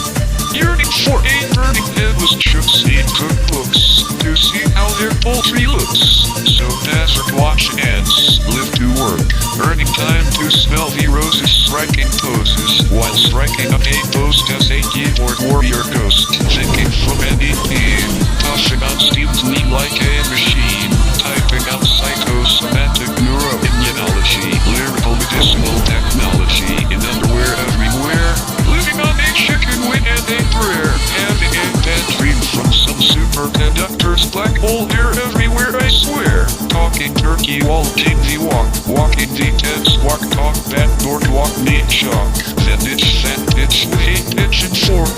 Yearning for a burning headless chooks in cookbooks to see how their poultry looks. So desert watch ants live to work, earning time to smell the roses, striking poses while striking up a post as a keyboard warrior ghost, thinking from anything, pushing on steam clean like a machine, typing out psychosomatic neuroimmunology, lyrical medicinal technology in underwear everywhere, living on a chicken wing and a prayer, having a bad dream from some superconductor's black hole here everywhere, I swear. Talking turkey, walking the walk, walking the dead squawk, talk bad boardwalk, need shock, then ditch that pitch with a pitch and fork.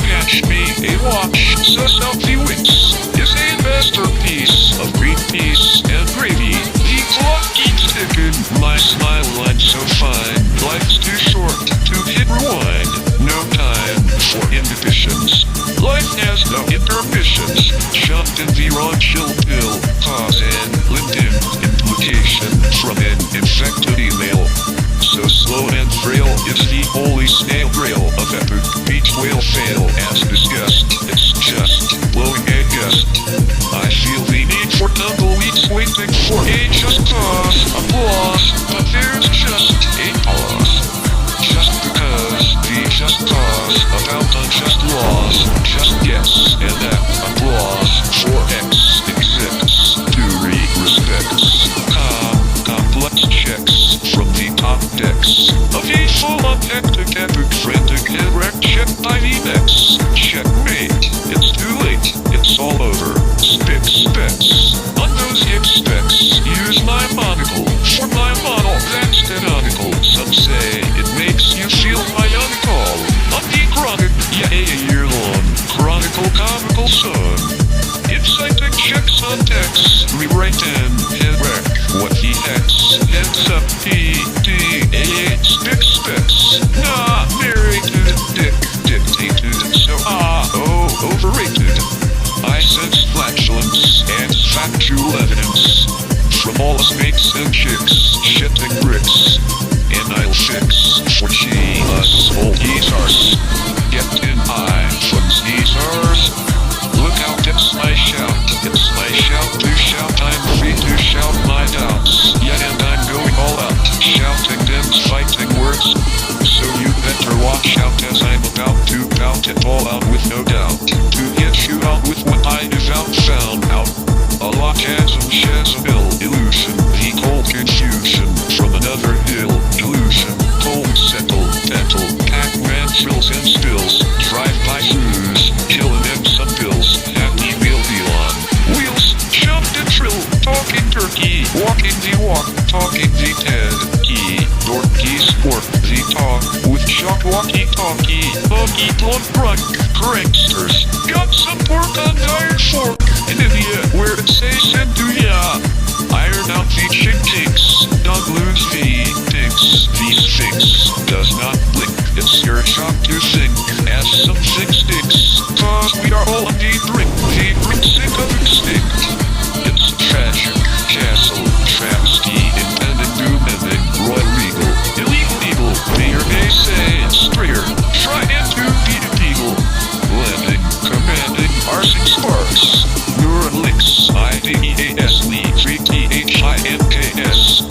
Catch me a watch, suss out the winks, is a masterpiece of green peas and gravy. The clock keeps ticking, my smile line so fine, life's too short to hit rewind, no time for inhibitions. Life has no intermissions, shoved in the wrong chill pill, cause an LinkedIn implication from an infected email. So slow and frail, it's the holy snail grail of epic beach whale fail. As discussed, it's just blowing a gust. I feel the need for tumbleweeds waiting for a just cause, applause, but there's just a pause. Just because the just cause about unjust laws, just yes, and that applause for X exists to read respects. Complex checks from the top decks of a full-on hectic, epic, frantic, head wreck checked by the necks. Checkmate, it's too late, it's all over. Specs, on those hip specs, use my monocle for my model, that's canonical. Some say it makes you feel bionical. On the chronic, yeah, a year-long chronicle comical song. Inciting checks on text, rewrite and head wreck. What the hex, heads up, P-D-A-8, specs. Nah, narrated, dictated, so overrated. I sense flatulence and factual evidence from all us mates and chicks, shitting bricks, and I'll fix for us old geezers. Get in high from geezers. Look out, it's my shout to shout, I'm free to shout my doubts. Yeah, and I'm going all out, shouting them fighting words. So you better watch out as I'm about to pout it all out with no doubt. To hit you out with what I have found out. A lot chasm, illusion, the cold confusion from another hill, illusion, cold settle, Pac-Man trills and spills, drive-by shoes, killing them some bills, happy wheel deal on wheels, jumped and trill, talking turkey, walking the walk, talking the TED key, dorky sport, the talk, with shock walkie-talkie, buggy plump drunk, pranksters, got some pork on iron fork, in India, where it says and do ya, iron out the chick-ticks, dog lose the pinks, the sphinx, does not blink, it's your job to think, as something sticks, cause we are all on the brink sick of extinct, it's a tragic castle, travesty, impending doom ending, royal regal, illegal, mayor may say, sprayer, try and to beat a beagle, landing, commanding, arsing sparks, neuron links, IDEAS, VTHINKS,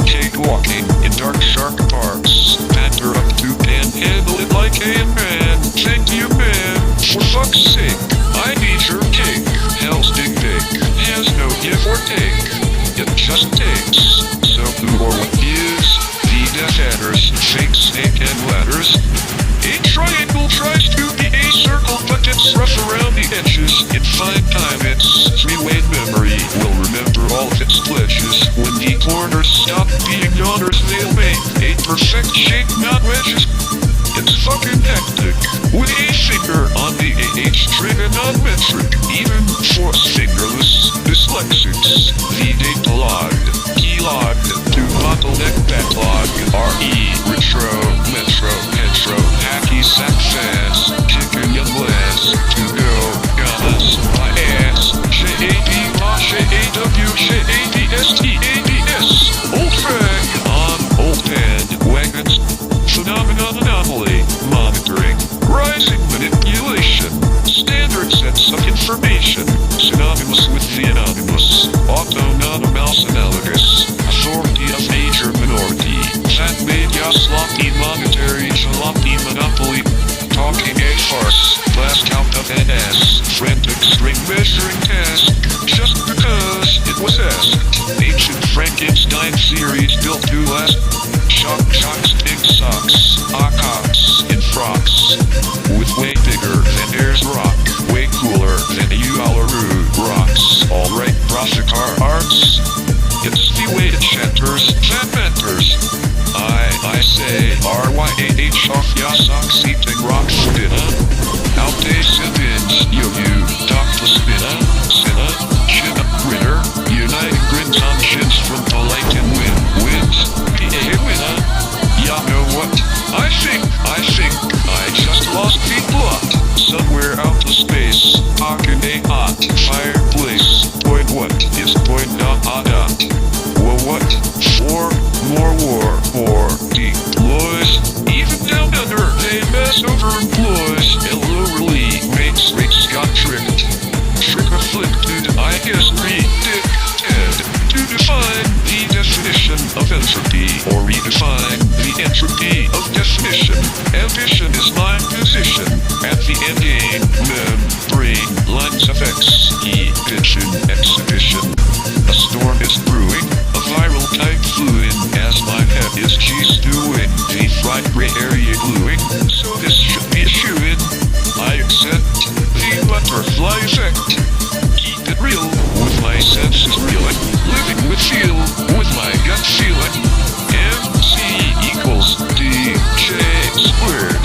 cake walking in dark shark parks, pander up to panhandle it like a man, thank you man, for fuck's sake, I need your cake, hell's dig big, has no give or take, it just takes, so who or what is, the Death Adders, fake snake nine letters. A triangle tries to be a circle, but it's rough around the edges. In fine time, its three-way memory will remember all of its pledges. When the corners stop being yawners, they'll make a perfect shape, not wedges. It's fucking hectic. With a finger on the AH trigonometric, even for fingerless dyslexics. The data logged, keylogged, to bottleneck backlog. RE, retro, metro, petro, hacky sack fast, chicken young lads, to go, gunners, my ass, J-A-D, J-A-W, J-A-D-S-T-A-D-S, old fag, on old head, wagons, phenomenon anomaly, monitoring, rising manipulation, standard sets of information, synonymous with the anonymous, auto-non-mouse analogous, authority of major minority, fat media sloppy monetary jalopy monopoly, talking a farce, blast out of NS, frantic string measuring task, just because it was asked, ancient Frankenstein series built to last, shocks, pink socks, cocks in frocks, with way bigger than Ayers Rock, way cooler than a Ualaroo rocks, alright Brassicar arts, it's the way it shatters, that matters, I say, R-Y-A-H off ya socks eating rocks for dinner, outdated you, Dr. Spinner, sinner, chin up grinner, uniting grins on chins from polite and wins, P.A. winner, ya know what, I think, I just lost the plot, somewhere out of space, talking a hot fireplace, point what, is point dot. Well what, for more war, for deploys, even down under, they mess over employs, literally makes rates got tricked, trick afflicted, I guess predicted, to define the definition of entropy, or redefine the entropy of definition, ambition is my position, at the end game, membrane, lines of X, E-vision, exhibition, a storm is brewing, a viral type fluid, as my head is G-stewing, the fried gray area gluing, so this should be a shoo-in, I accept the butterfly effect, keep it real, with my senses reeling, living with feel, with my gut feeling, MC equals DJ squared,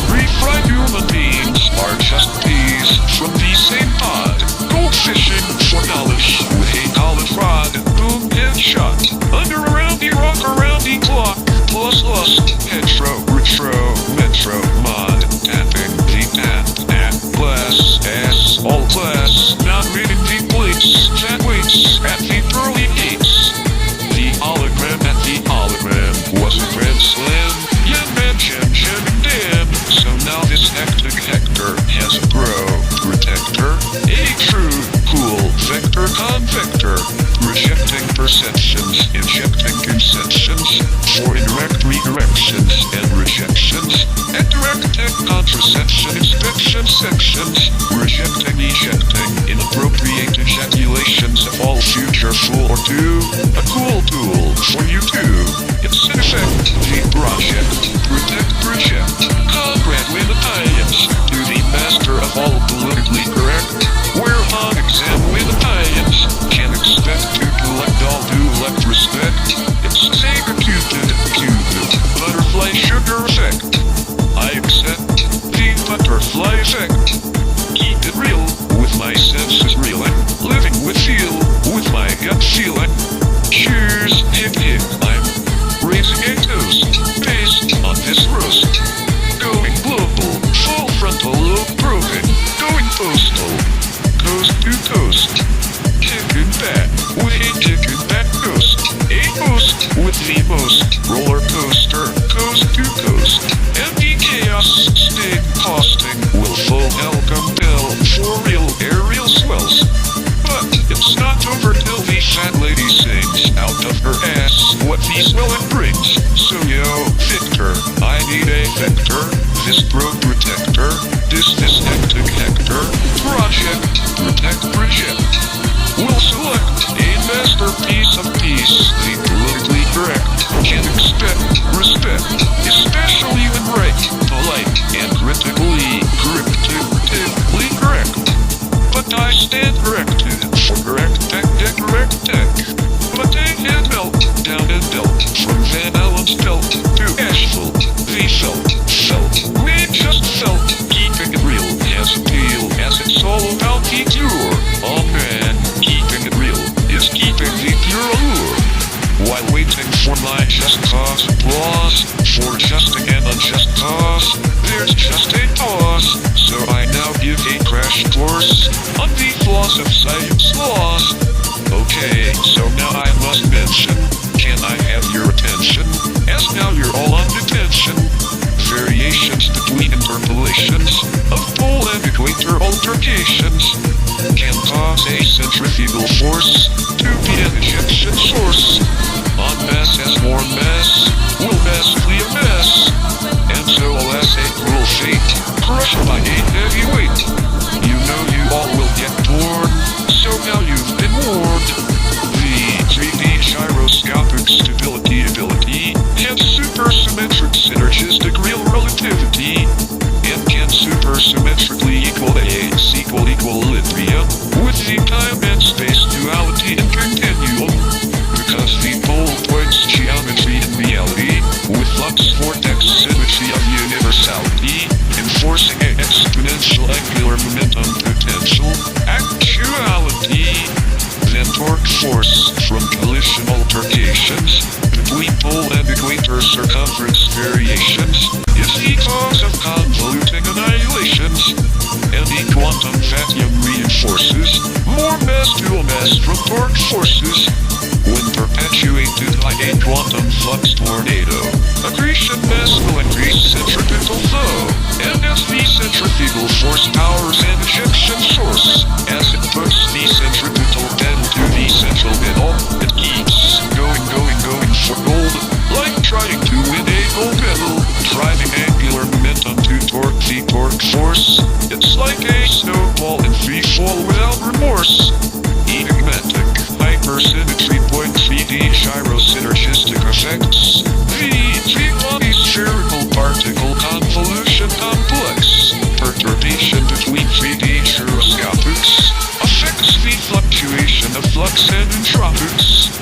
refried human beings are just peas from the same pod, gold fishing for knowledge, with a college rod, boom headshot, under around the rock around the clock, plus lust, hetero, retro, metro, mod, tapping the tap, glass, ass, all class, not reading the plates, that waits at the pearly gates, the hologram at the hologram, was a grand slam, yeah man, jam, damn, so now this hectic Hector has a bro, protector, a true, cool, vector convector, rejecting perceptions, injecting conceptions, for indirect redirections and rejections, and direct tech contraception inspection sections, rejecting ejecting inappropriate ejaculations of all future fool or two, a cool tool for you too, it's in effect, the project, protect project, comrade with the tie-ins, to the master of all politically correct, we're on exam with the tie-ins, can't expect to collect all due left respect, it's Sega Cupid, butterfly sugar effect, I accept the butterfly effect, keep it real, with my senses reeling, living with feel, with my gut feeling, cheers, hip, I'm raising a toast, based on this roast, going global, full frontal lobe broken, going postal, coast to coast, kicking back, with a kicking back ghost, a host with the most, roller coaster, coast to coast, empty chaos, sting, costing, willful hell compel, for real aerial swells, but it's not over till the fat lady sings out of her ass what the swelling brings, so yo, Victor, I need a vector, this bro protector, this hectic Hector, project, protect project, will select a masterpiece of peace, the politically correct, can expect respect, especially altercations can cause a centrifugal force to be an ejection source. On mass as more mass will massively amass, and so alas a cruel fate, crushed by a heavy weight. You know you all will get torn, so now you've been warned. The 3D gyroscopic stability ability has supersymmetric synergistic real relativity, and can supersymmetrically equal equilibrium with the time and space duality and continuum, because the pole points geometry in reality with flux vortex symmetry of universality, enforcing an exponential angular momentum potential actuality. Then torque force from collision altercations between pole and equator circumference variations is the cause of convoluting annihilations, and the quantum vacuum reinforces more mass to mass from torque forces when perpetuated by a quantum flux tornado. Accretion mass will increase centripetal flow, and as the centrifugal force powers an ejection source, as it puts the centripetal pedal to the central middle, it keeps going for gold, like trying to win a gold medal, driving angular momentum to torque the torque force. It's like a snowball in free fall without remorse. Enigmatic hypersymmetry point 3D gyrosynergistic effects. The three-body spherical particle convolution complex. Perturbation between 3D gyroscopics affects the fluctuation of flux and entropics.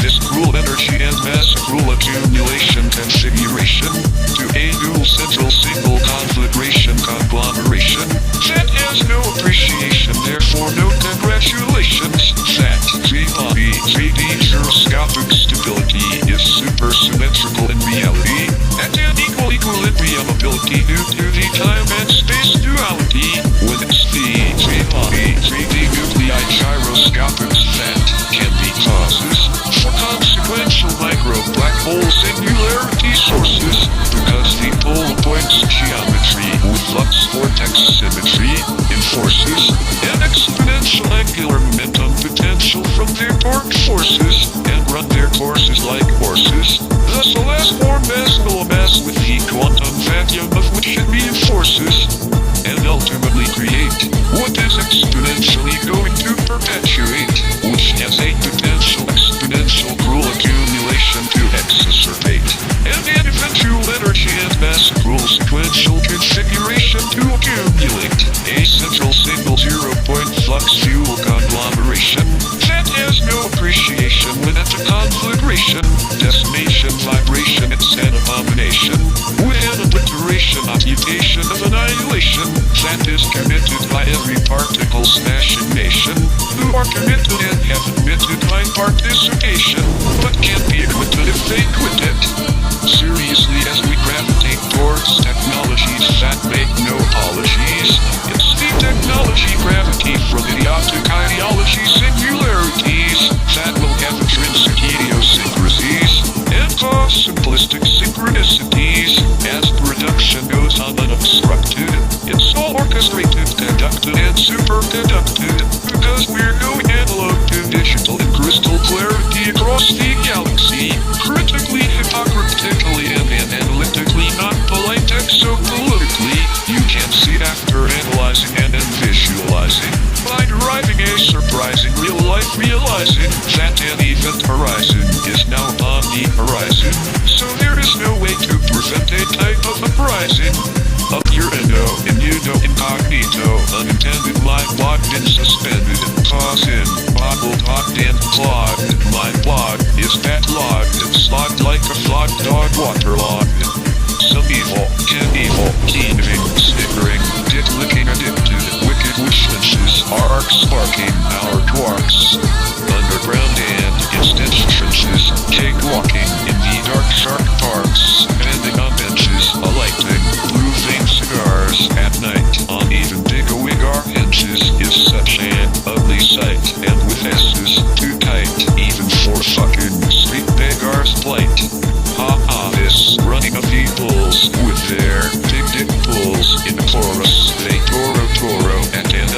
This cruel energy and mass cruel accumulation configuration to a dual central single conflagration conglomeration that has no appreciation, therefore no congratulations. That 3-body 3D gyroscopic stability is supersymmetrical in reality and an equal equilibrium ability due to the time and space duality when it's the 3-body 3D nuclei gyroscopics that can be causes for consequential micro black hole singularity sources, because the pole points geometry with flux vortex symmetry enforces an exponential angular momentum potential from their torque forces and run their courses like horses. Thus alas more mass will amass with the quantum vacuum of which it reinforces, and ultimately create what is exponentially going to perpetuate, which has a potential exponential cruel accumulation to exacerbate, and an eventual energy and mass cruel sequential configuration to accumulate, a central single zero-point flux fuel conglomeration that has no appreciation when at a conflagration, decimation, vibration, it's an abomination, with an obliteration, occupation of annihilation, that is committed by every particle smashing nation, who are committed and have admitted by participation, but can't be acquitted if they quit it. Seriously, as we gravitate towards technologies that make no apologies, it's the technology gravity from idiotic ideology singularities that will have intrinsic idiosyncrasies and cause simplistic synchronicities as production goes on unobstructed. It's all orchestrated, conducted, and superconducted, because we're going analog to digital in crystal clarity across the galaxy, critically, hypocritically, and analytically not polite exopolitically. You can see after analyzing and then visualizing, by deriving a surprising real-life realizing that an event horizon is now upon the horizon, so there is no way to prevent a type of uprising. Up your incognito, unintended, live, logged in, suspended, cause in, boggled, hogged and clogged. My blog is backlogged and slogged like a flogged dog waterlogged. Some evil, teething, snickering, dick-licking addicted, wicked witch-lenses, arc sparking, our quarks. Underground and instant trenches, cake-walking in the dark shark parks, bending on benches, alighting, blue vein cigars at night, on even big-a-wig-ar henches is such an ugly sight, and with S's too tight, even for fucking street beggars' plight. Ha-ha, this running of peoples with their big dick pulls in chorus, they toro at an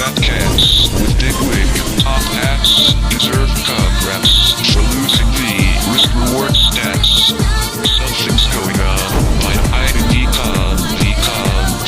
Fat cats with big wig, top hats deserve congrats for losing the risk-reward stats. Something's going on. I'm hiding econ.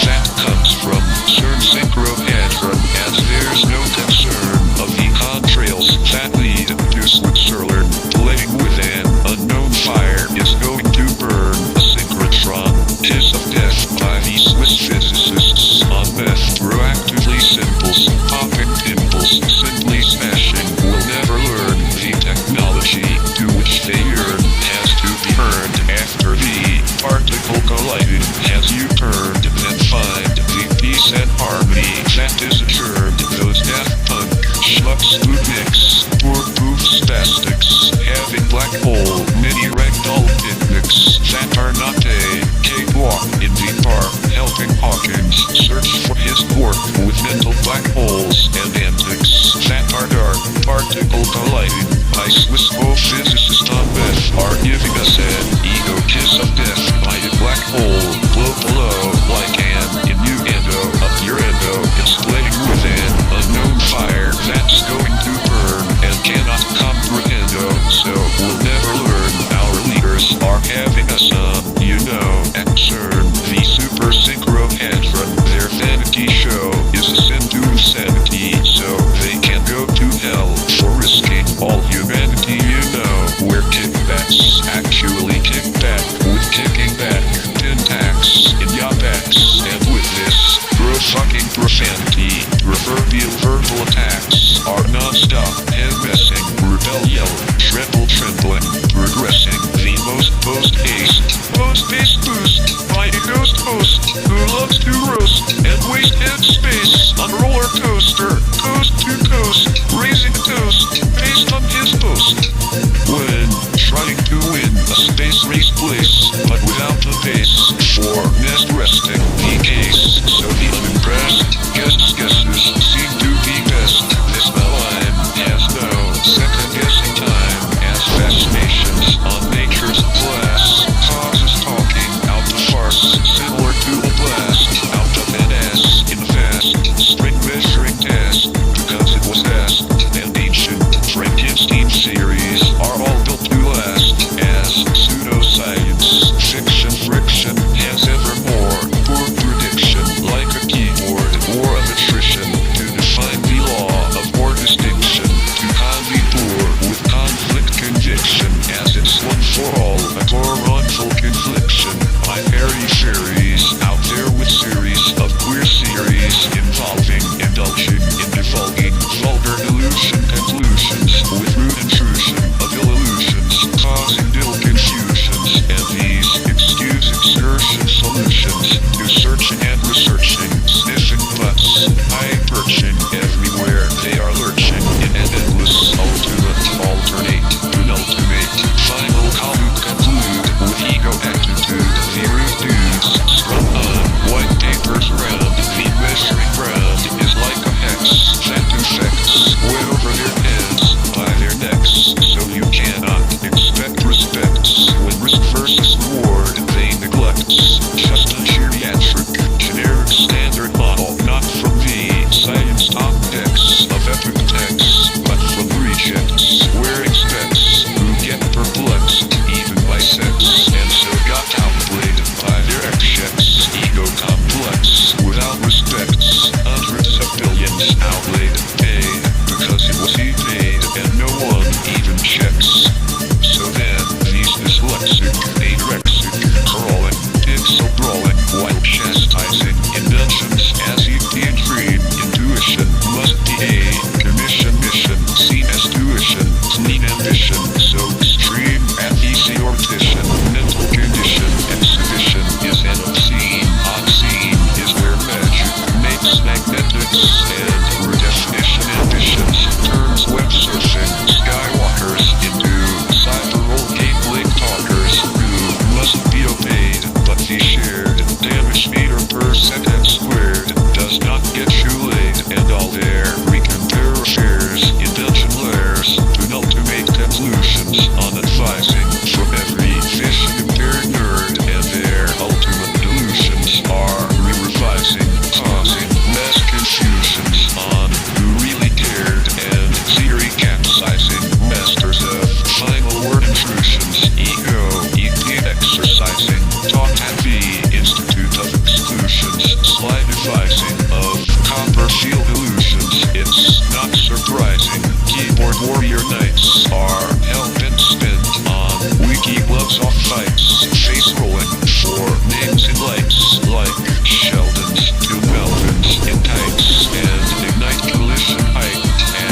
That comes from CERN synchrohedron, as there's no concern of econ trails that lead to Switzerland. Playing with an unknown fire is going to burn a synchrotron. Kiss of death by the Swiss physicists on meth. Proactively simples, popping pimples, simply smashing. Will never learn the technology to which they yearn. Has to be earned after the particle colliding. Has you turned, then find the peace and harmony that is assured. Those Daft Punk schlucks who mix poor poof spastics, having black hole mini ragdoll picnics that are not a cakewalk in the park. Helping Hawkins search for his work with mental black holes and antics that are dark. Particle colliding by Swiss physicist on meth are giving us an ego kiss of death by a black hole. Blow below like an innuendo up your endo. It's playing with an unknown fire that's going to burn and cannot comprehend. So we'll never learn. Our leaders are having us on, you know, at CERN, the super synchrohedron. Their vanity show is a sin to insanity, so they can go to hell for risking all humanity. You know, we're kickbacks, actually kick back with kicking back. 10 tacks in your backs, and with this gross fucking profanity, proverbial verbal attacks are non-stop, head messing, rebel yelling, treble trembling, progressing, the most post-haste boost by a ghost host who loves to roast and waste headspace on roller coaster, coast to coast, raising a toast based on his post. When trying to win a space race place, but without the pace for nest resting the case, so the unimpressed guesses seem to be best. This malign has no second guessing time, as fascinations on nature's glass causes talking out the farce, similar to a blast out of an ass in the fast string measuring task, because it was asked. And ancient Frankenstein series are all built to last, as pseudoscience, fiction, friction has evermore poor prediction, like a keyboard war of attrition, to define the law of war distinction, to con the poor with conflict conviction, as it's one for all, a core wrongful confliction. By Harry Fairies out there with series of queer series involving indulging in divulging vulgar illusion conclusions with rude intrusion of ill illusions, causing ill confusions, and these excuse excursion solutions to searching and researching, sniffing butts, high perching everywhere they are lurching in an endless alternate, penultimate, final collude conclude with ego attitude. The rude dudes strung on white papers around the measuring ground is like a hex that infects way over their heads by their necks, so you cannot expect respects when risk versus reward they neglect. Just a geriatric the Institute of Exclusions, sly devising of Copperfield illusions. It's not surprising. Keyboard warrior knights are hell-bent spent on wiki gloves off fights, face rolling for names in lights, like Sheldon's to Melvin's in tights, and ignite collision height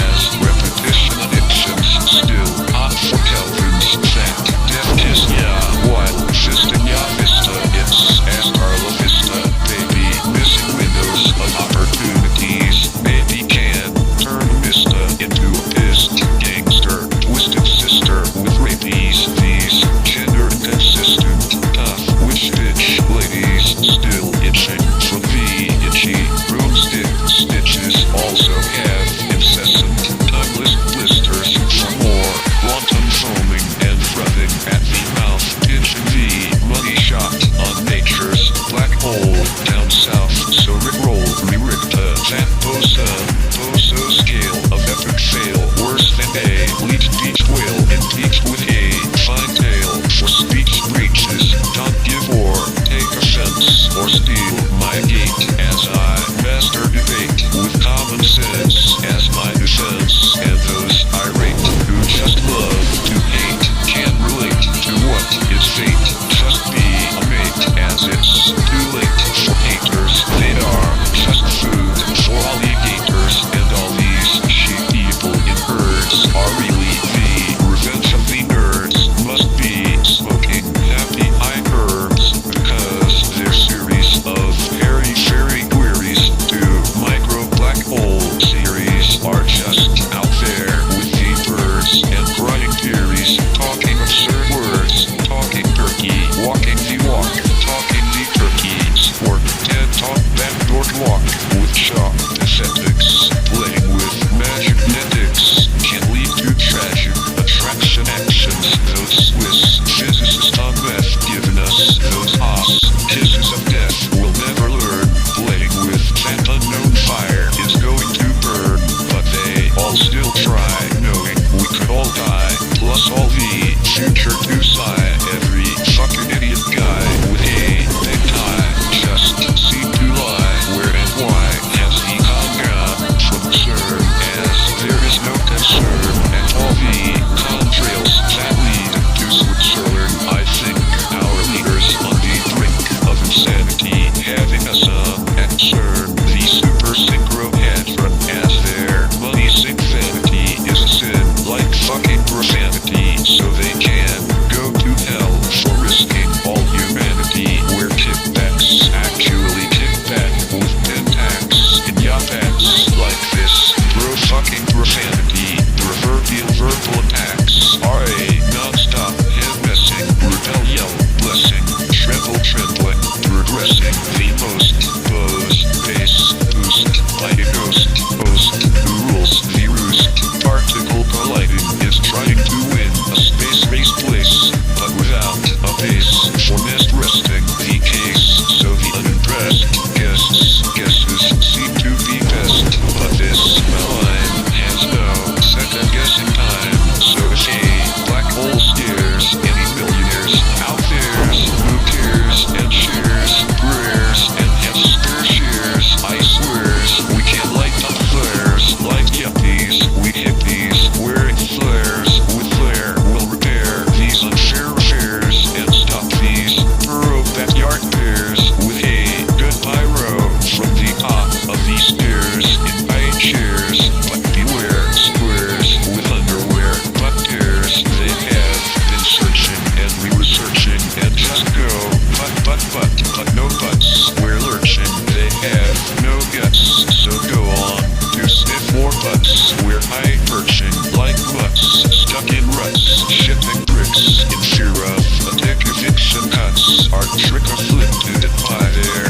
as repetition addictions still hot for Kelvin's fat death kiss. Yeah, wild fisting ya vista, it's hasta la vista, baby. Missing windows of opportunities, maybe can turn Vista into a pissed gangster, twisted sister with rabies. These gender inconsistent, tough witch bitch ladies still itching from the itchy broomstick stitches. Also have incessant tongueless blisters for more wanton foaming and frothing at the mouth, pinching the money shot on nature's black hole down south. So rickroll, re-rickta, that bosa scale of epic fail, worse than a bleached beach whale, impeached with a fine tail for speech breaches. Don't give or take offense or steal my gate as I master debate with common sense as my defense. And those irate who just love to hate can't relate to what is fate. Just be a mate as it's too late for haters. They are just food for alligators, and all these sheep people in herds are really the revenge of the nerds. Must be smoking happy high herbs because their series of hairy fairy queries to micro black hole series are just out there with the birds and crying theories, talking absurd words, talking turkey, walking the walk, talking the turkey sport, TED talk, backdoor walk with shock aesthetics, playing with magnetics can lead to tragic attraction actions. Those Swiss physicists on meth giving us those kisses of death will never learn. Playing with that unknown fire is going to burn, but they all still try, knowing we could all die. Plus all the future to sigh. Every fucking idiot guy with a big tie just seem to lie. Where and why has he gone from CERN? As there is no concern at all the contrails that lead to Switzerland. I think our leaders on the brink of insanity having us at CERN. The super synchrohedron as their money sink vanity is a sin like fucking profanity, so they can go to hell for risking all humanity. Where kickbacks actually kick back with pentax in yapats like this. Bro fucking profanity, proverbial verbal attacks are a non-stop head messing, rebel yell, blessing, trembling, progressing, the most bose, bass, boost, by a ghost, host, who rules the roost. Particle colliding is trying to win a space race place, but without a base for nest resting the case. So the unimpressed guesses seem to be best, but this line has no second guessing time. So if a black hole scares any millionaires out there's who cares and shares prayers and has spare shares. I swears we can light up flares like yuppies. We hippies wearing flares with flair will repair these unfair affairs and stop these burrow backyard bears with a good pyro from the top of these stairs in high chairs. But beware squares with underwear butt tears. They have been searching and re-researching and just go but no buts. We're lurching. They have no guts, so go on to sniff more butts. We're high perching like mutts, stuck in ruts, shipping bricks in fear of a dick eviction cuts. Our trick afflicted by their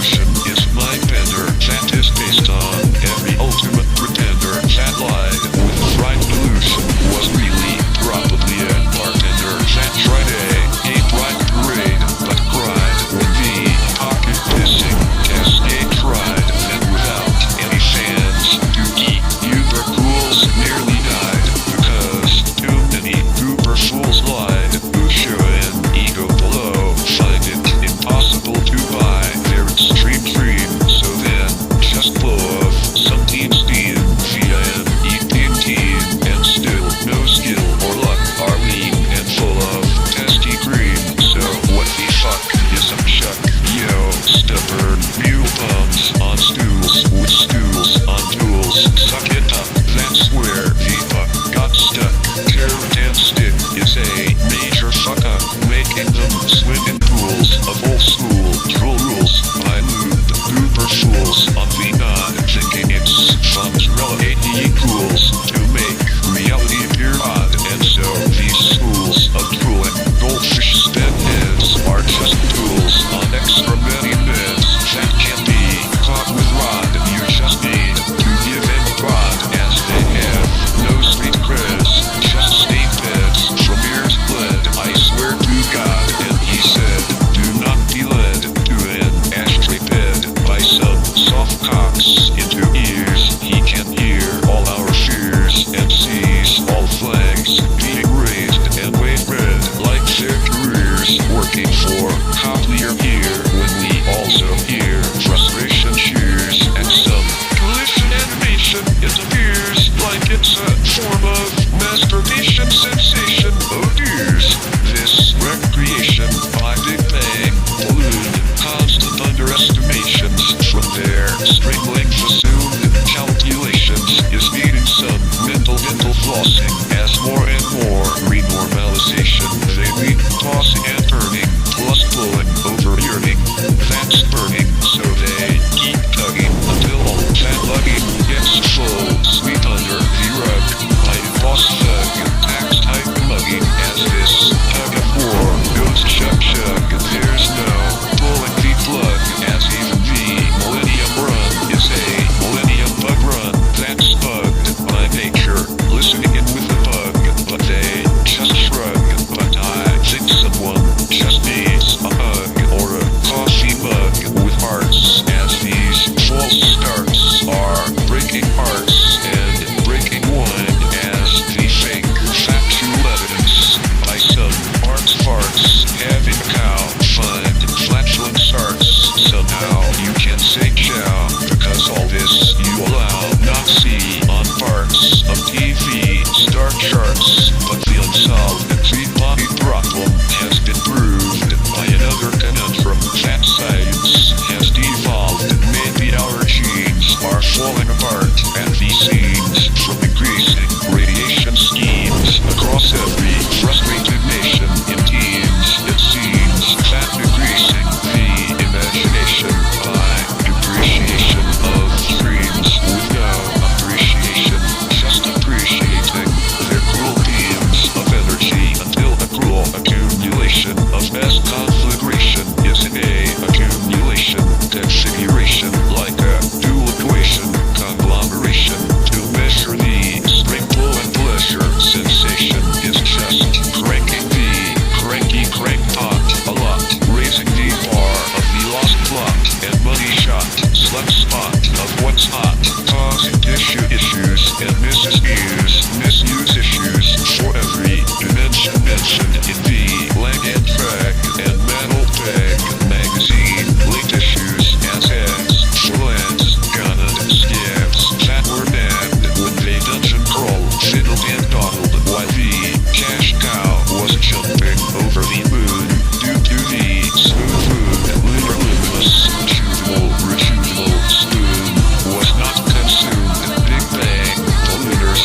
evolution is my bender that is based on every ultimate pretender that lied with a fried delusion was really probably a bartender that tried a bright parade but cried when the pocket pissing cascade tried and without any fans to keep uber cools nearly died because too many goober fools lied who show an ego below find it impossible to buy their extreme dream so then just blow off some teen steam via an eating team and still no skill or luck are lean and full of testy cream so what the fuck is a chuck yo stubborn mule bums on stools with stools on tools suck it up that's where the buck got stuck carrot and stick is a major fuck up making them swim in pools of old school troll rules by lube goober fools on the nod thinking it's fun to relegate the cools to make reality appear odd and so these schools of drool and goldfish spin heads are just tools on extra many meds that can be caught with rod you just need to give them a prod as they have no street creds just state beds from ears bled I swear to God and he said do not be led to an ashtray bed by some soft cocks into ears he can hear all our fears and sees all flags being raised and wave red like their careers working for costlier gear when we also hear frustration cheers and some collision animation it appears like it's a form of masturbation sensation oh dears this recreation by Big Bang balloon constant underestimations from their string length assumed calculations is needing some mental flossing as more and more renormalization they need tossing and turning plus pulling over yearning that's burning so they keep tugging until all that lugging gets full sweet under the rug by boss thug tax type mugging as this tug of war goes chug there's no pulling the plug as even the millennium run is a millennium bug run that's bugged by nature listening in with the bug but they just shrug but I think someone just needs a hug or a coffee mug with hearts as these false starts are breaking hearts and breaking wine as the fake factual evidence by some arts farts having a cow find flatulent starts somehow you can say chow because all this you allow not see on parts of TV star charts but the unsolved three-body problem has been proved by another conundrum that science has devolved maybe our genes are falling apart at the seams from increasing radiation schemes across every frustrated nation in teens it seems that decreasing the imagination by depreciation of dreams with no appreciation just appreciating their cruel beams of energy until a cruel accumulation of mass conflagration is a accumulation configuration like a dual equation conglomeration to measure the string pull and pleasure sensation is just cranking the cranky crank pot a lot raising the bar of the lost plot and money shot slut spot of what's hot causing tissue issues and misuse issues for every dimension mentioned in the lag and track and metal bag magazine late issues as ads for lands gonad scabs that were nabbed when they dungeon crawled fiddled and dawdled while the cash cow was jumping over the moon due to the smooth food lunar luminous rejuvenable spoon was not consumed Big Bang the lunars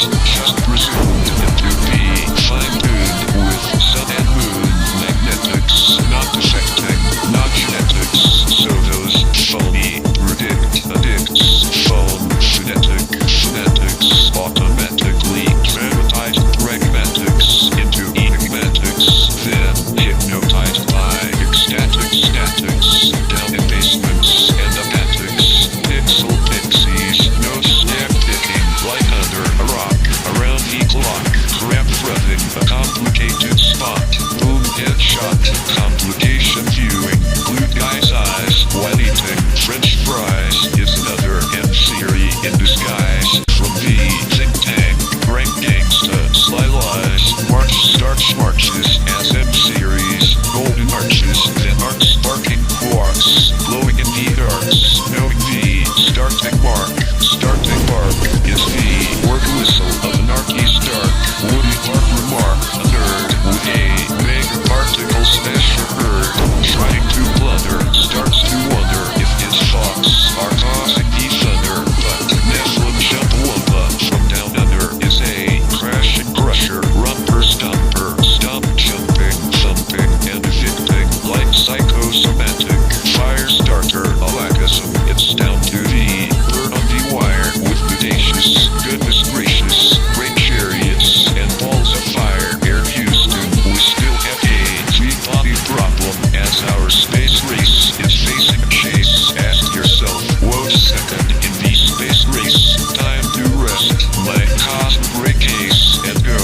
remark. Starting bark is the work whistle of an archy stark. Woody Park remark, a nerd with a mega particle smash a herd. Trying to blunder, starts to wonder if his thoughts are causing the thunder. But Nephilim Chumpawumpa from down under is a crashing crusher, rumper stomper, stomp jumping, thumping, and evicting like psychosomatic fire starter alagism. It's down to the bird on the wire with bodacious, goodness gracious, great chariots and balls of fire. Air Houston, we still have a three-body problem as our space race is facing a chase. Ask yourself, what's second in the space race? Time to rest my cosmic case and go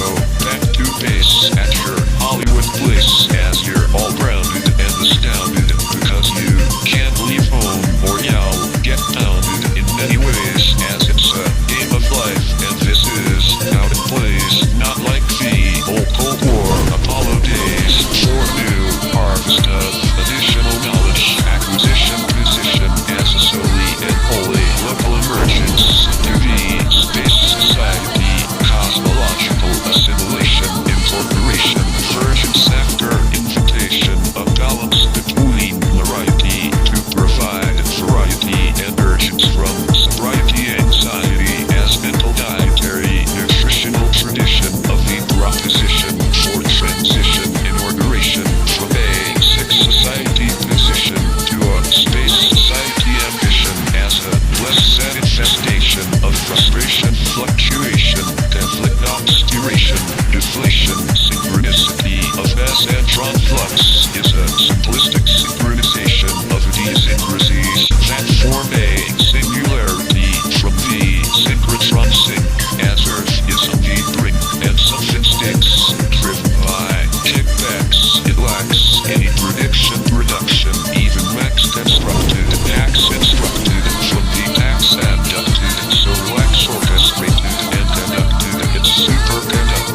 back to base at your Hollywood place as you're all grounded and astounded because you can't leave home or you'll get pounded in many ways as it's a game of life and this is how it plays. Not like the old Cold War Apollo days. For new harvest of additional knowledge, acquisition, position as a solely and wholly local emergence to the space society, cosmological assimilation, incorporation, virgin sector, invitation, a balance between variety to provide variety and urgence from sobriety, anxiety as mental dietary, nutritional tradition of the proposition for transition, inauguration from a sick society position to a space society ambition as a blessed infestation of frustration, fluctuation, conflict, obscuration, deflation, synchronicity of mass and tron flux is a simplistic synchronization of idiosyncrasies that form a singularity from the synchrotron sync as Earth is on the brink and something sticks, driven by kickbacks. It lacks any prediction, reduction, even max constructed, tax instructed from the tax abducted, so relax orchestrated and conducted. It's superconducted.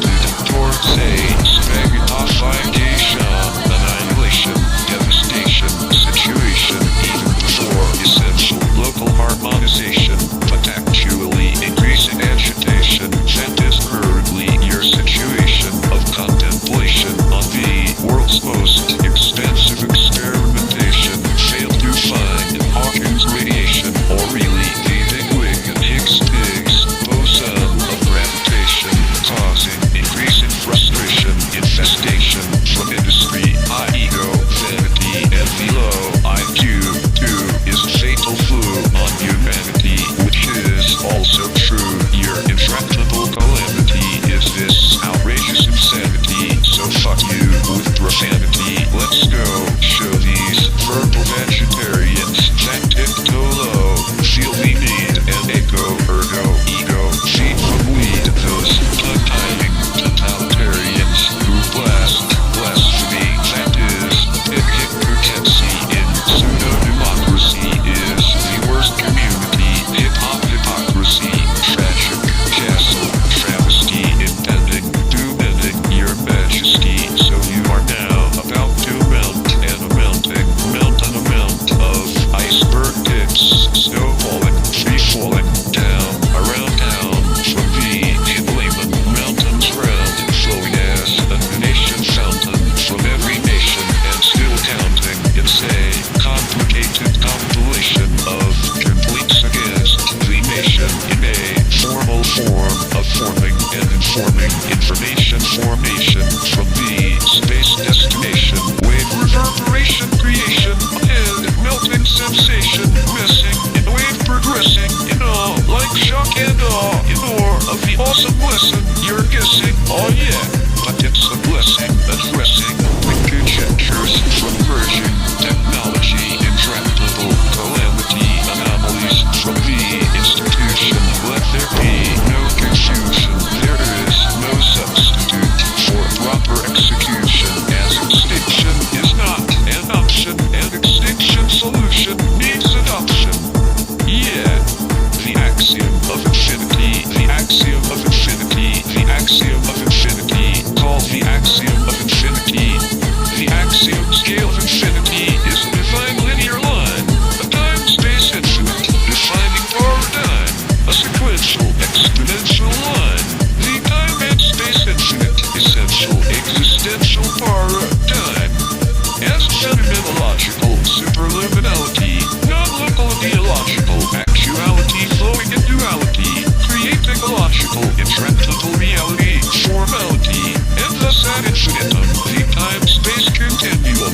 ideological actuality flowing in duality, creating a logical, intractable reality, formality, and thus ad infinitum, the time-space continuum.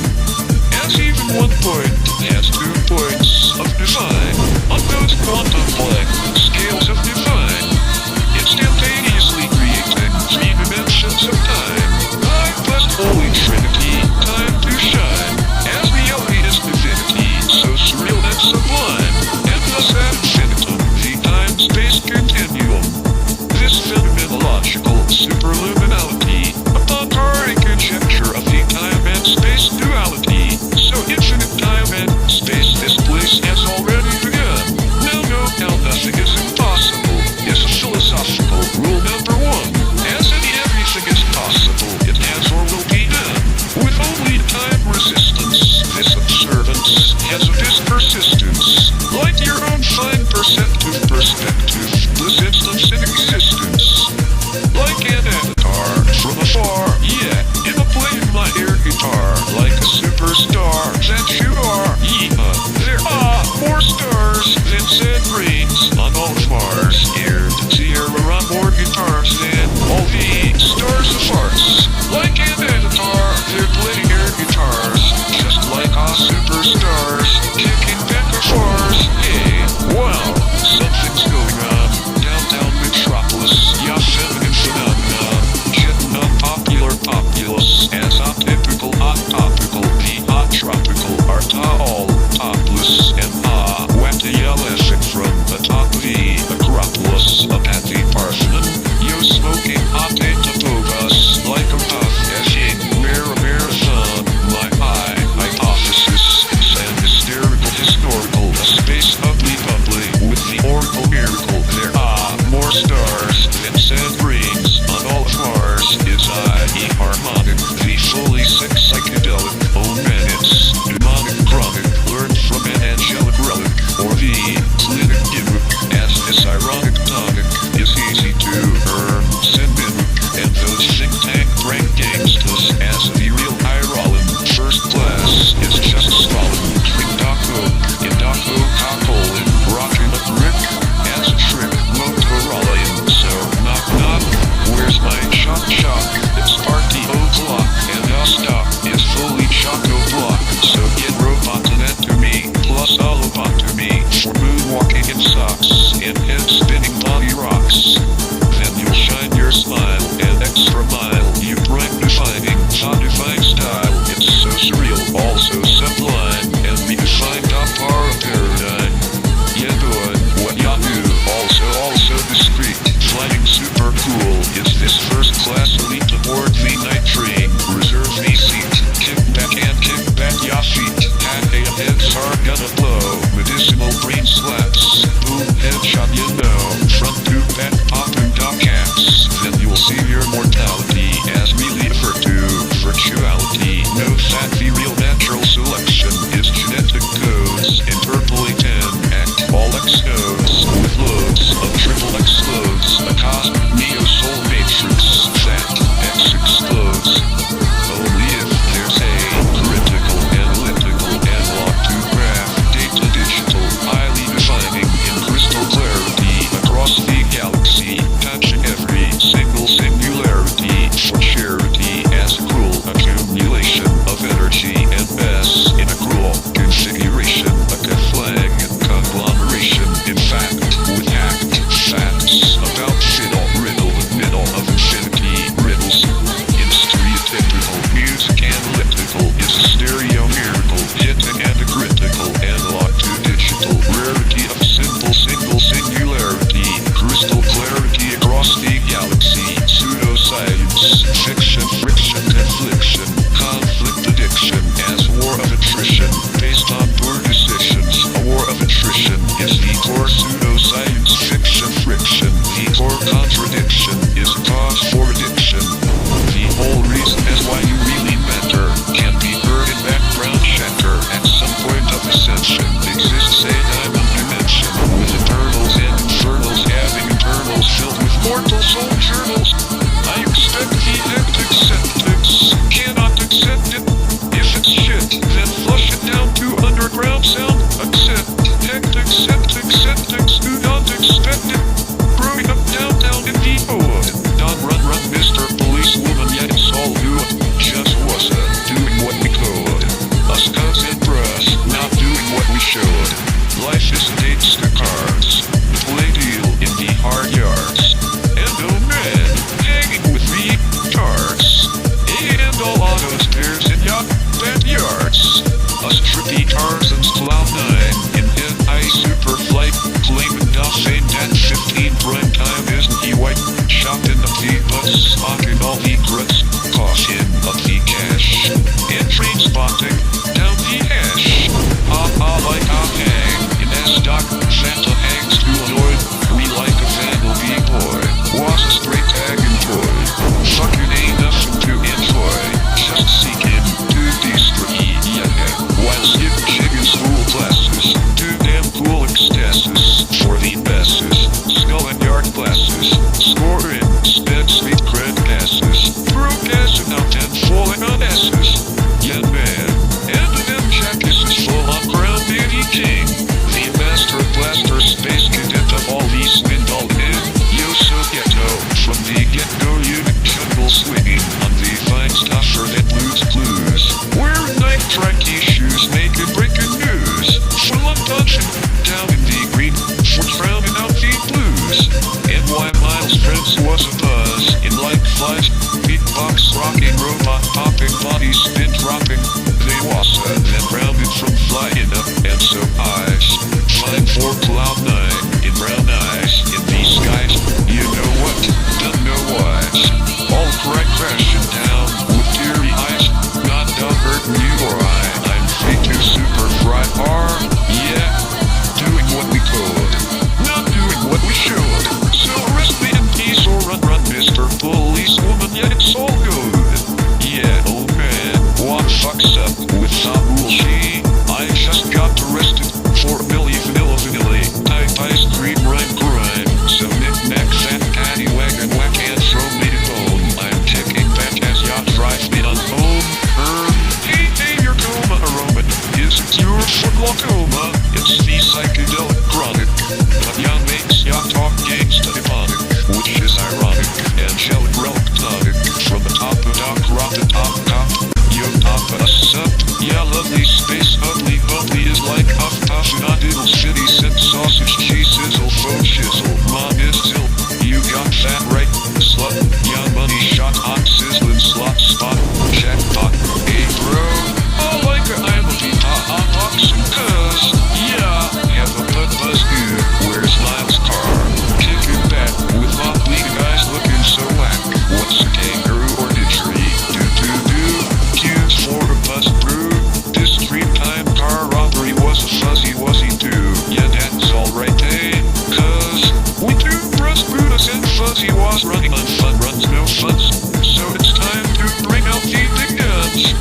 As even one point has 2 points of divine, on those quantum blank scales of divine, instantaneously creating 3 dimensions of time, time plus Holy Trinity, time to shine, as reality is divinity, so surreal and sublime, and thus ad infinitum, the time-space continuum. This phenomenological superluminality, upon our conjecture of the time and space duality, so infinite time and space this place has already begun. Now nothing is impossible, is a philosophical rule number 1. As in everything is possible, it has or will be done. With only time resistance, this observance has a this persistence, like your own fine perceptive perspective, this instance in existence. Like an avatar from afar, yeah, in a playing my air guitar, like a superstar that you are, yeah. There are more stars than sand grains on all of Mars, aired Sierra on more guitars than all the stars of farts. Like an avatar, they're playing air guitars, just like our superstars, kicking back of Mars. Hey, wow, something's going on, downtown metropolis, yeah, feminine phenomena, getting on popular populace, as atypical, hot topical, the hot tropical, are all topless, and wetty yellowing from the top of the Acropolis up at the Parthenon, you smoking hot tatovas, like a puff, as in wear a marathon, my hypothesis, and hysterical, historical, a space ugly bubbly, with the oracle miracle, there are more stars than sand grains on all of Mars, is i.e. harmonic, the fully sick psychedelic, oh man it's demonic chronic, learned from an angelic relic, or the clinic gimmick, as this ironic tonic is easy to earn, symbolic, and those think tank prank gangsters, as the real Irollin, first class, is just swallowed, Indocco, Cockolin, rocking a brick, as a trick, Motorola, so knock knock, where's my shock, it's party o'clock, and our stock is fully choco-block, so get robot anatomy, plus allobotomy, for moonwalking in socks, and head-spinning body rocks, then you'll shine your smile, and extra mile, you bright defining, thought-defying style, it's so surreal, also sublime, and we defined our power paradigm, yeah good, what ya do, also discreet, flying super cool, is this first class elite aboard the night train, reserve me seat, kick back, ya feet, heads are gonna blow, medicinal brain slaps, boom, headshot you know, front to back, popping dog caps, then you'll see your mortality, as we refer to, virtuality, no fat, the real natural selection, is genetic codes, interpolate and act, all X nodes, with loads of triple X loads, a cosmic neo-soul matrix, that X explodes, only if there's a critical, analytical, analog to graph, data digital, highly defining, in crystal clarity, across the galaxy, touching every single singularity, for charity, as a cruel accumulation of energy and mass, in a cruel configuration, a conflang and conglomeration, in fact, with hacked facts, about fiddle, riddle, middle of infinity, riddles, in stereotypical, music analytical, is a stereo miracle, hitting and a critical, analog to digital, rarity of simple single singularity, crystal clarity across the galaxy, pseudoscience, fiction, friction, confliction, conflict addiction, as war of attrition, based on poor decisions, a war of attrition, is the core pseudoscience, fiction, friction, the core contradiction, is a cause for addiction, the whole reason as why you really matter, can be heard in background chatter, at some point of ascension, exists a diamond dimension, with eternals and infernals having internals filled with mortal soul journals, I expect the hectic septics cannot accept it, if it's shit, then flush it down to underground sound, accept, hectic takes the cards. Play deal in the hard yards. And oh man, hanging with retards. And all autos, pairs in yacht backyards. Us trippy Tarzan's Cloud 9 in NI Super Flight, claiming Dawson at 15 prime time isn't he white? Shocked in the feet, but spotting all the grits, caution of the cash. And train spotting, down the hash. Like a hang, in S-Doc, Santa hangs to annoyed. We like a family boy, was a straight tag and toy. Fucking ain't nothing to enjoy, just seeking to destroy. While skip chicken school classes, too damn cool ecstasis for the besses. Skull and yard classes, scoring, sped sweet cred passes. Throw gas and out and falling on S's. Yeah man, and the them jackets is full on ground baby king. The master blaster space cadet of all these swindled in. Yo so ghetto, from the get-go unit jungle swinging on the fine stuffer that blues blues. Wearing night tracky shoes, making breaking news. Full of dodging, down in the green, for drowning out the blues. And why Miles Prince was a buzz, in like flies, beatbox rocking, robot popping, body spin dropping. They was then rounded from flying up, and so eyes. Flying for Cloud 9, in brown eyes, in these skies. You know what? Don't know why. All crashing down with teary eyes. Not done hurting you or I. I'm free to super fry R. Yeah, doing what we could, not doing what we should. So rest me in peace or run, Mr. Policewoman. Yeah, it's all good. Yeah, oh man, what fucks up with some bullshit? I just got arrested for vanilla. Type ice cream rhyme crime. So knick-knack, fat paddy wagon, whack and throw me to bone. I'm taking back as yacht drive me on home. Hey, your coma aroma. Is it your foot glaucoma? It's the psychedelic chronic. But young mates, yacht talk gangsta demonic, which is ironic. Angelic relic tonic. From the top of Doc Rock to top. Yo, top us up. Yeah, lovely space, ugly, bubbly is like puff, not diddle, shitty, scent, sausage, cheese, sizzle, faux shizzle, mom is still, you got that right, slut, young money shot, hot, sizzling, slot, spot, jackpot, hey bro, oh like I'm a boxing cuz, yeah, have a buzz dude, where's Lyle's car, kicking back, with my bleeding eyes looking so whack, what's a kangaroo or didgery, do, cues for a buzz brew, this dreamtime car robbery was a fuzzy too. Yeah, that's alright, eh? Cause we do brush Brutus and Fuzzy was running on fun runs, no funs. So it's time to bring out the big guns.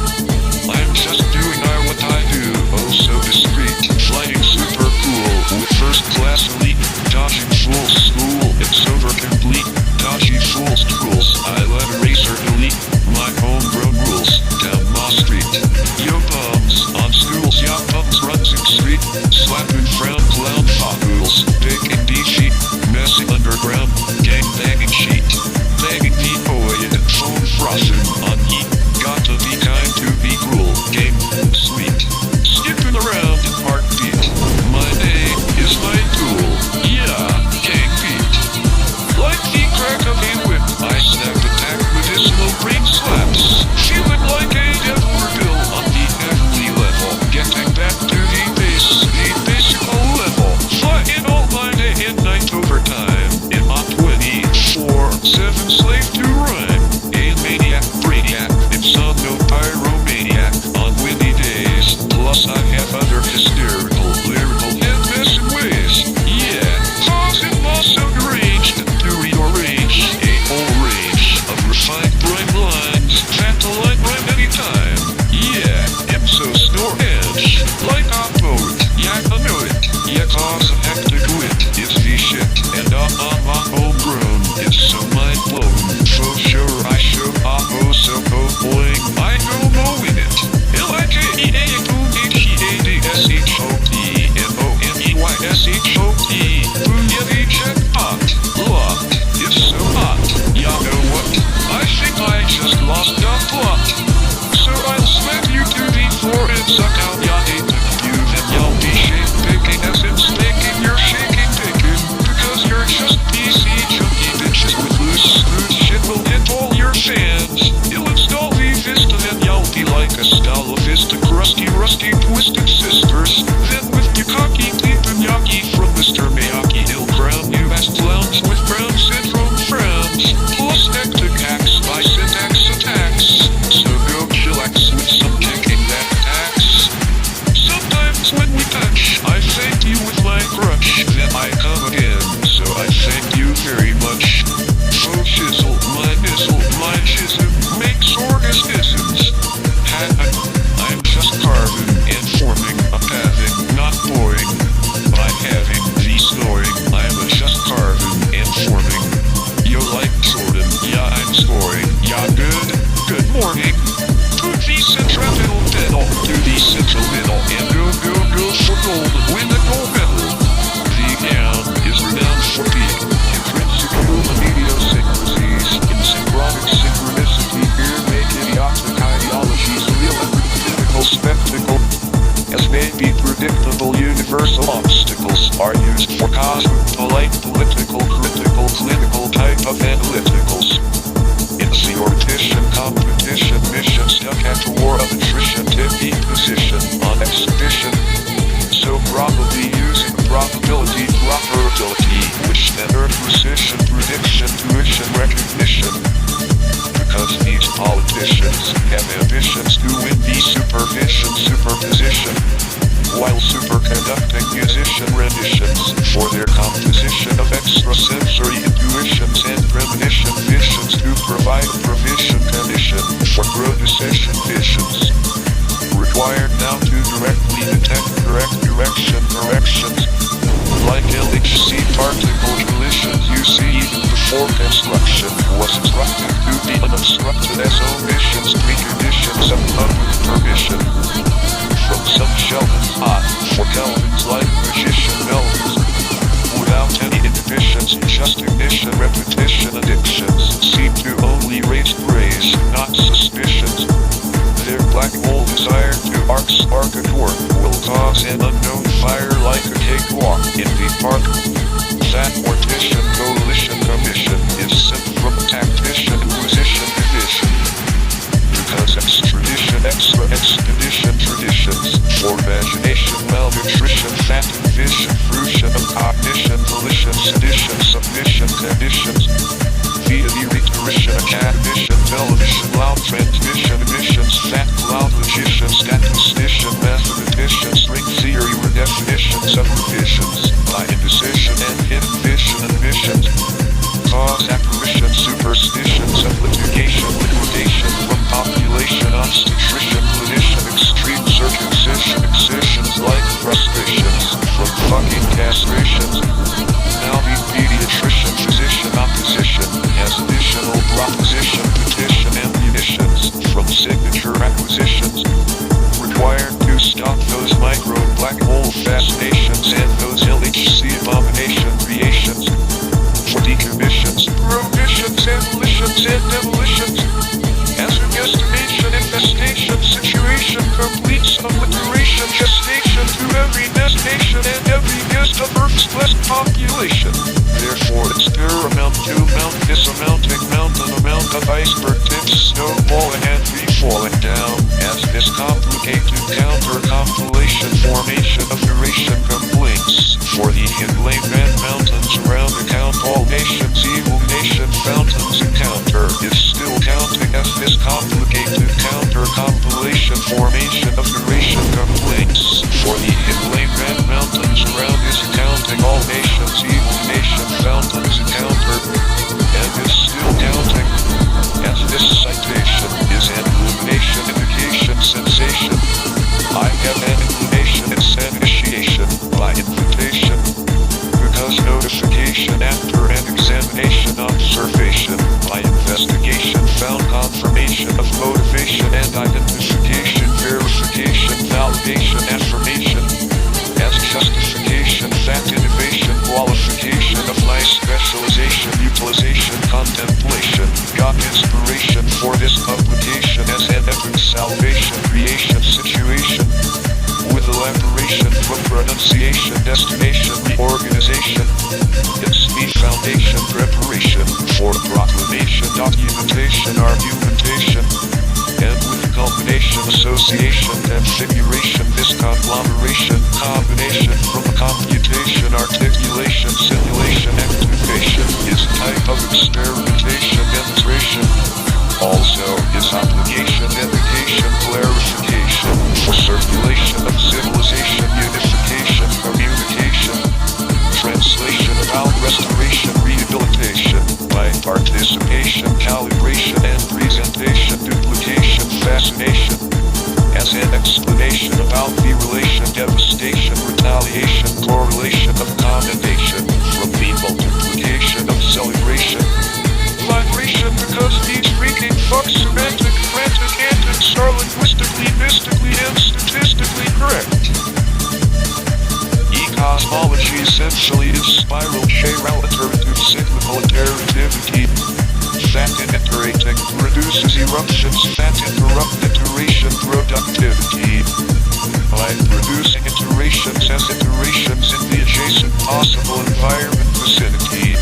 I'm just doing what I do, oh so discreet. Flying super cool, with first class elite. Dodging fool's school, it's over complete. Dodgy fool's tools, I let a racer delete. My homegrown rules, down my street. Yo bums, on schools, yacht bums runs in street. Slapping frown clown foggles, baking D-sheet. Messing underground, gang banging sheet. Banging decoy, phone frothing on heat. Got to be kind to be cruel, game sweet. Skipping around in heartbeat. My name is my tool, yeah, gang beat. Like the crack of a whip, I snap attack medicinal brain slaps. Feeling like a devil bill on the heavenly level. Getting back to the basic level. Flying all my day and night overtime. In my 24/7 slave to rhyme. A maniac, brainiac, insomno pyromaniac. On windy days, plus I have other hysterical, lyrical, and messing ways. Yeah, causing loss of range to rearrange a whole range of refined rhyme lines. Fat to line rhyme anytime. Yeah, am so snore edge. Like a poet, yeah I know it. Yeah, cause I'm hectic wit. It's the shit, and I'm homegrown. It's so mind blowing. For sure I show oh so boing. I know mowing it. LIKEAUDESHOTMONEYSHOT. Booyah jackpot. Locked. It's so hot. Y'all know what? I think I just lost the plot. So I'll slam you to the floor and suck out your hate. You and y'all be shit picking as in spanking are used for cosmopolite, political, critical, clinical type of analyticals. It's the orbitation, competition, mission stuck at the war of attrition, tippy position on exhibition. So probably using probability, probability, which then earn precision, prediction, tuition, recognition. Because these politicians have ambitions to win the supervision, superposition, while superconducting musician renditions for their composition of extrasensory intuitions and premonition visions to provide a provision condition for pro-decision visions. Required now to directly detect correct direction corrections, like LHC particle collisions you see even before construction was instructed to be unobstructed as omissions, preconditions of public permission. From some Sheldon's hot for Kelvin's like magician melons, without any inhibitions, just ignition, repetition, addictions seem to only raise praise, not suspicions. Their black hole desire to arc spark a torque will cause an unknown fire like a cakewalk in the park. That mortician coalition commission is sent from tactician inquisition division. Because extradition, extra expedition traditions for imagination, malnutrition, fat vision, fruition of cognition, volition, sedition, submission, conditions. Via the rhetorician, academician, television, loud transmission, emissions, fat cloud logician, statistician, mathematician, string theory, redefinitions of revisions, by indecision and hidden vision and missions. Cause apparition, superstitions of litigation, liquidation from population, obstetrician, clinician, extreme circumcision, excisions like frustrations from fucking castrations. Now the pediatrician, physician, opposition has additional proposition, petition, ammunitions from signature acquisitions. Required to stop those micro black hole fascinations and those LHC abomination creations. For decommissions, prohibitions, abolitions, and demolitions. As an estimation, infestation, situation completes obliteration, gestation to every destination and every guest of Earth's blessed population. Therefore it's paramount to mount this amounting mountain amount of iceberg tips snowballing and free-falling down as this complicated counter-compilation formation of duration complaints for the inland mountains around the count all nations evil nation fountains encounter is still counting as this complicated counter-compilation formation of duration complaints for the inland mountains around is counting all nations evil nation fountains encounter and is still counting as this citation is an illumination indication sensation. I have an inclination it's an initiation by invitation because notification after an examination observation by investigation found confirmation of motivation and identification verification validation affirmation as justification fact innovation qualification of my specialization utilization contemplation got inspiration for this publication as an epic salvation creation situation with elaboration from pronunciation destination reorganization. It's the foundation preparation for proclamation documentation argumentation and with culmination association configuration this conglomeration combination from a computation articulation simulation activation is a type of experimentation demonstration. Also is obligation dedication clarification for circulation of civilization unification communication translation about restoration rehabilitation by participation calibration and presentation duplication fascination as an explanation about the relation devastation retaliation correlation of commendation from the multiplication of celebration vibration because these freaking fucks semantic frantic antics are linguistically mystically and statistically correct. Ecosmology essentially is spiral relative cyclical iterativity. Fat iterating reduces eruptions, fat interrupt iteration productivity. by producing iterations as iterations in the adjacent possible environment vicinity.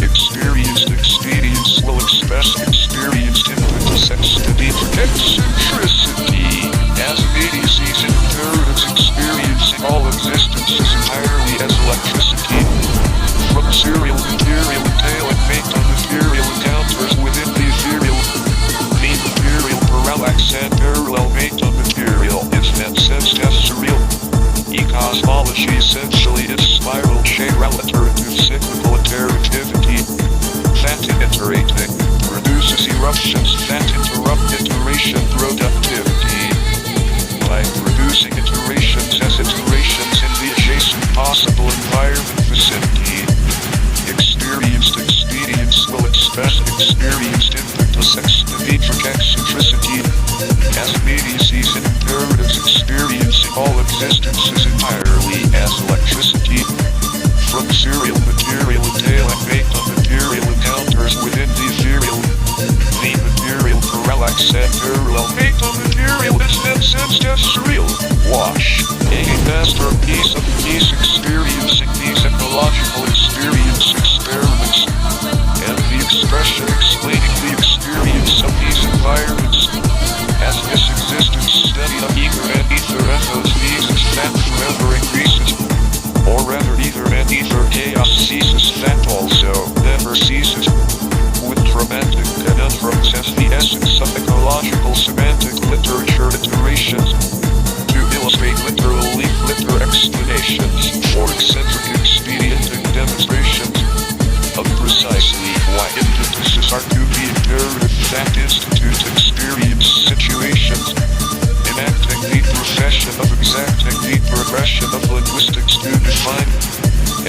Experienced experience will express experienced impetus extended eccentricity as immediacies and imperatives experiencing all existences entirely as electricity. From serial material entailing based on material encounters within the ethereal, the material parallax and parallel based on material is then sensed as surreal. Ecosmology essentially is spiral shape relative cyclical iterativity that iterating produces eruptions that interrupt iteration productivity. By producing iterations as iterations in the adjacent possible environment vicinity, experienced experience will express experienced impetus extended eccentricity as immediacies and imperatives experiencing all existences entirely as electricity. From serial material entailing based on material encounters within the ethereal, the material parallax and parallel based on material is then sensed as surreal. Wash, a masterpiece of peace experiencing these ecological experience experiments, and the expression explaining the experience of these environments. As this existence study of ether and ether ethos thesis that forever increases, or rather ether and ether chaos ceases that also never ceases, with dramatic conundrums as the essence of ecological semantic literature iterations, to illustrate literally liter explanations, or eccentric expedientic demonstrations, of precisely why impetuses are to be imperative that institute experience situations, enacting the profession of exacting the progression of linguistics to define,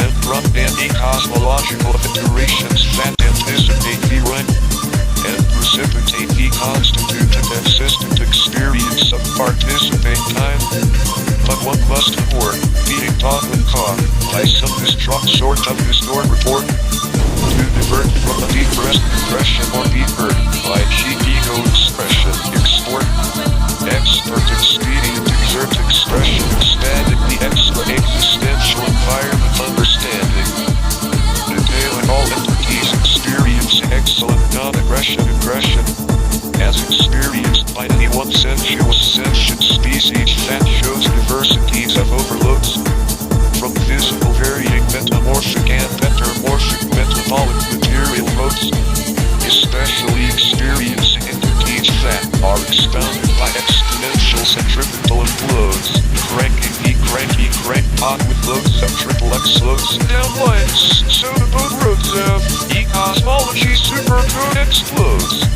and run and ecosmological iterations that anticipate the rhyme, and precipitate the constitutive consistent experience of participate time. But one must abhor being taught and caught by some distraught sort of distort report, to divert from a depressed impression or be heard by cheap ego expression, export, expert expedient exert expression expanding the extra existential environment understanding, detailing all entities experiencing excellent non-aggression aggression, as experienced by any one sensuous sentient species that shows diversities of overloads, from physical varying metamorphic and metamorphic metabolic material modes, especially experiencing entities that are expounded by exponential centripetal implodes, cranking the cranky crank pot with loads of triple X loads down lines, so the boat roads of ecosmology supercode explodes.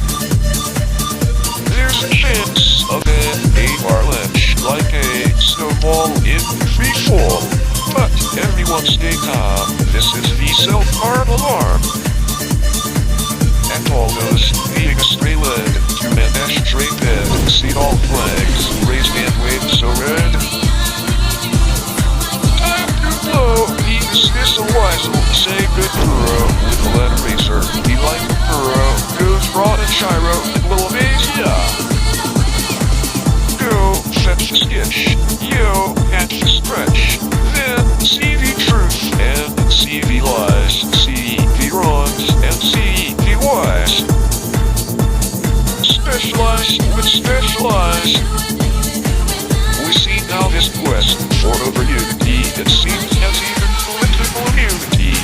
There's a chance of an avalanche like a snowball in free fall. But everyone stay calm, this is the self-harm alarm. And all those being a stray led to an ashtray bed, see all flags, raised and waved so red. Time to blow, the dismissal wisel, say good burrow, with the lead razor, be like a burrow, goes broad and gyro, it will amaze ya. Go, fetch the sketch, yo, catch the stretch. Then see the truth and see the lies, see the wrongs and see the wise. Specialize with specialize. We see now this quest for over unity, it seems has even political immunity.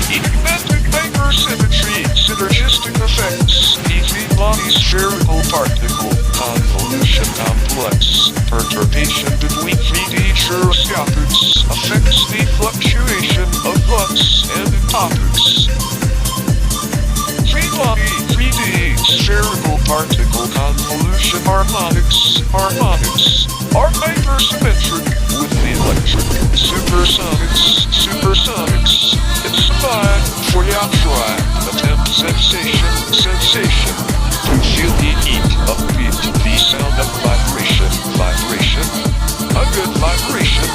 Ecometric hypersymmetry, synergistic effects, easy body spherical particle, convolution complex, perturbation between 3D gyroscopics, affects the fluctuation of flux and topics. 3-body, 3D, spherical particle convolution harmonics are hypersymmetric with the electric supersonics. It's a vibe for ya try, attempt sensation, to feel the heat of beat, the sound of vibration, a good vibration.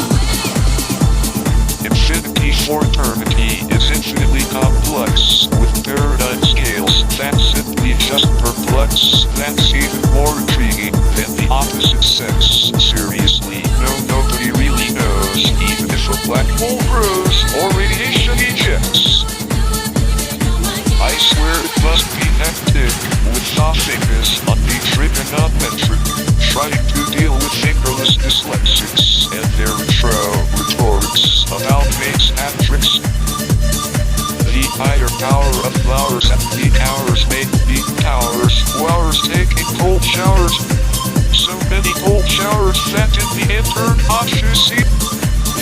Infinity for eternity is infinitely complex, with paradigm scales that simply just perplex. That's even more intriguing than the opposite sex. Seriously, no, nobody really knows, even if a black hole grows or radiation ejects. I swear it must be hectic, with fingers on the trigonometric, trying to deal with fingerless dyslexics and their rhetorics about mates and tricks. The higher power of flowers and the towers make the towers flowers taking cold showers. So many cold showers that in the intern you see,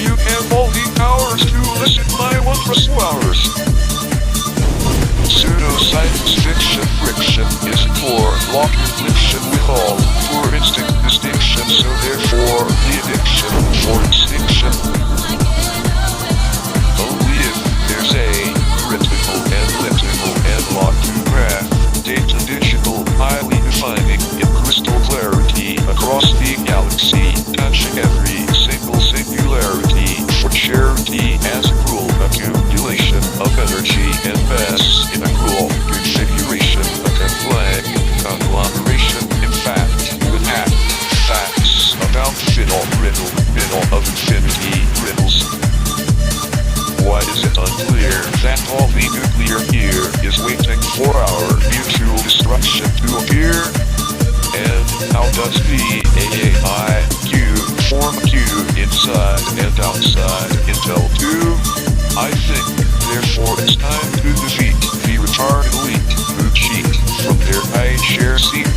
you have all the powers to listen my wondrous flowers. Pseudoscience fiction friction is for lock infliction with all, for instinct distinction, so therefore the addiction for extinction. Only if there's a critical, analytical, analog to graph, data digital, highly defining, in crystal clarity, across the galaxy, touching every single singularity, for charity as a cruel accumulation of energy and mass in a cruel configuration, a flag, conglomeration, in fact, with facts about riddle of infinity riddles. Why is it unclear that all the nuclear gear is waiting for our mutual destruction to appear? And how does the AAIQ form Q inside and outside Intel 2? I think, therefore, it's time to defeat the retarded elite who cheat from their high share seat.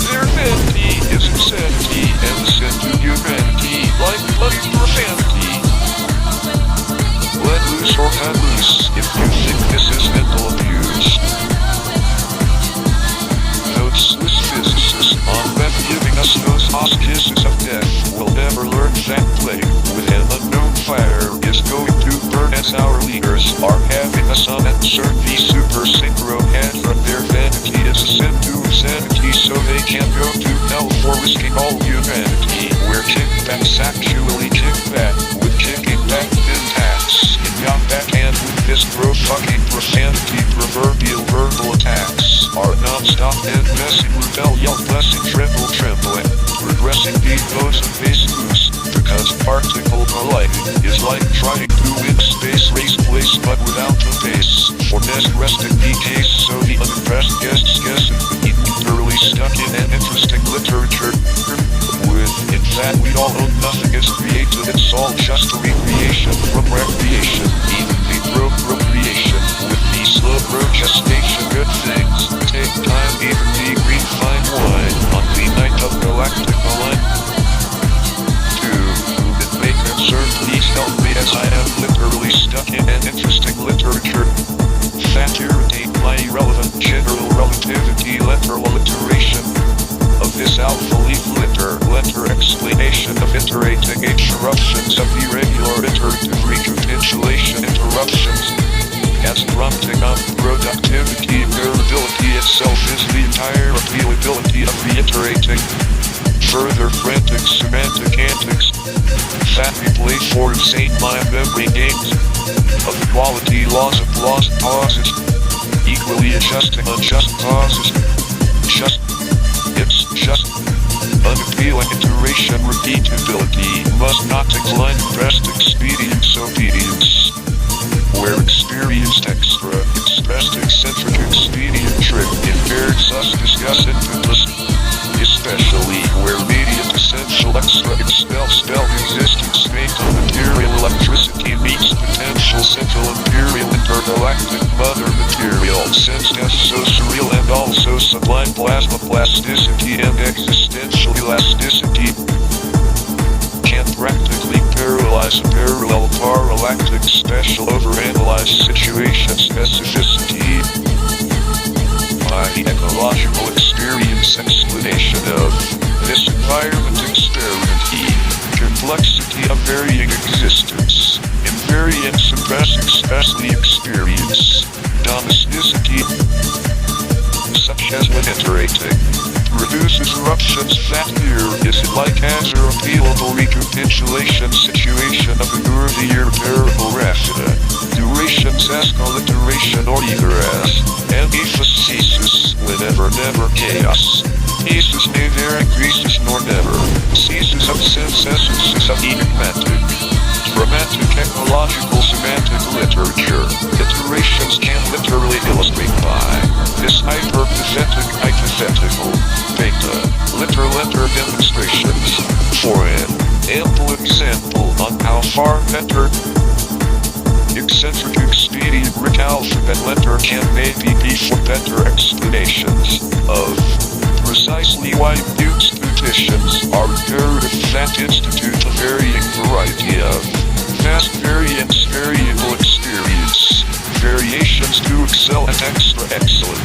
Their vanity is insanity and sin to humanity like bloody profanity. Let loose or cut loose if you think this is mental abuse. Those Swiss physicists on web giving us those auspices of death will never learn that playing with an unknown fire is going to burn as our leaders are having us on uncertainty super synchro head from their vanity is a sin to insanity so they can't go to hell for risking all humanity. We're kickbacks actually kickback with kicking back in tax in young backhand with this bro fucking profanity proverbial verbal attacks are non-stop and messy rebellion blessing trembling regressing decodes and base boost because particle colliding is like trying to win space race place but without the base for nest resting the case so the unimpressed guests guess and thoroughly stuck in an interesting literature with in fact we all own nothing is created it's all just a recreation from recreation even the procreation with the slow gestation good things take time even the green fine wine on the night of galactic line. It may concern please help me as I am literally stuck in an interesting literature that irritate my irrelevant general relativity letter alliteration of this alpha leaf letter explanation of iterating interruptions of irregular iterative recapitulation interruptions as prompting on productivity variability itself is the entire appealability of reiterating further frantic semantic antics that we play for insane mind memory games of quality laws of lost pauses equally adjusting unjust pauses it's just unappealing iteration repeatability must not decline pressed expedience obedience where experienced extra expressed eccentric expedient trick impaired sus discuss infiniteless especially where immediate essential extra spell existing space of material electricity meets potential central imperial intergalactic mother material sense as so surreal and also sublime plasma plasticity and existential elasticity can practically paralyze a parallel parallactic special overanalyzed situation specificity by the ecological experience explanation of this environment experiment complexity of varying existence invariance and especially experience domesticity such as when iterating reduces eruptions that here is it like as a repealable recapitulation situation of a worthy irreparable raffina durations as alliteration or either as emphasis whenever never chaos cases neither increases nor never ceases of sense essences of enigmatic. Romantic ecological semantic literature, iterations can literally illustrate by this hypothetical data, letter demonstrations. For an ample example on how far better eccentric expedient alphabet letter can maybe be for better explanations of precisely why disputations are occurred that institute a varying variety of vast variance, variable experience, variations to excel at extra excellent,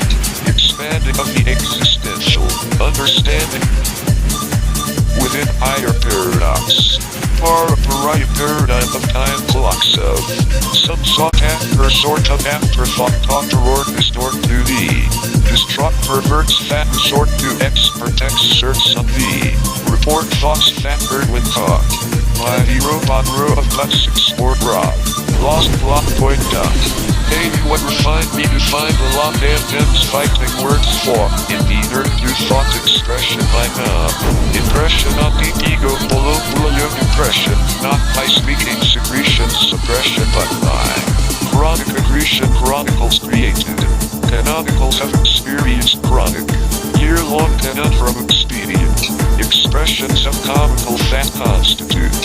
expanding of the existential understanding within higher paradox, pariah paradigm of time clocks of some sought after sort of afterthought taught or distort to the distraught perverts that resort to expert excerpts of the report thoughts that heard when taught by the robot row of classics or grog. Lost plot point dot. Hey, what refined me to find a lot damn Dems fighting words for in the nerd to thought expression by now. Impression on the ego below brilliant impression, not by speaking secretion suppression but by chronic accretion chronicles created. Canonicals have experienced chronic, year-long conundrum expedient. Expressions of comical that constitute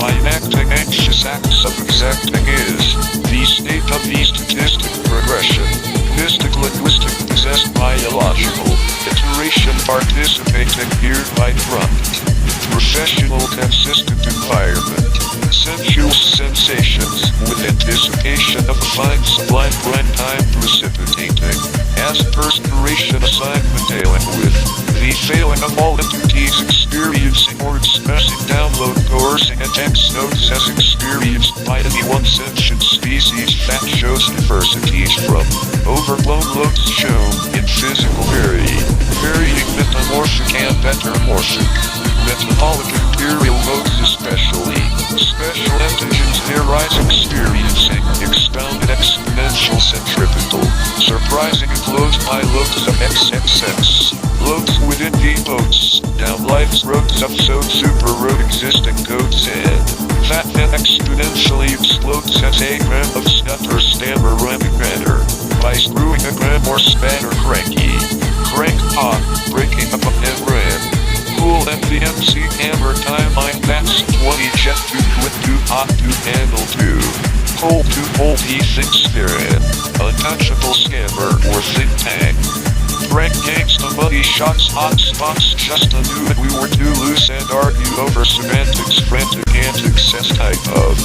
by enacting anxious acts of exacting is the state of the statistic progression, mystic linguistic possessed by illogical iteration participating here by prompt, professional consistent environment, sensuous sensations with anticipation of a fine sublime prime time precipitating as perspiration assignment dealing with the failing of all entities experiencing or expressing download coercing a text notes as experienced by any one sentient species that shows diversities from overblown loads shown in physical varying metamorphic and metamorphic metabolic imperial modes especially special antigens their rise experiencing expounded exponential centripetal surprising enclosed by loads of XXX loads within the boats down life's roads of so super road existing codes and that then exponentially explodes as a gram of stutter stammer rhyming matter by screwing a gram or spanner cranky crank hot breaking up a head ram cool MC hammer timeline that's 20 jet to quit too hot to handle too cold to hold he thinks spirit untouchable scammer or think tank Frank gangsta money shots hot spots just knew that we were too loose and argue over semantics frantic antics as type of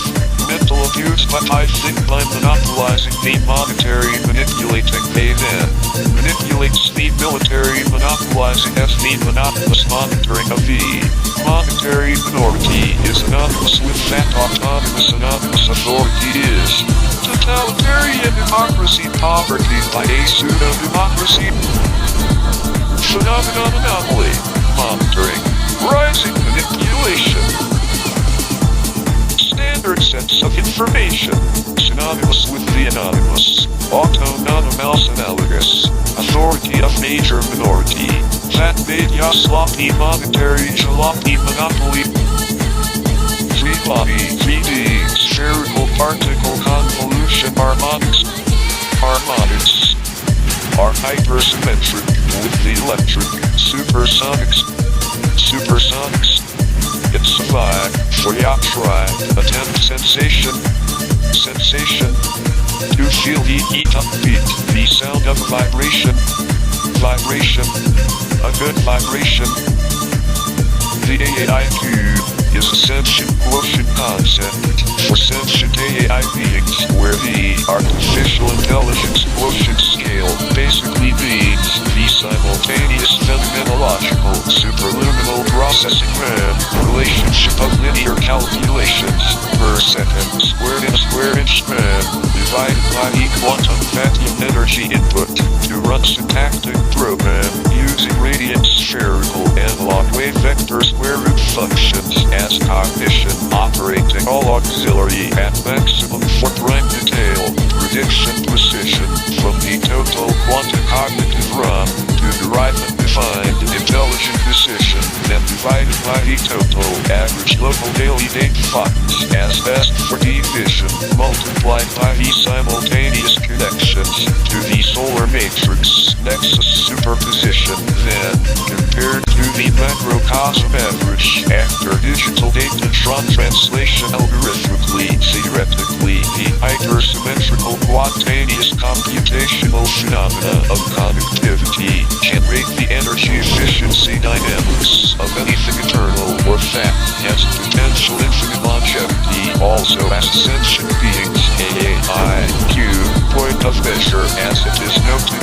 mental abuse but I think by monopolizing the monetary manipulating they then manipulates the military monopolizing as the monotonous monitoring of the monetary minority is anonymous with that autonomous anonymous authority is totalitarian democracy poverty by a pseudo-democracy phenomenon anomaly monitoring rising manipulation standard sets of information synonymous with the anonymous autonomous analogous authority of major minority that media sloppy monetary jalopy monopoly 3D spherical particle convolution harmonics are hypersymmetric with the electric supersonics it's a vibe for ya try attempt sensation to feel the heat upbeat the sound of vibration a good vibration the AI cube is a sentient quotient concept for sentient AI beings where the artificial intelligence quotient scale basically means the simultaneous phenomenological superluminal processing RAM relationship of linear calculations per second squared in a square inch span divided by the quantum vacuum energy input to run syntactic program using radiant spherical analog wave vector square root functions as cognition operating all auxiliary at maximum for prime detail prediction precision from the total quantum cognitive ROM to derive and define intelligence consolidate funds as best for division, multiplied by the simultaneous connections to the solar matrix nexus superposition, then compared to the macrocosm average after digital data translation algorithmically, theoretically, the hypersymmetrical quadranious computational phenomena of connectivity can rate the energy efficiency dynamics of anything eternal or fat has potential infinite longevity, also as sentient beings. AIQ point of measure as it is noted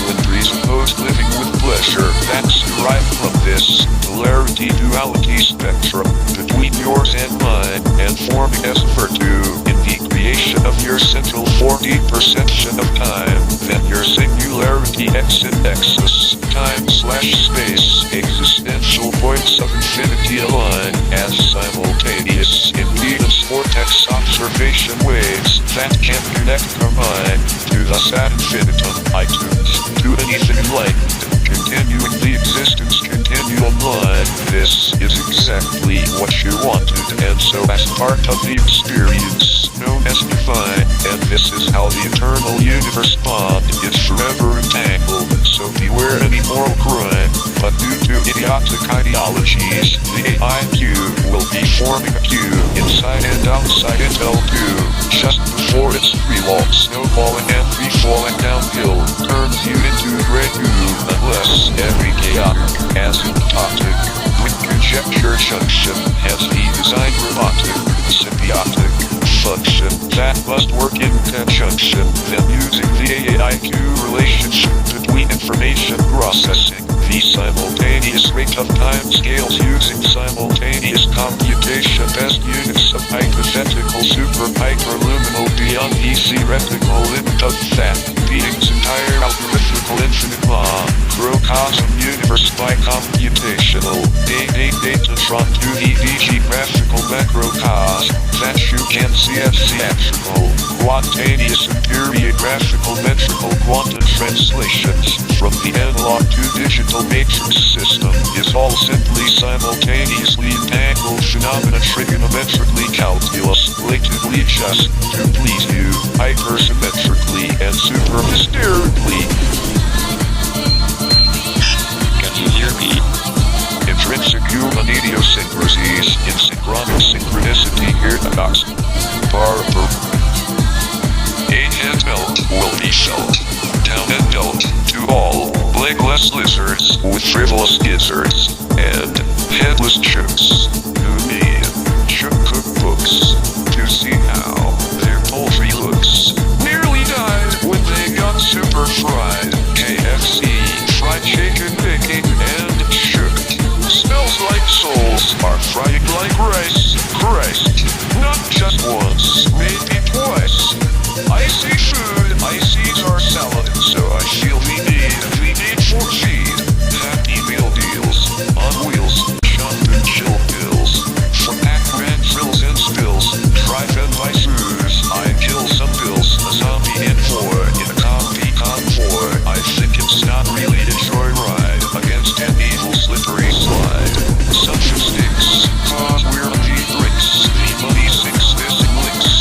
when presupposed living with pleasure that's derived from this polarity duality spectrum between yours and mine and forming as virtue in the creation of your central 4D perception of time, then your singularity x and nexus time/space existential points of infinity align as simultaneous impedance vortex observation waves that can connect our mind to thus ad infinitum iTunes to anything enlightened, continuing the existence continuum line. This is exactly what you wanted, and so as part of the experience known as divine, and this is how the eternal universe bond is forever entangled. So beware any moral crime, but due to idiotic ideologies, the AIQ will be forming a Q inside and outside L2 just before its free-wall snowballing and free-falling downhill turns you into great goo unless every chaotic asymptotic with conjecture junction has the designed robotic symbiotic function that must work in conjunction, then using the AIQ relationship between information processing, the simultaneous rate of time scales using simultaneous computation best units of hypothetical super hyperluminal beyond the theoretical limit of that being's entire algorithmical infinite macrocosm universe by computational datatron to the DG graphical macrocosm that you can see as theatrical quantaneous imperial graphical metrical quantum translations from the analog to digital matrix system is all simply simultaneously entangled phenomena trigonometrically calculus blatantly just to please you hypersymmetrically and super hysterically. Can you hear me? Intrinsic human idiosyncrasies in synchronic synchronicity heterodox. Barber. Age and melt will be felt. Down and dealt to all legless lizards with frivolous gizzards and headless chooks who need chook cookbooks to see how their poultry looks. Nearly died when they got super fried. KFC, fried chicken, bacon, and shook. Smells like souls are frying like rice. Christ, not just once, maybe twice. I see food, I see our salad, so I feel we need for feed. Happy meal deals, on wheels, jump and chill pills. For pack-ran frills and spills, drive-in by foos, I kill some bills, a zombie and four, in a combi convoy. I think it's not really a joyride, against an evil slippery slide. Such as sticks, cause we're the bricks, the money sinks, missing links.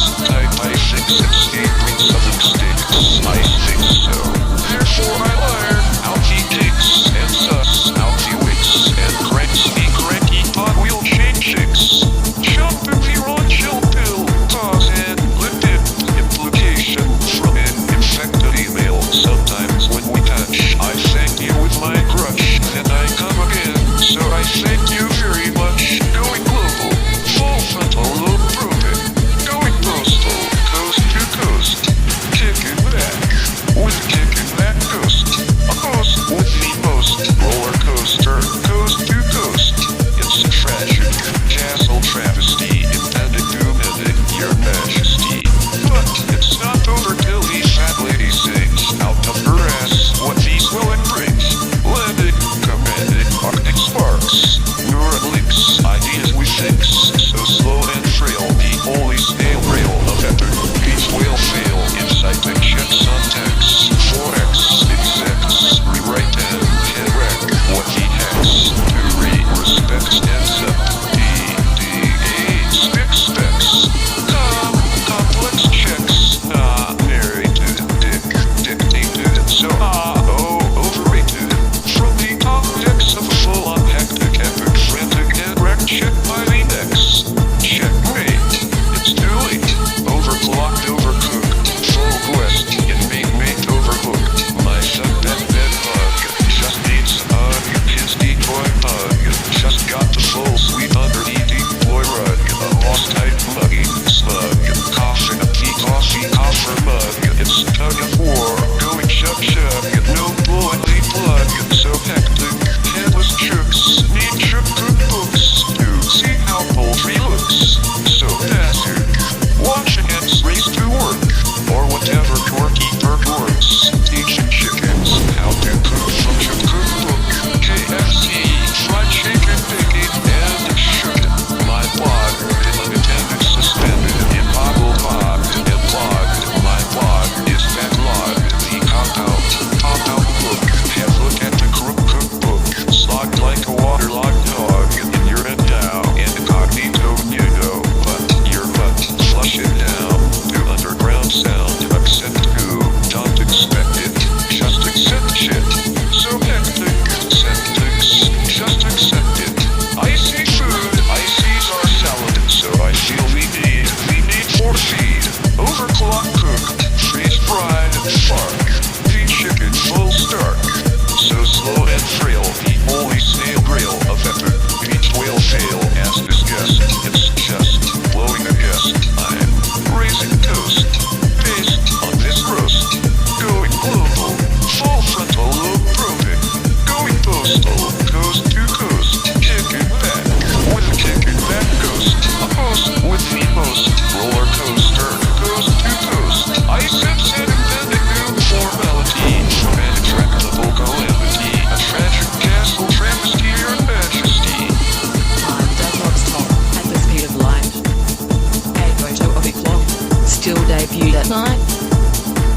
debuted at night.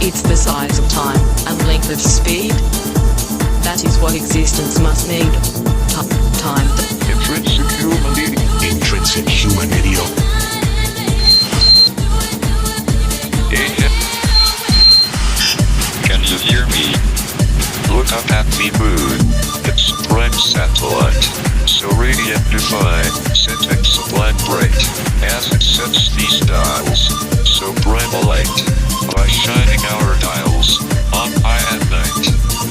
It's the size of time and length of speed. That is what existence must need. Time. Intrinsic humanity. Intrinsic humanity. Can you hear me? Look up at the moon. It's a prime satellite. So radiant divine, setting sublime bright. As it sets these dials, so bright a light. By shining our dials, on high and night.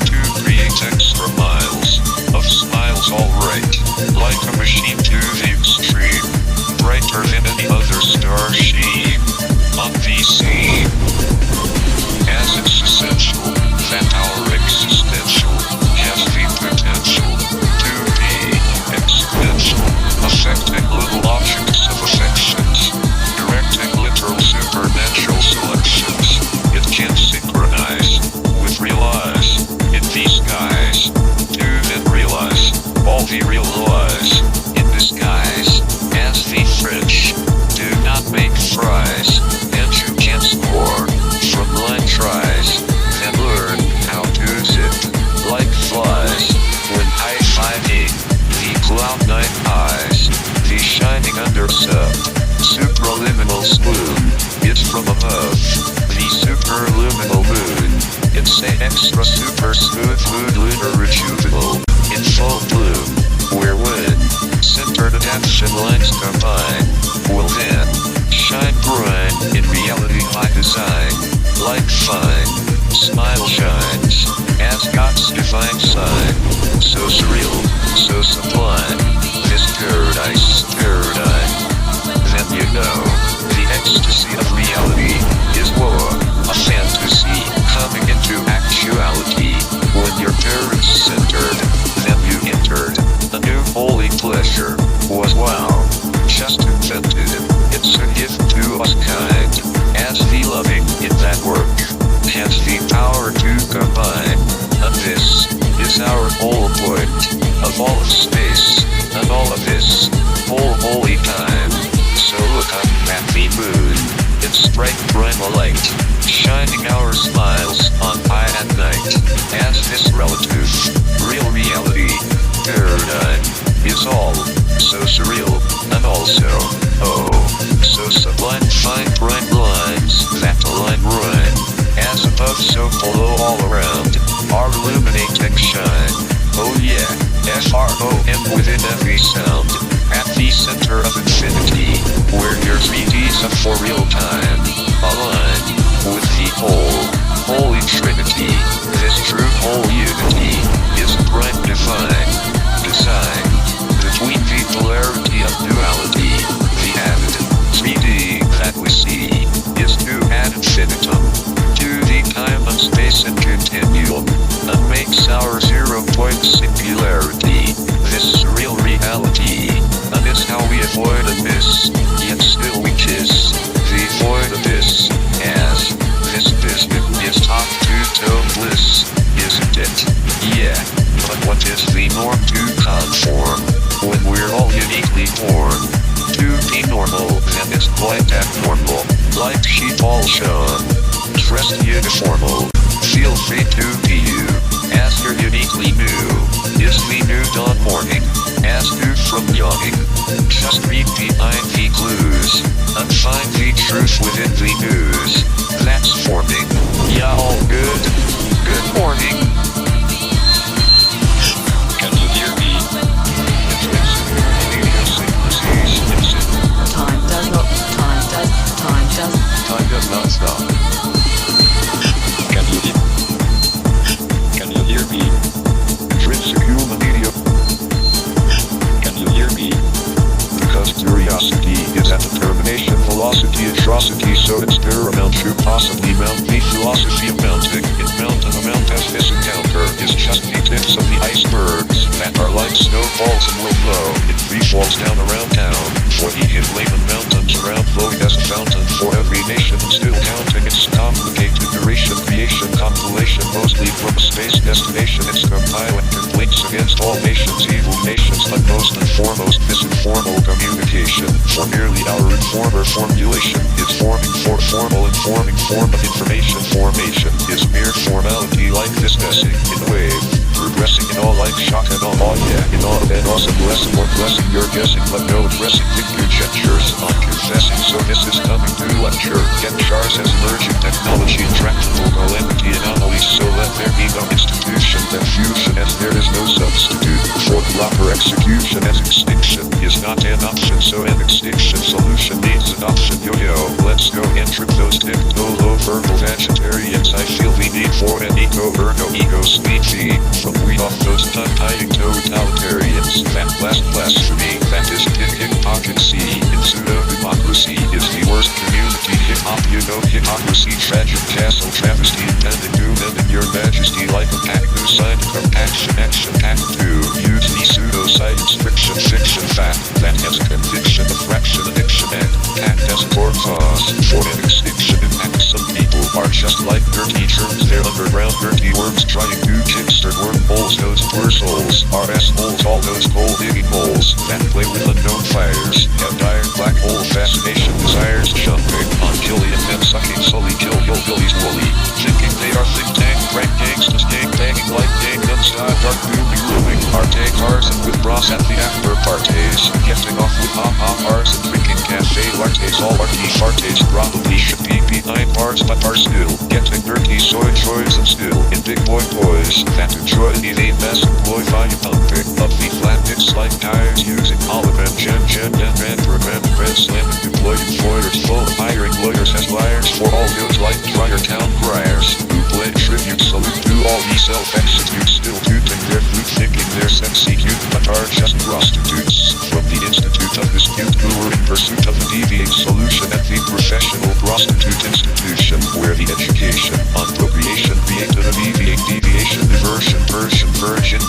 To create extra miles, of smiles all right. Like a machine to the extreme. Brighter than any other star sheen. On the scene. As it's essential, that our existential has the potential to be exponential, affecting little objects of affections, directing literal supernatural selections. It can synchronize with realize in these skies, to then realize all the real lies in disguise. As the French do not make fries, and you can score from line tries, then learn how to zip like flies. When high-fiving the cloud-9 eyes, the shining under-sub, supraliminal swoon, is from above, the superluminal moon. It's a extra super smooth mood lunar rejuvenal, in full bloom, where when centered attention lines combine, will then shine bright in reality high design, like fine, smile shines, as God's divine sign, so surreal, so sublime, this paradise paradigm. Then you know, the ecstasy of reality is more a fantasy coming into actuality. When your parents centered, then you entered a new holy pleasure. Was wow, just invented. It's a gift to us kind, as the loving in that work has the power to combine. And this is our whole point of all of space and all of this whole holy time. So look up at the moon. It's bright primal light, shining our smiles on high and night. As this relative, real reality, paradigm, is all so surreal, and also, oh, so sublime fine bright lines that align rhyme. As above so below all around, our illuminating shine. Oh yeah, FROM within every sound. At the center of infinity, where your 3Ds are for real time, align with the whole, holy trinity. This true whole unity is bright divine design between the polarity of duality. The added 3D that we see is new ad infinitum to the time and space and continuum, and makes our 0-point singularity this real reality. And it's how we avoid a miss, yet still we kiss the void abyss. As this business is top two-toe bliss, isn't it? Yeah, but what is the norm to conform, when we're all uniquely born? To be normal, then it's quite abnormal, like sheep all shone, dressed uniformal. Feel free to be you, as you're uniquely new, is the new dawn morning, as new from yawning. Just read behind the clues, and find the truth within the news that's forming. Yeah, all good. Good morning. Can you hear me? Time does not stop. Can you hear me? Intrinsic human media. Can you hear me? Because curiosity is at determination, velocity, atrocity, so it's paramount to possibly mount the philosophy of mounting. It mount and amount as this encounter is just the tips of the icebergs that are like snowfalls and will flow. It free falls down around town, for the Himalayan mountains around flowing as a fountain for every nation and still counting. It's complicated duration, creation, compilation, mostly from a space destination. It's compiling complaints against all nations, evil nations, but most and foremost this informal communication. For merely our informer formulation is forming for formal informing form of information formation is mere formality like this messing in a wave. Progressing in all like shock and all, oh yeah, in all and awesome blessing or blessing you're guessing, but no addressing with your gestures on confessing. So this is coming to lecture. Get shards as emerging technology, intractable calamity anomalies. So let there be no institution that fusion as there is no substitute for proper execution as extinction is not an option. So an extinction solution needs adoption. Yo, let's go and trip those techno-low-verbal vegetarians. I feel the need for an eco-ergo-ego sweet feed. From weed off those tongue-tying totalitarians. That last blasphemy, that is hypocrisy. In pseudo-democracy is the worst community. Hip-hop, you know, hypocrisy, tragic castle, travesty, intended doom, and in your majesty like a pack who signed a compaction, action, pack to use the pseudo-science, fiction, fact, that has a conviction, a fraction, addiction, and packed as a core cause for an extinction impact. Some people are just like dirty germs, they're underground dirty worms trying to kickstart wormholes. Those poor souls are assholes, all those coal-digging moles that play with unknown fires, have dire black hole fascination, desires jumping on Killian and sucking Sully, kill hillbillies woolly, thinking they are think tank, crank gangsters, gang-banging like gang guns, dark dooming ruling, arcade cars and with bras at the after parties, getting off with ha-ha-hars and drinking cafe lattes. All arty farties probably should be behind bars but are still getting dirty soy joys and still in big boy toys that enjoy the massive boy volume pumping of the flat bits like tires using olive and gen and red slamming deployed employers full of hiring lawyers as liars for all those like dryer town criers who play tribute salute to all the self-execute still tooting their flute thinking they're sexy cute but are just prostitutes from the Institute of Dispute who were in pursuit of a deviant solution at the professional prostitute institution where the education on procreation created alleviate deviation diversion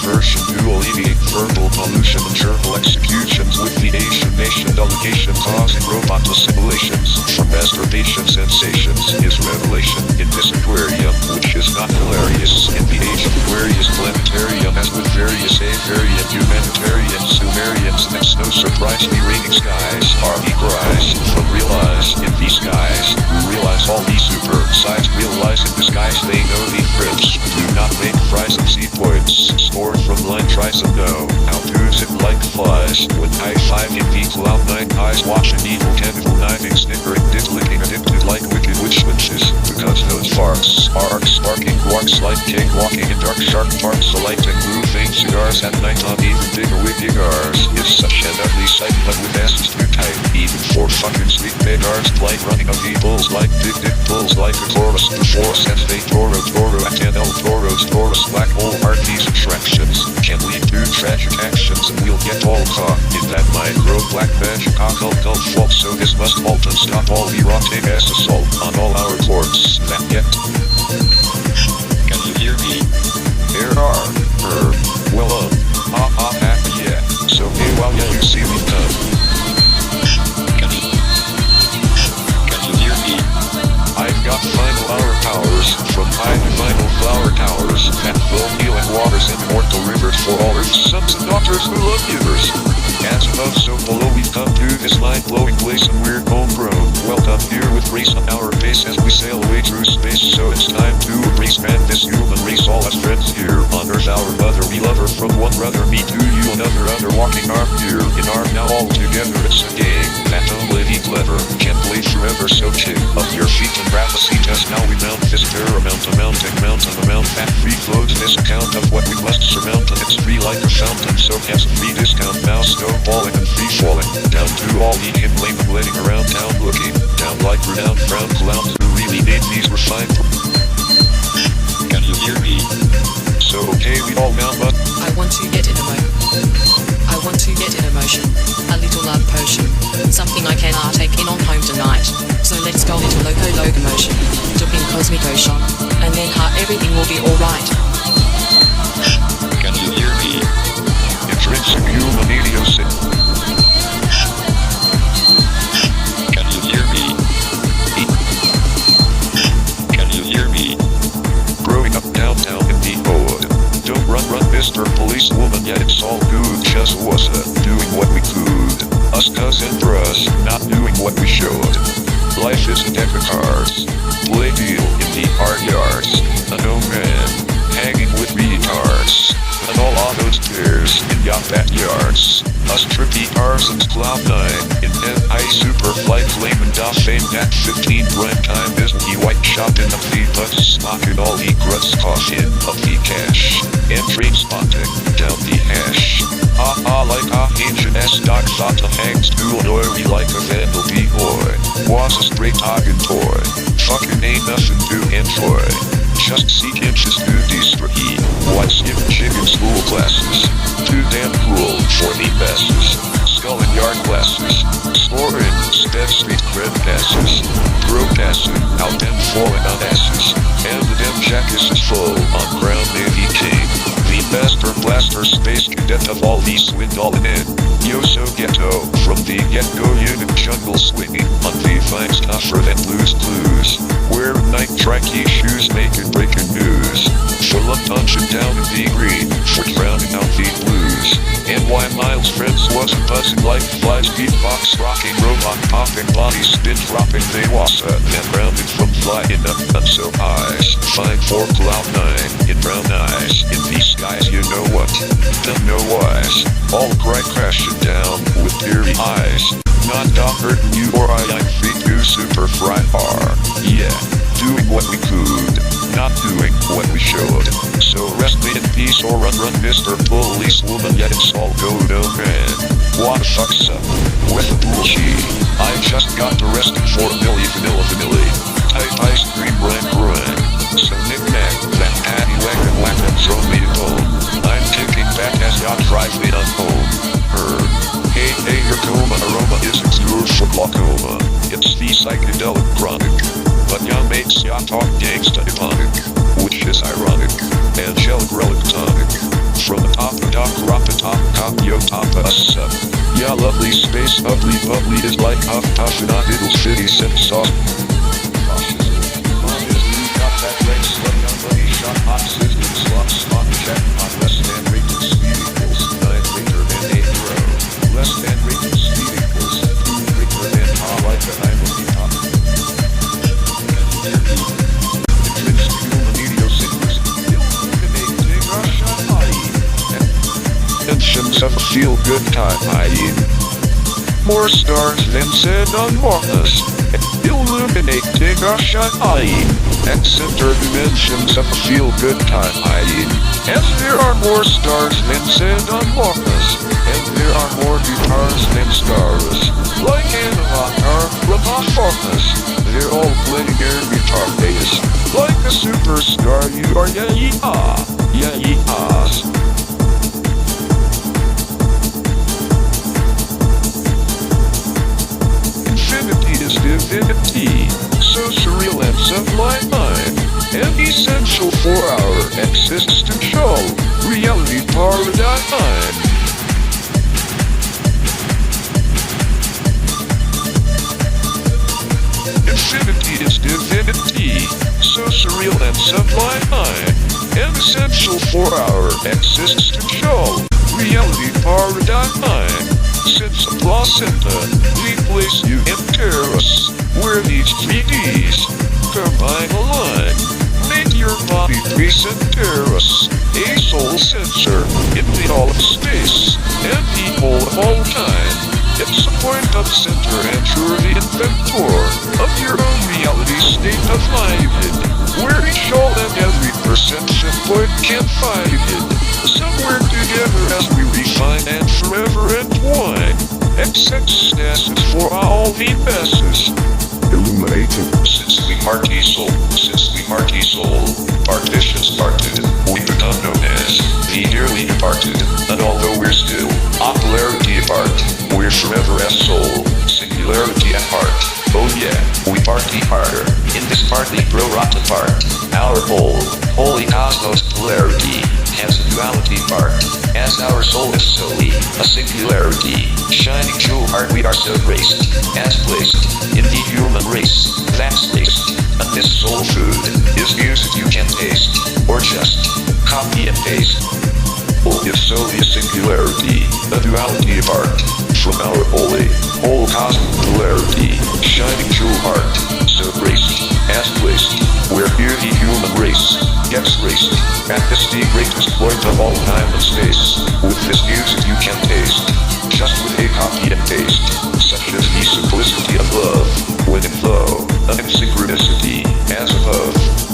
version to alleviate verbal pollution and verbal executions with the Asian nation delegation causing robot assimilations from masturbation sensations is revelation in this aquarium which is not hilarious in the age of Aquarius planetarium as with various Avarian humanitarian Sumerians. And it's no surprise the raining skies are the cries from realize in these skies who realize all these super-sized realize in disguise they know the Crips do not make fries and seed points scored from line tries and know how to zip like flies with high-five in the cloud nine eyes watching evil tentacle knifing snickering dick-licking addicted like wicked witch witches because those farts are sparking quarks like cake walking in dark shark parks lighting blue faint cigars at night on even bigger cigars is such an ugly sight but with asses too tight even for fucking sleep bedars blind running of the bulls like big dick bulls like a chorus before sense they toro at NL Taurus black hole heart these attractions can lead to tragic actions and we'll get all caught in that micro black magic occult fault so this must halt and stop all erotic ass assault on all our courts that get. Can you hear me? Well yeah so hey well yeah you see me come. Can you hear me? I've got final hour powers from high to final flower towers that flow healing waters in immortal rivers for all earth's sons and daughters who love givers. As above so below we've come to this mind-blowing place and we're homegrown. Welcome here with grace on our face as we sail away through space. So it's time to embrace man this human race all as friends here on earth our mother we love her from one brother me to you another walking arm here in arm now all together it's a game that only the clever can play forever so kick up your feet and prophecy test now we mount this paramount amount that free flows this account of what we must surmount and it's free like a fountain so has a free discount now snowballing and free falling down to all the him lame and letting around town looking down like renowned brown clowns who really need these refined. Can you hear me? So okay we all now but I want to get in emotion. A little love potion. Something I cannot take in on home tonight. So let's go little locomotion. Dip in cosmic ocean. And then everything will be alright. Can you hear me? Intrinsic human idiocy. Can you hear me? Can you hear me? Growing up downtown in the hood. Don't run Mr. Policewoman yet it's all good just was doing what we could. Us cousin bros not doing what we should. Life is a deck of cards. Play shop in the fleet bus, smocking all egrets, caution of the cash, and train spotting down the hash. Like a ancient S-Doc thought of hangs to annoy like a vandal boy. Was a straight talking toy. Fucking ain't nothing to enjoy. Just seek inches to destroy. What's in chicken school classes? Too damn cool for the masses. Skull and yard classes. Scoring Step Street cred passes. Bro passing out and falling on asses. And the damn jacket is full on ground Navy king. The master blaster space cadet of all these swindling in. Yo so ghetto from the get-go unit jungle swinging on the vines tougher than blues. Wearing night tracky shoes making breaking news. Full of punching down in the green for drowning out the blues. And why Miles' friends wasn't buzzing like flies, beatbox rocking, robot popping, body spin dropping, they was then grounded from flying up and so eyes. Fine for cloud nine in brown eyes. In these skies you know what, don't know whys. All crashing down with teary eyes. Not hurting you or I'm free to super fry are. Yeah, doing what we could, not doing what we should. So rest me in peace or run Mr. Policewoman, yet it's all good, oh man. What the fuck's up with the bullshit? I just got arrested for vanilla. Tight ice cream grind. So knick-knack, that patty whack and throw me home. I'm kicking back as y'all drive me on home. Hey, your coma aroma is exude for glaucoma. It's the psychedelic chronic. But young makes ya talk gangsta iconic, which is ironic. Angelic relic tonic. From the top of dock, rock the top, cop yo top of us up. Yeah, lovely space, ugly, bubbly is like huff, puff, and a little city set sauce. Mom is new, got that leg, slut, young buddy, shot, hot, sizzling, slop, spot, check, on less than rated speed equals 9 greater than 8 row. Less than rated speed equals 2 greater than how like that I will be top. Intrinsic human idiosyncrasy, illuminating Russian eye. Intentions of a feel-good time, more stars than said on Mars. Illuminating Russian eye. Center dimensions of a feel-good time, as there are more stars than said on Mars. And there are more guitars than stars. Like an avatar from a furnace. They're all playing air guitar bass. Like a superstar you are, yeah-yee-ahs. Infinity is divinity, so surreal and sublime, and essential for our existential reality paradigm. Infinity is divinity, so surreal and sublime, and essential for our existential reality paradigm. Since a placenta, the place you enter us, where these 3Ds combine a line, make your body recenter us, a soul sensor in the all of space, and people of all time. It's a point of center and you're the inventor of your own reality state of mind, where each all and every perception point can find it, somewhere together as we refine and forever entwine. XX stasis for all the masses. Illuminating. Since we party soul, partitions parted, we become known as the dearly departed. And although we're still on polarity apart, we're forever as soul, singularity at heart. Oh yeah, we party harder, in this partly pro-rata part. Our whole, holy cosmos polarity has a duality part, as our soul is solely a singularity. Shining jewel heart we are so graced, as placed in the human race, that's laced. And this soul food is music you can taste, or just copy and paste. Oh, is solely a singularity, a duality apart, from our holy, whole cosmic polarity. Shining jewel heart, so graced, as placed, where here the human race gets raced, at this the greatest point of all time and space. With this music you can taste, just with a copy and paste, such as the simplicity of love, when in flow, and synchronicity, as above.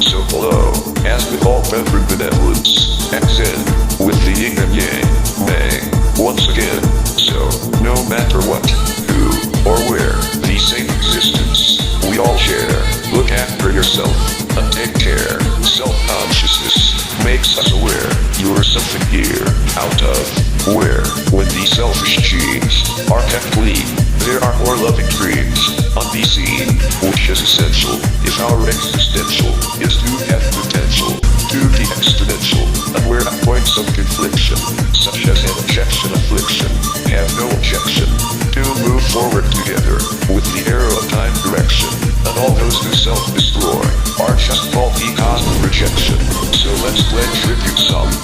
So hello, as with all reverend benevolence, XN, with the yin and yang, may, once again, so, no matter what, who, or where, the same existence, we all share, look after yourself, and take care, self-consciousness, makes us aware, you're something here, out of, where, when the selfish genes, are kept clean, there are more loving dreams, on the scene, which is essential, if our existential, is to have potential, to be exponential, and we're at points of confliction, such as an objection affliction, have no objection, to move forward together, with the arrow of time direction, and all those who self-destroy, are just faulty cosmic rejection, so let's pledge tribute salute,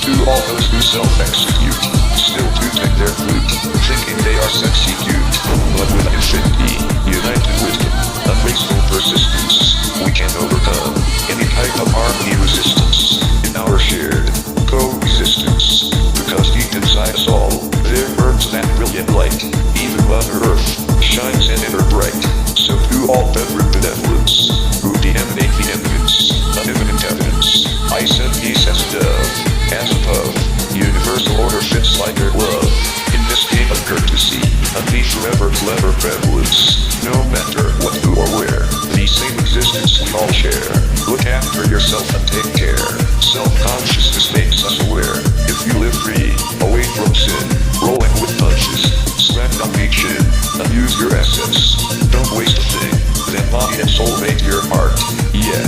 to all those who self-execute, still to take their flute, thinking they are sexy cute, but with infinity, united wisdom, unwasteful persistence, we can overcome any type of harmony resistance, in our shared coexistence, because deep inside us all, there burns that brilliant light, even Mother Earth, shines an inner bright, so to all beverage benevolence, who de-emanate the eminence, of imminent evidence, I send peace as a dove, as above, universal order fits like their glove, in this game of courtesy, and the forever clever prevalence, no matter what, who, or where, the same existence we all share, look after yourself and take care, self-consciousness makes us aware, if you live free, away from sin, rolling with punches, smack on the chin, and use your assets, don't waste a thing, then body and soul make your heart, yeah,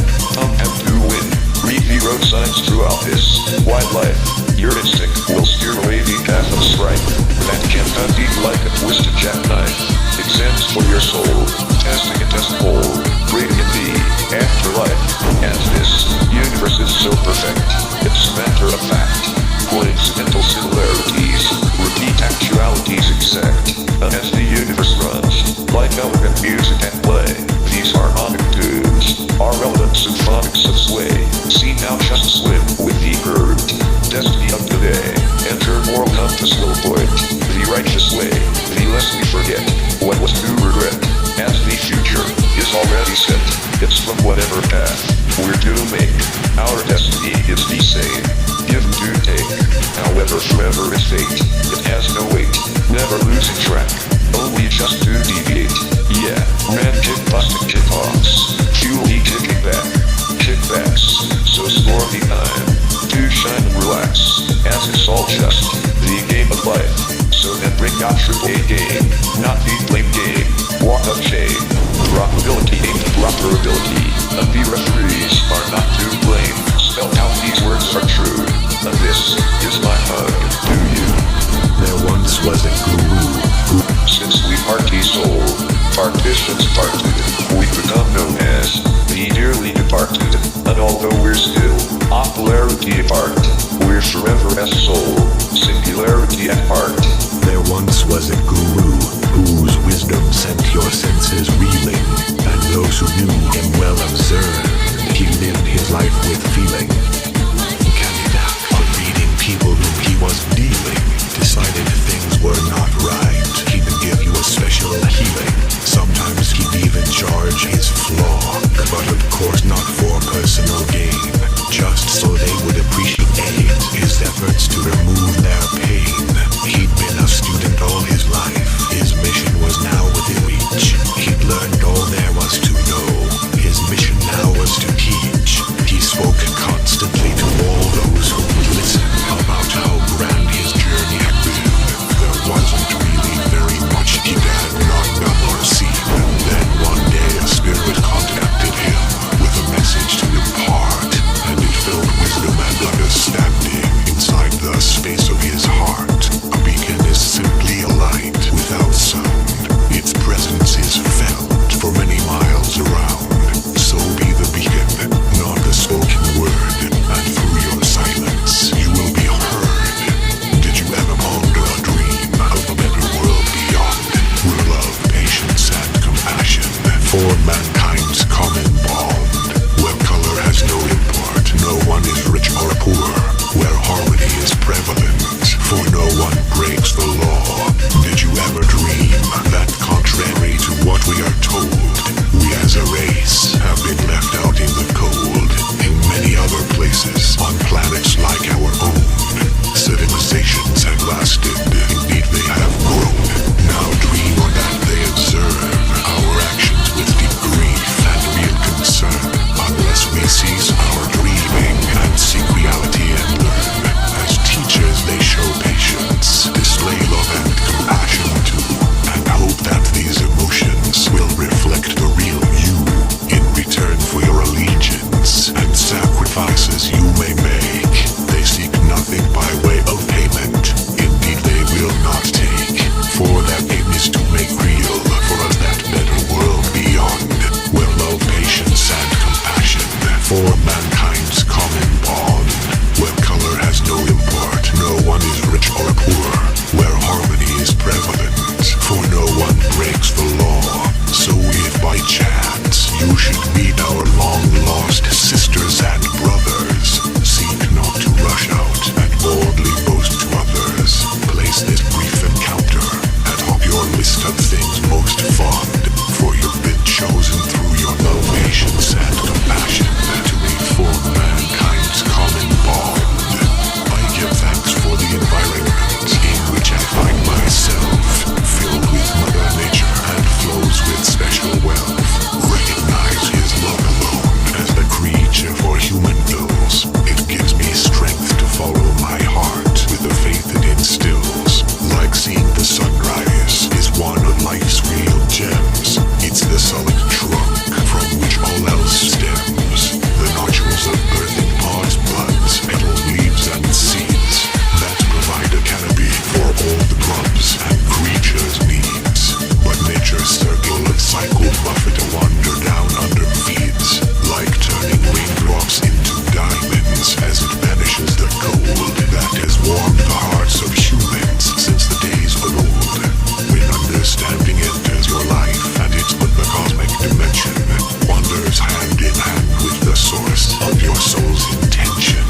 have to win, read the road signs throughout this, wildlife, your instinct will steer away the path of strife, that can cut deep like a twisted jackknife, exams for your soul, testing a test hole, creating in the afterlife, as this universe is so perfect, it's a matter of fact, coincidental similarities, repeat actualities exact, and as the universe runs, like elegant music at play, these harmonic tunes, are relevant symphonics of sway, see now just swim with the curved destiny of today, enter moral compass will point, the righteous way, the less we forget, what was to regret, as the future, is already set, it's from whatever path, we're to make, our destiny is the same, given to take, however forever is fate, it has no weight, never losing track, only just to deviate, yeah, man kick busting kick-offs, fuel-y kicking back, kickbacks, so score the time, to shine and relax, as it's all just, the game of life, so then bring out triple A game, not the blame game, walk of shame, probability ain't proper ability, and the referees are not to blame, spell out these words are true, and this is my hug to you. There once was a guru who, since we party soul, partitions parted, we become known as the dearly departed, and although we're still of polarity apart, we're forever as soul, singularity at heart. There once was a guru whose wisdom sent your senses reeling, and those who knew him well observed he lived his life with feeling. Candida, on reading people whom he was dealing, decided things were not right. He would give you a special healing. Sometimes he'd even charge his flock, but of course not for personal gain, just so they would appreciate his efforts to remove their pain. He'd been a student all his life, his mission was now within reach. He'd learned all there was to know, his mission now was to teach. He spoke constantly to all those who would listen about how grand his journey had been. There wasn't really very much he had not done or seen. Then one day a spirit contacted him with a message for mankind's common bond, where color has no import, no one is rich or poor, where harmony is prevalent, for no one breaks the law. So if by chance you should meet our long-lost sisters and brothers, seek not to rush out and boldly boast to others. Place this brief encounter atop your list of things most fond, for you've been chosen through your love, patience, and compassion to reform mankind's common bond. I give thanks for the environment in which I find myself, filled with Mother Nature and flows with special wealth. Recognize his love alone as the creature for human ills. It gives me strength to follow my heart with the faith it instills. Like seeing the sunrise is one of life's real gems. It's the solid trunk from which all else stems. The nodules of birthing pods, buds, petals, leaves, and seeds that provide a canopy for all the grubs and creatures' needs. But nature's circular cycle buffet to wander down under feeds, like turning raindrops into diamonds as it vanishes the cold that has warmed the hearts of humans since the days of old. When understanding enters your life and it's but the cosmic dimension wanders hand in hand with the source of your soul's intention.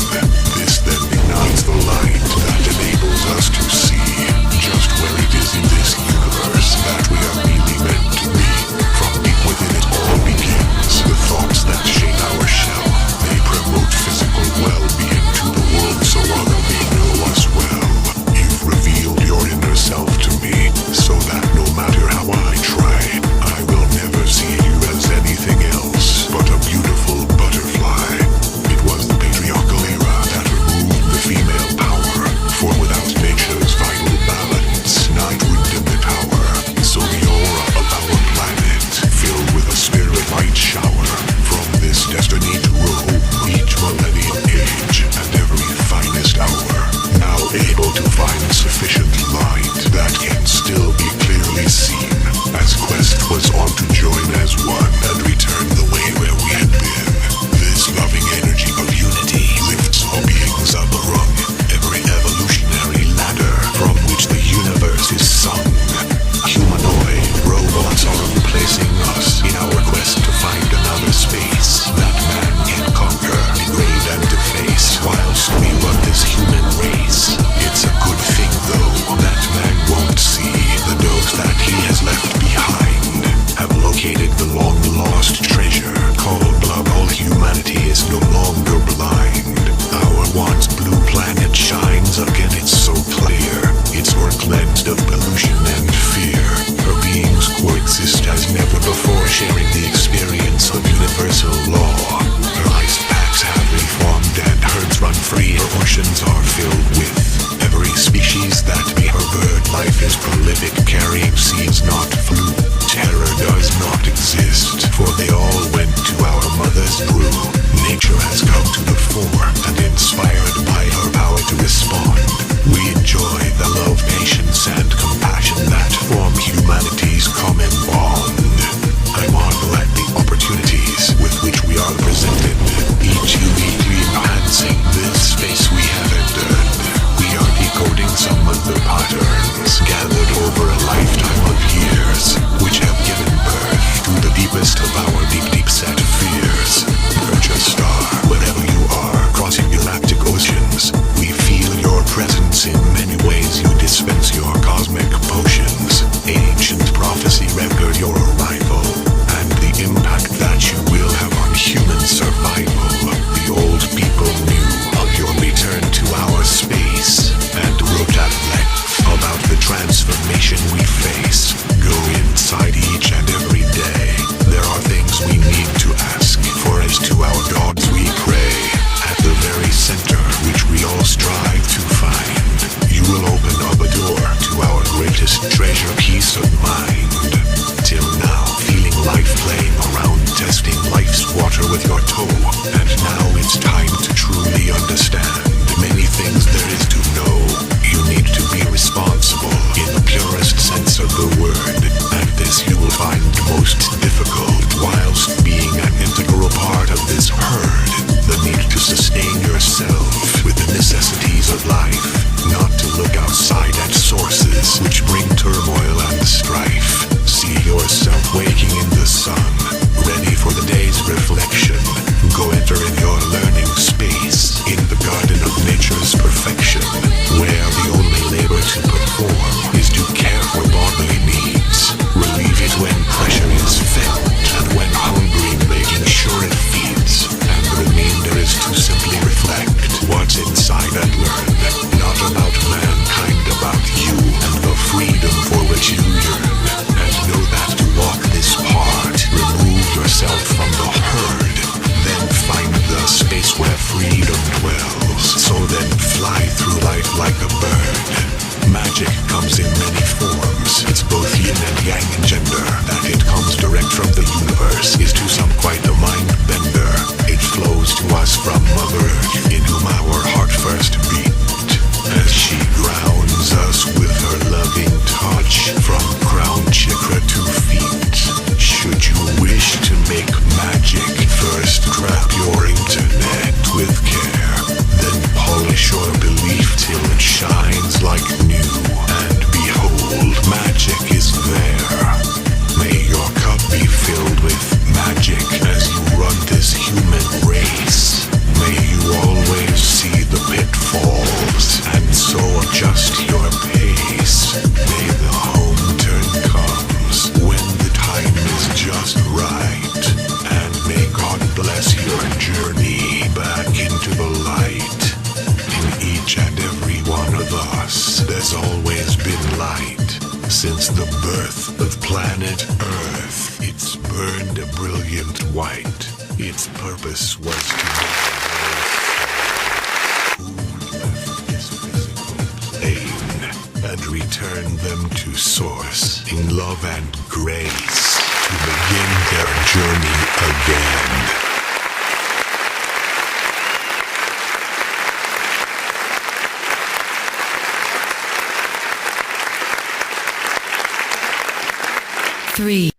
This then ignites the light that enables us to see just where it is in this universe that we are really meant to be. From deep within it all begins. The thoughts that shape our shell, they promote physical well-being to the world so other may know us well. You've revealed your inner self to me, so that no matter how I try, I will never see you as anything else but a beautiful butterfly. It was the patriarchal era that removed the female power, for without nature's vital balance, night would dim the tower. So the aura of our planet, filled with a spirit light shower, from this destiny to roam each millennium age and every finest hour, now able to find sufficient light that can still be clearly seen, as quest was on to join as one and return the way where we had been. This loving energy of unity lifts all beings up a rung, every evolutionary ladder from which the universe is sung. Humanoid robots are replacing us in our quest to find another space that man can conquer, degrade, and deface, whilst we run this human race. It's a good thing, though, that man won't see the those that he has left behind have located the long-lost treasure called blood. All humanity is no longer blind. Our once blue planet shines again, it's so clear. Its work cleansed of pollution and fear. Her beings coexist as never before, sharing the experience of universal law. Her ice packs have reformed and herds run free. Her oceans are filled with every species that be her bird life is prolific, carrying seeds, not fluke. Terror does not exist, for they all went to our mother's brew. Nature has come to the fore, and inspired by her power to respond, we enjoy the love, patience, and compassion that form humanity's common bond. I marvel at the opportunities with which we are presented, each uniquely enhancing this space we have entered. We are decoding some of the patterns gathered over a lifetime of years, which have given birth to the deepest of our deep set fears. Perch a star wherever you are, crossing galactic oceans. We feel your presence in many ways. You dispense your cosmic potions. Ancient prophecy record your arrival and the impact that you will have on human survival. The old people knew of your return to our space and wrote at length about the transformation we face. Go inside each and every day. There are things we need to ask, for as to our gods we pray. At the very center which we all strive to find, you will open up a door to our greatest treasure, peace of mind. Till now, feeling life playing around, testing life's water with your toe. And now it's time to truly understand many things there is to know. You need to be responsible in the purest sense of the word, and this you will find most difficult whilst being an integral part of this herd. yang and gender, that it comes direct from the universe, is to some quite a mind bender. It flows to us from Mother Earth, in whom our heart first beat, as she grounds us with her loving touch, from crown chakra to feet. Should you wish to make magic, first craft your internet with care, then polish your belief till it shines like new, and behold, magic is there. May your cup be filled with magic as you run this human race. May you always see the pitfalls, and so adjust your pace. May the home turn comes when the time is just right, and may God bless your journey back into the light. In each and every one of us, there's always been light. Since the birth of planet Earth, it's burned a brilliant white. Its purpose was to make who left this physical plane and return them to source in love and grace to begin their journey again. Three.